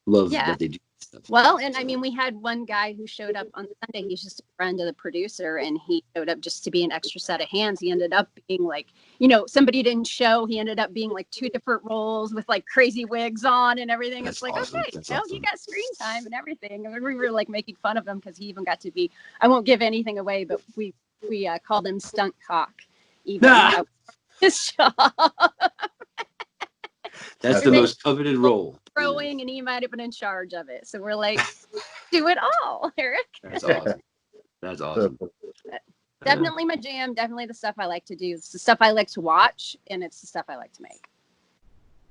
love that they do stuff. Well, and I mean, we had one guy who showed up on Sunday. He's just a friend of the producer, and he showed up just to be an extra set of hands. He ended up being like, somebody didn't show. He ended up being like 2 different roles with like crazy wigs on and everything. It's like, awesome. Okay, he got screen time and everything. And we were like making fun of him because he even got to be, I won't give anything away, but we called him Stunt Cock. Even his job. That's the most coveted role. Throwing, and he might have been in charge of it. So we're like, do it all, Eric. That's awesome. That's awesome. Definitely my jam. Definitely the stuff I like to do. It's the stuff I like to watch, and it's the stuff I like to make.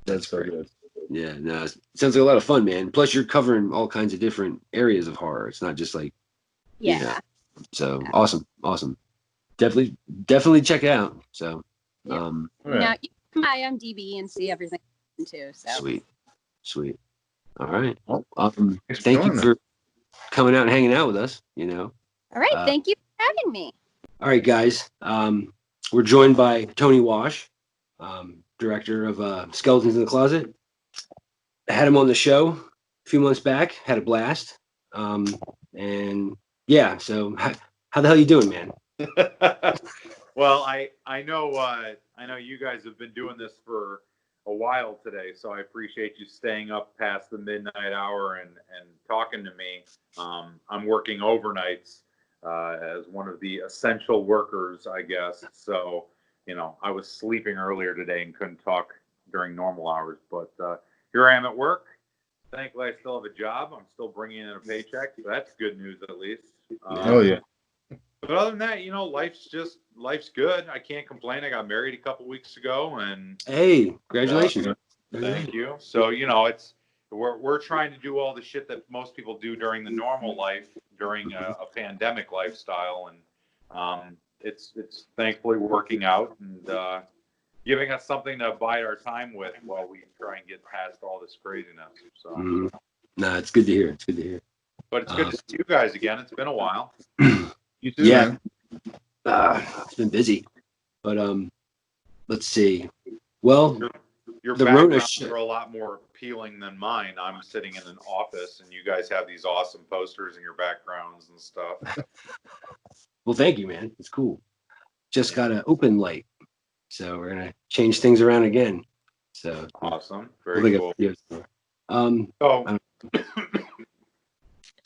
That's very good. Yeah, no, it sounds like a lot of fun, man. Plus, you're covering all kinds of different areas of horror. It's not just like, So awesome. Definitely check it out. So, now you can my IMDb and see everything too. So sweet. All right. Thank you for coming out and hanging out with us. All right. Thank you for having me. All right, guys. We're joined by Tony Wash, director of Skeletons in the Closet. I had him on the show a few months back. Had a blast. And yeah. So how the hell you doing, man? Well, I know you guys have been doing this for a while today, so I appreciate you staying up past the midnight hour and talking to me. I'm working overnights as one of the essential workers, I guess. So, I was sleeping earlier today and couldn't talk during normal hours, but here I am at work. Thankfully, I still have a job. I'm still bringing in a paycheck, so that's good news at least. Oh yeah. But other than that, life's good. I can't complain. I got married a couple weeks ago, and hey, congratulations! Thank you. So we're trying to do all the shit that most people do during the normal life during a pandemic lifestyle, and it's thankfully working out and giving us something to bide our time with while we try and get past all this craziness. So, no, it's good to hear. It's good to hear. But it's good to see you guys again. It's been a while. You too, yeah. It's been busy, but let's see. Well, your the backgrounds are a lot more appealing than mine. I'm sitting in an office, and you guys have these awesome posters in your backgrounds and stuff. Well, thank you, man. It's cool. Just got an open light, so we're gonna change things around again. So awesome, very cool.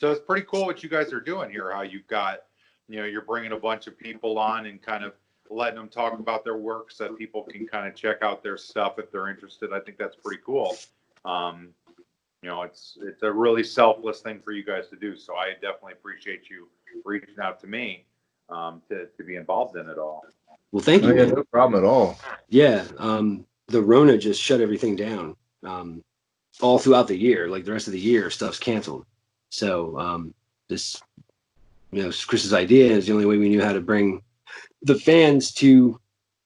So it's pretty cool what you guys are doing here. How you've got, you're bringing a bunch of people on and kind of letting them talk about their work so that people can kind of check out their stuff if they're interested. I think that's pretty cool. It's a really selfless thing for you guys to do. So I definitely appreciate you reaching out to me to be involved in it all. Well, thank you. No problem at all. Yeah. The Rona just shut everything down all throughout the year. Like the rest of the year, stuff's canceled. So this, Chris's idea is the only way we knew how to bring the fans to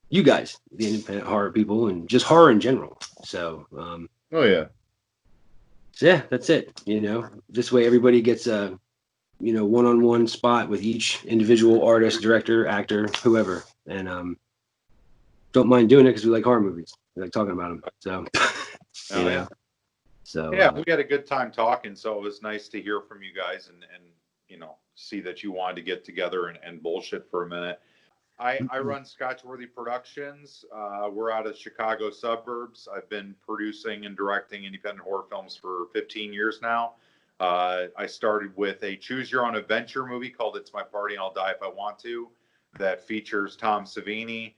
you guys, the independent horror people, and just horror in general. So, oh yeah. So yeah, that's it. This way everybody gets a, one-on-one spot with each individual artist, director, actor, whoever, and don't mind doing it because we like horror movies. We like talking about them. So, you know. Yeah. So yeah, we had a good time talking. So it was nice to hear from you guys and you know, see that you wanted to get together and bullshit for a minute. I run Scotchworthy Productions. We're out of Chicago suburbs. I've been producing and directing independent horror films for 15 years now. I started with a choose your own adventure movie called It's My Party and I'll Die If I Want To that features Tom Savini.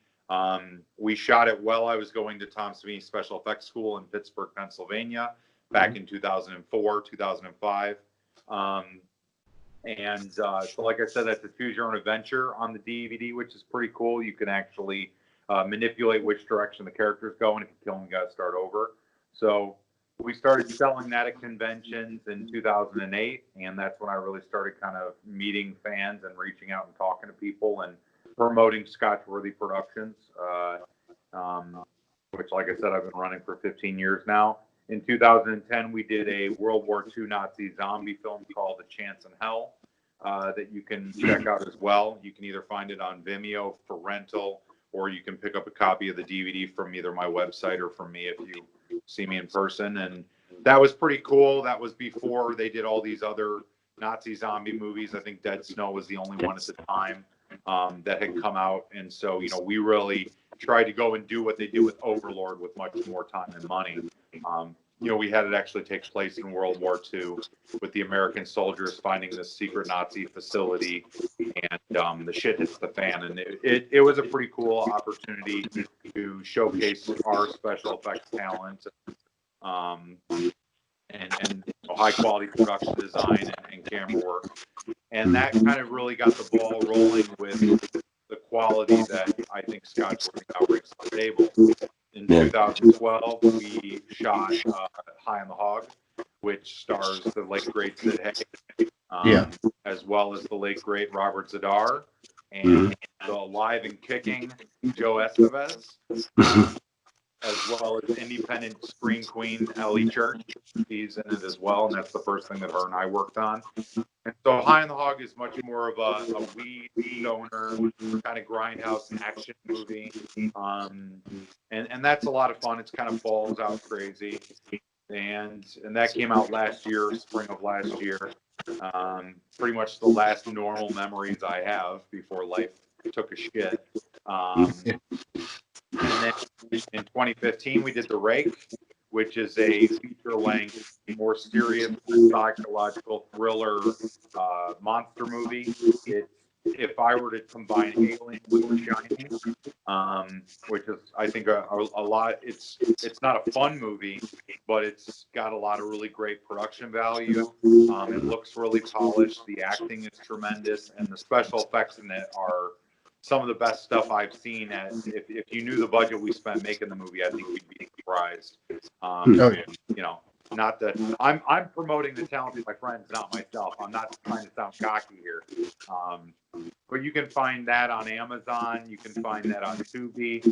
We shot it while I was going to Tom Savini Special Effects School in Pittsburgh, Pennsylvania back in 2004, 2005. So like I said, that's a choose your own adventure on the DVD, which is pretty cool. You can actually manipulate which direction the characters go, and if you kill them, you got to start over. So we started selling that at conventions in 2008, and that's when I really started kind of meeting fans and reaching out and talking to people and promoting Scotchworthy Productions, which, like I said, I've been running for 15 years now. In 2010, we did a World War II Nazi zombie film called A Chance in Hell that you can check out as well. You can either find it on Vimeo for rental, or you can pick up a copy of the DVD from either my website or from me if you see me in person. And that was pretty cool. That was before they did all these other Nazi zombie movies. I think Dead Snow was the only one at the time that had come out. And so, you know, we really tried to go and do what they did with Overlord with much more time and money. You know, we had it actually take place in World War II with the American soldiers finding this secret Nazi facility, and the shit hits the fan. And it was a pretty cool opportunity to showcase our special effects talent, and high quality production design and camera work. And that kind of really got the ball rolling with the quality that I think Scotchworthy now brings to the table. In 2012, we shot High on the Hog, which stars the late great Sid Haig, as well as the late great Robert Zadar, and the alive and kicking Joe Estevez, as well as independent screen queen Ellie Church. She's in it as well, and that's the first thing that her and I worked on. And so High on the Hog is much more of a weed stoner kind of grindhouse action movie. And that's a lot of fun. It's kind of balls out crazy. And that came out last year, spring of last year. Pretty much the last normal memories I have before life took a shit. And then in 2015, we did The Rake, which is a feature-length, more serious psychological thriller monster movie. If I were to combine Alien with The Shining, which is, I think, a lot. It's not a fun movie, but it's got a lot of really great production value. It looks really polished. The acting is tremendous, and the special effects in it are some of the best stuff I've seen. If you knew the budget we spent making the movie, I think you'd be surprised. You know, not that I'm promoting the talent of my friends, not myself. I'm not trying to sound cocky here. But you can find that on Amazon. You can find that on Tubi.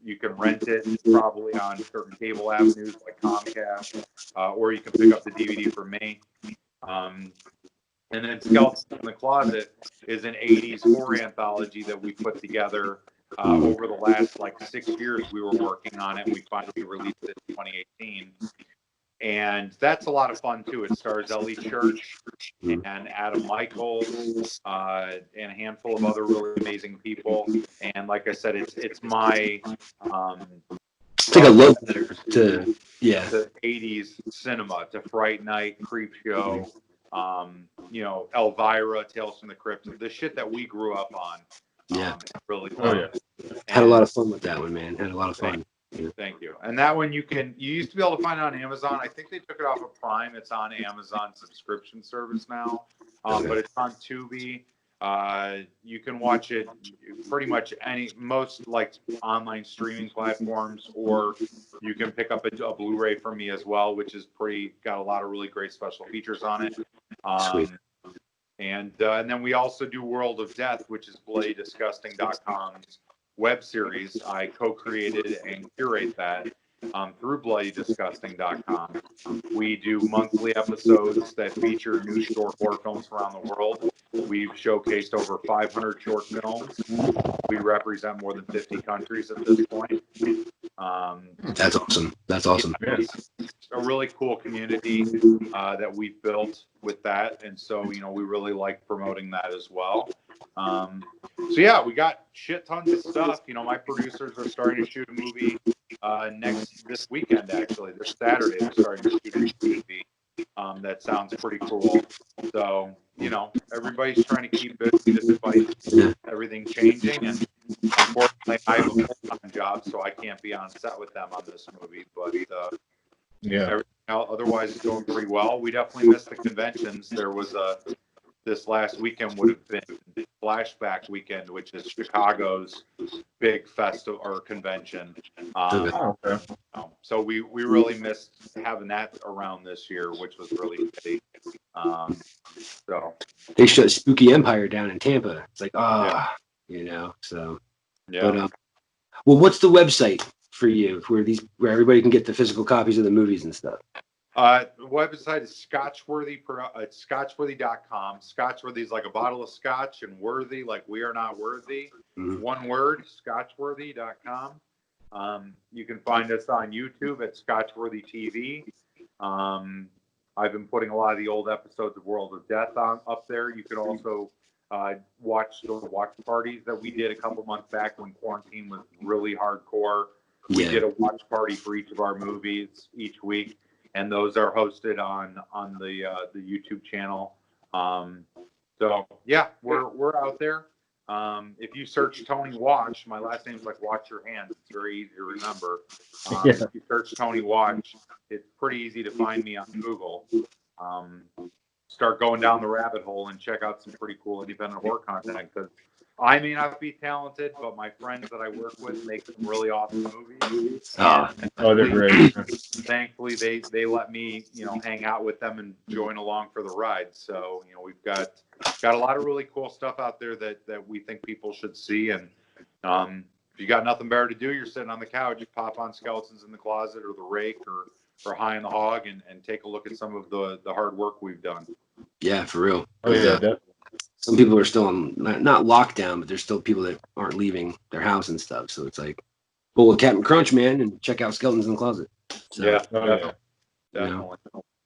You can rent it probably on certain cable avenues like Comcast, or you can pick up the DVD from me. And then Skeletons in the Closet is an 80s horror anthology that we put together over the last 6 years. We were working on it, and we finally released it in 2018. And that's a lot of fun, too. It stars Ellie Church and Adam Michaels and a handful of other really amazing people. And like I said, it's my it's like a love letter to to 80s cinema, to Fright Night, Creep Show, you know, Elvira, Tales from the Crypt, the shit that we grew up on. Really fun. Had a lot of fun with that one, man. Had a lot of fun. Thank you. And that one you used to be able to find it on Amazon. I think they took it off of Prime. It's on Amazon subscription service now, but it's on Tubi. You can watch it pretty much most online streaming platforms, or you can pick up a Blu-ray from me as well, which is got a lot of really great special features on it. Sweet. And then we also do World of Death, which is BloodyDisgusting.com's web series. I co-created and curate that through BloodyDisgusting.com. We do monthly episodes that feature new short horror films around the world. We've showcased over 500 short films. We represent more than 50 countries at this point. That's awesome. That's awesome. It's a really cool community that we've built with that, and so we really like promoting that as well. So yeah, we got shit tons of stuff. My producers are starting to shoot a movie this weekend. Actually, this Saturday they're starting to shoot a movie. That sounds pretty cool. So everybody's trying to keep busy despite everything changing. And unfortunately, I have a full-time job, so I can't be on set with them on this movie. But everything else, otherwise, is going pretty well. We definitely missed the conventions. There was this last weekend would have been Flashback Weekend, which is Chicago's big festival or convention. So we really missed having that around this year, which was really pity. So they shut Spooky Empire down in Tampa. It's like so. Yeah. But well, what's the website for you where everybody can get the physical copies of the movies and stuff? The website is Scotchworthy. It's Scotchworthy.com. Scotchworthy is like a bottle of scotch, and worthy like we are not worthy. One word, Scotchworthy.com. You can find us on YouTube at Scotchworthy TV. I've been putting a lot of the old episodes of World of Death up there. You can also watch the watch parties that we did a couple months back when quarantine was really hardcore. We did a watch party for each of our movies each week, and those are hosted on the YouTube channel. So yeah, we're out there. If you search Tony Watch, my last name's like Watch Your Hands. It's very easy to remember. If you search Tony Watch, it's pretty easy to find me on Google. Start going down the rabbit hole and check out some pretty cool independent horror content, because I may not be talented, but my friends that I work with make some really awesome movies. They're great. Thankfully, they let me hang out with them and join along for the ride. So we've got a lot of really cool stuff out there that we think people should see. And if you got nothing better to do, you're sitting on the couch, you pop on Skeletons in the Closet or The Rake or High on the Hog and take a look at some of the hard work we've done. Yeah, for real. Oh yeah, definitely. Some people are still on not lockdown, but there's still people that aren't leaving their house and stuff. So it's like, pull a Captain Crunch, man, and check out Skeletons in the Closet. So, Definitely.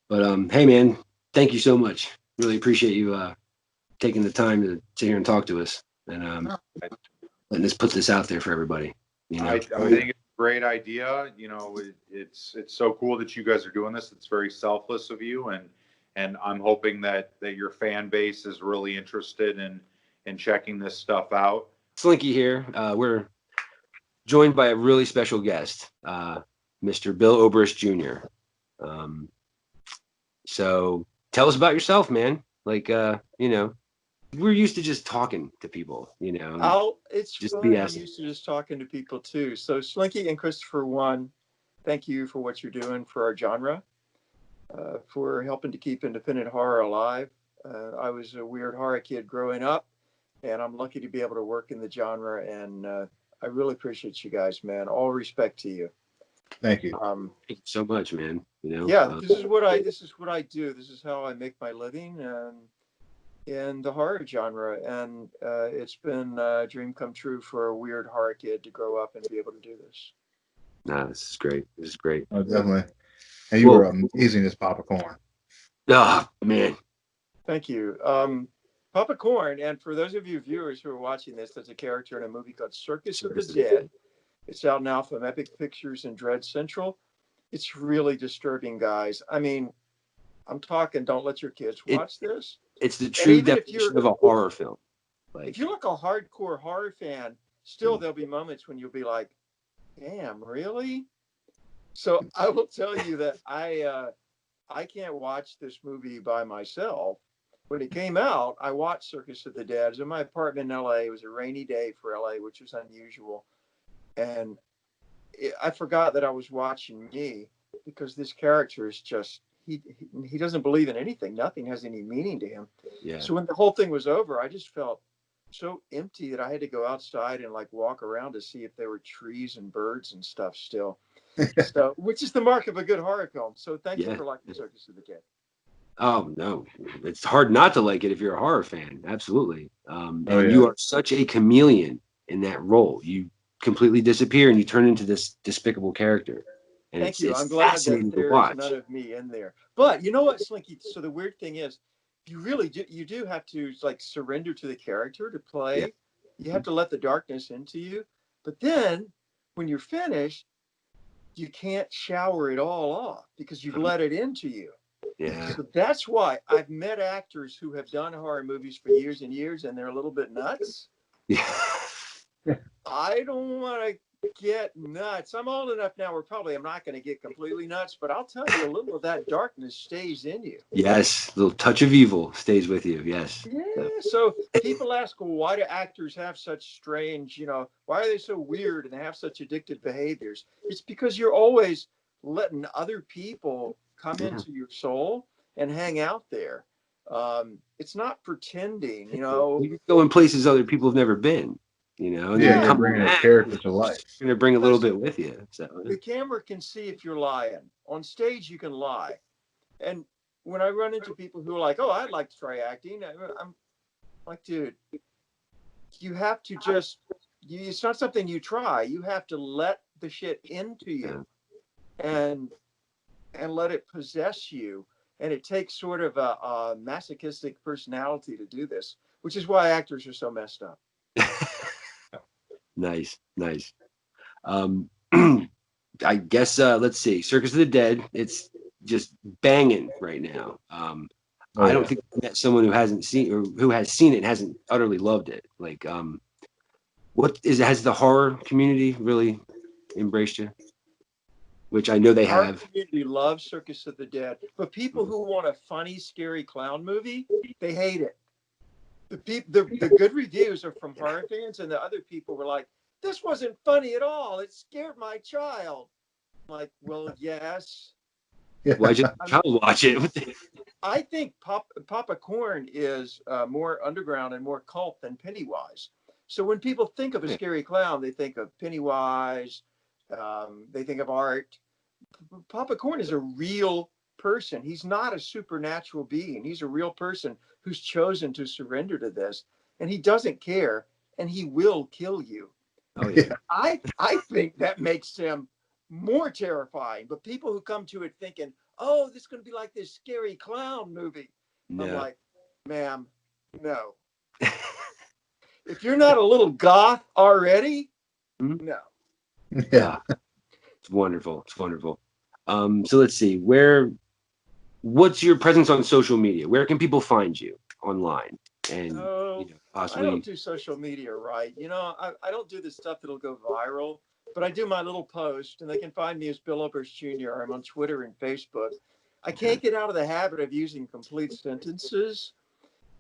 But hey, man, thank you so much. Really appreciate you taking the time to sit here and talk to us and letting us put this out there for everybody. I think it's a great idea. It's so cool that you guys are doing this. It's very selfless of you, and I'm hoping that your fan base is really interested in checking this stuff out. Slinky here. We're joined by a really special guest, Mr. Bill Obrist Jr. So tell us about yourself, man. Like, we're used to just talking to people, It's just fun. BS. I'm used to just talking to people too. So Slinky and Christopher, one, thank you for what you're doing for our genre, for helping to keep independent horror alive. I was a weird horror kid growing up, and I'm lucky to be able to work in the genre. And I really appreciate you guys, man. All respect to you. Thank you. Thank you so much, man. Yeah, this is what I do. This is how I make my living in the horror genre, and it's been a dream come true for a weird horror kid to grow up and be able to do this. Nah, this is great. This is great. Oh, definitely. And you were amazing as Papa Corn. Oh, man. Thank you. Papa Corn, and for those of you viewers who are watching this, there's a character in a movie called Circus of the Dead. It's out now from Epic Pictures and Dread Central. It's really disturbing, guys. I mean, I'm talking, don't let your kids watch this. It's the true definition of a horror film. If you're like a hardcore horror fan, still there'll be moments when you'll be like, damn, really? So I will tell you that I can't watch this movie by myself. When it came out, I watched Circus of the Dead. I was in my apartment in LA. It was a rainy day for LA, which was unusual. And I forgot that I was watching me, because this character is just, he doesn't believe in anything. Nothing has any meaning to him. Yeah. So when the whole thing was over, I just felt so empty that I had to go outside and like walk around to see if there were trees and birds and stuff still. So, which is the mark of a good horror film. So thank you for liking Circus of the Dead. Oh no, it's hard not to like it if you're a horror fan. Absolutely. And Oh, yeah. you are such a chameleon in that role. You completely disappear and you turn into this despicable character. And Thank you. it's I'm glad fascinating that to there's watch. none of me in there. But you know what, Slinky? So the weird thing is, you do have to like surrender to the character to play. Yeah. You have to let the darkness into you. But then when you're finished, you can't shower it all off because you've let it into you. Yeah. So that's why I've met actors who have done horror movies for years and years, and they're a little bit nuts. Yeah. I don't want to get nuts. I'm old enough now where probably I'm not going to get completely nuts, but I'll tell you, a little of that darkness stays in you. Yes. A little touch of evil stays with you. Yes. Yeah. So people ask, well, why do actors have such strange, why are they so weird and have such addictive behaviors? It's because you're always letting other people come into your soul and hang out there. It's not pretending, You go in places other people have never been, and Yeah, then you're come bringing a back, character to life. you're gonna bring a little bit with you. So the camera can see if you're lying. On stage, you can lie. And when I run into people who are like, oh, I'd like to try acting, I'm like, dude, you have to it's not something you try. You have to let the shit into you and let it possess you. And it takes sort of a masochistic personality to do this, which is why actors are so messed up. nice. I guess let's see. Circus of the Dead. It's just banging right now. I don't think I've met someone who hasn't seen or who has seen it and hasn't utterly loved it. Like, has the horror community really embraced you? Which I know they Our have. community loves Circus of the Dead, but people who want a funny, scary clown movie, they hate it. The good reviews are from horror fans, and the other people were like, "This wasn't funny at all. It scared my child." I'm like, well, yes. Well, I'll watch it. I think Papa Corn is more underground and more cult than Pennywise. So when people think of a scary clown, they think of Pennywise. They think of Art. Papa Corn is a real person. He's not a supernatural being. He's a real person who's chosen to surrender to this, and he doesn't care, and he will kill you. Oh yeah. I think that makes him more terrifying. But people who come to it thinking, oh, this is going to be like this scary clown movie. No. I'm like, ma'am, no. If you're not a little goth already, no. Yeah. It's wonderful. So let's see. What's your presence on social media? Where can people find you online? And possibly I don't do social media right. I don't do the stuff that'll go viral, but I do my little post, and they can find me as Bill Oberst Jr. I'm on Twitter and Facebook. I can't get out of the habit of using complete sentences,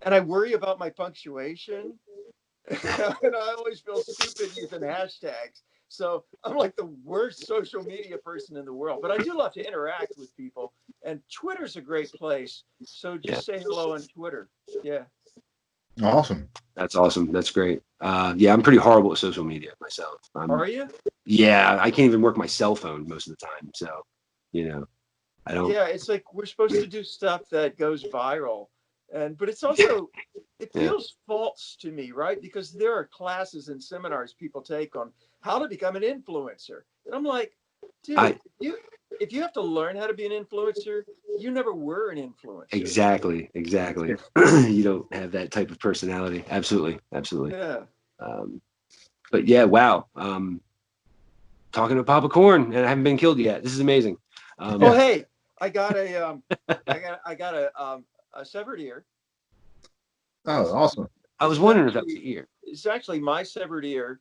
and I worry about my punctuation. And I always feel stupid using hashtags. So I'm like the worst social media person in the world, but I do love to interact with people, and Twitter's a great place. So just say hello on Twitter. Yeah. Awesome. That's awesome. That's great. I'm pretty horrible at social media myself. Are you? Yeah, I can't even work my cell phone most of the time. So, I don't. Yeah, it's like we're supposed to do stuff that goes viral, but it's also it feels false to me, right? Because there are classes and seminars people take on how to become an influencer, and I'm like, dude, if you have to learn how to be an influencer, you never were an influencer. Exactly. You don't have that type of personality. Absolutely. Yeah. But yeah, wow. Talking to Papa Corn, and I haven't been killed yet. This is amazing. Hey, I got a severed ear. Oh, awesome. I was wondering if that was the ear. It's actually my severed ear.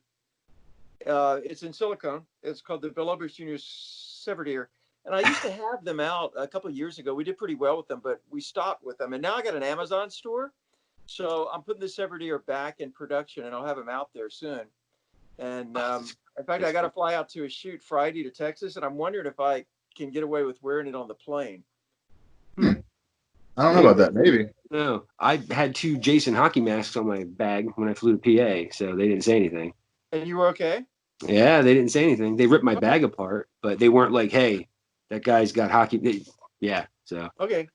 It's in silicone. It's called the Bill Oberst Jr. severed ear. And I used to have them out a couple of years ago. We did pretty well with them, but we stopped with them. And now I got an Amazon store. So I'm putting the severed ear back in production, and I'll have them out there soon. And in fact, I got to fly out to a shoot Friday to Texas, and I'm wondering if I can get away with wearing it on the plane. I don't know about that. Maybe. No, I had 2 Jason hockey masks on my bag when I flew to PA, so they didn't say anything. And you were okay? Yeah, they didn't say anything. They ripped my bag apart, but they weren't like, hey, that guy's got hockey. So. Okay.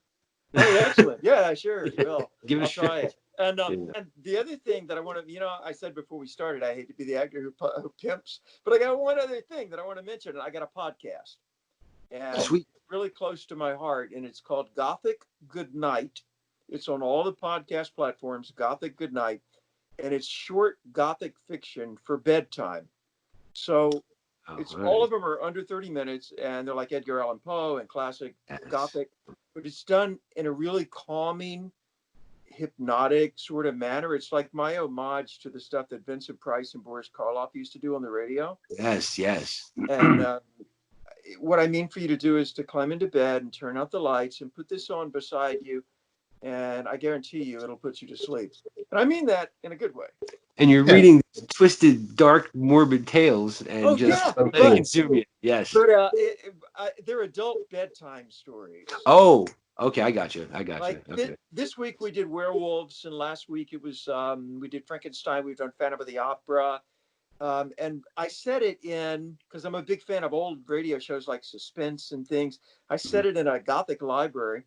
Oh, excellent. Yeah, sure. Well, Give it a I'll try shot. it. And Yeah. and the other thing that I want to, I said before we started, I hate to be the actor who pimps, but I got one other thing that I want to mention. I got a podcast, and Sweet. really close to my heart, and it's called Gothic Good Night. It's on all the podcast platforms, Gothic Good Night, and it's short Gothic fiction for bedtime. So it's all of them are under 30 minutes, and they're like Edgar Allan Poe and classic Gothic, but it's done in a really calming, hypnotic sort of manner. It's like my homage to the stuff that Vincent Price and Boris Karloff used to do on the radio. Yes, yes. And what I mean for you to do is to climb into bed and turn out the lights and put this on beside you, and I guarantee you it'll put you to sleep. And I mean that in a good way. And you're reading twisted, dark, morbid tales and just letting it zoom you. Yes. But they're adult bedtime stories. Oh, okay. I got you. Like Okay. this week we did werewolves, and last week it was we did Frankenstein. We've done Phantom of the Opera, and I said it in because I'm a big fan of old radio shows like Suspense and things. I said it in a Gothic library,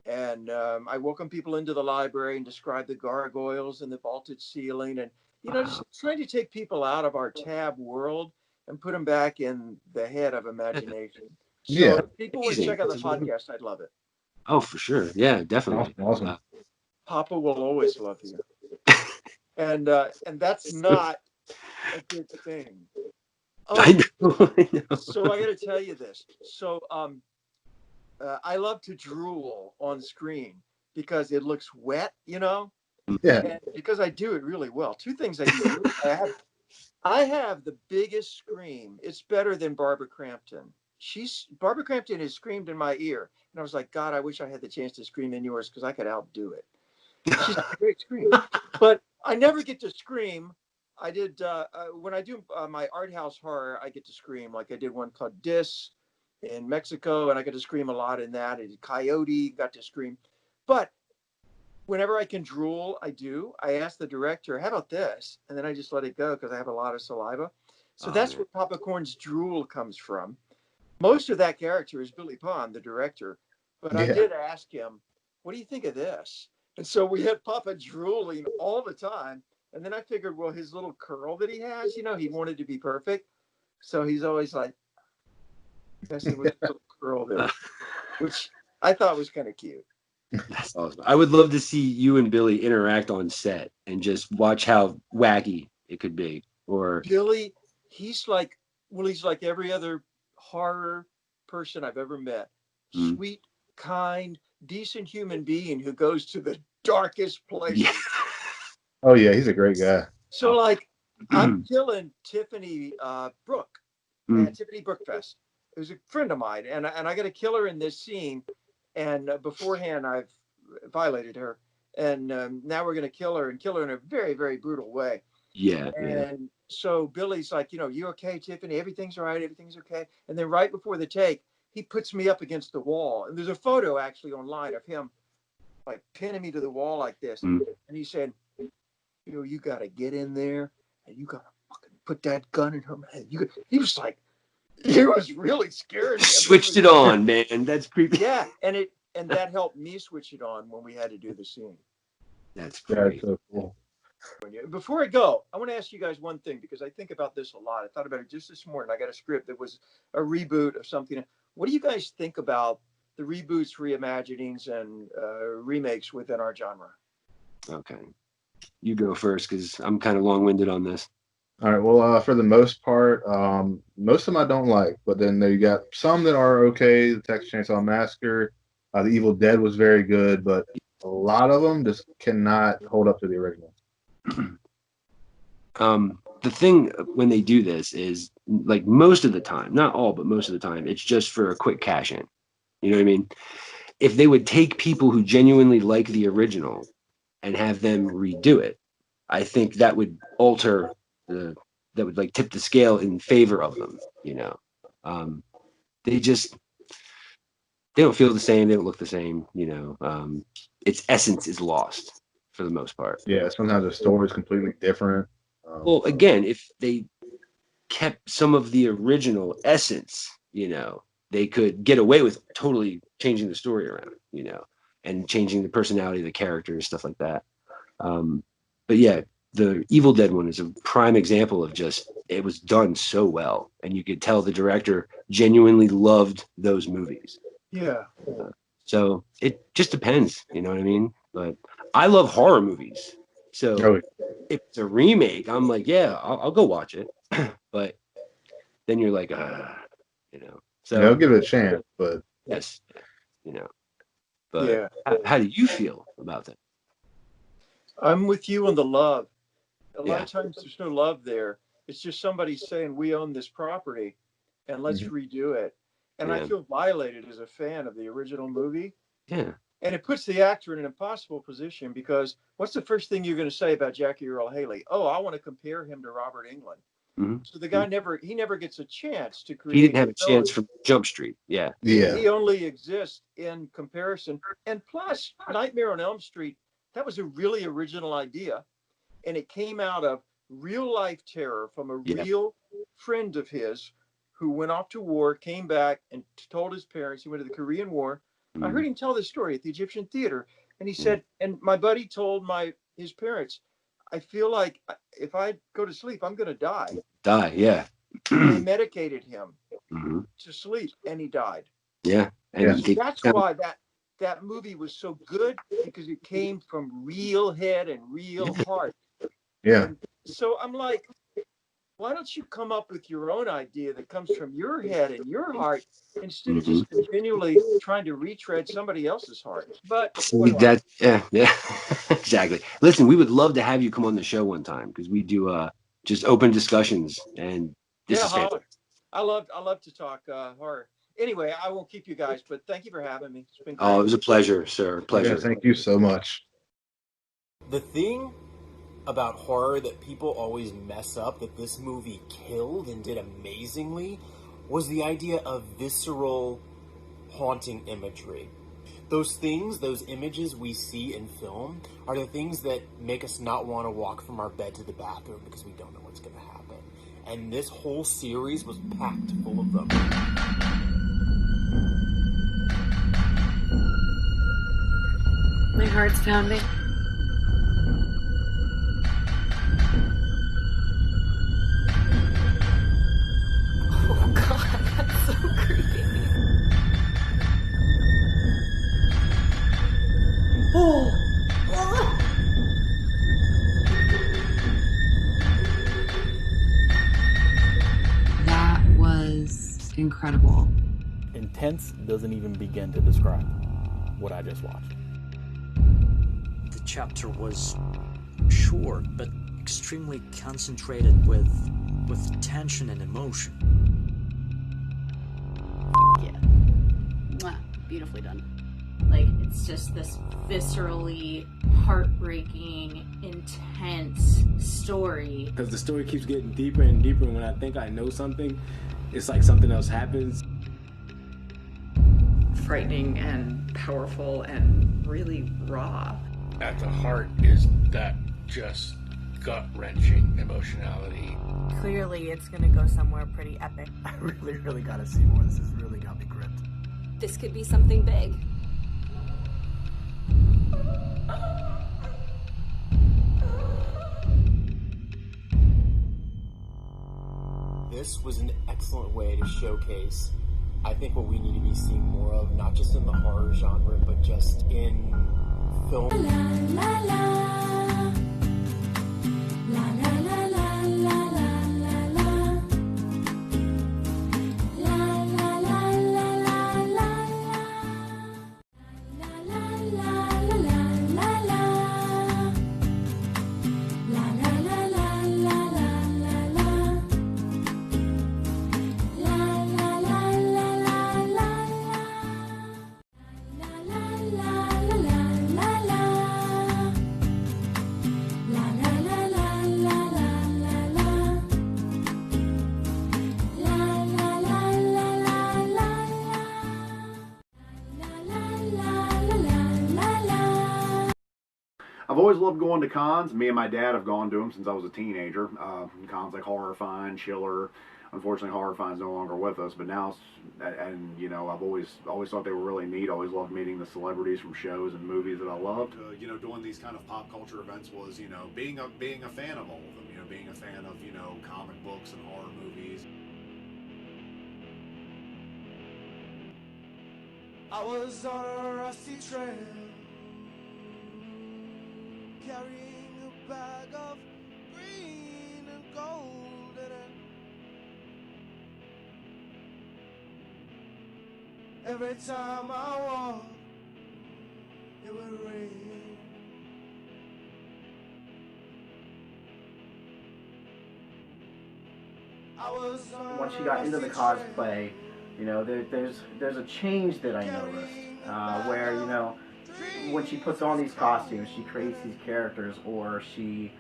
and I welcome people into the library and describe the gargoyles and the vaulted ceiling, and just trying to take people out of our tab world and put them back in the head of imagination. So if people want to check out the podcast, I'd love it. Oh, for sure. Yeah, definitely. Awesome. Papa will always love you. And that's not a good thing. I know. So I got to tell you this. So I love to drool on screen because it looks wet, Yeah. And because I do it really well. Two things I do. I have the biggest scream. It's better than Barbara Crampton. Barbara Crampton has screamed in my ear, and I was like, God, I wish I had the chance to scream in yours because I could outdo it. She's a great scream, but I never get to scream. I did when I do my art house horror, I get to scream. Like I did one called Dis in Mexico, and I got to scream a lot in that. I did Coyote, got to scream, but whenever I can drool, I do. I ask the director, how about this? And then I just let it go because I have a lot of saliva. So that's where Papa Corn's drool comes from. Most of that character is Billy Pond, the director. But I did ask him, what do you think of this? And so we had Papa drooling all the time. And then I figured, well, his little curl that he has, he wanted to be perfect. So he's always like, messing with his little curl there, which I thought was kind of cute. That's awesome. I would love to see you and Billy interact on set and just watch how wacky it could be. Or Billy, he's like every other horror person I've ever met. Sweet, kind, decent human being who goes to the darkest places. Yeah. Oh yeah, he's a great guy. So like I'm killing Tiffany Brook at Tiffany Brookfest. It was a friend of mine, and I got to kill her in this scene. And beforehand, I've violated her, and now we're going to kill her in a very, very brutal way. Yeah. And so Billy's like, you okay, Tiffany? Everything's all right. Everything's okay. And then right before the take, he puts me up against the wall, and there's a photo actually online of him like pinning me to the wall like this, and he said, you got to get in there, and you got to fucking put that gun in her head. He was like. He was really scared. Switched it on, man. That's creepy. Yeah, and that helped me switch it on when we had to do the scene. That's great. That's so cool. Before I go, I want to ask you guys one thing because I think about this a lot. I thought about it just this morning. I got a script that was a reboot of something. What do you guys think about the reboots, reimaginings, and remakes within our genre? Okay. You go first because I'm kind of long-winded on this. All right. Well, for the most part, most of them I don't like, but then you got some that are okay. The Texas Chainsaw Massacre, The Evil Dead was very good, but a lot of them just cannot hold up to the original. The thing when they do this is like most of the time, not all, but most of the time, it's just for a quick cash in. You know what I mean? If they would take people who genuinely like the original and have them redo it, I think that would alter that would like tip the scale in favor of them. They don't feel the same. They don't look the same. Its essence is lost for the most part. Yeah, sometimes the story is completely different. Well, again, if they kept some of the original essence, they could get away with totally changing the story around, and and changing the personality of the characters, stuff like that. But yeah, the Evil Dead one is a prime example of just, it was done so well, and you could tell the director genuinely loved those movies. Yeah. So it just depends, you know what I mean? But I love horror movies, so if it's a remake, I'm like, yeah, I'll go watch it. But then you're like, you know. So I'll give it a chance, but yes, you know. But Yeah. how do you feel about that? I'm with you on the love. A lot Yeah. of times there's no love there. It's just somebody saying, we own this property and let's redo it. And I Yeah. feel violated as a fan of the original movie. Yeah. And it puts the actor in an impossible position, because what's the first thing you're going to say about Jackie Earle Haley? Oh, I want to compare him to Robert Englund. Mm-hmm. So the guy never gets a chance to create. He didn't have a chance from Jump Street. Yeah. He only exists in comparison. And plus, Nightmare on Elm Street, that was a really original idea. And it came out of real life terror from a real friend of his who went off to war, came back and told his parents he went to the Korean War. I heard him tell this story at the Egyptian Theater. And he said, and my buddy told his parents, I feel like if I go to sleep, I'm going to die. Yeah. They medicated him to sleep, and he died. Yeah. And That's why that movie was so good, because it came from real head and real heart. Yeah. And so I'm like, why don't you come up with your own idea that comes from your head and your heart, instead of just continually trying to retread somebody else's heart? But that, yeah, exactly. Listen, we would love to have you come on the show one time, because we do just open discussions, and this is fantastic. I love to talk horror. Anyway, I won't keep you guys, but thank you for having me. It's been great. Oh, it was a pleasure, sir. Pleasure. Yeah, thank you so much. The thing about horror that people always mess up, that this movie killed and did amazingly, was the idea of visceral, haunting imagery. Those things, those images we see in film, are the things that make us not want to walk from our bed to the bathroom because we don't know what's going to happen. And this whole series was packed full of them. My heart's pounding. Oh god, that's so creepy. Oh! That was incredible. Intense doesn't even begin to describe what I just watched. The chapter was short, but extremely concentrated with tension and emotion. Yeah. Mwah. Beautifully done. Like, it's just this viscerally heartbreaking, intense story. Because the story keeps getting deeper and deeper, and when I think I know something, it's like something else happens. Frightening and powerful and really raw. At the heart is that just gut-wrenching emotionality. Clearly, it's gonna go somewhere pretty epic. I really gotta see more. This has really got me gripped. This could be something big. This was an excellent way to showcase, I think, what we need to be seeing more of, not just in the horror genre, but just in film. La, la, la. La, la, la, la, la, la, la. La, la, la, la, la, la, la. La, la, la, la, la, la. La, la, la, la, la, la, la, la. La, la, la, la, la, la, la. La, la, la, la, la, la, la. La, la, la, la, la, la, la, la. La, la, la, la, la, la, la. La, la, la, la, la. I've always loved going to cons. Me and my dad have gone to them since I was a teenager. Cons like Horrorfine, Chiller, unfortunately, Horror Fine's no longer with us, but now, and you know, I've always thought they were really neat. Always loved meeting the celebrities from shows and movies that I loved. You know, doing these kind of pop culture events was, you know, being a fan of all of them. You know, being a fan of, you know, comic books and horror movies. I was on a rusty trail, carrying a bag of green and gold in it. Every time I walked, it would rain. Once she got into the cosplay, you know, there's a change that I noticed, where, you know, when she puts on these costumes, she creates these characters, or she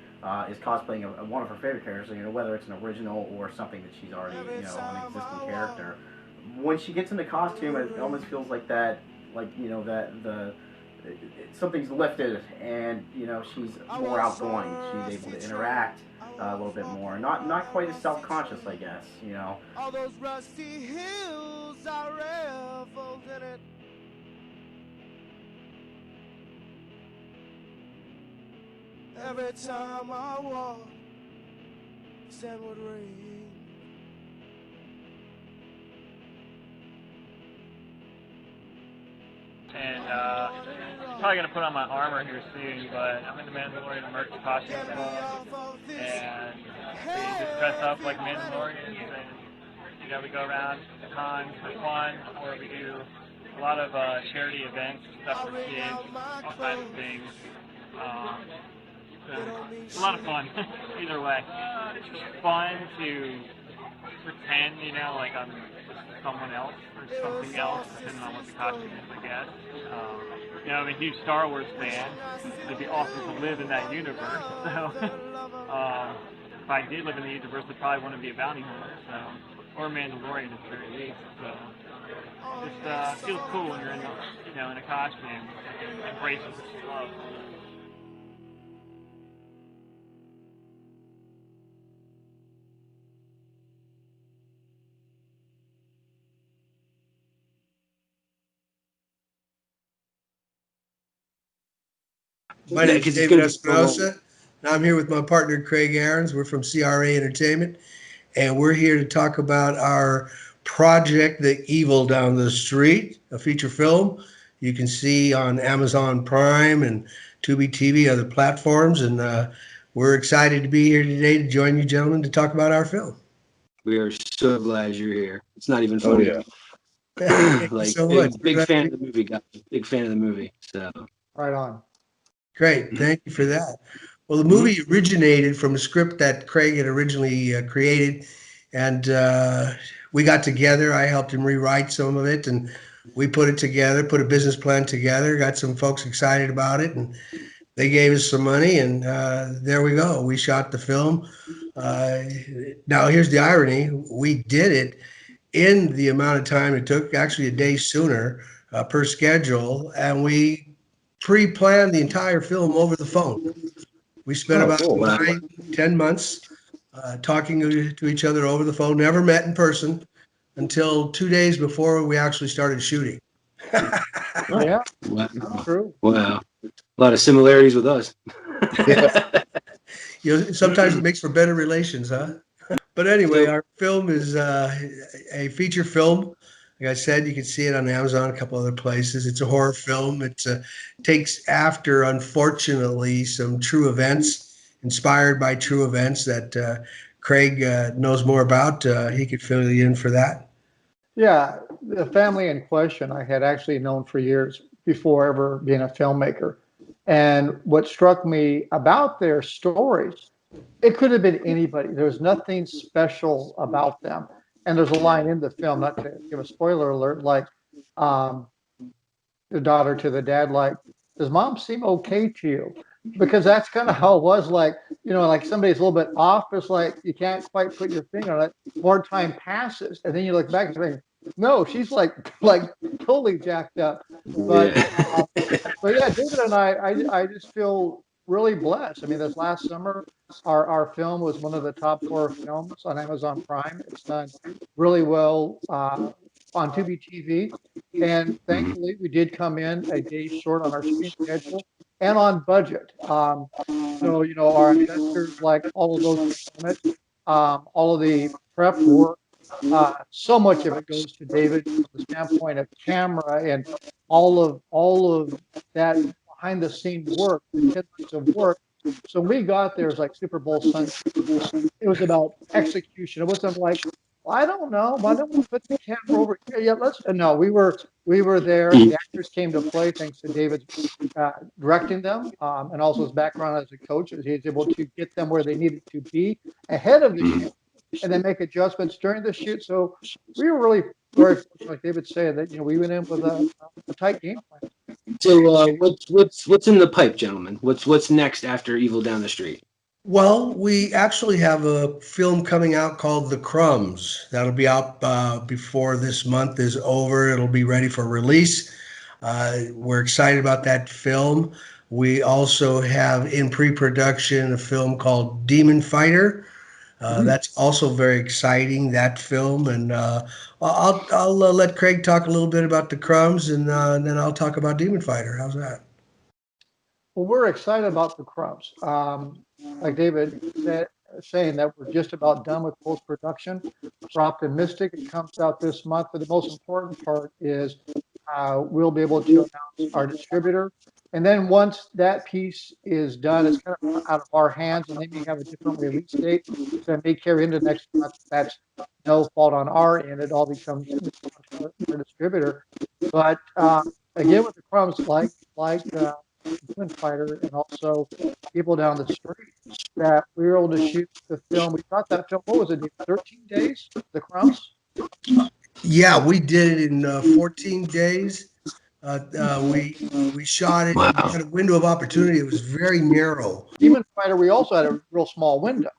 is cosplaying one of her favorite characters, you know, whether it's an original or something that she's already, you know, an existing character. When she gets into costume, it almost feels like that, like, you know, that something's lifted, and, you know, she's more outgoing. She's able to interact a little bit more. Not quite as self-conscious, I guess, you know. All those rusty hills I reveled in it. Every time I walked, sand would rain. And I'm probably going to put on my armor here soon, but I'm in the Mandalorian merch costume club, and we just dress up like Mandalorians, and, you know, we go around the cons for fun, or we do a lot of charity events, stuff for kids, all kinds of things. So it's a lot of fun, either way. It's just fun to pretend, you know, like I'm someone else or something else, depending on what the costume is, I guess. You know, I'm a huge Star Wars fan. It'd be awesome to live in that universe. So, if I did live in the universe, I'd probably want to be a bounty hunter, so, or a Mandalorian at the very least. So, it just feels cool when you're in, you know, in a costume, embracing what you love. My name is David Espinosa, and I'm here with my partner Craig Aarons. We're from CRA Entertainment, and we're here to talk about our project, The Evil Down the Street, a feature film you can see on Amazon Prime and Tubi TV, other platforms, and we're excited to be here today to join you gentlemen to talk about our film. We are so glad you're here. It's not even funny. Oh, yeah. Like, so much. big fan of the movie, guys. Big fan of the movie. So Right on. Great. Thank you for that. Well, the movie originated from a script that Craig had originally created, and we got together. I helped him rewrite some of it, and we put it together, put a business plan together, got some folks excited about it, and they gave us some money, and there we go. We shot the film. Now, here's the irony. We did it in the amount of time it took, actually a day sooner per schedule, and we pre-planned the entire film over the phone. We spent about 9-10 months talking to each other over the phone, never met in person until 2 days before we actually started shooting. yeah, wow. True. Wow, a lot of similarities with us. You know, sometimes it makes for better relations, huh? But anyway, our film is a feature film. Like I said, you can see it on Amazon, a couple other places. It's a horror film. It takes after, unfortunately, some true events, inspired by true events that Craig knows more about. He could fill you in for that. Yeah, the family in question I had actually known for years before ever being a filmmaker. And what struck me about their stories, it could have been anybody. There was nothing special about them. And there's a line in the film, not to give a spoiler alert, like the daughter to the dad, like, does mom seem okay to you? Because that's kind of how it was, like, you know, like somebody's a little bit off. It's like you can't quite put your finger on it. More time passes. And then you look back and think, no, she's like totally jacked up. But, but yeah, David and I just feel really blessed. I mean, this last summer, our film was one of the top horror films on Amazon Prime. It's done really well on Tubi TV. And thankfully, we did come in a day short on our shooting schedule and on budget. So, you know, our investors like all of those components, all of the prep work, so much of it goes to David from the standpoint of camera and all of that behind the scene work, the 10 months of work. So when we got there, it was like Super Bowl Sunday. It was about execution. It wasn't like, well, I don't know. Why don't we put the camera over here? Yeah, let's. No, we were there. The actors came to play thanks to David's directing them, and also his background as a coach. He was able to get them where they needed to be ahead of the shoot, and then make adjustments during the shoot. So we were really very fortunate, like David said, that we went in with a tight game plan. So what's in the pipe, gentlemen? What's next after Evil Down the Street? Well, we actually have a film coming out called The Crumbs. That'll be out before this month is over. It'll be ready for release. We're excited about that film. We also have in pre-production a film called Demon Fighter. That's also very exciting, that film. And I'll let Craig talk a little bit about The Crumbs, and then I'll talk about Demon Fighter. How's that? Well, we're excited about The Crumbs. Like David said, saying that we're just about done with post-production. We're optimistic it comes out this month, but the most important part is we'll be able to announce our distributor. And then once that piece is done, it's kind of out of our hands, and they may have a different release date. So it may carry into next month. That's no fault on our end. It all becomes our distributor. But again, with The Crumbs, like Demon Fighter and also People Down the Street, that we were able to shoot the film. We shot that film, what was it, 13 days, The Crumbs? Yeah, we did it in 14 days. We shot it. Wow. We had a window of opportunity. It was very narrow. Demon Fighter, we also had a real small window.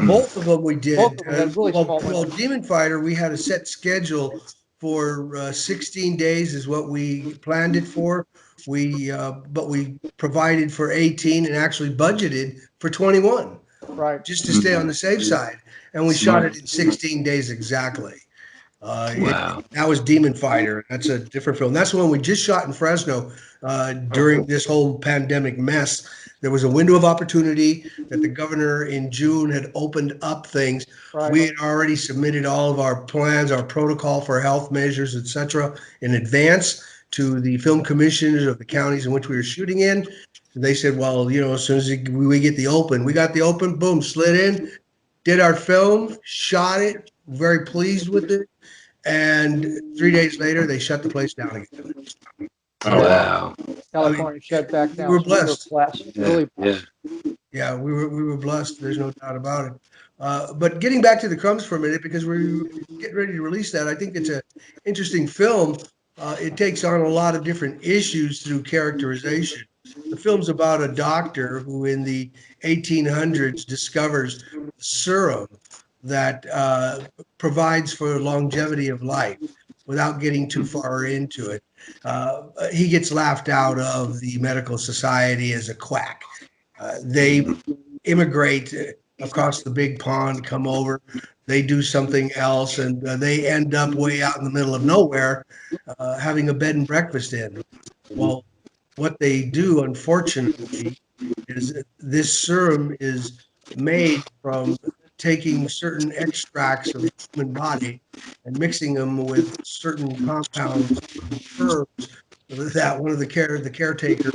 Both of them we did. Both of them had really small well, Demon Fighter, we had a set schedule for 16 days is what we planned it for. But we provided for 18 and actually budgeted for 21. Right. Just to stay on the safe side. And we shot it in 16 days exactly. Wow. That was Demon Fighter. That's a different film. That's the one we just shot in Fresno during this whole pandemic mess. There was a window of opportunity that the governor in June had opened up things. Right. We had already submitted all of our plans, our protocol for health measures, etc., in advance to the film commissioners of the counties in which we were shooting in. They said, well, as soon as we get the open, we got the open, boom, slid in, did our film, shot it, very pleased with it. And 3 days later, they shut the place down again. Oh, wow. California shut back down. We were blessed. Really blessed. Yeah, we were blessed. There's no doubt about it. But getting back to The Crumbs for a minute, because we're getting ready to release that, I think it's an interesting film. It takes on a lot of different issues through characterization. The film's about a doctor who in the 1800s discovers a serum that provides for longevity of life without getting too far into it. He gets laughed out of the medical society as a quack. They immigrate across the big pond, come over, they do something else, and they end up way out in the middle of nowhere having a bed and breakfast inn. Well, what they do, unfortunately, is this serum is made from taking certain extracts of the human body and mixing them with certain compounds and herbs that one of the caretaker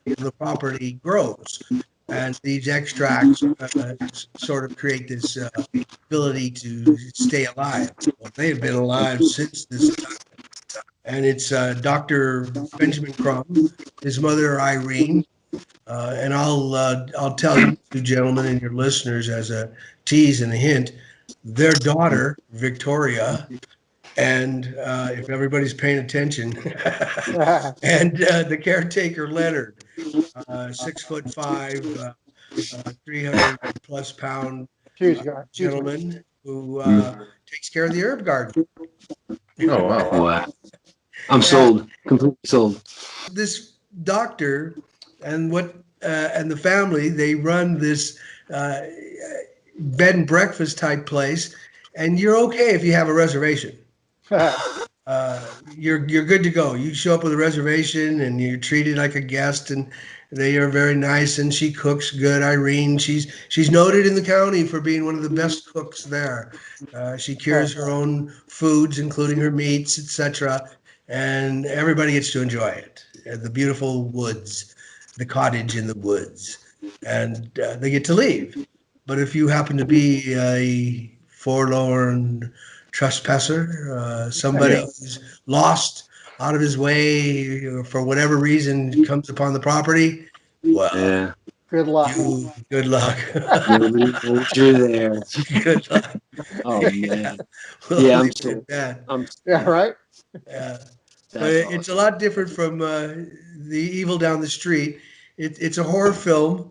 in the property grows. And these extracts sort of create this ability to stay alive. Well, they have been alive since this time. And it's Dr. Benjamin Crumb, his mother Irene, and I'll tell you two gentlemen and your listeners as a tease and a hint, their daughter Victoria, and if everybody's paying attention, and the caretaker Leonard, 6'5", 300+ pound gentleman who takes care of the herb garden. Oh wow! Wow. I'm sold, completely sold. This doctor, and what and the family, they run this bed and breakfast type place, and you're okay if you have a reservation. You're good to go. You show up with a reservation and you're treated like a guest, and they are very nice. And she cooks good. Irene, she's noted in the county for being one of the best cooks there. She cures her own foods, including her meats, etc. And everybody gets to enjoy it. The beautiful woods, the cottage in the woods, and they get to leave. But if you happen to be a forlorn trespasser, somebody who's lost out of his way or for whatever reason comes upon the property, well, good luck. Good luck. Nobody knows you're there. Good luck. Oh man. We'll Yeah, leave it at that. Yeah, right. Yeah. But That's it's a lot different from The Evil Down the Street. It's a horror film,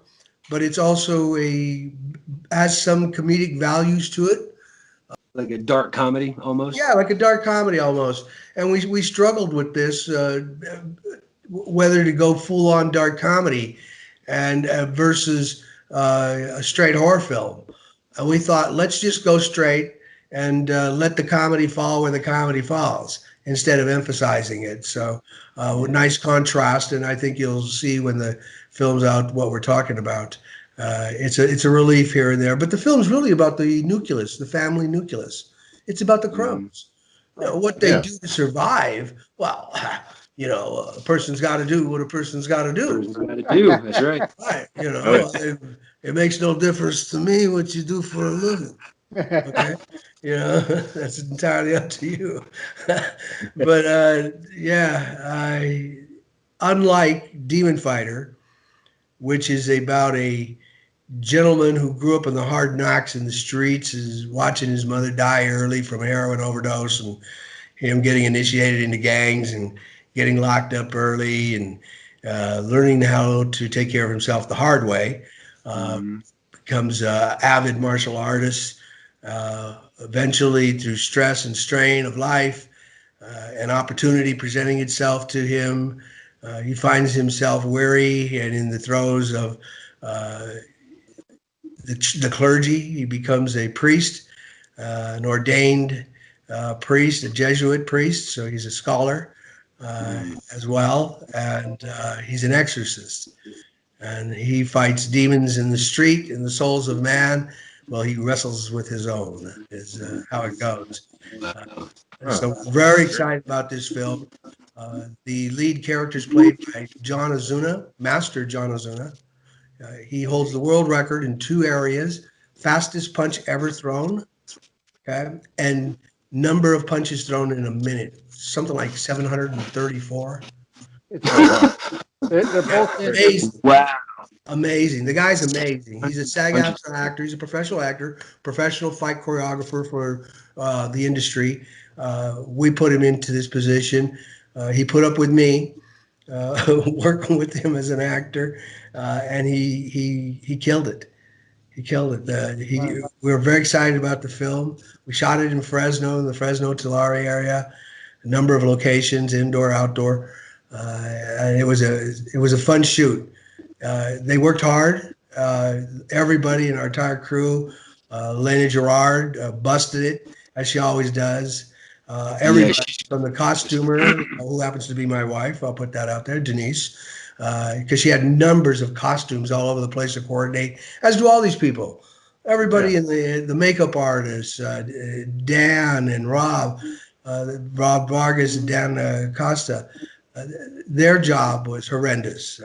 but it's also has some comedic values to it. Like a dark comedy almost. Yeah, like a dark comedy almost. And we struggled with this, whether to go full on dark comedy and versus a straight horror film. And we thought, let's just go straight and let the comedy fall where the comedy falls instead of emphasizing it. So nice contrast, and I think you'll see when the film's out what we're talking about. It's a relief here and there, but the film's really about the nucleus, the family nucleus. It's about the crumbs. You know, what they do to survive. Well, you know, a person's got to do what a person's got to do. That's right. Right. You know, it makes no difference to me what you do for a living. Okay. You know, that's entirely up to you. But unlike Demon Fighter, which is about a gentleman who grew up in the hard knocks in the streets, is watching his mother die early from a heroin overdose, and him getting initiated into gangs and getting locked up early, and learning how to take care of himself the hard way. Becomes an avid martial artist. Eventually, through stress and strain of life, an opportunity presenting itself to him, he finds himself weary and in the throes of the clergy. He becomes a priest, an ordained priest, a Jesuit priest, so he's a scholar as well, and he's an exorcist. And he fights demons in the street, in the souls of man. Well, he wrestles with his own, is how it goes. So very excited about this film. The lead character is played by John Ozuna, Master John Ozuna. He holds the world record in 2 areas: fastest punch ever thrown, okay, and number of punches thrown in a minute, something like 734. They're both amazing. Wow. Amazing. The guy's amazing. He's a SAG-AFTRA actor. He's a professional actor, professional fight choreographer for the industry. We put him into this position. He put up with me, working with him as an actor, and he killed it. He killed it. We were very excited about the film. We shot it in Fresno, in the Fresno Tulare area, a number of locations, indoor, outdoor. And it was a fun shoot. They worked hard. Everybody in our entire crew, Lena Gerard busted it, as she always does. Everybody from the costumer, who happens to be my wife, I'll put that out there, Denise, because she had numbers of costumes all over the place to coordinate, as do all these people. Everybody in the makeup artists, Dan and Rob Vargas and Dan Costa, their job was horrendous.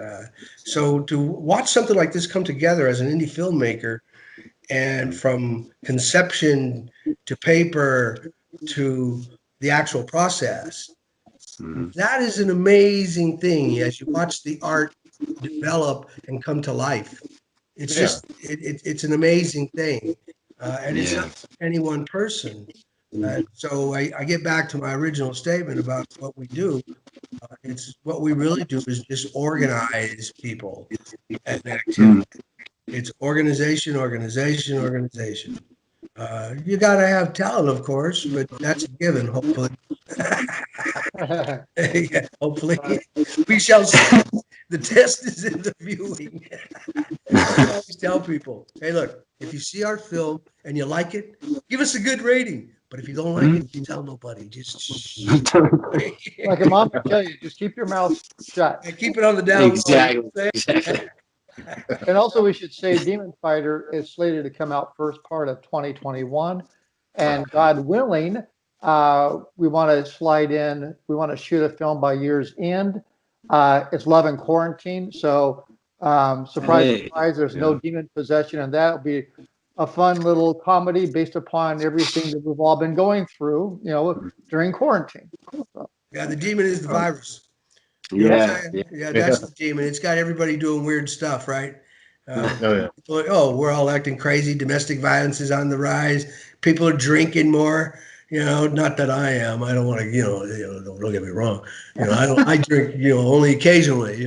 So to watch something like this come together as an indie filmmaker, and from conception to paper to the actual process, that is an amazing thing as you watch the art develop and come to life. It's just, it's an amazing thing. And it's not any one person. So I get back to my original statement about what we do. It's what we really do is just organize people and activity. It's organization, organization, organization. You got to have talent, of course, but that's a given, hopefully. Yeah, hopefully. We shall see. The test is in the viewing. I always tell people, hey, look, if you see our film and you like it, give us a good rating. But if you don't like it, tell nobody. Just shh. Like a mom would tell you, just keep your mouth shut. And keep it on the down low. Exactly. And also, we should say Demon Fighter is slated to come out first part of 2021. And God willing, we want to slide in, we want to shoot a film by year's end. It's Love and Quarantine. So, surprise, surprise, there's no demon possession. And that'll be a fun little comedy based upon everything that we've all been going through, during quarantine. So. Yeah, the demon is the virus. Yeah, that's the demon. It's got everybody doing weird stuff, right? Yeah. We're all acting crazy. Domestic violence is on the rise. People are drinking more. Not that I am. I don't want to. Don't get me wrong. I drink. Only occasionally.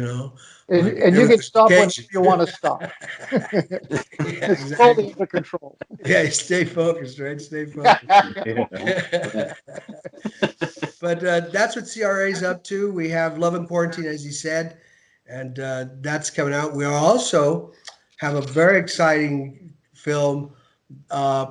And you can stop when you want to stop. It's totally under control. Yeah, stay focused, right? Stay focused. But that's what CRA is up to. We have Love and Quarantine, as he said, and that's coming out. We also have a very exciting film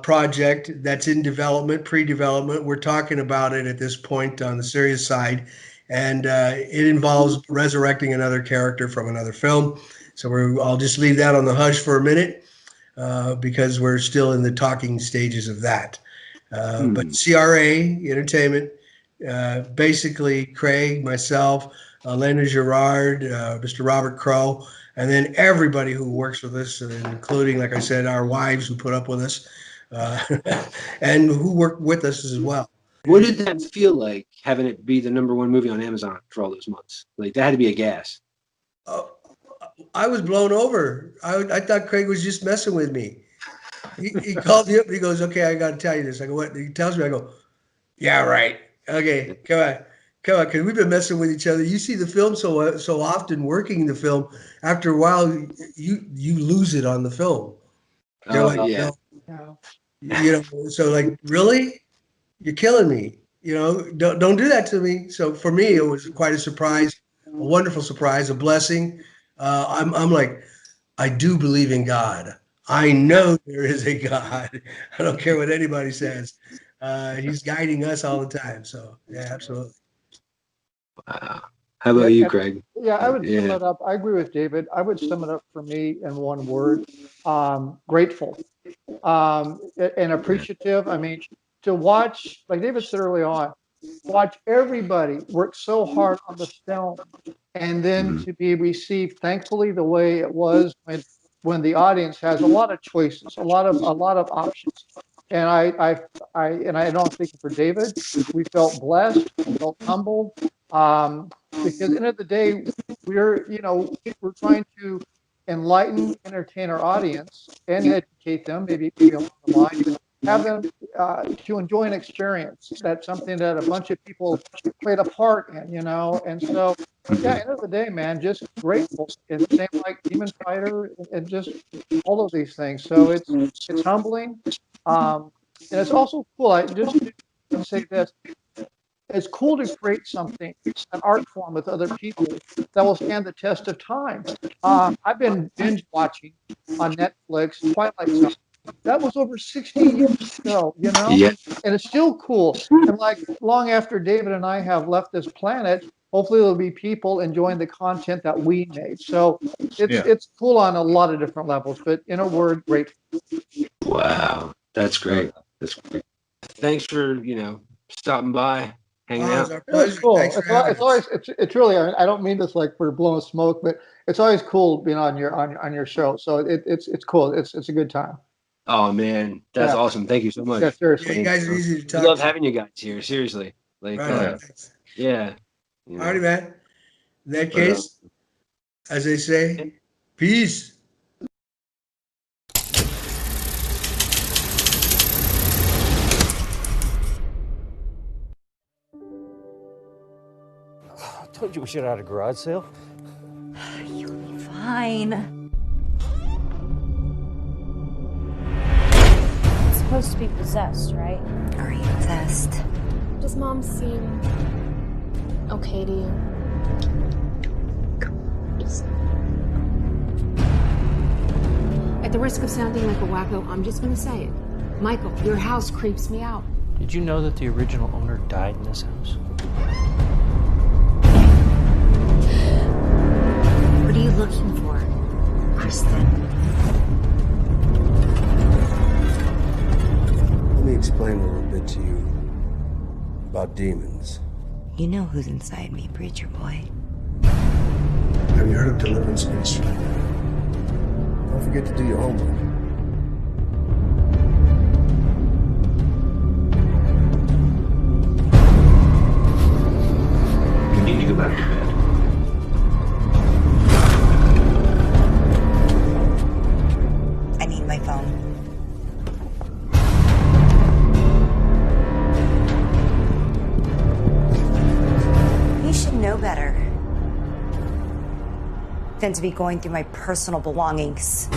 project that's in development, pre-development. We're talking about it at this point on the serious side. And it involves resurrecting another character from another film. So I'll just leave that on the hush for a minute because we're still in the talking stages of that. But CRA Entertainment, basically Craig, myself, Elena Girard, Mr. Robert Crow, and then everybody who works with us, including, like I said, our wives who put up with us and who work with us as well. What did that feel like, having it be the #1 movie on Amazon for all those months? Like, that had to be a gas. I was blown over. I thought Craig was just messing with me. He called me up and he goes, okay, I got to tell you this. I go, what? He tells me, I go, yeah, right. Okay, come on. Because we've been messing with each other. You see the film so often, working the film. After a while, you lose it on the film. So like, really? You're killing me. Don't do that to me. So for me, it was quite a surprise, a wonderful surprise, a blessing. I'm like, I do believe in God. I know there is a God. I don't care what anybody says. He's guiding us all the time. So yeah, absolutely. Wow. How about you, Craig? Yeah, I would sum it up. I agree with David. I would sum it up for me in one word: grateful and appreciative. I mean, to watch, like David said early on, watch everybody work so hard on the film, and then to be received, thankfully, the way it was when the audience has a lot of choices, a lot of options. And I know I'm speaking for David. We felt blessed, we felt humbled, because at the end of the day, we're trying to enlighten, entertain our audience, and educate them, maybe along the line, but have them to enjoy an experience. That's something that a bunch of people played a part in, and so, yeah, at the end of the day, man, just grateful. And same like Demon Fighter and just all of these things. So it's humbling. And it's also cool. I just to say this. It's cool to create something, an art form with other people that will stand the test of time. I've been binge watching on Netflix Twilight Zone. That was over 60 years ago, Yeah. And it's still cool. And like long after David and I have left this planet, hopefully there'll be people enjoying the content that we made. So it's cool on a lot of different levels, but in a word, grateful. Wow. That's great. That's great. Thanks for, stopping by, hanging out. It's cool. It's really, I don't mean this like we're blowing smoke, but it's always cool being on your show. So it's cool. It's a good time. Oh man, that's awesome. Thank you so much. Yeah, seriously. Yeah, you guys are easy to talk I love to. having you guys here. Seriously. Like, yeah. All righty, man. In that case, as they say, peace. I told you we should have had a garage sale. You'll be fine. It's supposed to be possessed, right? Are you possessed? Does Mom seem okay to you? Just the risk of sounding like a wacko, I'm just gonna say it. Michael, your house creeps me out. Did you know that the original owner died in this house? What are you looking for, Kristen? Let me explain a little bit to you about demons. You know who's inside me, preacher boy. Have you heard of deliverance ministry? Don't forget to do your homework. You need to go back to bed. I need my phone. You should know better than to be going through my personal belongings.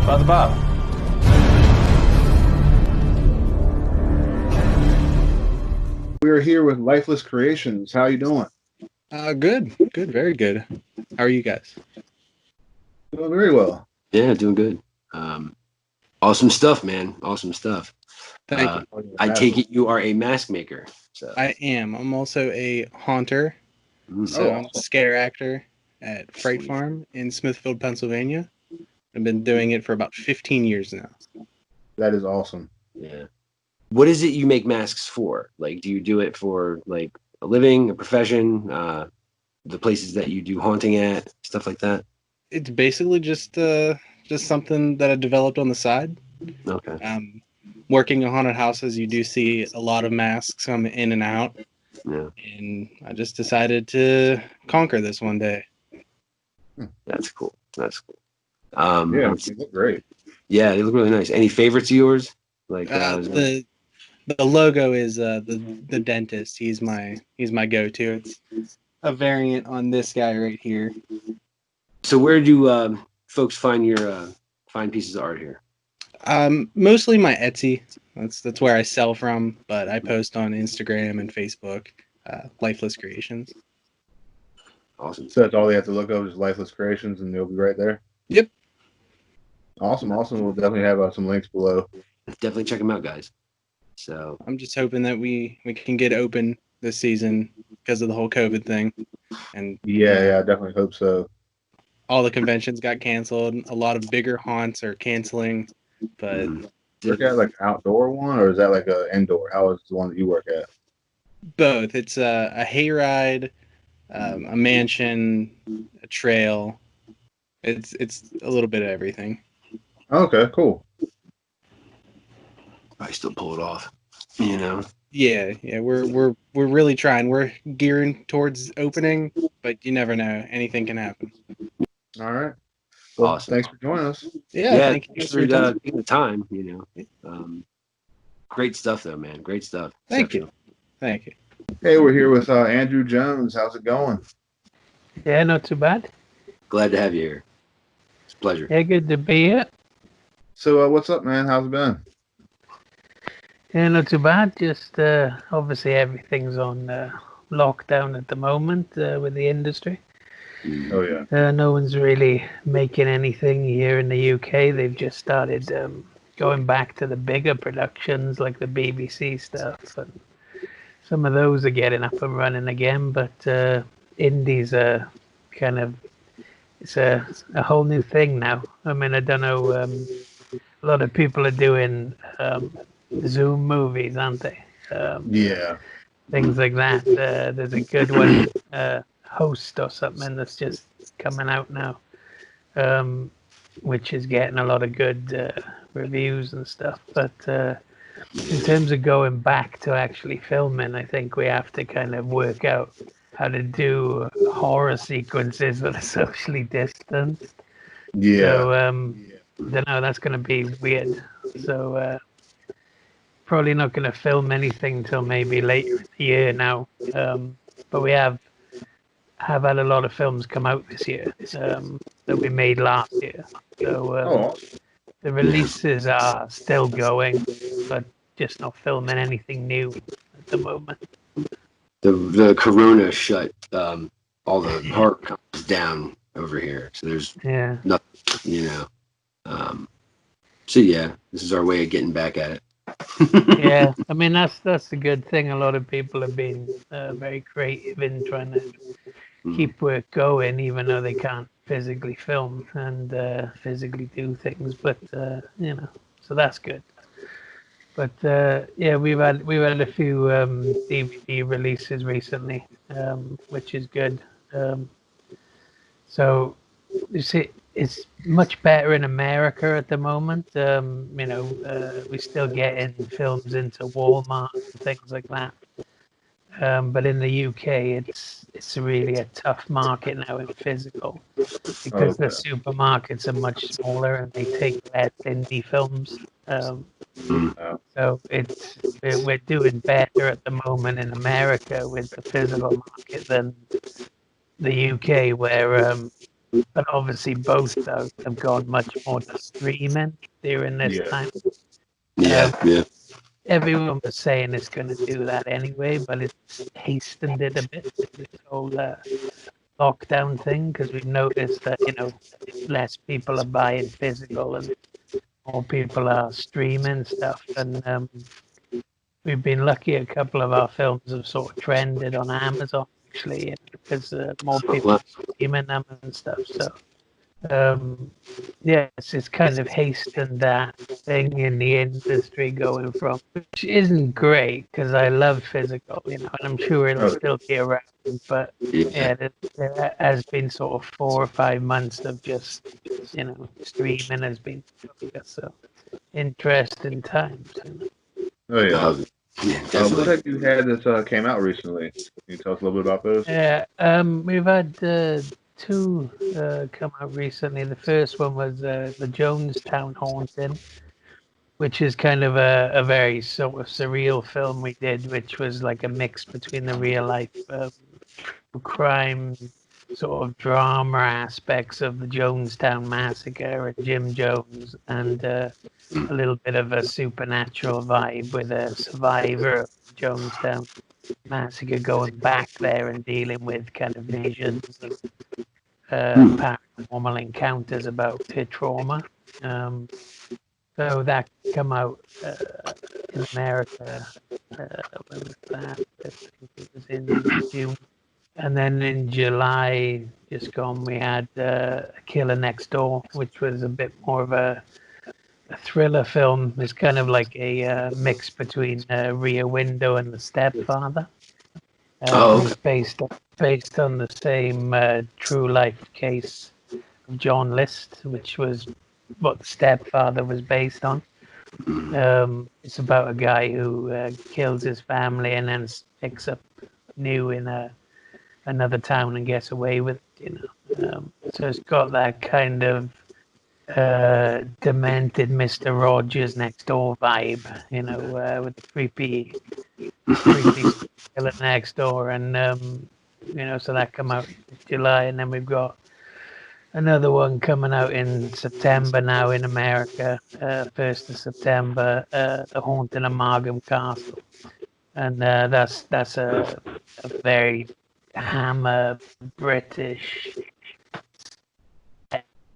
Father Bob. We are here with Lifeless Creations. How you doing? Good, very good. How are you guys? Doing very well. Yeah, doing good. Awesome stuff, man. Awesome stuff. Thank you. I take it you are a mask maker. So. I am. I'm also a haunter. So I'm a scare actor at Fright Farm in Smithfield, Pennsylvania. I've been doing it for about 15 years now. That is awesome. Yeah. What is it you make masks for? Like, do you do it for like a living, a profession, the places that you do haunting at, stuff like that? It's basically just something that I developed on the side. Okay. Working in haunted houses, you do see a lot of masks come in and out. Yeah. And I just decided to conquer this one day. That's cool. That's cool. Yeah, they look great. Yeah, they look really nice. Any favorites of yours? Like the logo is the dentist. He's my go-to. It's a variant on this guy right here. So where do folks find your find pieces of art here? Mostly my Etsy. That's where I sell from, but I post on Instagram and Facebook. Lifeless Creations. Awesome. So that's all they have to look up is Lifeless Creations, and they'll be right there. Yep. Awesome. We'll definitely have some links below. Definitely check them out, guys. So I'm just hoping that we can get open this season because of the whole COVID thing. And yeah, I definitely hope so. All the conventions got canceled. A lot of bigger haunts are canceling, but work at like outdoor one, or is that like a indoor? How is the one that you work at? Both. It's a hayride, a mansion, a trail. It's a little bit of everything. Okay, cool. I still pull it off, you know. Yeah. We're really trying. We're gearing towards opening, but you never know. Anything can happen. All right. Well, awesome. Thanks for joining us. Yeah, thank you for taking the time. You know, great stuff though, man. Great stuff. Thank you. Hey, we're here with Andrew Jones. How's it going? Yeah, not too bad. Glad to have you here. It's a pleasure. Yeah, good to be here. So, what's up, man? How's it been? Yeah, not too bad. Just obviously everything's on lockdown at the moment with the industry. Oh yeah. No one's really making anything here in the UK. They've just started going back to the bigger productions like the BBC stuff, and some of those are getting up and running again. But indies are kind of it's a whole new thing now. I mean, I don't know. A lot of people are doing Zoom movies, aren't they? Yeah. Things like that. There's a good one. Host or something that's just coming out now, which is getting a lot of good reviews and stuff. But in terms of going back to actually filming, I think we have to kind of work out how to do horror sequences that are socially distanced. Yeah. So I don't know, that's going to be weird. So probably not going to film anything till maybe later in the year now. But we have had a lot of films come out this year that we made last year. So the releases are still going, but just not filming anything new at the moment. the corona shut all the heart comes down over here, so there's nothing, you know. So yeah, this is our way of getting back at it. Yeah, I mean that's a good thing. A lot of people have been very creative in trying to keep work going, even though they can't physically film and physically do things. But you know, so that's good. But yeah, we've had a few DVD releases recently, which is good. So you see, it's much better in America at the moment. You know, we still getting films into Walmart and things like that. But in the UK, it's really a tough market now in physical because the supermarkets are much smaller and they take less indie films. So we're doing better at the moment in America with the physical market than the UK, where but obviously both those have gone much more to streaming during this time. Yeah. Everyone was saying it's going to do that anyway, but it's hastened it a bit with this whole lockdown thing, because we've noticed that, you know, less people are buying physical and more people are streaming stuff. And we've been lucky a couple of our films have sort of trended on Amazon, actually, because more people are streaming them and stuff. So yes, it's kind of hastened that thing in the industry going from, which isn't great because I love physical, you know, and I'm sure it'll still be around. But yeah, there has been sort of 4 or 5 months of just, you know, streaming has been focused. So interesting times. You know? Oh yeah. What have you had that came out recently? Can you tell us a little bit about those? Yeah, we've had two come out recently. The first one was the Jonestown Haunting, which is kind of a very sort of surreal film we did, which was like a mix between the real life crime sort of drama aspects of the Jonestown Massacre and Jim Jones, and a little bit of a supernatural vibe with a survivor of the Jonestown Massacre going back there and dealing with kind of visions and paranormal encounters about her trauma. So that come out in America. When was that? I think it was in June. And then in July, just gone, we had Killer Next Door, which was a bit more of a thriller film. It's kind of like a mix between Rear Window and The Stepfather. It's based on the same true life case of John List, which was what The Stepfather was based on. It's about a guy who kills his family and then picks up new in another town and gets away with it, you know. So it's got that kind of demented Mr. Rogers Next Door vibe, you know, with the creepy Killer Next Door, and you know, so that come out in July, and then we've got another one coming out in September now in America, 1st of September, The Haunting of Margam Castle, and that's a very Hammer British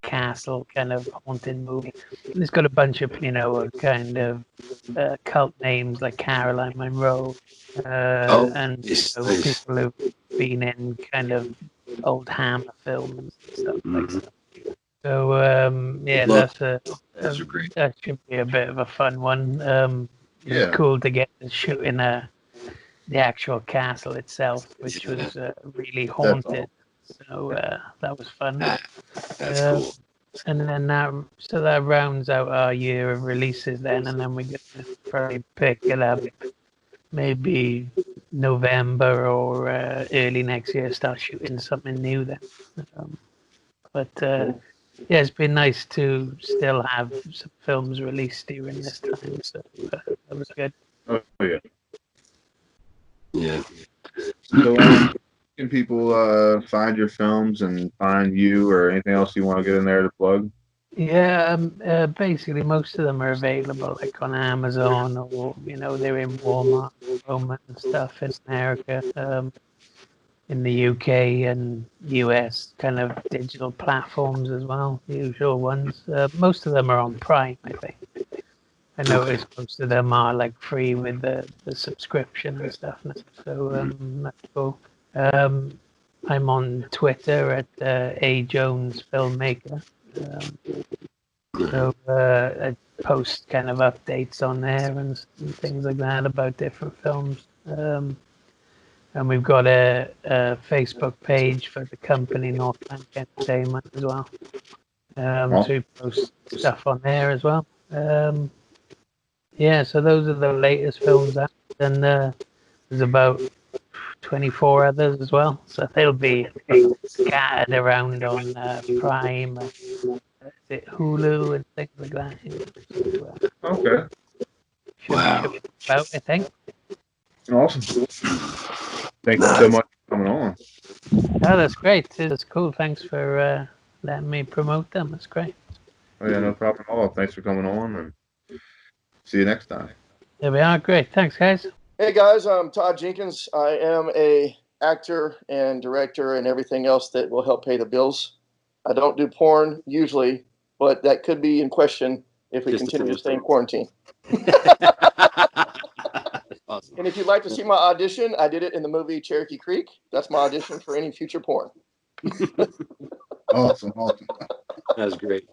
castle kind of haunted movie. And it's got a bunch of, you know, kind of cult names like Caroline Monroe and you know, people who've been in kind of old Hammer films and stuff like that. So yeah, that should be a bit of a fun one. It's cool to get to shoot in the actual castle itself, which was really haunted. So that was fun. That's cool. And then that rounds out our year of releases then, and then we're gonna probably pick it up maybe November or early next year, start shooting something new then. But yeah, it's been nice to still have some films released during this time, so that was good. Oh yeah. Yeah. So can people find your films and find you or anything else you want to get in there to plug? Yeah, basically most of them are available like on Amazon or they're in Walmart at the moment and stuff in America, in the UK and US kind of digital platforms as well, the usual ones. Most of them are on Prime, I think. I noticed most of them are like free with the subscription and stuff now. So that's cool. I'm on Twitter at A Jones Filmmaker. So I post kind of updates on there and things like that about different films. And we've got a Facebook page for the company North Bank Entertainment as well. To post stuff on there as well. Yeah, so those are the latest films out. And there's about 24 others as well. So they'll be scattered around on Prime, Hulu, and things like that. Okay. Wow. About, I think. Awesome. Thank you so much for coming on. Oh, that's great. It's cool. Thanks for letting me promote them. That's great. Oh, yeah, no problem at all. Thanks for coming on, and see you next time. There we are. Great. Thanks, guys. Hey guys, I'm Todd Jenkins. I am a actor and director and everything else that will help pay the bills. I don't do porn usually, but that could be in question if we continue to stay in quarantine. Awesome. And if you'd like to see my audition, I did it in the movie Cherokee Creek. That's my audition for any future porn. Awesome. That was great.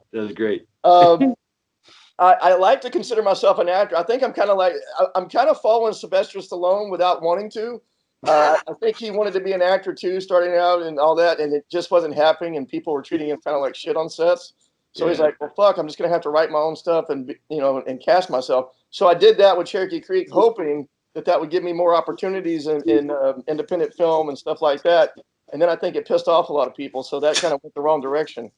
I like to consider myself an actor. I think I'm kind of following Sylvester Stallone without wanting to. I think he wanted to be an actor too, starting out and all that, and it just wasn't happening, and people were treating him kind of like shit on sets. So he's like, well, fuck, I'm just gonna have to write my own stuff and and cast myself. So I did that with Cherokee Creek, hoping that would give me more opportunities in independent film and stuff like that. And then I think it pissed off a lot of people, so that kind of went the wrong direction.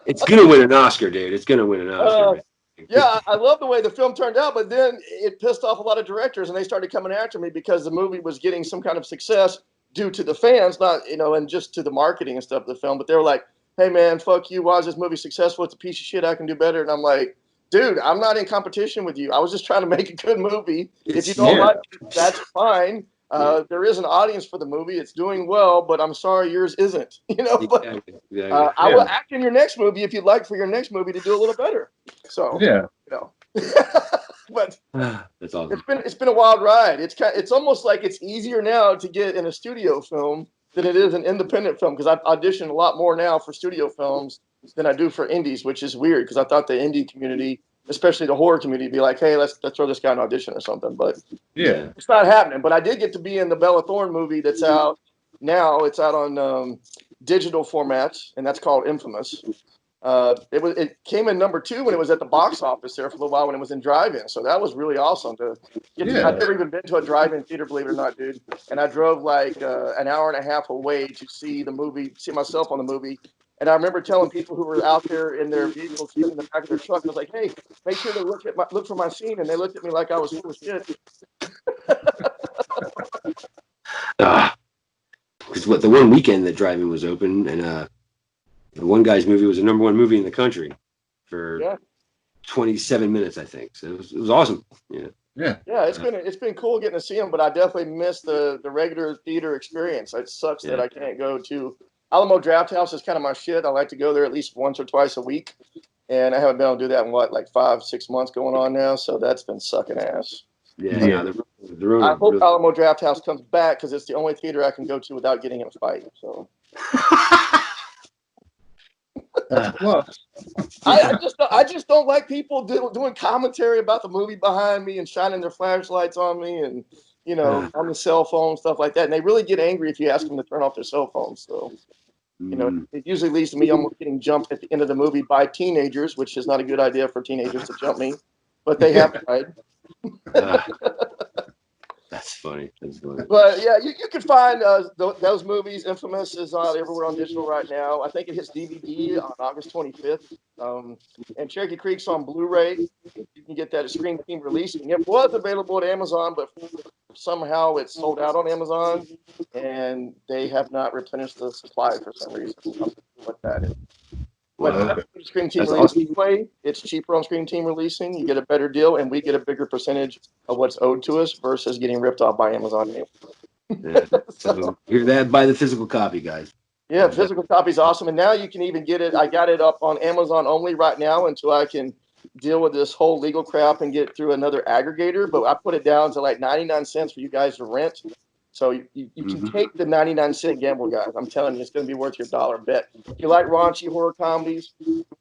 It's gonna win an Oscar, dude. It's gonna win an Oscar. Yeah, I love the way the film turned out, but then it pissed off a lot of directors, and they started coming after me because the movie was getting some kind of success due to the fans, not and just to the marketing and stuff of the film. But they were like, "Hey, man, fuck you. Why is this movie successful? It's a piece of shit. I can do better." And I'm like, "Dude, I'm not in competition with you. I was just trying to make a good movie. If you don't like it, that's fine. There is an audience for the movie. It's doing well, but I'm sorry yours isn't. But I will act in your next movie if you'd like for your next movie to do a little better." So but that's awesome. It's been a wild ride. It's almost like it's easier now to get in a studio film than it is an independent film, because I've auditioned a lot more now for studio films than I do for indies, which is weird because I thought the indie community, especially the horror community, would be like, "Hey, let's throw this guy an audition or something." But it's not happening. But I did get to be in the Bella Thorne movie that's out now. It's out on digital formats, and that's called Infamous. It came in number 2 when it was at the box office there for a little while when it was in drive-in. So that was really awesome to get. I've never even been to a drive-in theater, believe it or not, dude. And I drove like an hour and a half away to see the movie, see myself on the movie. And I remember telling people who were out there in their vehicles, in the back of their truck, I was like, "Hey, make sure to look for my scene." And they looked at me like I was full of shit. Because the one weekend that drive-in was open, and the one guy's movie was the #1 movie in the country for 27 minutes, I think. So it was awesome. Yeah. It's been cool getting to see him, but I definitely miss the regular theater experience. It sucks that I can't go to Alamo Drafthouse. Is kind of my shit. I like to go there at least once or twice a week, and I haven't been able to do that in like 5-6 months going on now. So that's been sucking ass. I hope Alamo Drafthouse comes back because it's the only theater I can go to without getting in a fight. So. I just don't like people doing commentary about the movie behind me and shining their flashlights on me and on the cell phone, stuff like that. And they really get angry if you ask them to turn off their cell phones. So it usually leads to me almost getting jumped at the end of the movie by teenagers, which is not a good idea for teenagers to jump me, but they have tried. That's funny. But yeah, you can find those movies. Infamous is everywhere on digital right now. I think it hits DVD on August 25th. And Cherokee Creek's on Blu-ray. You can get that at Screen Team Releasing. It was available at Amazon, but somehow it's sold out on Amazon, and they have not replenished the supply for some reason. What that is. But Wow. Screen Team That's release awesome. anyway, it's cheaper on Screen Team releasing. You get a better deal, and we get a bigger percentage of what's owed to us versus getting ripped off by Amazon. Yeah. So hear that? Buy the physical copy, guys. Yeah, physical copy's awesome, and now you can even get it. I got it up on Amazon only right now until I can deal with this whole legal crap and get through another aggregator. But I put it down to like 99 cents for you guys to rent. So you can take the 99-cent gamble, guys. I'm telling you, it's going to be worth your dollar bet. If you like raunchy horror comedies,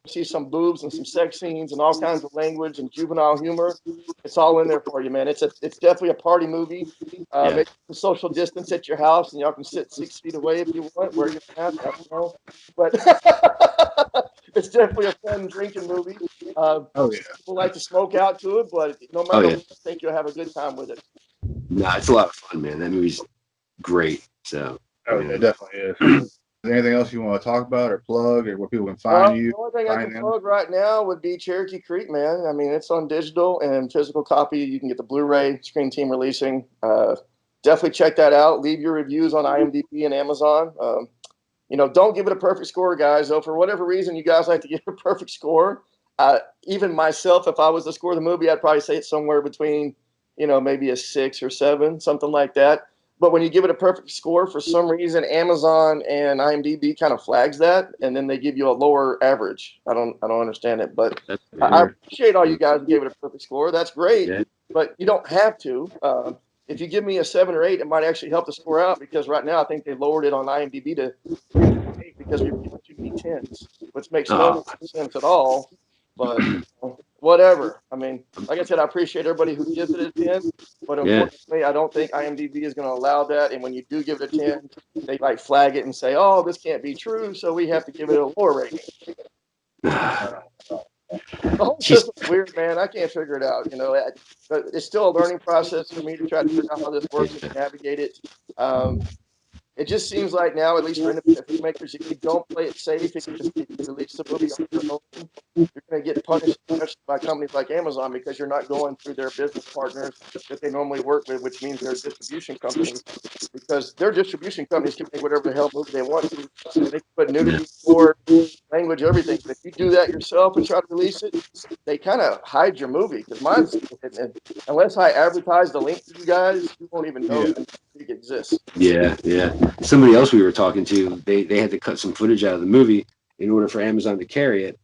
see some boobs and some sex scenes and all kinds of language and juvenile humor, it's all in there for you, man. It's definitely a party movie. Make some social distance at your house, and y'all can sit 6 feet away if you want. Wear your mask, I don't know. But it's definitely a fun drinking movie. People like to smoke out to it, but no matter what, I think you'll have a good time with it. Nah, it's a lot of fun, man. That movie's great. So it definitely is. Is there anything else you want to talk about or plug or where people can find you? The only thing I can plug right now would be Cherokee Creek, man. I mean, it's on digital and physical copy. You can get the Blu-ray, Screen Team releasing. Definitely check that out. Leave your reviews on IMDb and Amazon. Don't give it a perfect score, guys. Though, for whatever reason, you guys like to give a perfect score. Even myself, if I was to score the movie, I'd probably say it's somewhere between, maybe a 6 or 7, something like that. But when you give it a perfect score, for some reason, Amazon and IMDb kind of flags that, and then they give you a lower average. I don't understand it, but I appreciate all you guys who gave it a perfect score. That's great, but you don't have to. If you give me a 7 or 8, it might actually help the score out, because right now I think they lowered it on IMDb to 8 because we've given too many 10s, which makes no sense at all. But whatever. I mean, like I said, I appreciate everybody who gives it a 10, but unfortunately, I don't think IMDb is going to allow that. And when you do give it a 10, they like flag it and say, "Oh, this can't be true," so we have to give it a lower rating. The whole system's weird, man. I can't figure it out. But it's still a learning process for me to try to figure out how this works and navigate it. It just seems like now, at least for independent filmmakers, if you don't play it safe, if you release the movie on your own, you're going to get punished, especially by companies like Amazon, because you're not going through their business partners that they normally work with, which means their distribution companies, because their distribution companies can make whatever the hell movie they want to. They can put nudity, gore, language, everything. But if you do that yourself and try to release it, they kind of hide your movie, because mine's hidden. Unless I advertise the link to you guys, you won't even know that it exists. Yeah. Somebody else we were talking to, they had to cut some footage out of the movie in order for Amazon to carry it.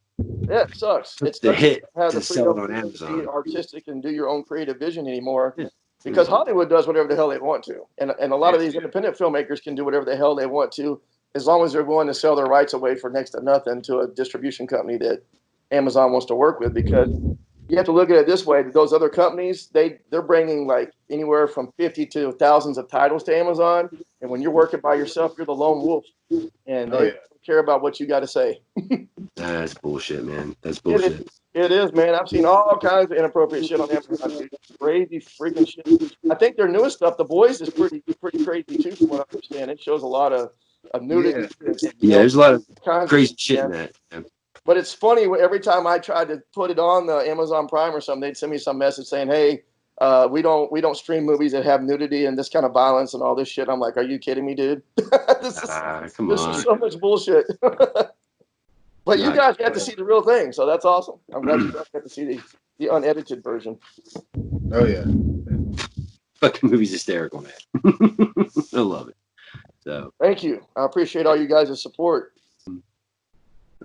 Yeah, it sucks. It's the hit have to the sell it on freedom to Amazon. be artistic and do your own creative vision anymore, because Hollywood does whatever the hell they want to, and a lot of these independent filmmakers can do whatever the hell they want to, as long as they're willing to sell their rights away for next to nothing to a distribution company that Amazon wants to work with. Because you have to look at it this way: those other companies, they're bringing like anywhere from 50 to thousands of titles to Amazon, and when you're working by yourself, you're the lone wolf, and they don't care about what you got to say. That's bullshit, man. That's bullshit. It is, man. I've seen all kinds of inappropriate shit on Amazon, dude. Crazy freaking shit. I think their newest stuff, The Boys, is pretty crazy too, from what I understand. It shows a lot of nudity. Yeah, there's a lot of crazy shit in that. Yeah. But it's funny, every time I tried to put it on the Amazon Prime or something, they'd send me some message saying, "Hey, we don't stream movies that have nudity and this kind of violence and all this shit." I'm like, "Are you kidding me, dude?" This is so much bullshit. But you guys got to see the real thing, so that's awesome. I'm glad you guys got to see the unedited version. Oh yeah, fucking movie's hysterical, man. I love it. So thank you. I appreciate all you guys' support.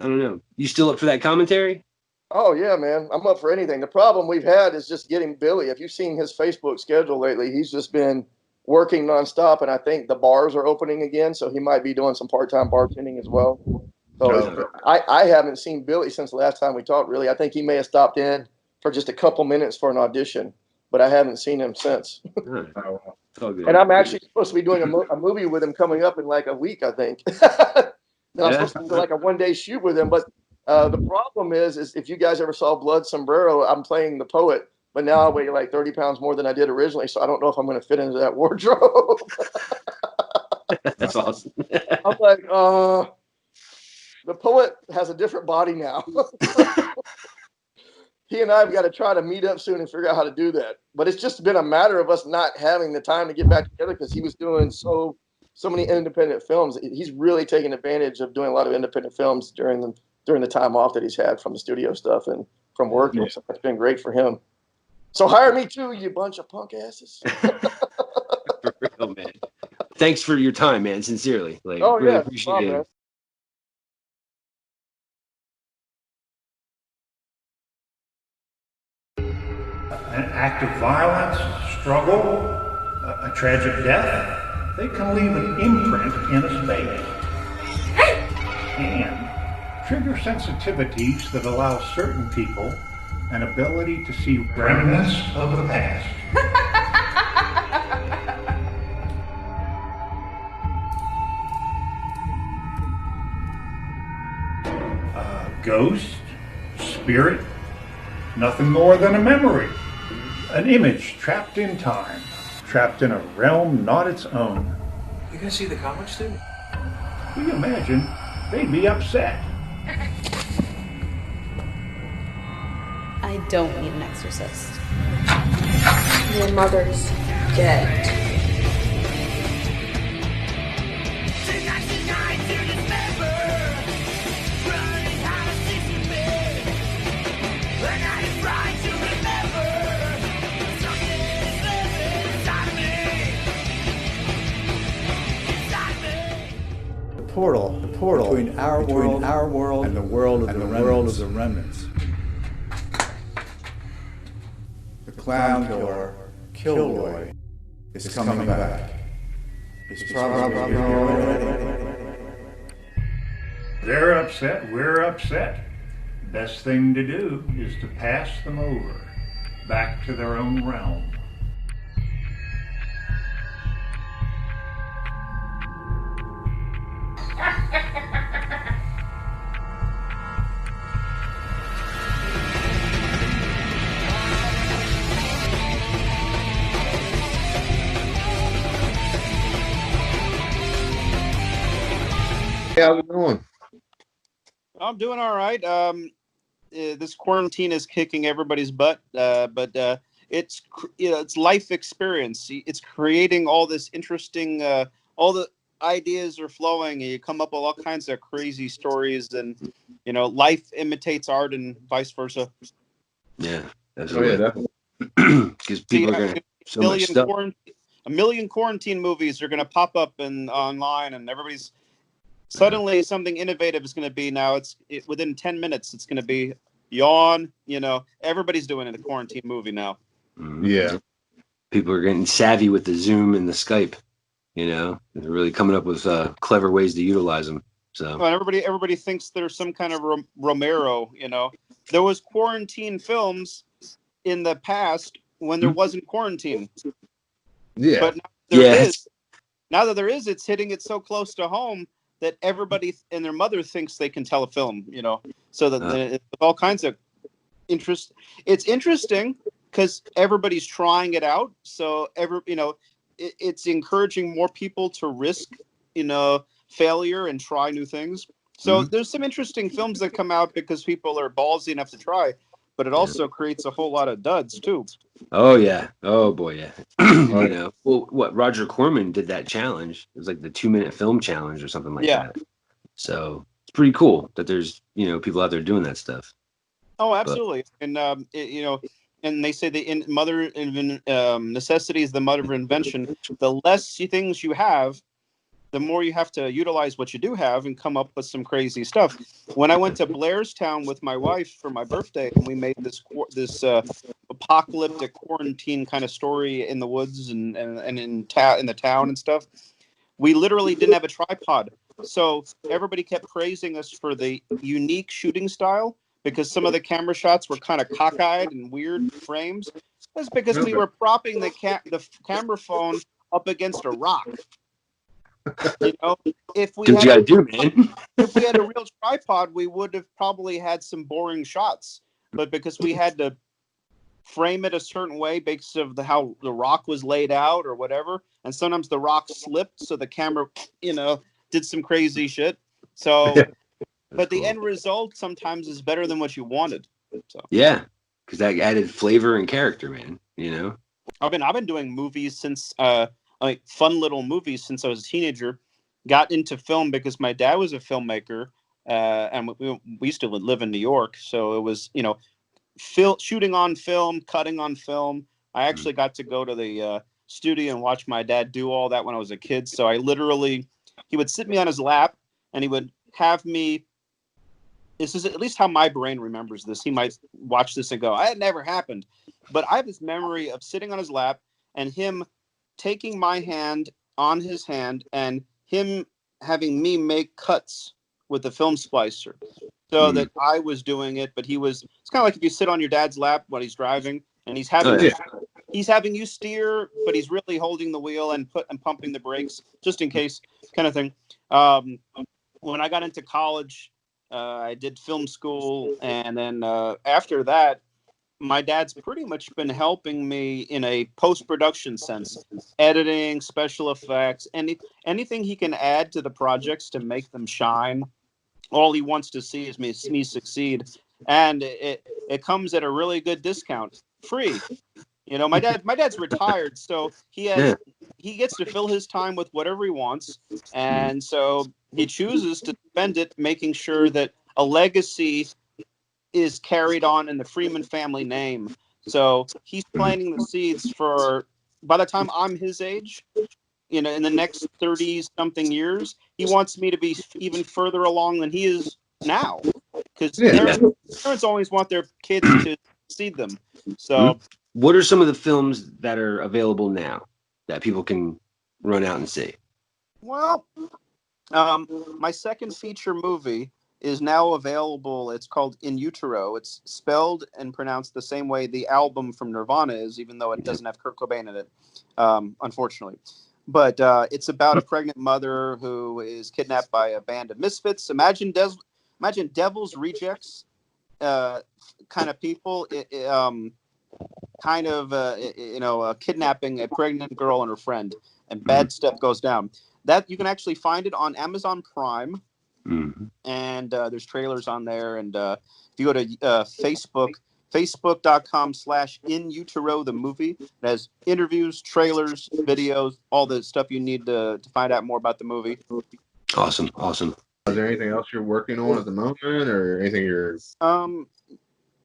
I don't know. You still up for that commentary? Oh yeah, man. I'm up for anything. The problem we've had is just getting Billy. If you've seen his Facebook schedule lately, he's just been working nonstop, and I think the bars are opening again, so he might be doing some part-time bartending as well. So I haven't seen Billy since the last time we talked, really. I think he may have stopped in for just a couple minutes for an audition, but I haven't seen him since. And I'm actually supposed to be doing a movie with him coming up in like a week, I think. And I'm supposed to do like a one-day shoot with him, but the problem is if you guys ever saw Blood Sombrero, I'm playing the poet, but now I weigh like 30 pounds more than I did originally, so I don't know if I'm going to fit into that wardrobe. That's awesome. I'm like, the poet has a different body now. He and I have got to try to meet up soon and figure out how to do that. But it's just been a matter of us not having the time to get back together, because he was doing so many independent films. He's really taking advantage of doing a lot of independent films during during the time off that he's had from the studio stuff and from working. So it's been great for him. So hire me too, you bunch of punk asses. For real, man. Thanks for your time, man. Sincerely. Like, Oh, really yeah, appreciate it. man. An act of violence, struggle, a tragic death, they can leave an imprint in a space. And trigger sensitivities that allow certain people an ability to see remnants of the past. Ghost, spirit, nothing more than a memory. An image trapped in time, trapped in a realm not its own. You gonna see the comics too? We imagine they'd be upset. I don't need an exorcist. Your mother's dead. The portal between our world and the world of the remnants. The clown killer, Kilroy, is coming back. He's probably here already. They're upset, we're upset. Best thing to do is to pass them over, back to their own realm. Hey, how's it going? I'm doing all right. This quarantine is kicking everybody's butt, but it's it's life experience. It's creating all this interesting. All the ideas are flowing, and you come up with all kinds of crazy stories, and life imitates art, and vice versa. Yeah, that's definitely. Because people are gonna so much stuff. A million quarantine movies are going to pop up and online, and everybody's suddenly something innovative is going to be now. Within 10 minutes, it's going to be yawn. Everybody's doing a quarantine movie now. Yeah, people are getting savvy with the Zoom and the Skype. They're really coming up with clever ways to utilize them. So well, everybody thinks there's some kind of Romero. There was quarantine films in the past when there wasn't quarantine. Yeah, but now that there is, it's hitting it so close to home that everybody and their mother thinks they can tell a film. So that all kinds of interest. It's interesting because everybody's trying it out. So it's encouraging more people to risk, failure and try new things. So there's some interesting films that come out because people are ballsy enough to try, but it also creates a whole lot of duds too. Oh yeah. Oh boy, yeah. Well, what Roger Corman did that challenge. It was like the 2-minute film challenge or something like that. So it's pretty cool that there's people out there doing that stuff. Oh, absolutely. And and they say necessity is the mother of invention. The less things you have, the more you have to utilize what you do have and come up with some crazy stuff. When I went to Blairstown with my wife for my birthday, and we made this apocalyptic quarantine kind of story in the woods and in the town and stuff, we literally didn't have a tripod. So everybody kept praising us for the unique shooting style because some of the camera shots were kind of cockeyed and weird frames. That's because we were propping the camera phone up against a rock. If we had if we had a real tripod, we would have probably had some boring shots. But because we had to frame it a certain way based of how the rock was laid out or whatever, and sometimes the rock slipped, so the camera, did some crazy shit. So, but the end result sometimes is better than what you wanted. So yeah, because that added flavor and character, man. I've been doing movies since fun little movies since I was a teenager. Got into film because my dad was a filmmaker. and we used to live in New York, so it was, you know, shooting on film, cutting on film. I actually got to go to the studio and watch my dad do all that when I was a kid. So I literally, he would sit me on his lap and he would have me. This is at least how my brain remembers this. He might watch this and go, "It never happened," but I have this memory of sitting on his lap and him taking my hand on his hand and him having me make cuts with the film splicer, so that I was doing it, but he was. It's kind of like if you sit on your dad's lap when he's driving and he's having you steer, but he's really holding the wheel and pumping the brakes just in case, kind of thing. When I got into college, I did film school, and then after that, my dad's pretty much been helping me in a post-production sense, editing, special effects, anything he can add to the projects to make them shine. All he wants to see is me succeed, and it comes at a really good discount, free. You know, my dad's retired, so he gets to fill his time with whatever he wants, and so he chooses to spend it making sure that a legacy is carried on in the Freeman family name. So he's planting the seeds for, by the time I'm his age, you know, in the next 30-something years, he wants me to be even further along than he is now. Because parents always want their kids to see them. So, what are some of the films that are available now that people can run out and see? Well, my second feature movie is now available. It's called In Utero. It's spelled and pronounced the same way the album from Nirvana is, even though it doesn't have Kurt Cobain in it, unfortunately. But it's about a pregnant mother who is kidnapped by a band of misfits. Imagine Devil's Rejects kind of people, kidnapping a pregnant girl and her friend, and bad stuff goes down. That you can actually find it on Amazon Prime. And there's trailers on there, and if you go to facebook.com/inutero the movie, it has interviews, trailers, videos, all the stuff you need to find out more about the movie. Awesome. Is there anything else you're working on at the moment, or anything you're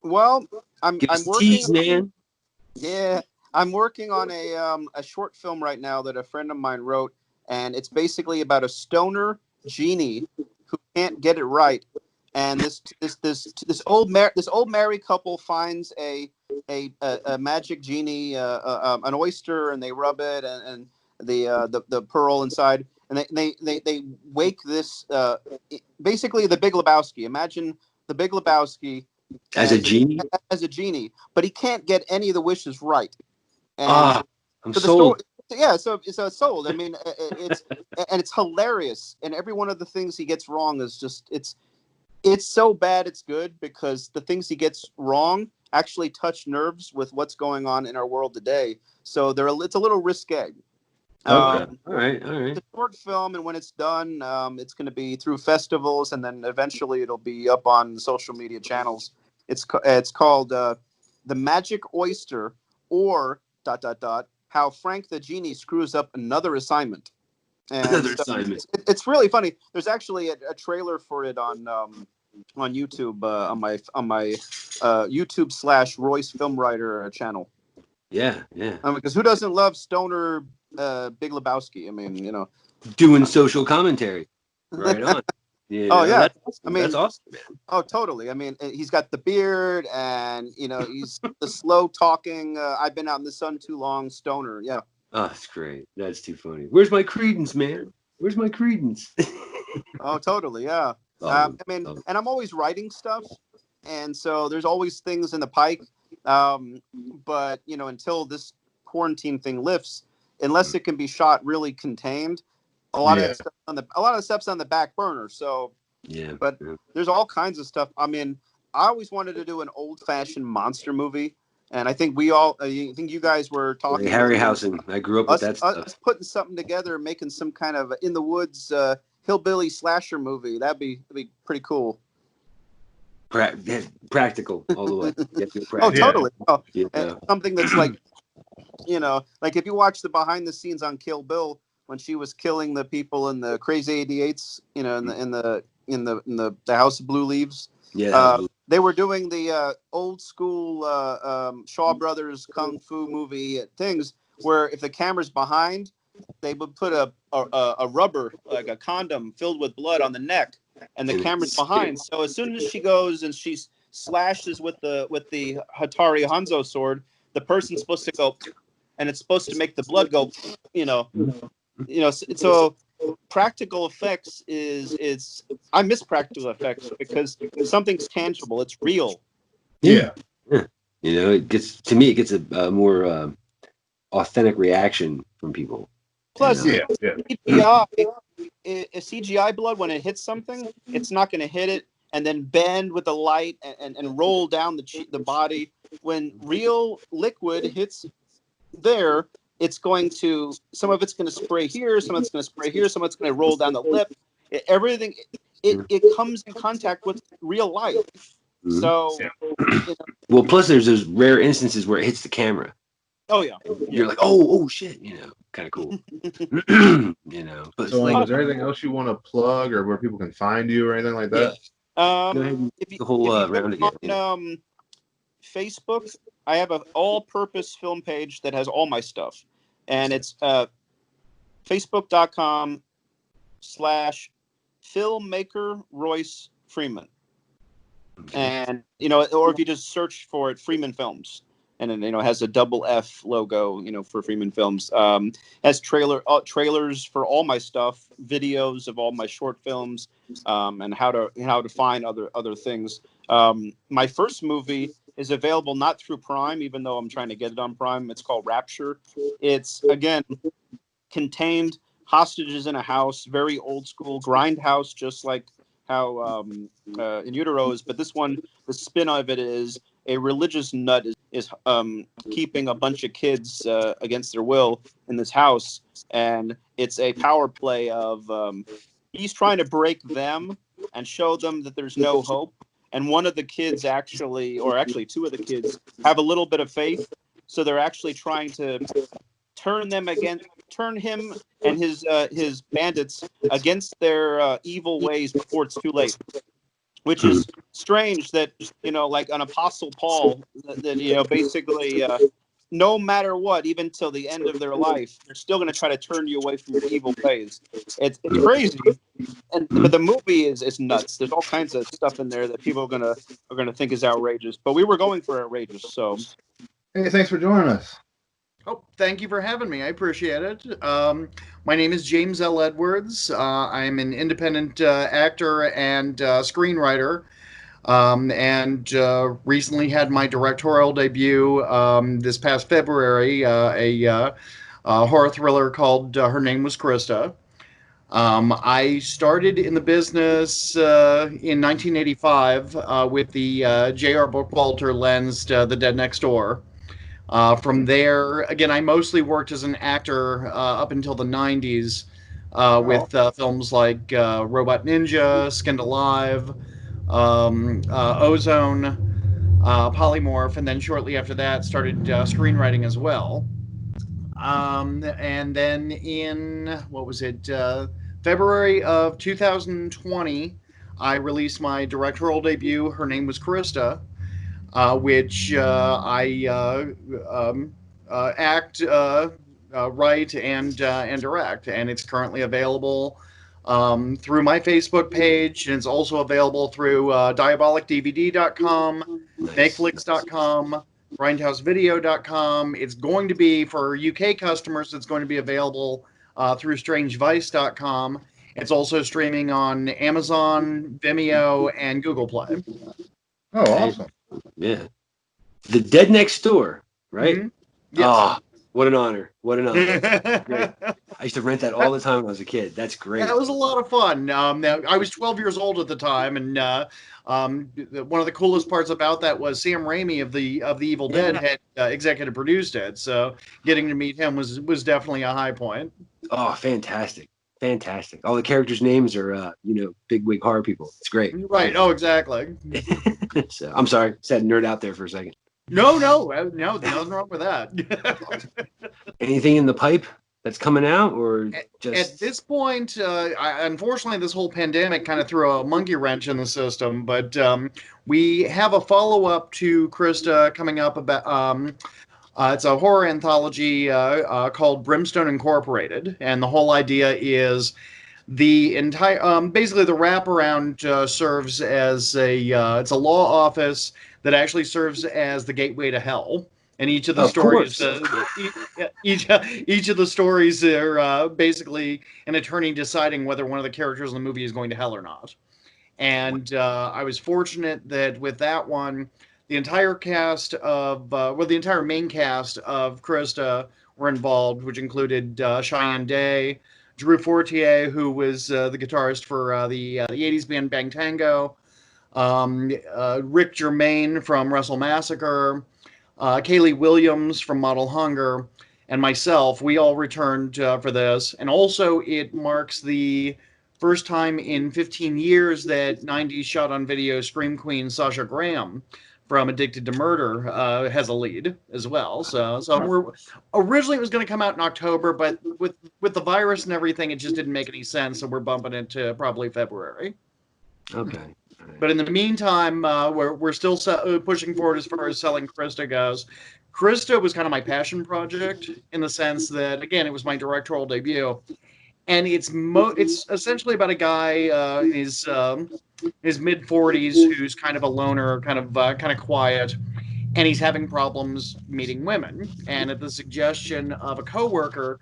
well, I'm working tease, man. Yeah, I'm working on a short film right now that a friend of mine wrote, and it's basically about a stoner genie who can't get it right, and this old married couple finds a magic genie, an oyster, and they rub it, and the pearl inside, and they wake this basically the Big Lebowski. Imagine the Big Lebowski as a genie, but he can't get any of the wishes right. And I'm sold. So it's sold. I mean, it's hilarious, and every one of the things he gets wrong is just it's so bad it's good, because the things he gets wrong actually touch nerves with what's going on in our world today. So it's a little risque. All right. It's a short film, and when it's done, it's going to be through festivals, and then eventually it'll be up on social media channels. It's called The Magic Oyster, or ... How Frank the Genie Screws Up Another Assignment. And it's really funny. There's actually a trailer for it on YouTube, on my YouTube /Royce Film Writer channel. Yeah. Because who doesn't love stoner Big Lebowski? I mean, you know, doing social commentary. Right on. Yeah. That's awesome, man. Oh, totally. I mean, he's got the beard, and you know, he's the slow talking. I've been out in the sun too long, stoner. Yeah. Oh, that's great. That's too funny. Where's my credence, man? Where's my credence? Oh, totally. Yeah. I mean, and I'm always writing stuff, and so there's always things in the pike. But you know, until this quarantine thing lifts, unless it can be shot really contained, a lot of stuff's on the back burner. So but there's all kinds of stuff. I mean, I always wanted to do an old-fashioned monster movie, and I think I think you guys were talking. Harryhausen. I grew up with that stuff. Us putting something together, making some kind of in the woods hillbilly slasher movie. That'd be pretty cool. Practical all the way. Oh, totally. Oh, and something that's like, you know, like if you watch the behind the scenes on Kill Bill, when she was killing the people in the Crazy 88s, you know, in the the House of Blue Leaves. Yeah. They were doing the old school Shaw Brothers kung fu movie things where if the camera's behind, they would put a rubber, like a condom filled with blood on the neck, and the camera's behind. So as soon as she goes and she slashes with the Hatari Hanzo sword, the person's supposed to go, and it's supposed to make the blood go, So practical effects I miss practical effects because something's tangible, it's real. Yeah. It gets a more authentic reaction from people. Plus, CGI blood, when it hits something, it's not going to hit it and then bend with the light and roll down the body. When real liquid hits there, it's going to, some of it's going to spray here, some of it's going to spray here, some of it's going to roll down the lip. Everything, it comes in contact with real life. Mm-hmm. So, well, plus there's those rare instances where it hits the camera. Oh yeah, you're like, oh shit, kind of cool. But so is there anything else you want to plug, or where people can find you, or anything like that? If you round again. On Facebook, I have an all-purpose film page that has all my stuff, and it's facebook.com/filmmaker Royce Freeman, and or if you just search for it, Freeman Films. And then, it has a double F logo, for Freeman Films. Has trailers for all my stuff, videos of all my short films, and how to find other things. My first movie is available not through Prime, even though I'm trying to get it on Prime. It's called Rapture. It's, again, contained hostages in a house, very old school, grindhouse, just like how In Utero is. But this one, the spin of it is a religious nut is keeping a bunch of kids against their will in this house, and it's a power play of he's trying to break them and show them that there's no hope. And one of the kids actually two of the kids have a little bit of faith, so they're actually trying to turn him and his bandits against their evil ways before it's too late. Which is strange that, like an Apostle Paul, that basically, no matter what, even till the end of their life, they're still going to try to turn you away from your evil ways. It's crazy, but the movie is nuts. There's all kinds of stuff in there that people are gonna think is outrageous. But we were going for outrageous, so. Hey, thanks for joining us. Oh, thank you for having me. I appreciate it. My name is James L. Edwards. I'm an independent actor and screenwriter, and recently had my directorial debut this past February, a horror thriller called Her Name Was Krista. I started in the business in 1985 with the J.R. Bookwalter lensed The Dead Next Door. From there, again, I mostly worked as an actor up until the 90s with films like Robot Ninja, Skinned Alive, Ozone, Polymorph, and then shortly after that started screenwriting as well. And then in, February of 2020, I released my directorial debut, Her Name Was Krista, which I act, write, and direct, and it's currently available through my Facebook page, and it's also available through diabolicdvd.com, makeflix.com, grindhousevideo.com. It's going to be, for UK customers, it's going to be available through strangevice.com. It's also streaming on Amazon, Vimeo, and Google Play. Oh, awesome. Yeah. The Dead Next Door, right? Mm-hmm. Yes. Oh, what an honor. What an honor. Great. I used to rent that all the time when I was a kid. That's great. That was a lot of fun. I was 12 years old at the time, and one of the coolest parts about that was Sam Raimi of the Evil Dead had executive produced it. So getting to meet him was definitely a high point. Oh, fantastic. Fantastic. All the characters' names are, bigwig horror people. It's great. Right. Oh, exactly. So, I'm sorry. Just had to nerd out there for a second. No, nothing wrong with that. Anything in the pipe? that's coming out, or just at this point? Unfortunately, this whole pandemic kind of threw a monkey wrench in the system. But we have a follow up to Krista coming up about. It's a horror anthology called Brimstone Incorporated, and the whole idea is the entire basically the wraparound serves as it's a law office that actually serves as the gateway to hell. And each of the stories, each of the stories are basically an attorney deciding whether one of the characters in the movie is going to hell or not. And I was fortunate that with that one, the entire cast of the entire main cast of Krista were involved, which included Cheyenne Day, Drew Fortier, who was the guitarist for the 80s band Bang Tango, Rick Germain from Wrestle Massacre, Kaylee Williams from Model Hunger, and myself. We all returned for this. And also it marks the first time in 15 years that 90s shot on video scream queen Sasha Graham from Addicted to Murder has a lead as well. So we're originally it was going to come out in October, but with the virus and everything, it just didn't make any sense. So we're bumping it to probably February. Okay. But in the meantime, we're still pushing forward as far as selling Krista goes. Krista was kind of my passion project in the sense that, again, it was my directorial debut. And it's essentially about a guy in his mid-40s who's kind of a loner, kind of quiet, and he's having problems meeting women. And at the suggestion of a coworker,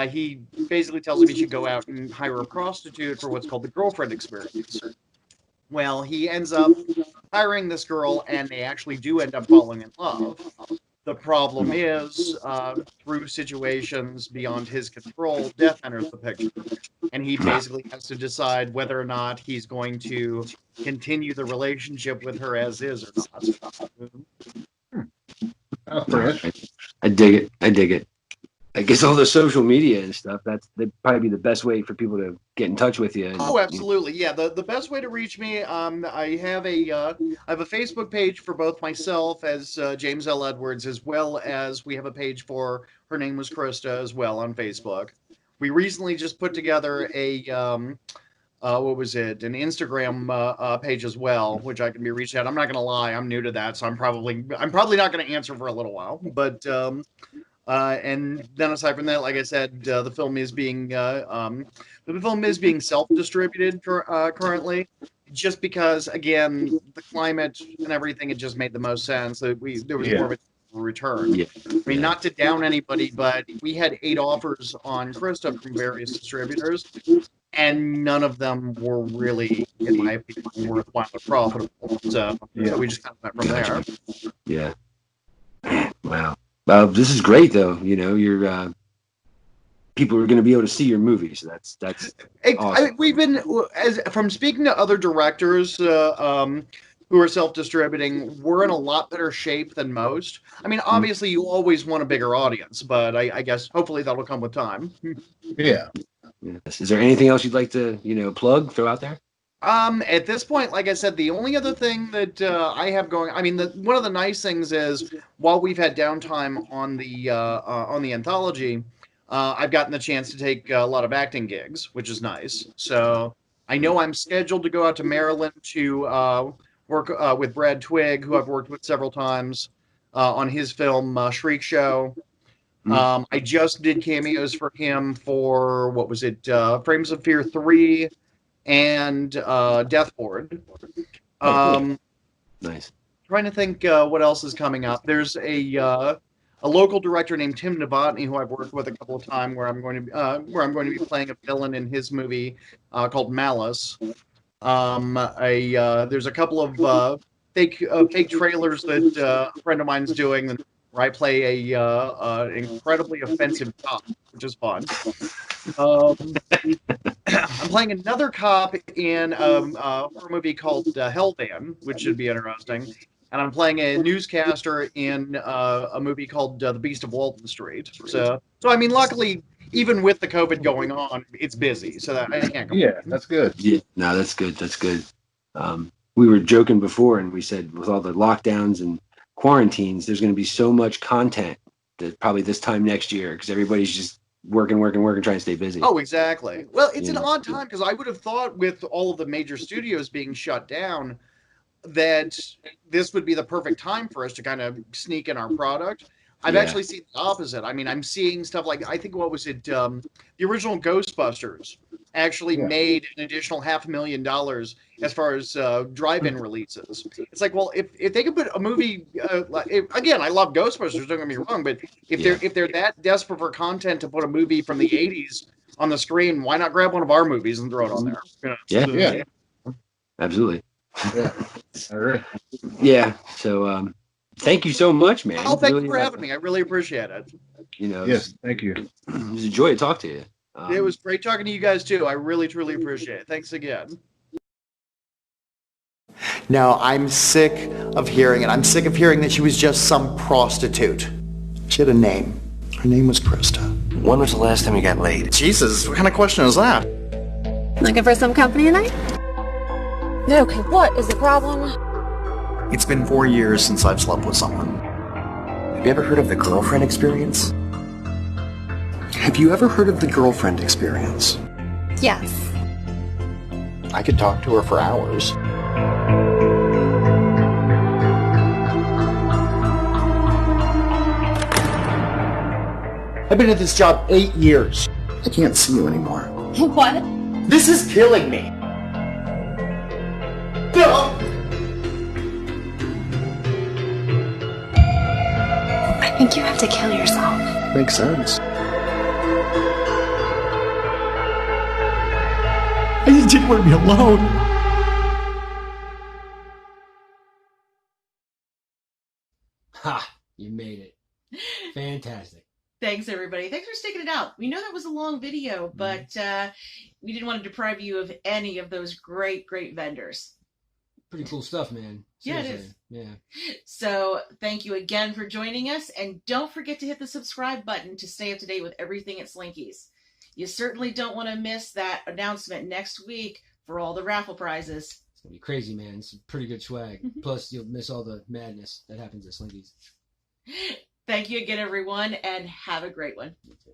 he basically tells him he should go out and hire a prostitute for what's called the girlfriend experience. Well, he ends up hiring this girl, and they actually do end up falling in love. The problem is, through situations beyond his control, death enters the picture. And he basically has to decide whether or not he's going to continue the relationship with her as is or not. I dig it. I guess all the social media and stuff, that'd probably be the best way for people to get in touch with you. Oh, absolutely. Yeah, the best way to reach me, I have a Facebook page for both myself as James L. Edwards, as well as we have a page for Her Name Was Krista as well on Facebook. We recently just put together a an Instagram page as well, which I can be reached at. I'm not going to lie, I'm new to that, so I'm probably not going to answer for a little while, but and then aside from that, like I said, the film is being self-distributed currently, just because, again, the climate and everything, it just made the most sense. There was more of a return. Yeah. I mean, not to down anybody, but we had 8 offers on Krista from various distributors, and none of them were really, in my opinion, worthwhile or profitable. So we just kind of went from there. Yeah. Wow. This is great, though. You know, you're people are going to be able to see your movie, so that's awesome. We've been from speaking to other directors who are self-distributing, we're in a lot better shape than most. I mean, obviously, you always want a bigger audience, but I guess hopefully that'll come with time. Yeah. Is there anything else you'd like to plug, throw out there? At this point, like I said, the only other thing that I have going, I mean, one of the nice things is while we've had downtime on the anthology, I've gotten the chance to take a lot of acting gigs, which is nice. So I know I'm scheduled to go out to Maryland to work with Brad Twigg, who I've worked with several times on his film Shriek Show. I just did cameos for him for, what was it, Frames of Fear 3 and Death Board. Nice. Trying to think what else is coming up. There's a local director named Tim Novotny who I've worked with a couple of times, where I'm going to be playing a villain in his movie called Malice. There's a couple of fake trailers that a friend of mine's doing, where I play an incredibly offensive cop, which is fun. I'm playing another cop in a horror movie called Hellvan, which should be interesting. And I'm playing a newscaster in a movie called The Beast of Walton Street. So I mean, luckily, even with the COVID going on, it's busy. So that I can't complain. Yeah, that's good. Yeah, no, that's good. That's good. We were joking before, and we said with all the lockdowns and quarantines, there's going to be so much content that probably this time next year, because everybody's just working, trying to stay busy. Oh, exactly. Well, it's an Yeah. odd time because I would have thought with all of the major studios being shut down that this would be the perfect time for us to kind of sneak in our product. I've Yeah. actually seen the opposite. I mean, I'm seeing stuff like, I think, what was it? The original Ghostbusters actually made an additional $500,000 as far as drive-in releases. It's like, well, if they could put a movie, again, I love Ghostbusters, don't get me wrong, but if they're that desperate for content to put a movie from the 80s on the screen, why not grab one of our movies and throw it on there? You know, Yeah. Absolutely. Yeah. All right. Yeah. So thank you so much, man. Oh, thank Really, you for having me. I really appreciate it. You know, Yes, thank you. It was a joy to talk to you. It was great talking to you guys too. I really, truly appreciate it. Thanks again. Now, I'm sick of hearing it. I'm sick of hearing that she was just some prostitute. She had a name. Her name was Krista. When was the last time you got laid? Jesus, what kind of question is that? Looking for some company tonight? Okay, what is the problem? It's been 4 years since I've slept with someone. Have you ever heard of the girlfriend experience? Have you ever heard of the girlfriend experience? Yes. I could talk to her for hours. I've been at this job 8 years. I can't see you anymore. What? This is killing me. No! I think you have to kill yourself. Makes sense. I just didn't want to be alone. Ha! You made it. Fantastic. Thanks, everybody. Thanks for sticking it out. We know that was a long video, but we didn't want to deprive you of any of those great, great vendors. Pretty cool stuff, man. Yeah, it Seriously. is. Yeah. So thank you again for joining us, and don't forget to hit the subscribe button to stay up to date with everything at Slinky's. You certainly don't want to miss that announcement next week for all the raffle prizes. It's gonna be crazy, man. It's pretty good swag. Plus, you'll miss all the madness that happens at Slinky's. Thank you again, everyone, and have a great one. You too.